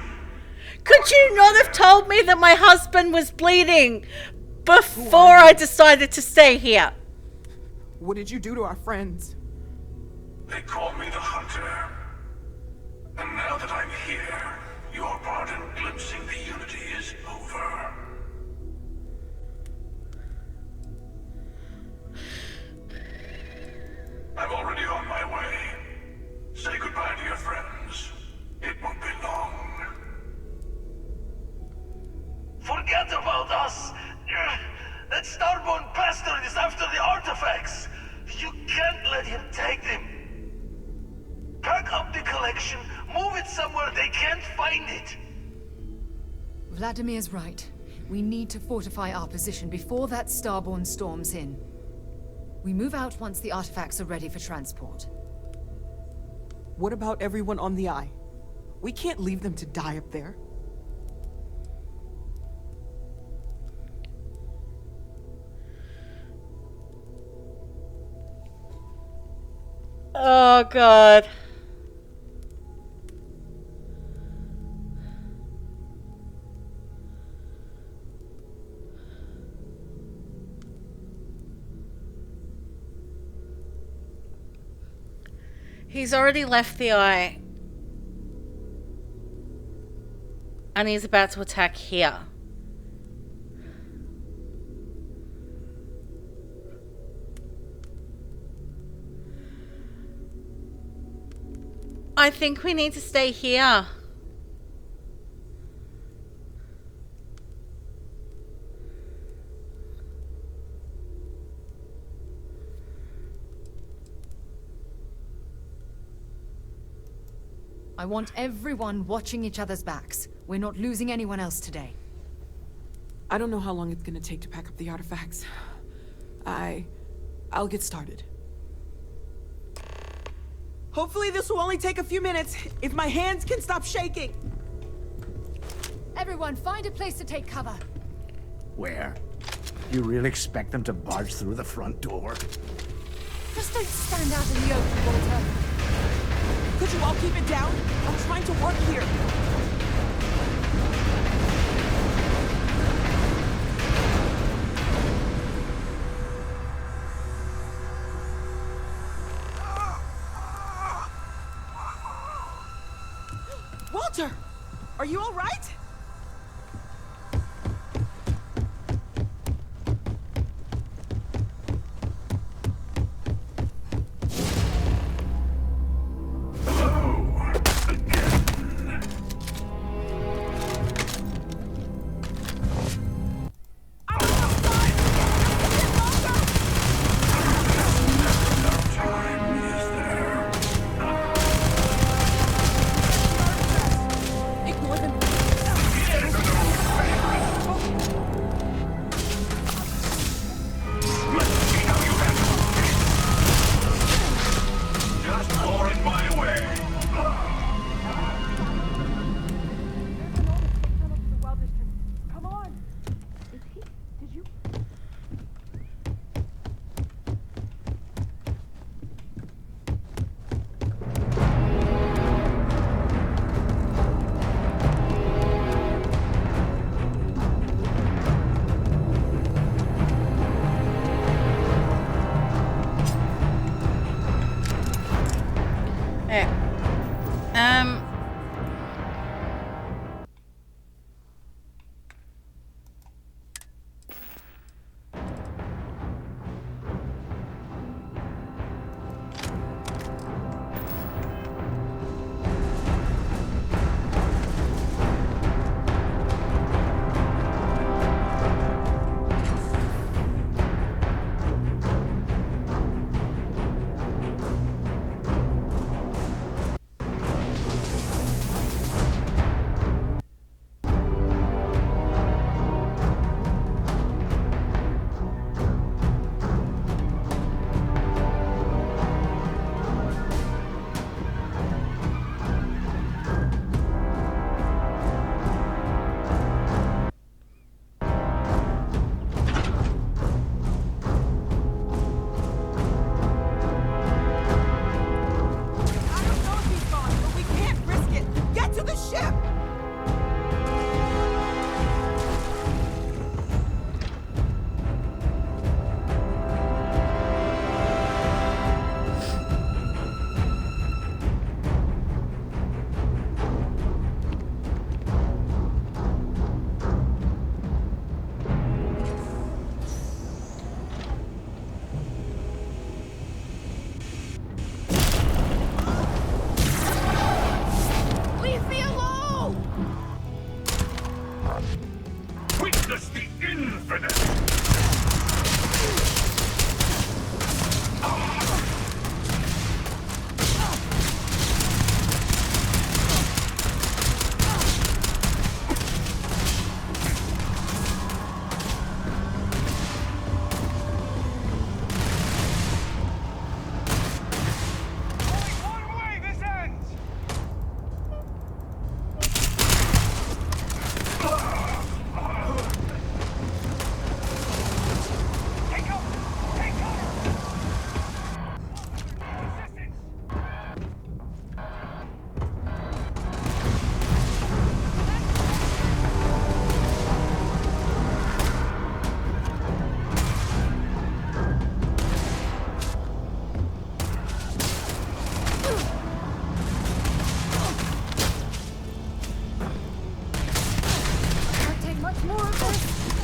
Could you not have told me that my husband was bleeding before I decided to stay here? What did you do to our friends? They call me the Hunter. And now that I'm here, your part in glimpsing the Unity is over. I'm already on my way. Say goodbye to your friends. It won't be long. Forget about us! That Starborn bastard is after the artifacts! You can't let him take them! Pack up the collection, move it somewhere they can't find it! Vladimir's right. We need to fortify our position before that Starborn storms in. We move out once the artifacts are ready for transport. What about everyone on the Eye? We can't leave them to die up there. Oh God. He's already left the eye. And he's about to attack here. I think we need to stay here. I want everyone watching each other's backs. We're not losing anyone else today. I don't know how long it's gonna take to pack up the artifacts. I'll get started. Hopefully this will only take a few minutes, if my hands can stop shaking. Everyone, find a place to take cover. Where? You really expect them to barge through the front door? Just don't stand out in the open, Walter. Could you all keep it down? I'm trying to work here. Walter! Are you all right? Ignore them. Leave me alone! Witness the infinite!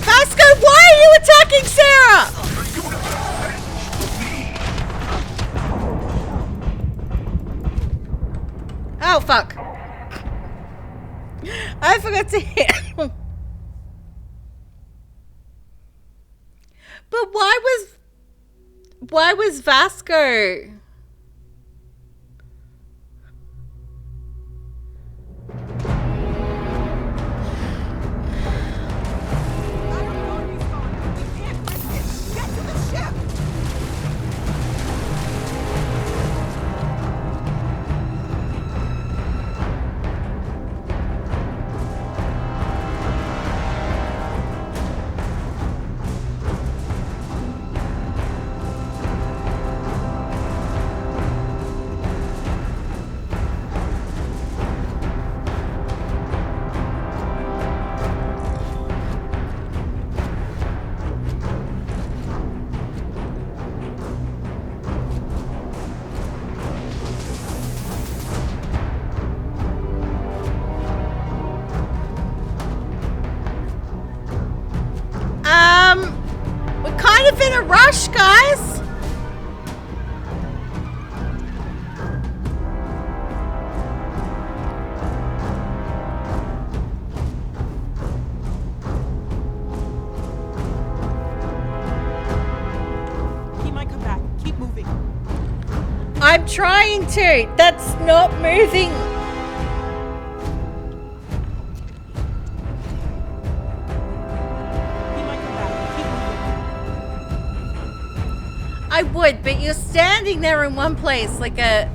Vasco, why are you attacking Sarah? Oh, fuck. I forgot to hit. But why was Vasco? We're kind of in a rush, guys. He might come back. Keep moving. I'm trying to. That's not moving. I would, but you're standing there in one place like a...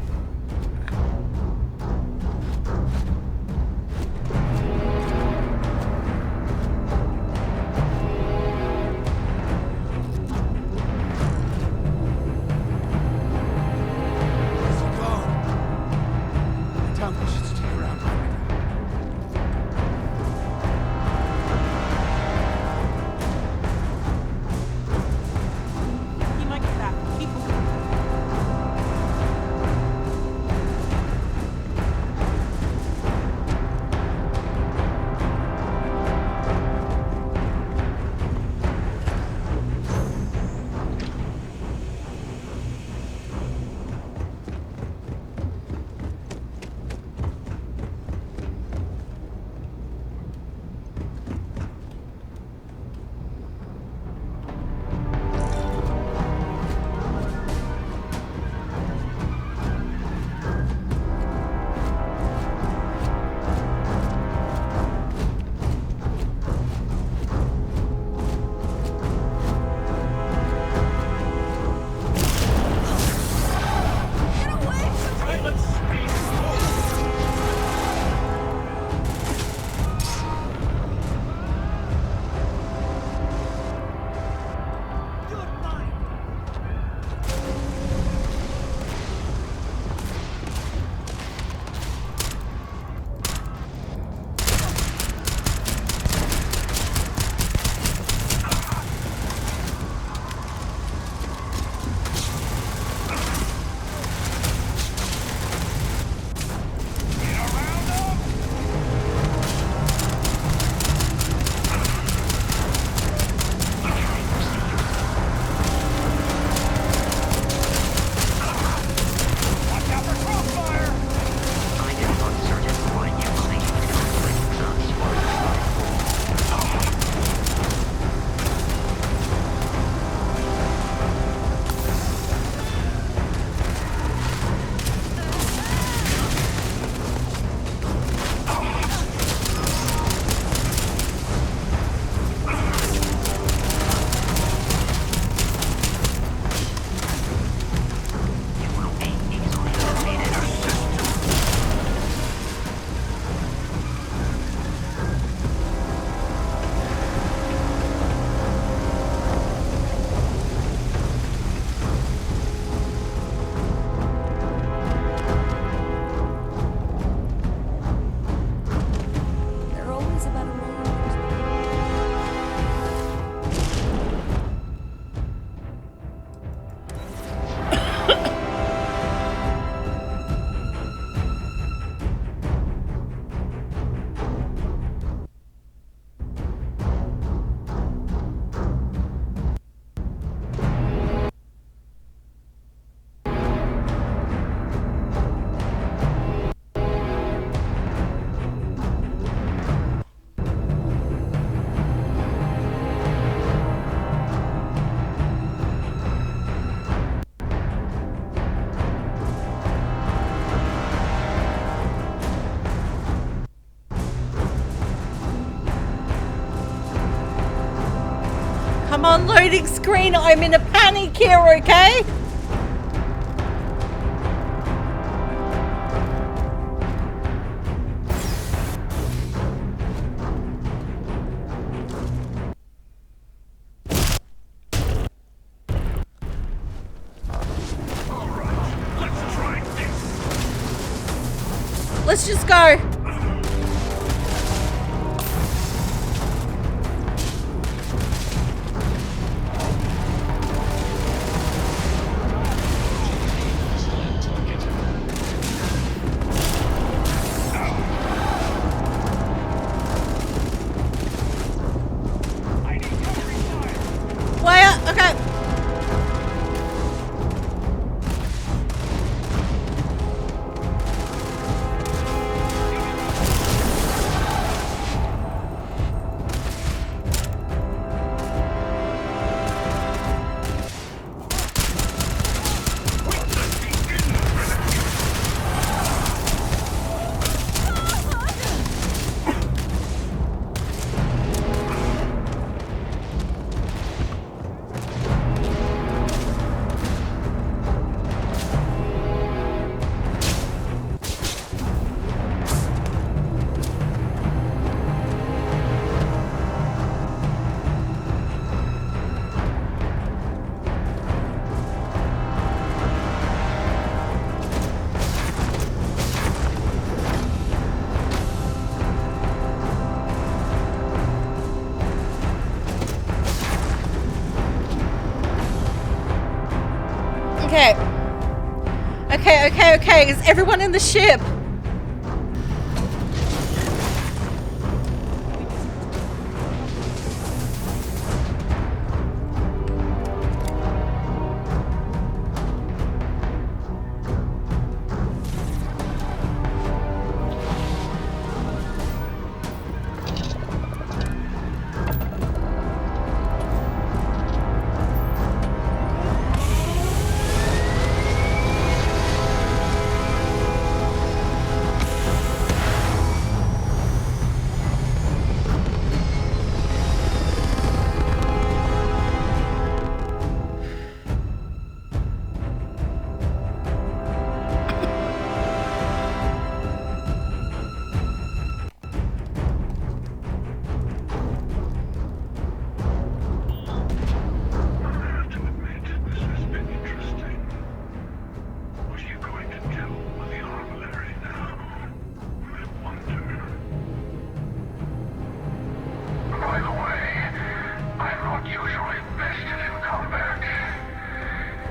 On loading screen, I'm in a panic here, okay? Let's just go. Wire, okay. Okay. Okay. Is everyone in the ship?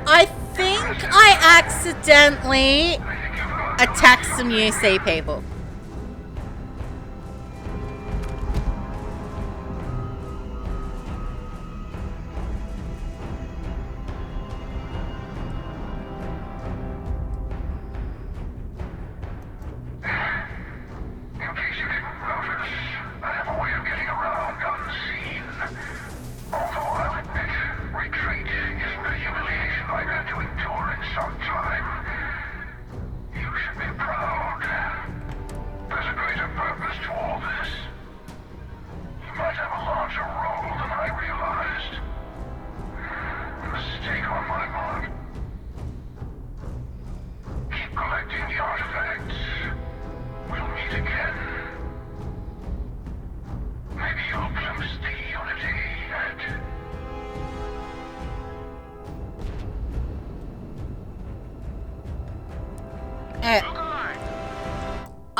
I think I accidentally attacked some UC people.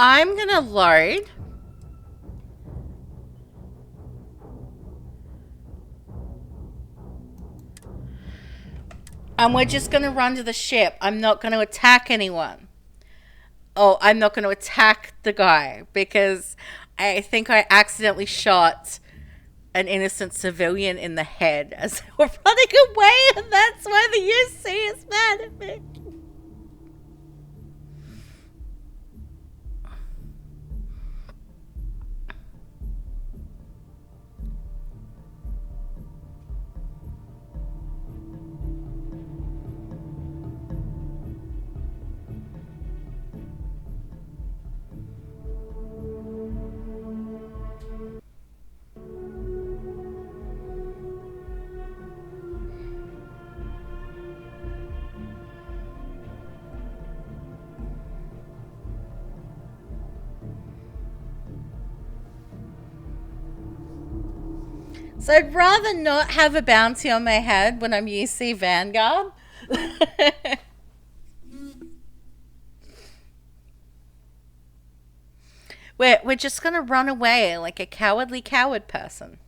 I'm gonna load. And we're just gonna run to the ship. I'm not gonna attack anyone. Oh, I'm not gonna attack the guy because I think I accidentally shot an innocent civilian in the head as they were running away, and that's why the UC is mad at me. So I'd rather not have a bounty on my head when I'm UC Vanguard. We're just gonna run away like a cowardly coward person.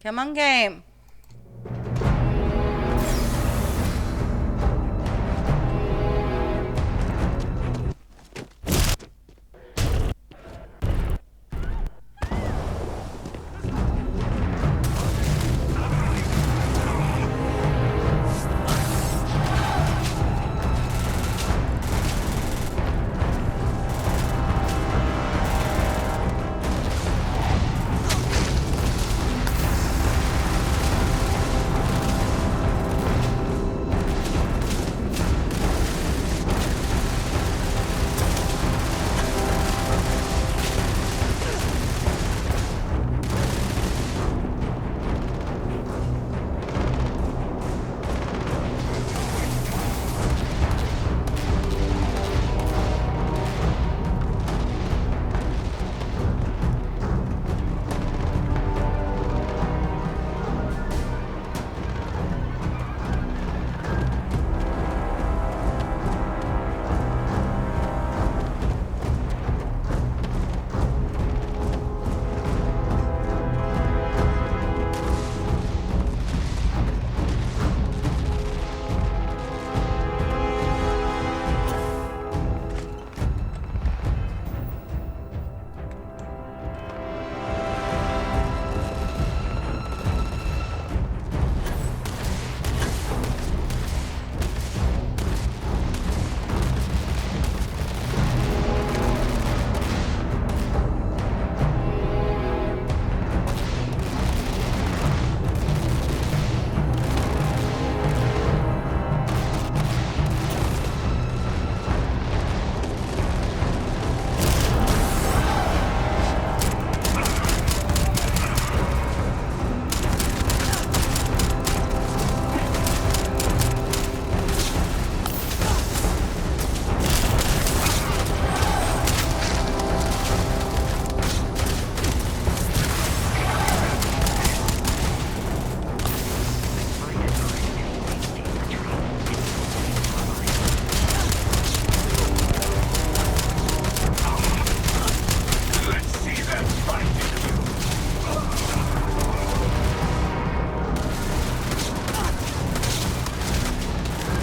Come on, game.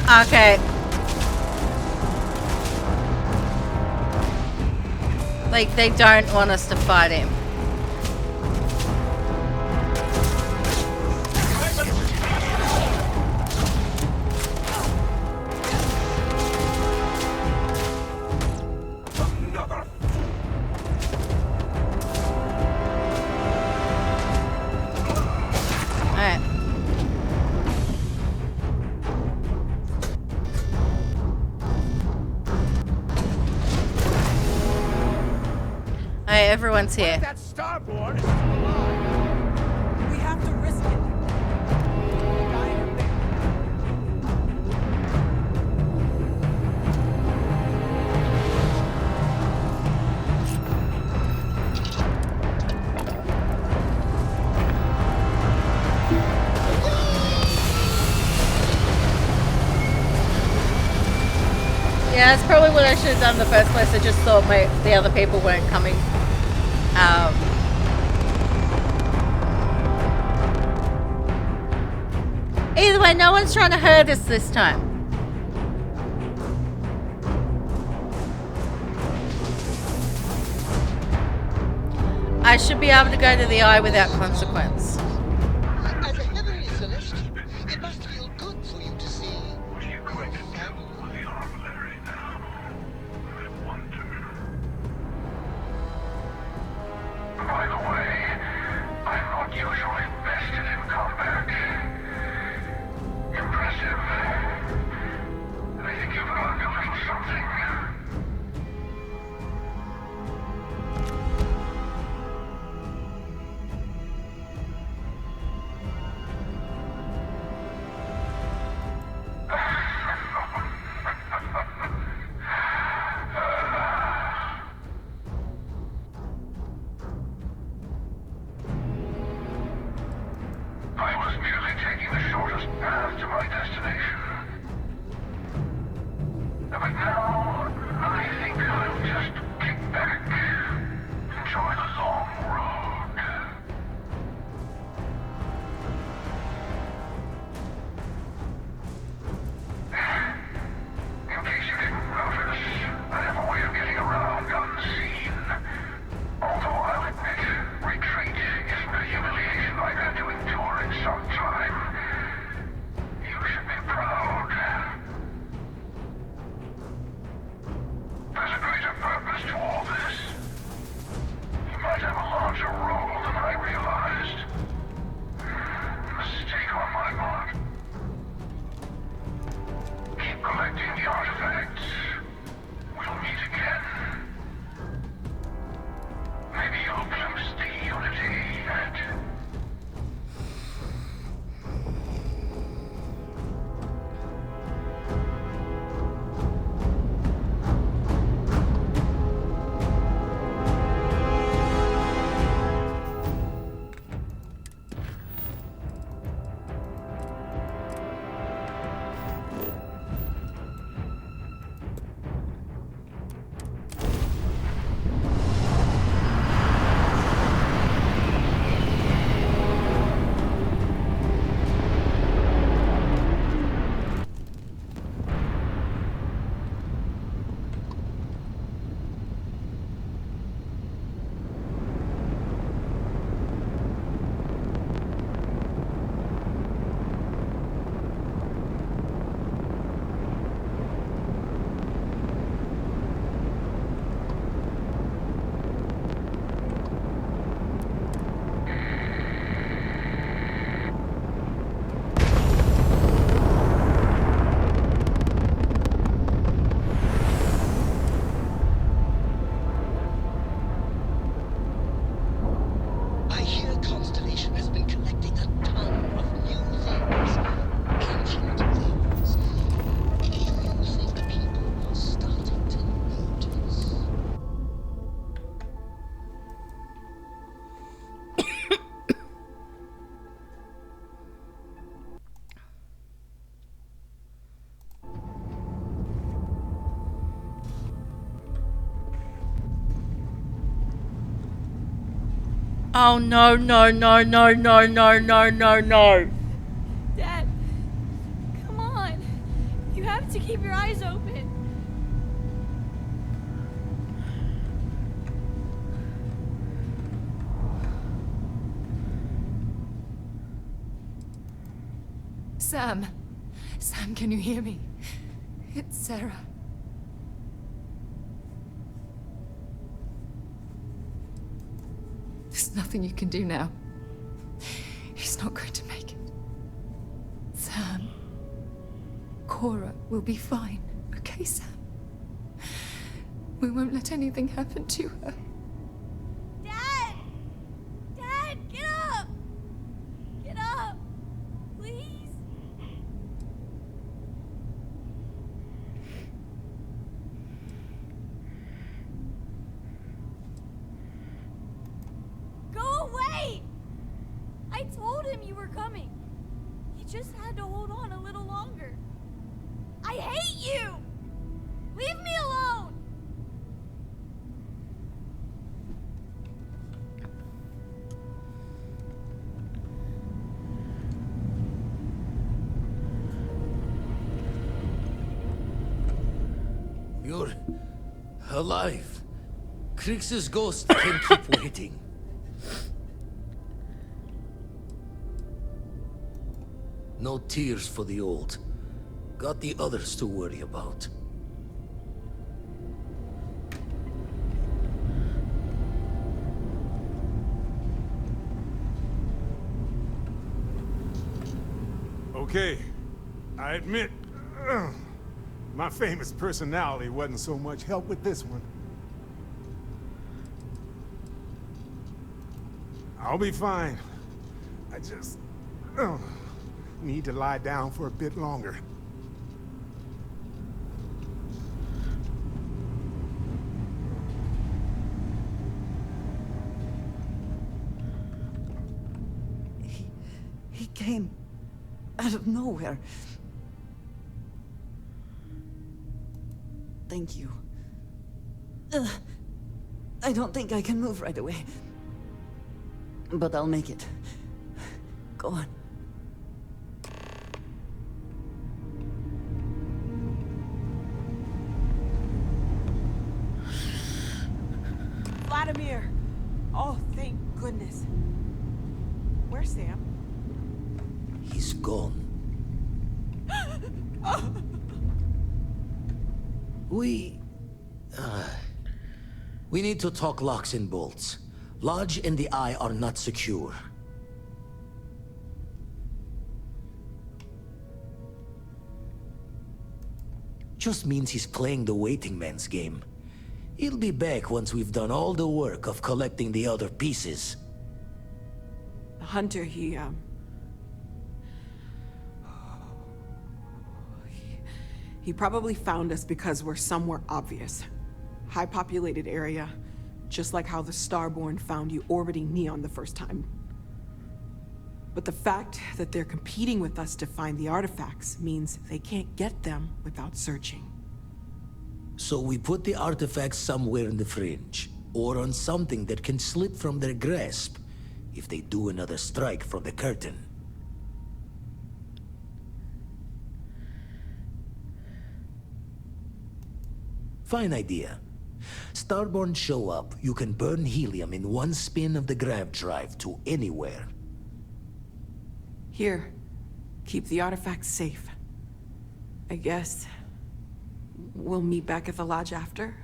Okay. Like, they don't want us to fight him. Alright. Alright, everyone's here. That starboard is still alive. We have to risk it. Yeah, that's probably what I should have done in the first place. I just thought the other people weren't coming. Either way, no one's trying to hurt us this time. I should be able to go to the eye without consequence. As a heavenly celestial, it must feel good for you to see. What are you going to do with the armillary now? I wonder. By the way, I'm not usually vested in combat. Impressive. I think you've learned a little something. I was merely taking the shortest path to my destination. But now, I think I'll just kick back, enjoy the long road. In case you didn't notice, I have a way of getting around unseen. Although I'll admit, retreat isn't a humiliation I've had to endure in some time. You should be proud. There's a greater purpose to all this. You might have a larger role than I realized. Mistake on my part. Keep collecting the artifacts. We'll meet again. Maybe you'll glimpse the unity that... I hear Constellation has been collecting a ton of new things. Ancient things. Do you think people are starting to notice? Oh no, no, no, no, no, no, no, no, no. Dad, come on. You have to keep your eyes open. Sam. Sam, can you hear me? It's Sarah. There's nothing you can do now. He's not going to make it. Sam. Cora will be fine. Okay, Sam? We won't let anything happen to her. Dad! Dad, get up! Get up! Please? Go away! I told him you were coming. He just had to hold on a little longer. I hate you! Leave me alone! You're alive. Krix's ghost can keep waiting. No tears for the old. Got the others to worry about. Okay, I admit, my famous personality wasn't so much help with this one. I'll be fine. I just need to lie down for a bit longer. He came out of nowhere. Thank you. I don't think I can move right away. But I'll make it. Go on. Vladimir! Oh, thank goodness. Where's Sam? He's gone. We need to talk locks and bolts. Lodge and the Eye are not secure. Just means he's playing the waiting man's game. He'll be back once we've done all the work of collecting the other pieces. The hunter, he probably found us because we're somewhere obvious. High-populated area, just like how the Starborn found you orbiting Neon the first time. But the fact that they're competing with us to find the artifacts means they can't get them without searching. So we put the artifacts somewhere in the fringe, or on something that can slip from their grasp if they do another strike from the curtain. Fine idea. Starborn show up, you can burn helium in one spin of the grav drive to anywhere. Here, keep the artifacts safe. I guess we'll meet back at the lodge after?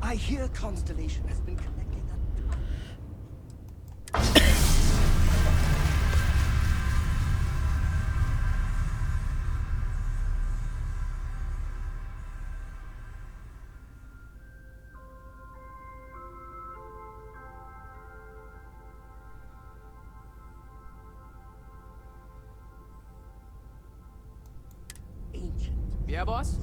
I hear Constellation has been collecting a... ancient. Yeah, boss?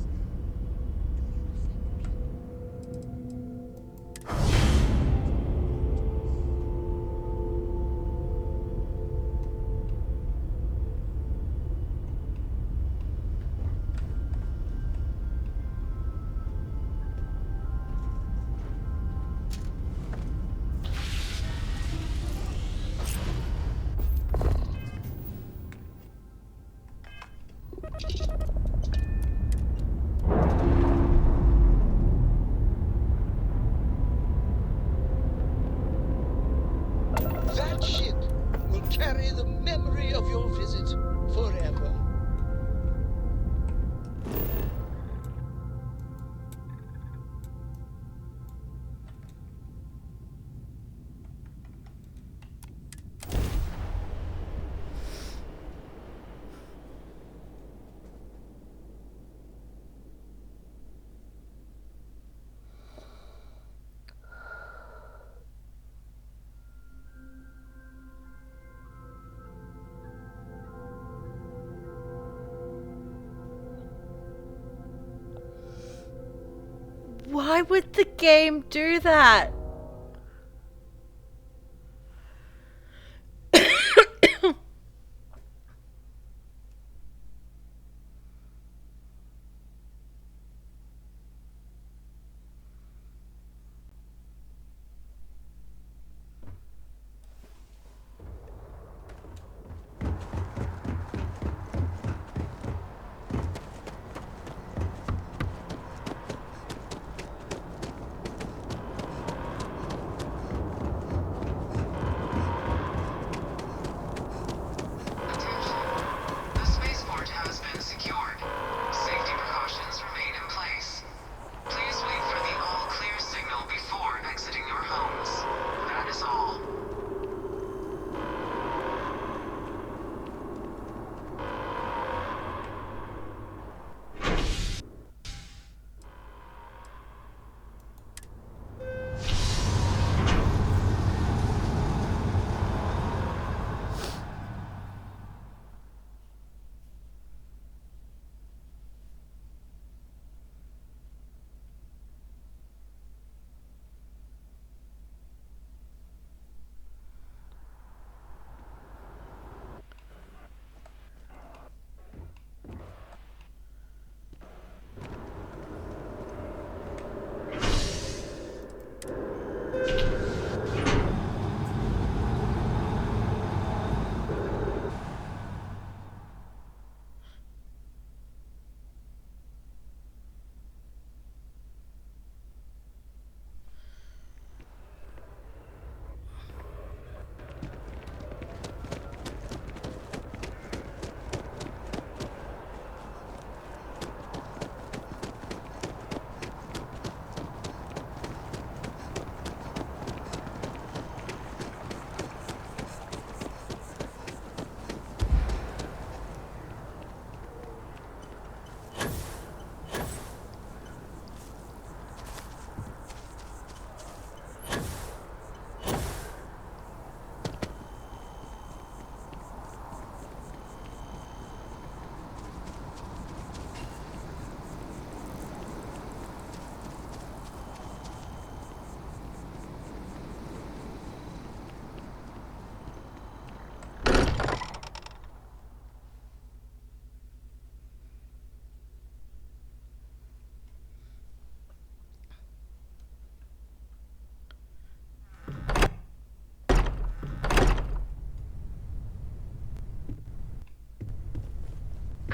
Why would the game do that?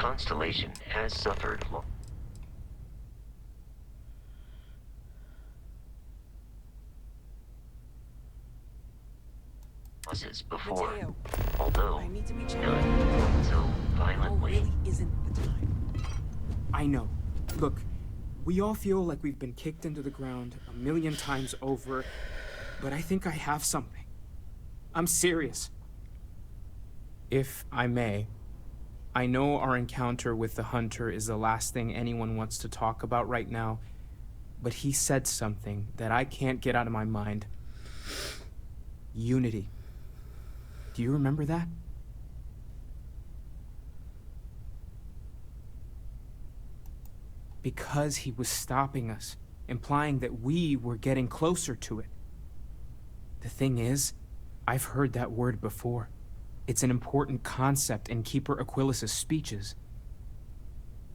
Constellation has suffered losses before, Mateo, although I need to be checking. none so Now violently. really isn't the time. I know. Look, we all feel like we've been kicked into the ground a million times over, but I think I have something. I'm serious. If I may, I know our encounter with the Hunter is the last thing anyone wants to talk about right now, but he said something that I can't get out of my mind. Unity. Do you remember that? Because he was stopping us, implying that we were getting closer to it. The thing is, I've heard that word before. It's an important concept in Keeper Aquilas's speeches.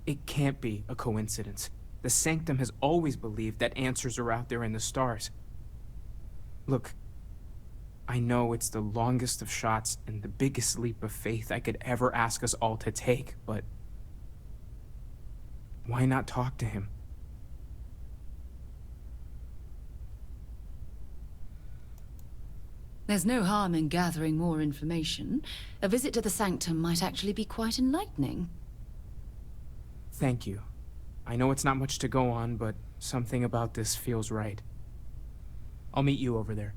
It can't be a coincidence. The Sanctum has always believed that answers are out there in the stars. Look, I know it's the longest of shots and the biggest leap of faith I could ever ask us all to take, but why not talk to him? There's no harm in gathering more information. A visit to the Sanctum might actually be quite enlightening. Thank you. I know it's not much to go on, but something about this feels right. I'll meet you over there.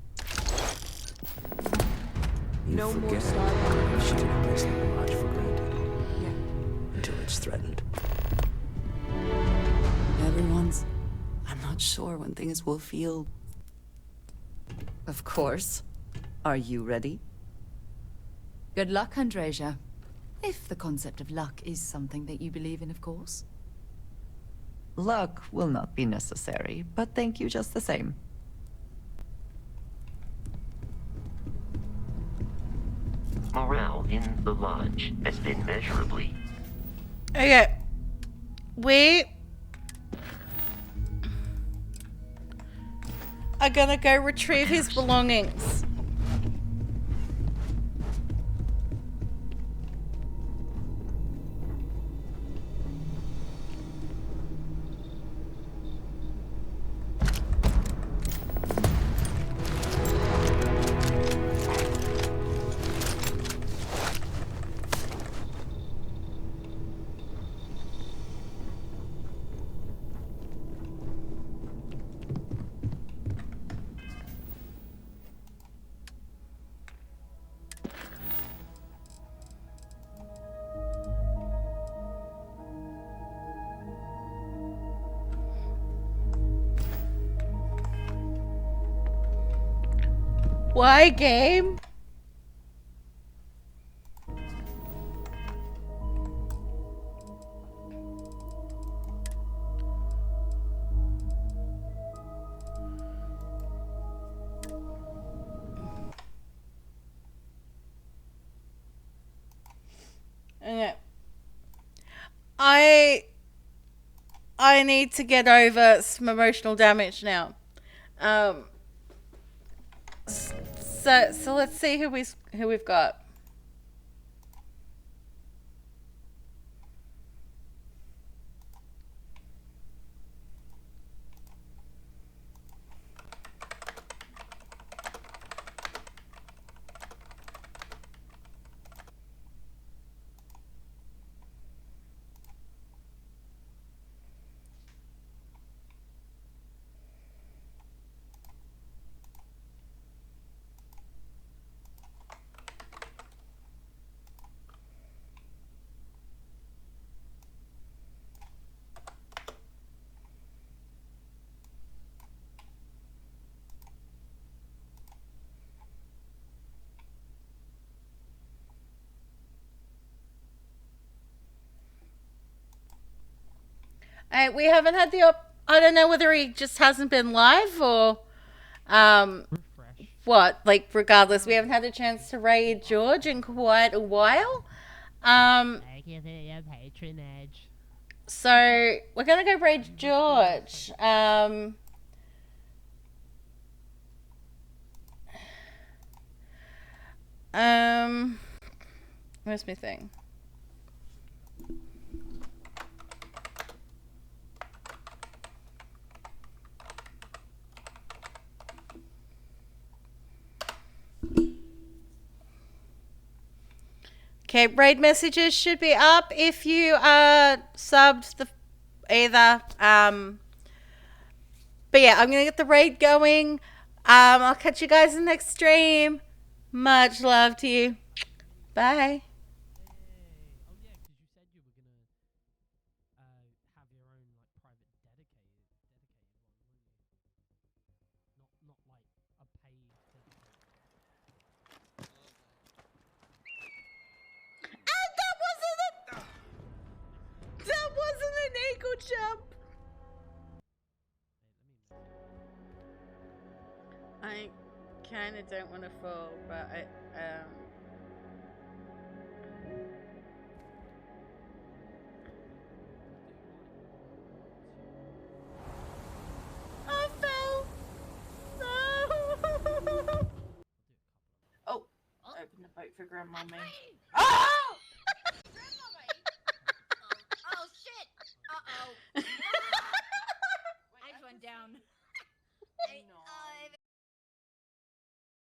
No more Starfield. You shouldn't place that much for granted. Yeah. Until it's threatened. Everyone's... I'm not sure when things will feel... Of course. Are you ready? Good luck, Andreja. If the concept of luck is something that you believe in, of course. Luck will not be necessary, but thank you just the same. Morale in the lodge has been measurably. Okay. We are gonna go retrieve his belongings. Why, game? Okay. I need to get over some emotional damage now. So let's see who we've got. We haven't had the I don't know whether he just hasn't been live or what. Like regardless, we haven't had a chance to raid George in quite a while. So we're gonna go raid George. Where's my thing? Okay, raid messages should be up if you subbed the either. But yeah, I'm gonna get the raid going. I'll catch you guys in the next stream. Much love to you. Bye. That wasn't an eagle jump. I kind of don't want to fall, but I fell. No. Oh, open the boat for Grandmommy. Oh!